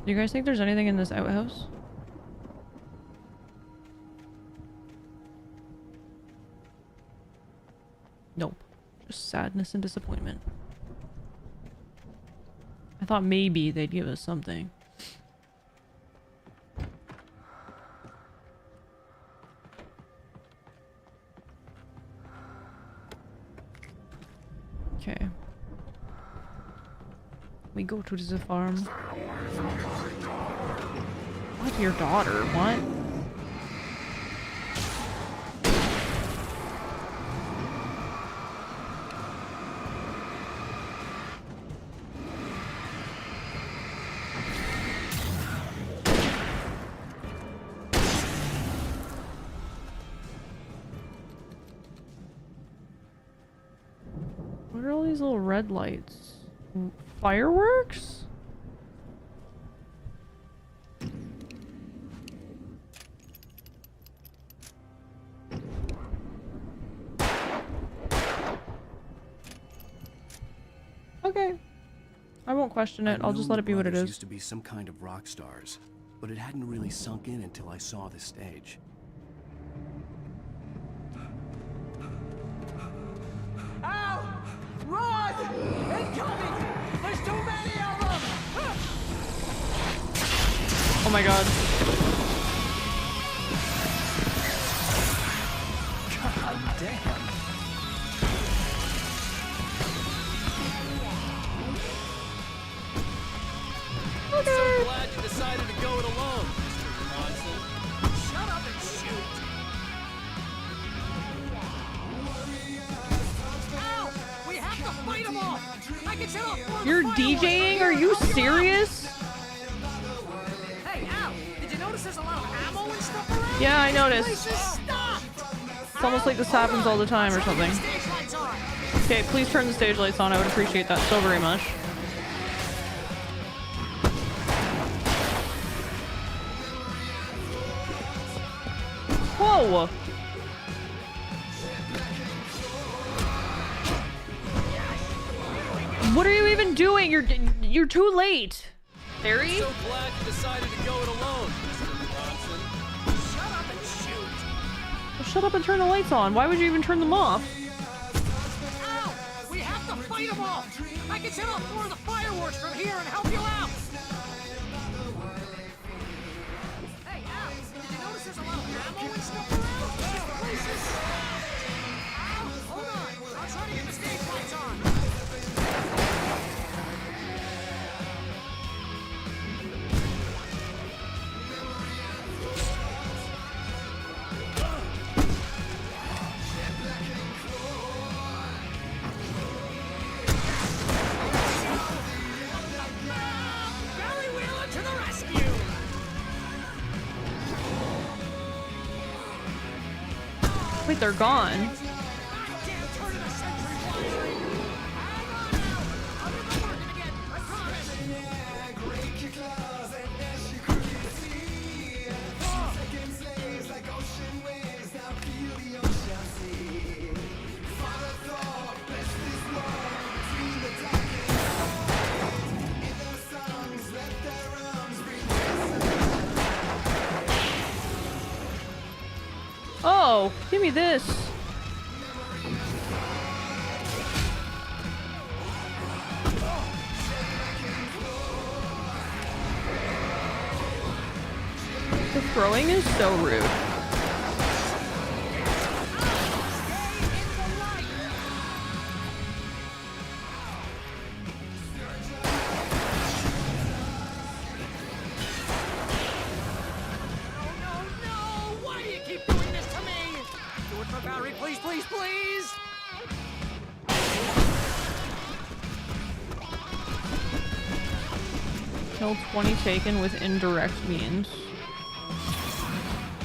Do you guys think there's anything in this outhouse? Nope. Just sadness and disappointment. I thought maybe they'd give us something. Okay. We go to the farm. What? Your daughter? What? What are all these little red lights? Fireworks? don't question it. I'll just let it be what it is.
Used to be some kind of rock stars, but it hadn't really sunk in until I saw this stage.
Ow! Run! Incoming! There's too many of them!
Oh my god.
God damn.
Okay.
So glad you decided to go it alone, Mr. Johnson. Shut up and shoot. Ow! We have to fight them all! I can set off more
You're DJing? Are you serious?
Hey, Al! Did you notice there's a lot of ammo and stuff around?
Yeah, I noticed.
This place is stopped!
It's almost like this happens all the time or something. Okay, please turn the stage lights on. I would appreciate that so very much. Whoa! What are you even doing? You're too late. Barry?
So glad you decided to go it alone, Mr. Johnson. Shut up and shoot.
Well, shut up and turn the lights on. Why would you even turn them off?
Ow! We have to fight them all! I can set off more of the fireworks from here and help you out! Hey, Al! Did you notice there's a lot of ammo and stuff around? This place is stopped! Al, hold on! I'm trying to get the stage lights on!
Wait, they're gone. Oh, give me this. The throwing is so rude.
Please, please, please!
Kill 20 taken with indirect means.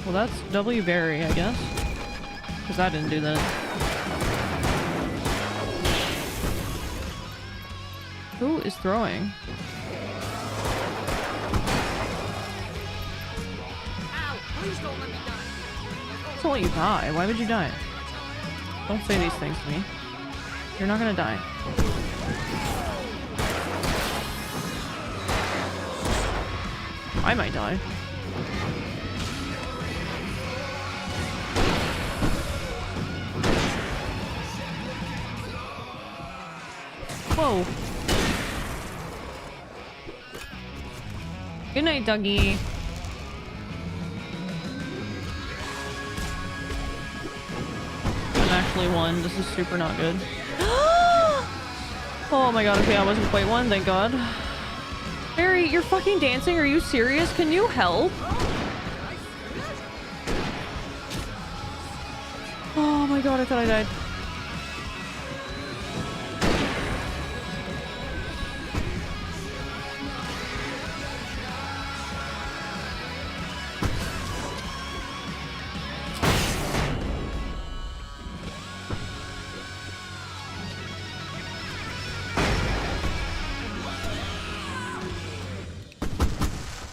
Well, that's W. Barry, I guess. Because I didn't do that. Who is throwing?
Ow! Please don't let me die!
Don't let you die. Why would you die? Don't say these things to me. You're not gonna die. I might die. Whoa. Good night, Dougie. Actually won. This is super not good. Oh my god, okay, I wasn't quite one, thank god. Barry, you're fucking dancing? Are you serious? Can you help? Oh my god, I thought I died.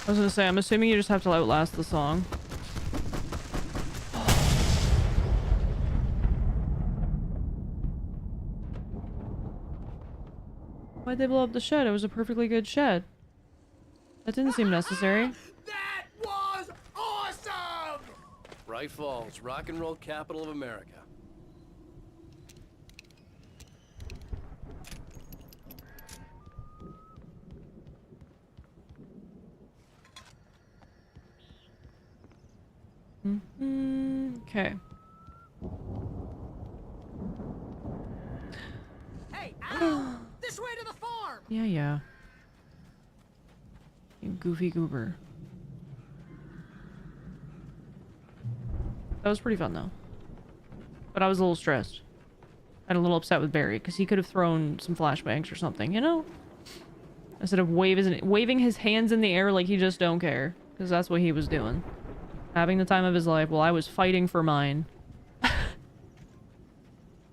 I was gonna say, I'm assuming you just have to outlast the song. What? Why'd they blow up the shed? It was a perfectly good shed. That didn't seem necessary.
That was awesome!
Bright Falls, rock and roll capital of America.
Okay.
Hey, Al! This way to the farm!
Yeah. You goofy goober. That was pretty fun though. But I was a little stressed. And a little upset with Barry because he could have thrown some flashbangs or something, you know? Instead of waving his hands in the air like he just don't care. Because that's what he was doing. Having the time of his life while I was fighting for mine.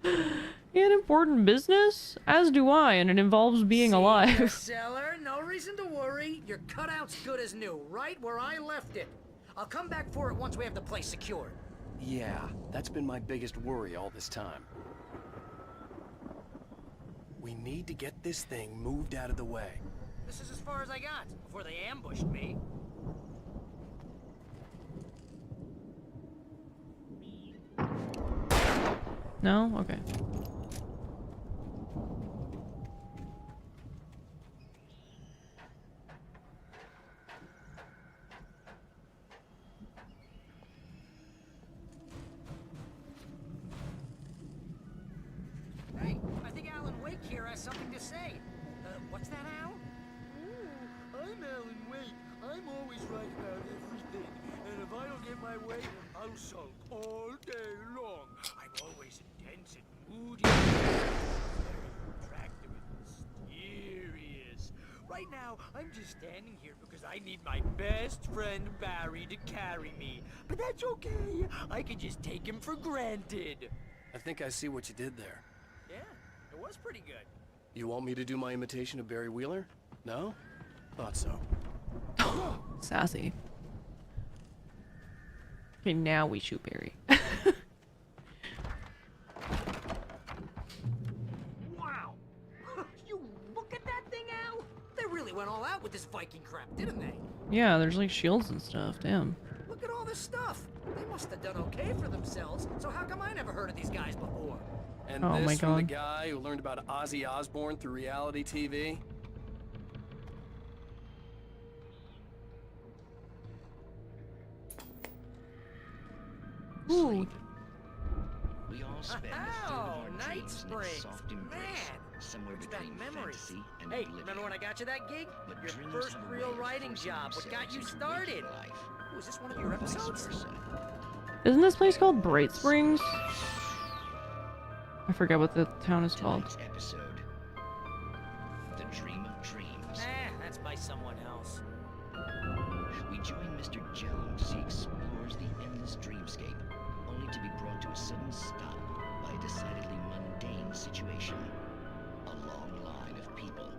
He had important business, as do I, and it involves being alive.
Seller, no reason to worry. Your cutout's good as new, right where I left it. I'll come back for it once we have the place secured.
Yeah, that's been my biggest worry all this time.
We need to get this thing moved out of the way.
This is as far as I got before they ambushed me.
No? Okay.
Hey, I think Alan Wake here has something to say. What's that, Al?
I'm Alan Wake. I'm always right about everything. And if I don't get my way, I'll sulk all day long. I'm always intense and moody. Very attractive and mysterious. Right now, I'm just standing here because I need my best friend Barry to carry me. But that's okay. I can just take him for granted.
I think I see what you did there.
Yeah, it was pretty good.
You want me to do my imitation of Barry Wheeler? No? Thought so.
Sassy. Okay, now we shoot Barry.
Wow! You look at that thing, Al? They really went all out with this Viking crap, didn't they?
Yeah, there's like shields and stuff. Damn.
Look at all this stuff. They must have done okay for themselves. So how come I never heard of these guys before?
And
Oh
this
my
from the
God.
guy who learned about Ozzy Osbourne through reality TV?
Ooh.
We all spend a
Oh,
third of our
Night
dreams in a
Springs.
soft embrace,
Man,
somewhere
brings back
between
memories.
fantasy and
Hey,
oblivion.
remember when I got you that gig?
But
Your
dreams
first
have a
real
way of
writing
forcing
job. What got
themselves
you
into
started?
waking life.
Was this one of your
Vice
episodes?
versa.
Isn't this place called Bright Springs? I forget what the town is called.
Tonight's episode, The Dream of Dreams.
That's by someone else.
We join Mr. Jones as he explores the endless dreamscape, only to be brought to a sudden stop by a decidedly mundane situation. A long line of people.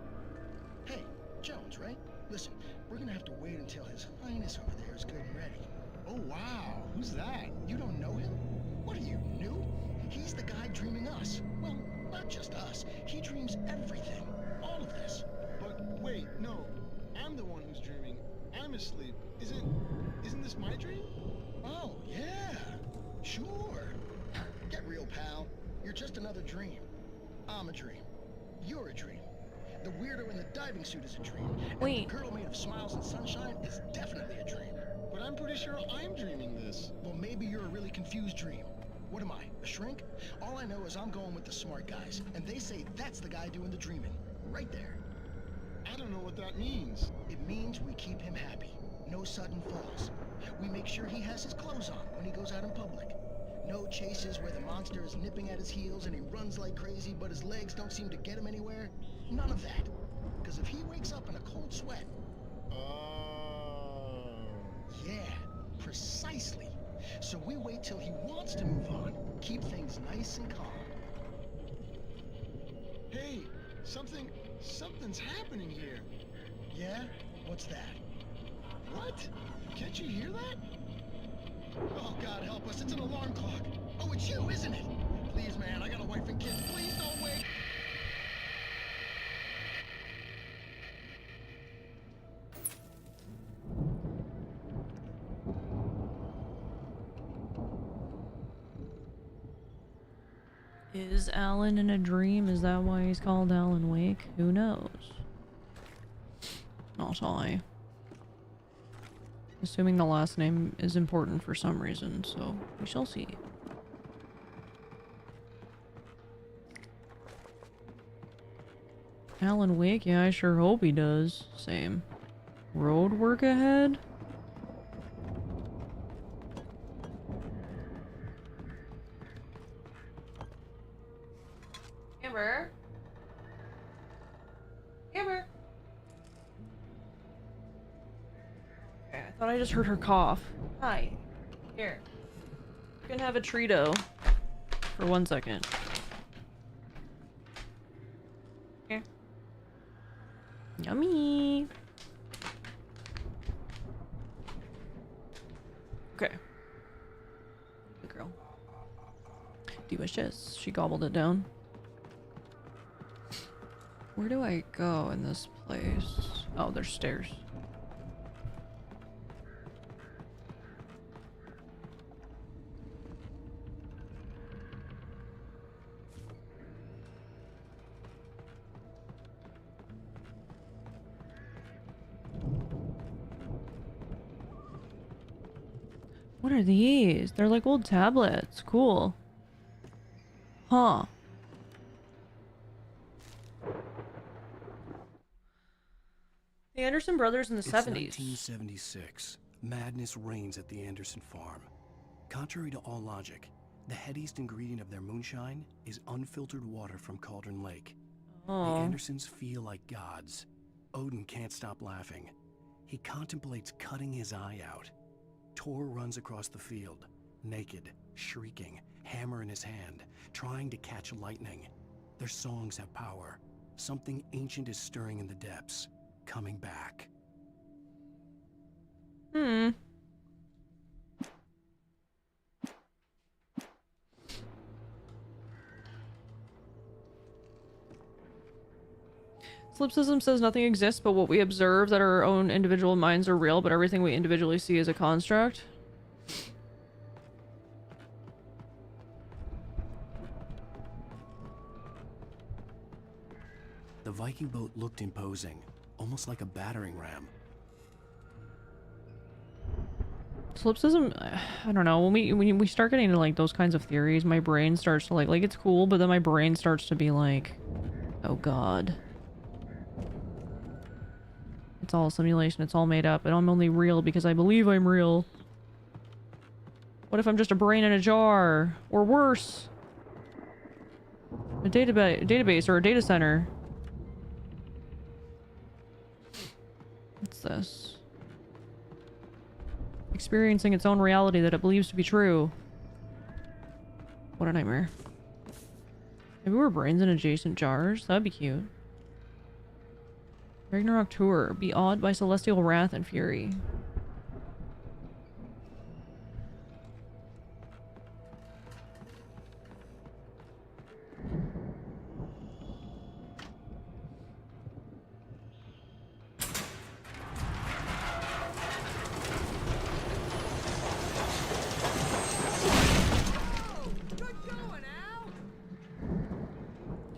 Hey, Jones, right? Listen, we're gonna have to wait until His Highness over there is good and ready. Oh, wow. Who's that? You don't know him? What are you, new? He's the guy dreaming us. Well, not just us. He dreams everything. All of this.
But wait, no. I'm the one who's dreaming. I'm asleep. Isn't this my dream?
Oh, yeah. Sure. Get real, pal. You're just another dream. I'm a dream. You're a dream. The weirdo in the diving suit is a dream. And
Wait.
the girl made of smiles and sunshine is definitely a dream.
But I'm pretty sure I'm dreaming this.
Well, maybe you're a really confused dream. What am I, a shrink? All I know is I'm going with the smart guys, and they say that's the guy doing the dreaming. Right there.
I don't know what that means.
It means we keep him happy. No sudden falls. We make sure he has his clothes on when he goes out in public. No chases where the monster is nipping at his heels and he runs like crazy, but his legs don't seem to get him anywhere. None of that. Because if he wakes up in a cold sweat... Yeah, precisely. So we wait till he wants to move on. Keep things nice and calm.
Hey, something's happening here.
Yeah? What's that?
What? Can't you hear that?
Oh, God help us, it's an alarm clock. Oh, it's you, isn't it? Please, man, I got a wife and kids. Please don't wait.
Is Alan in a dream? Is that why he's called Alan Wake? Who knows? Not I. Assuming the last name is important for some reason, so we shall see. Alan Wake? Yeah, I sure hope he does. Same. Road work ahead? Amber? Amber? Okay, I thought I just heard her cough. Hi. Here. You can have a Treato. For 1 second. Here. Yummy! Okay. Good girl. Delicious. She gobbled it down. Where do I go in this place? Oh, there's stairs. What are these? They're like old tablets. Cool. Huh. The Anderson brothers in the 70s.
1976. Madness reigns at the Anderson farm. Contrary to all logic, the headiest ingredient of their moonshine is unfiltered water from Cauldron Lake.
Oh.
The Andersons feel like gods. Odin can't stop laughing. He contemplates cutting his eye out. Tor runs across the field, naked, shrieking, hammer in his hand, trying to catch lightning. Their songs have power. Something ancient is stirring in the depths, coming back.
Solipsism says nothing exists but what we observe, that our own individual minds are real, but everything we individually see is a construct.
The Viking boat looked imposing, almost like a battering ram.
Solipsism, I don't know, when we start getting into like those kinds of theories, my brain starts to like it's cool, but then my brain starts to be like, oh god. It's all a simulation, it's all made up, and I'm only real because I believe I'm real. What if I'm just a brain in a jar? Or worse? A database or a data center. What's this? Experiencing its own reality that it believes to be true. What a nightmare. Maybe we're brains in adjacent jars? That'd be cute. Ragnarok Tour. Be awed by celestial wrath and fury.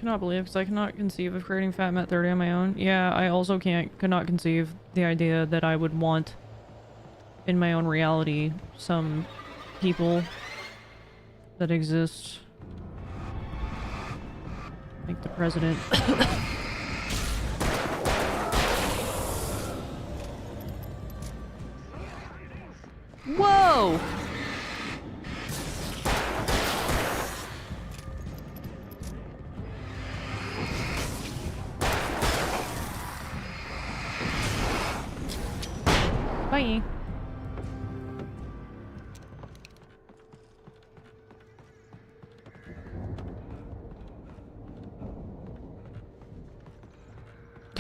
Cannot believe, because I cannot conceive of creating Fat Matt 30 on my own. Yeah, I also cannot conceive the idea that I would want in my own reality some people that exist, like the president. Whoa! Bye.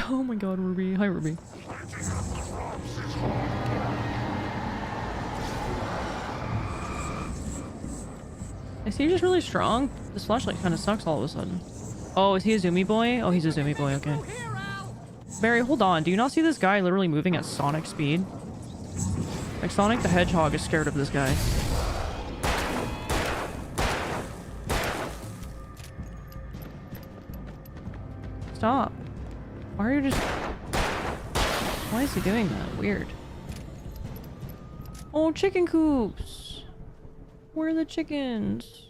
Oh my god, Ruby. Hi, Ruby. Is he just really strong? This flashlight kind of sucks all of a sudden. Oh, is he a zoomy boy? Oh, he's a zoomy boy, okay. Barry, hold on. Do you not see this guy literally moving at Sonic speed? Like, Sonic the Hedgehog is scared of this guy. stop. Why are you just... Why is he doing that? Weird. Oh, chicken coops! Where are the chickens?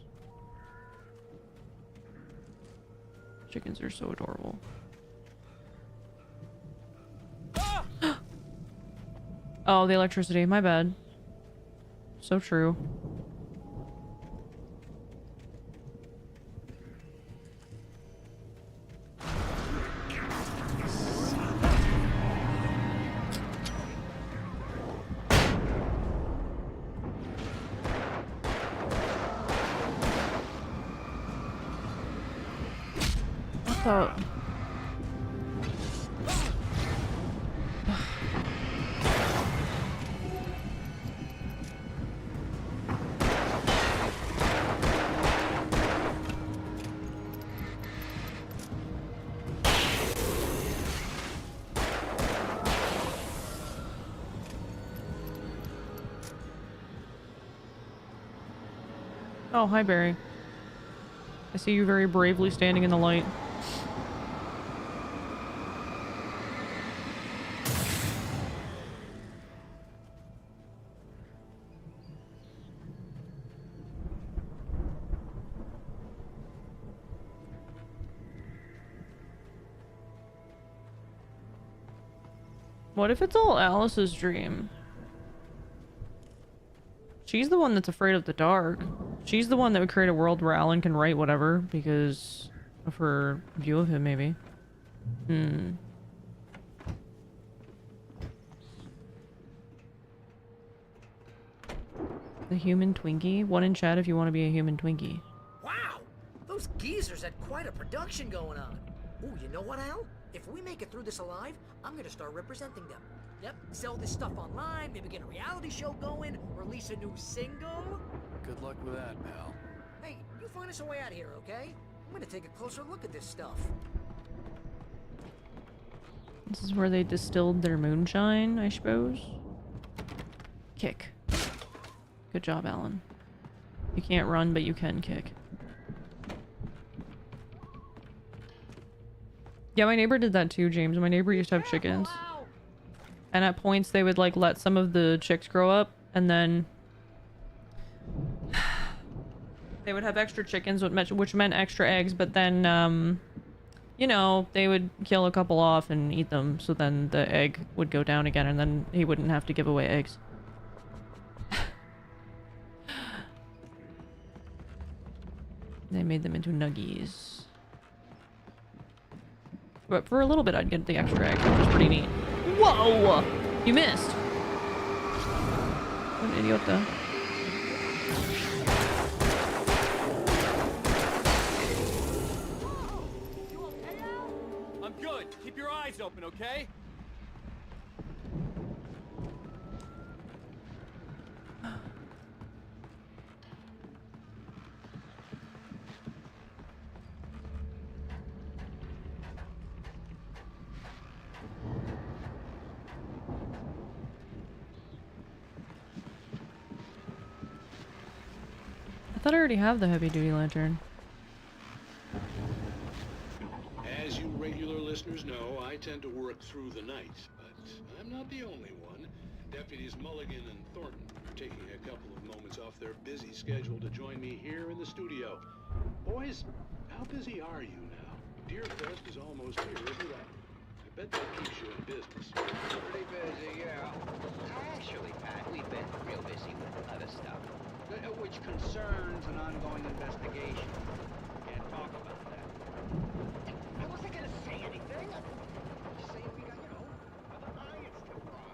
Chickens are so adorable. Oh, the electricity. My bad. So true. So... Oh, hi, Barry. I see you very bravely standing in the light. What if it's all Alice's dream? She's the one that's afraid of the dark. She's the one that would create a world where Alan can write whatever because of her view of him, maybe. Hmm. The human Twinkie? One in chat if you want to be a human Twinkie.
Wow! Those geezers had quite a production going on. Ooh, you know what, Al? If we make it through this alive, I'm gonna start representing them. Yep, sell this stuff online, maybe get a reality show going, release a new single.
Good luck with that, pal.
Hey, you find us a way out of here, okay? I'm gonna take a closer look at this stuff.
This is where they distilled their moonshine, I suppose. Kick. Good job, Alan. You can't run, but you can kick. Yeah, my neighbor did that too, James. My neighbor used to have chickens. And at points they would like let some of the chicks grow up and then they would have extra chickens which meant extra eggs, but then you know, they would kill a couple off and eat them, so then the egg would go down again and then he wouldn't have to give away eggs. They made them into nuggies. But for a little bit I'd get the extra egg, which was pretty neat. Whoa! You missed! What an idiota.
I'm good. Keep your eyes open, okay?
I thought I already have the heavy-duty lantern.
As you regular listeners know, I tend to work through the night, but I'm not the only one. Deputies Mulligan and Thornton are taking a couple of moments off their busy schedule to join me here in the studio. Boys, how busy are you now? Deerfest is almost here, isn't it? I bet that keeps you in business.
Pretty busy, yeah. Actually, Pat, we've been real busy with other stuff, which concerns an ongoing investigation. Can't talk about that. I wasn't gonna say anything. I'm just saying we got, other irons to fry.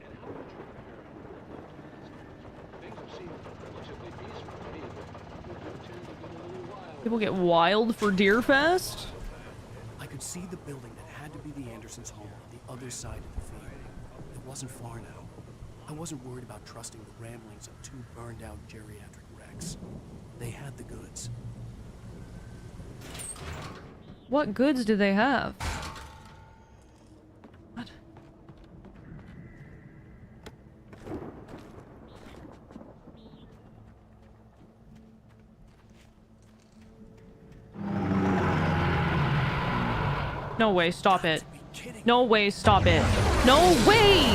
And how would you prepare for things have seemed relatively peaceful to me, but people do tend to get a little wild.
People get wild for Deerfest?
I could see the building that had to be the Andersons' home on the other side of the field. It wasn't far now. I wasn't worried about trusting the ramblings of two burned-out geriatric wrecks. They had the goods.
What goods do they have? What? No way, stop it. No way, stop it. No way!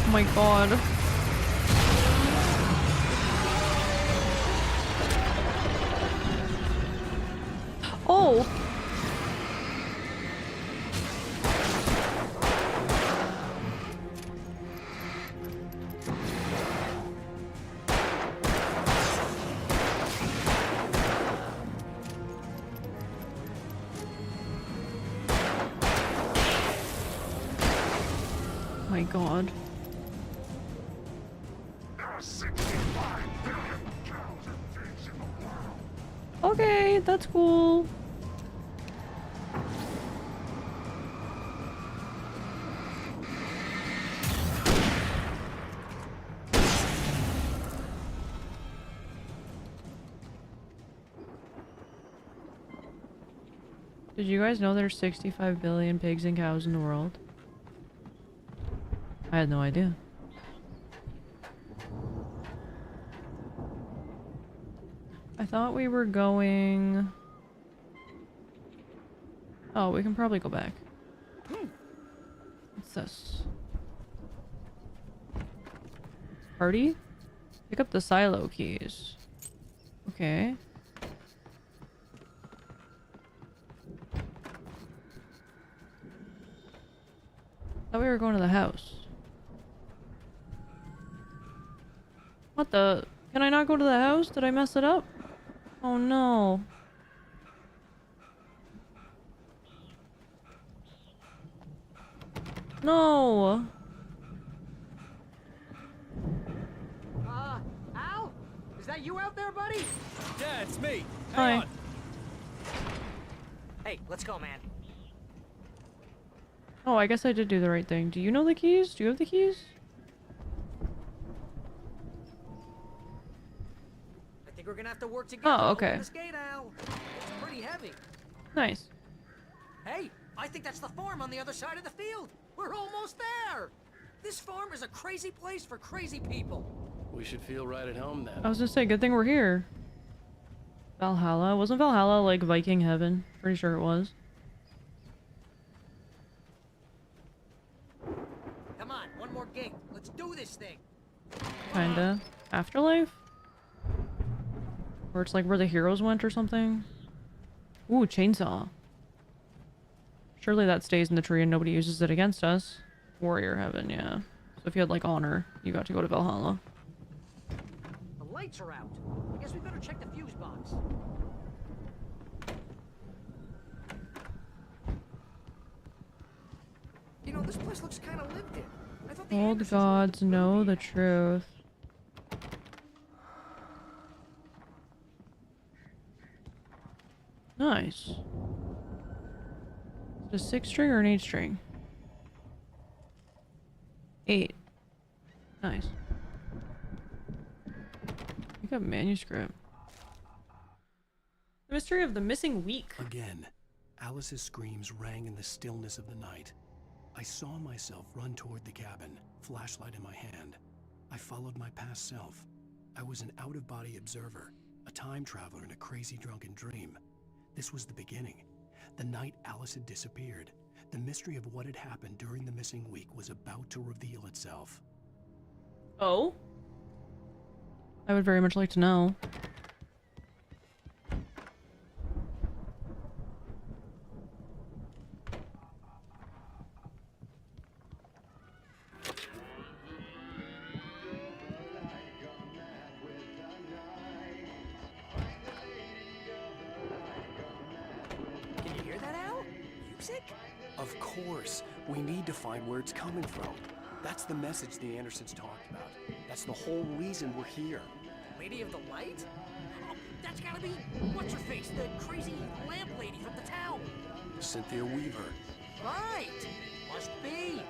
Oh my god. Oh! My god. Okay, that's cool. Did you guys know there's 65 billion pigs and cows in the world? I had no idea. I thought we were going... Oh, we can probably go back. What's this? Party? Pick up the silo keys. Okay. Thought we were going to the house. What the? Can I not go to the house? Did I mess it up? Oh no. No.
Al? Is that you out there, buddy?
Yeah, it's me.
Hi.
Hang on.
Hey, let's go, man.
Oh, I guess I did do the right thing. Do you know the keys? Do you have the keys?
I think we're gonna have to work together.
Oh,
to
okay.
open this gate, Al. It's pretty heavy.
Nice.
Hey, I think that's the farm on the other side of the field. We're almost there. This farm is a crazy place for crazy people.
We should feel right at home then.
I was gonna say, good thing we're here. Valhalla. Wasn't Valhalla like Viking heaven? Pretty sure it was.
Come on, one more gate. Let's do this thing.
Kinda. Afterlife? Or it's like where the heroes went or something? Ooh, chainsaw. Surely that stays in the tree and nobody uses it against us. Warrior heaven, yeah. So if you had like honor, you got to go to Valhalla.
The lights are out. I guess we better check the fuse box. You know, this place looks kind of lived in. I thought the
Old
Andersons
gods know the truth. Nice. Is it a 6-string or an 8-string? 8. Nice. You got manuscript. The mystery of the missing week.
Again, Alice's screams rang in the stillness of the night. I saw myself run toward the cabin, flashlight in my hand. I followed my past self. I was an out-of-body observer, a time traveler in a crazy drunken dream. This was the beginning. The night Alice had disappeared. The mystery of what had happened during the missing week was about to reveal itself.
Oh? I would very much like to know.
Can you hear that, Al? Music?
Of course. We need to find where it's coming from. That's the message the Andersons talked about. That's the whole reason we're here.
Lady of the Light? Oh, that's gotta be what's-her-face, the crazy lamp lady from the town.
Cynthia Weaver.
Right. Must be.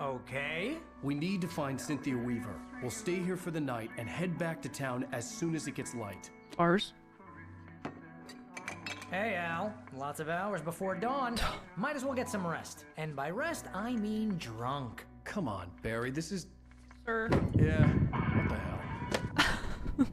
Okay.
We need to find Cynthia Weaver. We'll stay here for the night and head back to town as soon as it gets light.
Bars.
Hey, Al. Lots of hours before dawn. Might as well get some rest. And by rest, I mean drunk.
Come on, Barry. This is...
Sir.
Yeah. What the hell?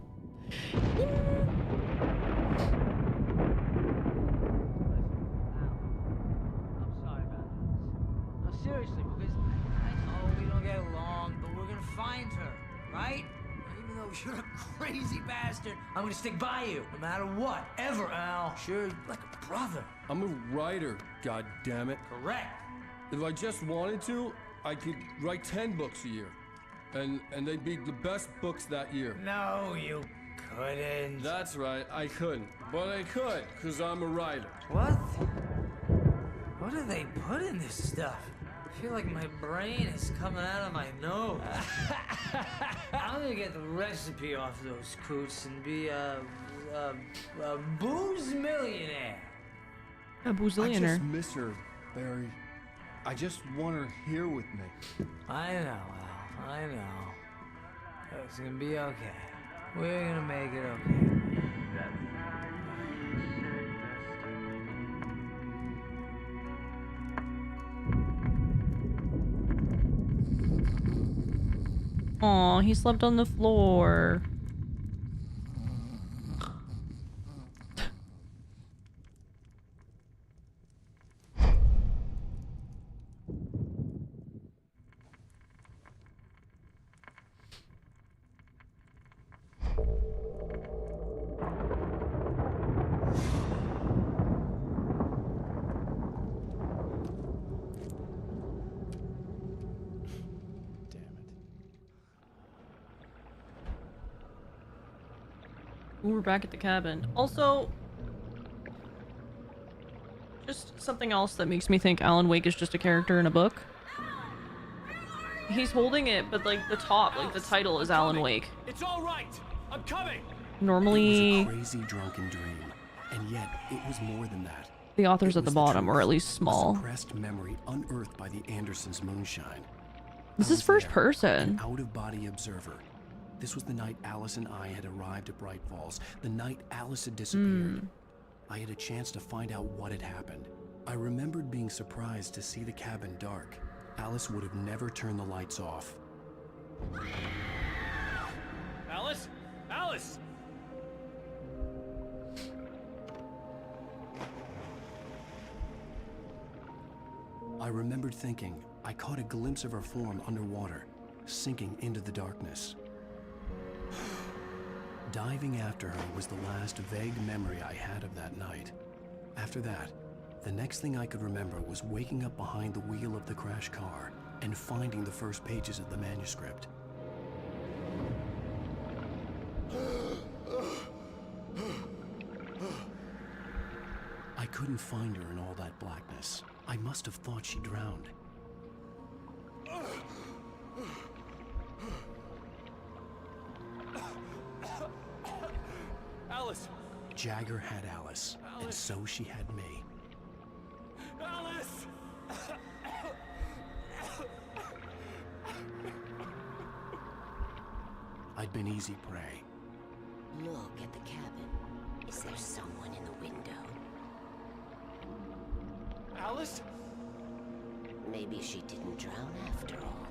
No, seriously, because I know we don't get along, but we're gonna find her, right? Even though you're a crazy bastard, I'm gonna stick by you, no matter what, ever, Al. Sure, like a brother.
I'm a writer, goddammit.
Correct.
If I just wanted to, I could write 10 books a year. And they'd be the best books that year.
No, you couldn't.
That's right, I couldn't. But I could, because I'm a writer.
What? What do they put in this stuff? I feel like my brain is coming out of my nose. I'm gonna get the recipe off those coots and be a booze millionaire.
A
I
boozillionaire.
just miss her, Barry. I just want her here with me.
I know, Al. I know. It's gonna be okay. We're gonna make it okay.
Aw, he slept on the floor. Ooh, we're back at the cabin. Also, just something else that makes me think Alan Wake is just a character in a book. He's holding it, but like the top, like the title is Alan Wake.
It's all right. I'm coming.
Normally,
It was a crazy drunken dream, and yet it was more than that.
the authors
It
at the
was
bottom,
truth,
or at least
a
small.
suppressed memory unearthed by the Andersons' moonshine.
This
I
is
was
first
there,
person.
an out-of-body observer. This was the night Alice and I had arrived at Bright Falls, the night Alice had disappeared. I had a chance to find out what had happened. I remembered being surprised to see the cabin dark. Alice would have never turned the lights off.
Alice? Alice!
I remembered thinking I caught a glimpse of her form underwater, sinking into the darkness. Diving after her was the last vague memory I had of that night. After that, the next thing I could remember was waking up behind the wheel of the crash car and finding the first pages of the manuscript. I couldn't find her in all that blackness. I must have thought she drowned.
Alice!
Jagger had Alice, and so she had me.
Alice!
I'd been easy prey.
Look at the cabin. Is there someone in the window?
Alice?
Maybe she didn't drown after all.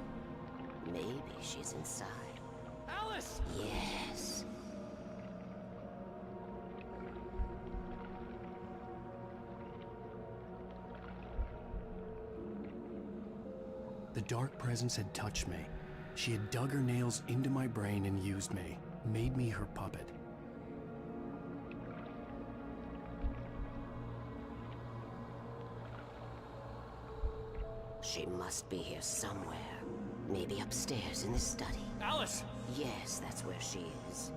Maybe she's inside.
Alice!
Yes.
The dark presence had touched me. She had dug her nails into my brain and used me, made me her puppet.
She must be here somewhere. Maybe upstairs in the study.
Alice!
Yes, that's where she is.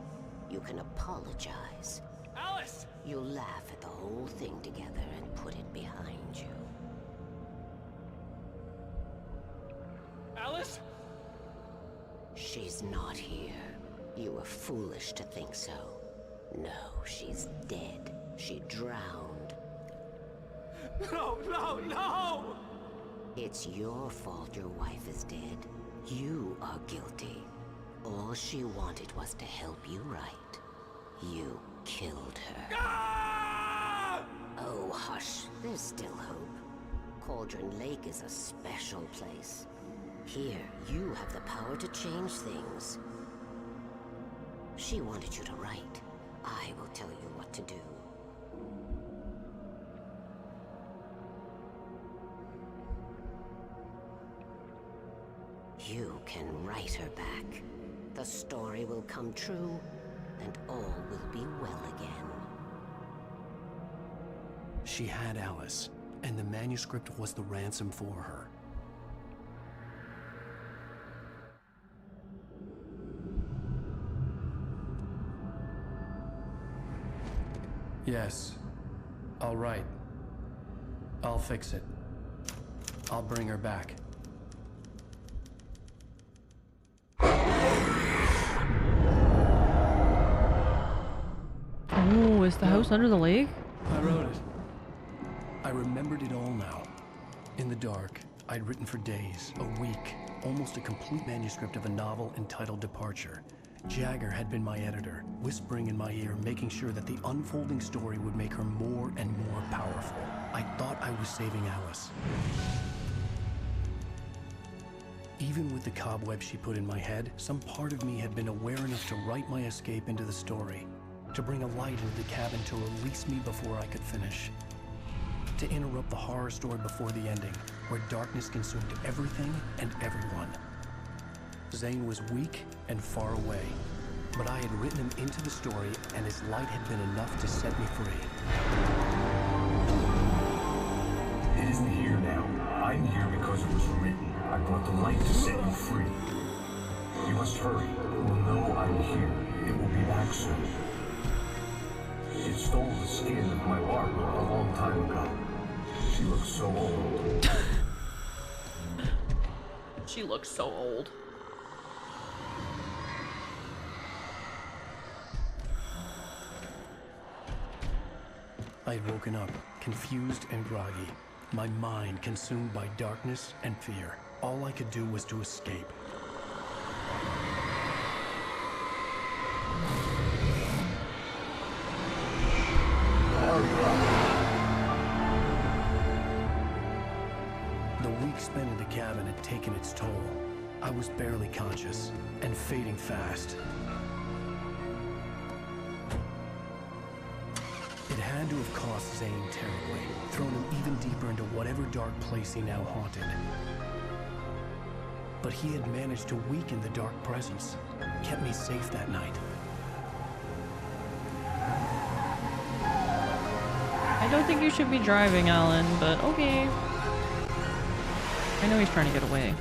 You can apologize.
Alice!
You'll laugh at the whole thing together and put it behind you.
Alice?
She's not here. You were foolish to think so. No, she's dead. She drowned.
No, no, no!
It's your fault your wife is dead. You are guilty. All she wanted was to help you right. You killed her. Oh, hush. There's still hope. Cauldron Lake is a special place. Here, you have the power to change things. She wanted you to write. I will tell you what to do. You can write her back. The story will come true, and all will be well again.
She had Alice, and the manuscript was the ransom for her. Yes. All right. I'll fix it. I'll bring her back.
Oh, is the house under the lake?
I wrote it. I remembered it all now. In the dark, I'd written for days, a week, almost a complete manuscript of a novel entitled Departure. Jagger had been my editor, whispering in my ear, making sure that the unfolding story would make her more and more powerful. I thought I was saving Alice. Even with the cobweb she put in my head, some part of me had been aware enough to write my escape into the story, to bring a light into the cabin to release me before I could finish, to interrupt the horror story before the ending, where darkness consumed everything and everyone. Zane was weak and far away, but I had written him into the story, and his light had been enough to set me free.
It isn't here now. I'm here because it was written. I brought the light to set you free. You must hurry. It will know I'm here. It will be back soon. It stole the skin of my Barbara a long time ago. She looks so old.
She looks so old.
I had woken up, confused and groggy, my mind consumed by darkness and fear. All I could do was to escape. The week spent in the cabin had taken its toll. I was barely conscious and fading fast. It had to have cost Zane terribly, thrown him even deeper into whatever dark place he now haunted. But he had managed to weaken the dark presence, kept me safe that night.
I don't think you should be driving, Alan, but okay. I know he's trying to get away.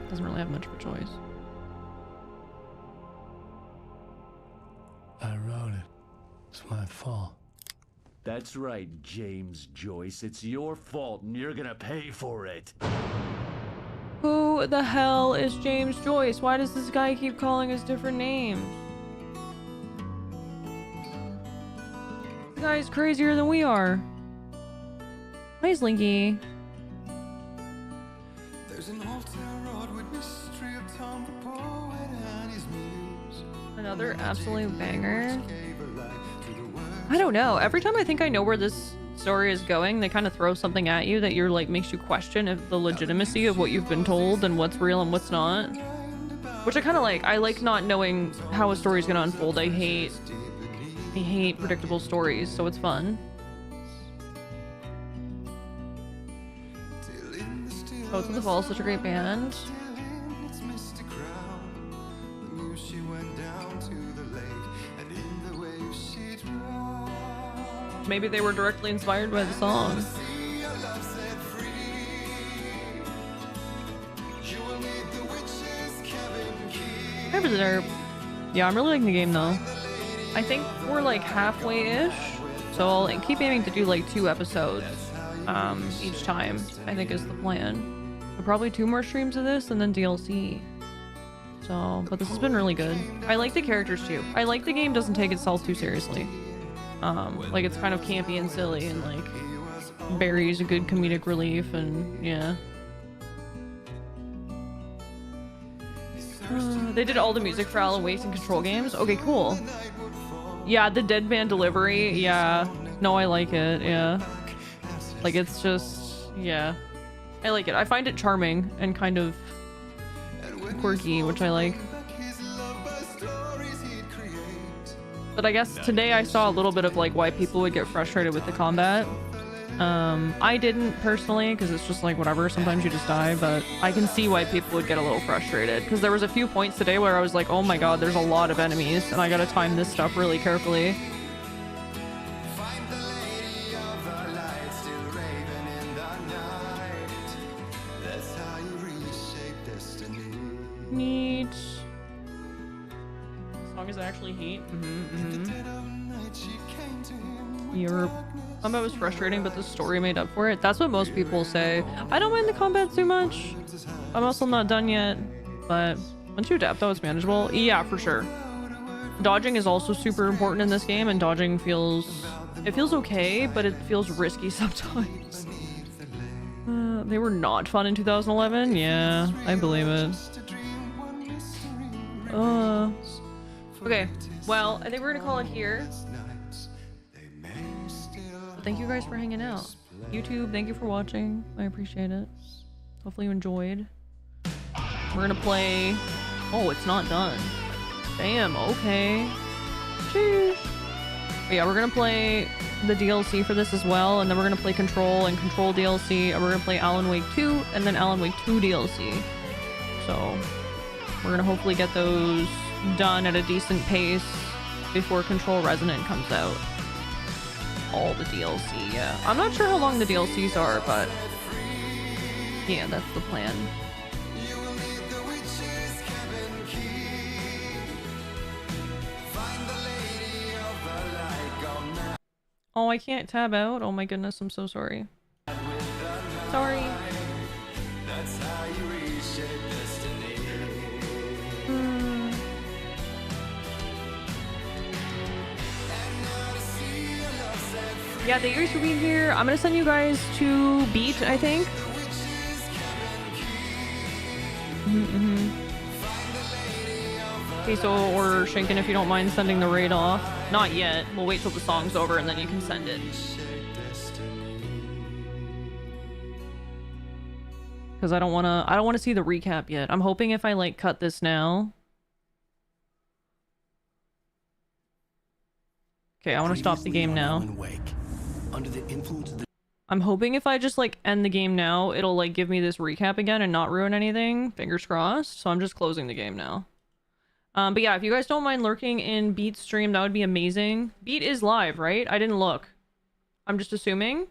Doesn't really have much of a choice.
I wrote it. It's my fault.
That's right, James Joyce. It's your fault, and you're gonna pay for it.
Who the hell is James Joyce? Why does this guy keep calling us different names? This guy's crazier than we are. Nice, Linky.
There's an old town road with mystery of Tom the poet and his muse.
Another absolute banger. I don't know. Every time I think I know where this story is going, they kind of throw something at you that you're like makes you question if the legitimacy of what you've been told and what's real and what's not. Which I kind of like. I like not knowing how a story is going to unfold. I hate predictable stories, so it's fun. Boats of the Fall is such a great band. Maybe they were directly inspired by the song. Yeah, I'm really liking the game though. I think we're like halfway-ish, so I'll keep aiming to do like 2 episodes each time, I think is the plan. So probably 2 more streams of this and then DLC. So, but this has been really good. I like the characters too. I like the game doesn't take itself too seriously. Like it's kind of campy and silly and like Barry's a good comedic relief, and yeah. They did all the music for Alan Wake's and Control games. Okay, cool. Yeah, the Deadman delivery. Yeah. No, I like it. Yeah. Like, it's just... yeah. I like it. I find it charming and kind of quirky, which I like. But I guess today I saw a little bit of, like, why people would get frustrated with the combat. I didn't personally, because it's just like whatever, sometimes you just die, but I can see why people would get a little frustrated, because there was a few points today where I was like, oh my god, there's a lot of enemies and I gotta time this stuff really carefully. Neat. As long as it actually heat. Your combat was frustrating, but the story made up for it. That's what most people say. I don't mind the combat too much. I'm also not done yet, but once you adapt though, it's manageable. Yeah, for sure. Dodging is also super important in this game, and dodging feels okay, but it feels risky sometimes. They were not fun in 2011. Yeah, I believe it. Okay, well, I think we're gonna call it here. Thank you guys for hanging out. YouTube, thank you for watching. I appreciate it. Hopefully you enjoyed. We're gonna play... oh, it's not done. Damn, okay. Cheers. But yeah, we're gonna play the DLC for this as well, and then we're gonna play Control and Control DLC, and we're gonna play Alan Wake 2, and then Alan Wake 2 DLC. So, we're gonna hopefully get those done at a decent pace before Control Resonant comes out. All the DLC, yeah. I'm not sure how long the DLCs are, but yeah, that's the plan. Oh, I can't tab out? Oh my goodness, I'm so sorry. Sorry. Yeah, thank you guys for being here. I'm gonna send you guys to Beat, I think. Okay, so, or Shinken, if you don't mind sending the raid off. Not yet. We'll wait till the song's over and then you can send it. Because I don't wanna see the recap yet. I'm hoping if I like cut this now. Okay, I want to stop the game now.
Under the influence of the...
I'm hoping if I just like end the game now, it'll like give me this recap again and not ruin anything. Fingers crossed. So I'm just closing the game now. But yeah, if you guys don't mind lurking in Beat's stream, that would be amazing. Beat is live, right? I didn't look. I'm just assuming.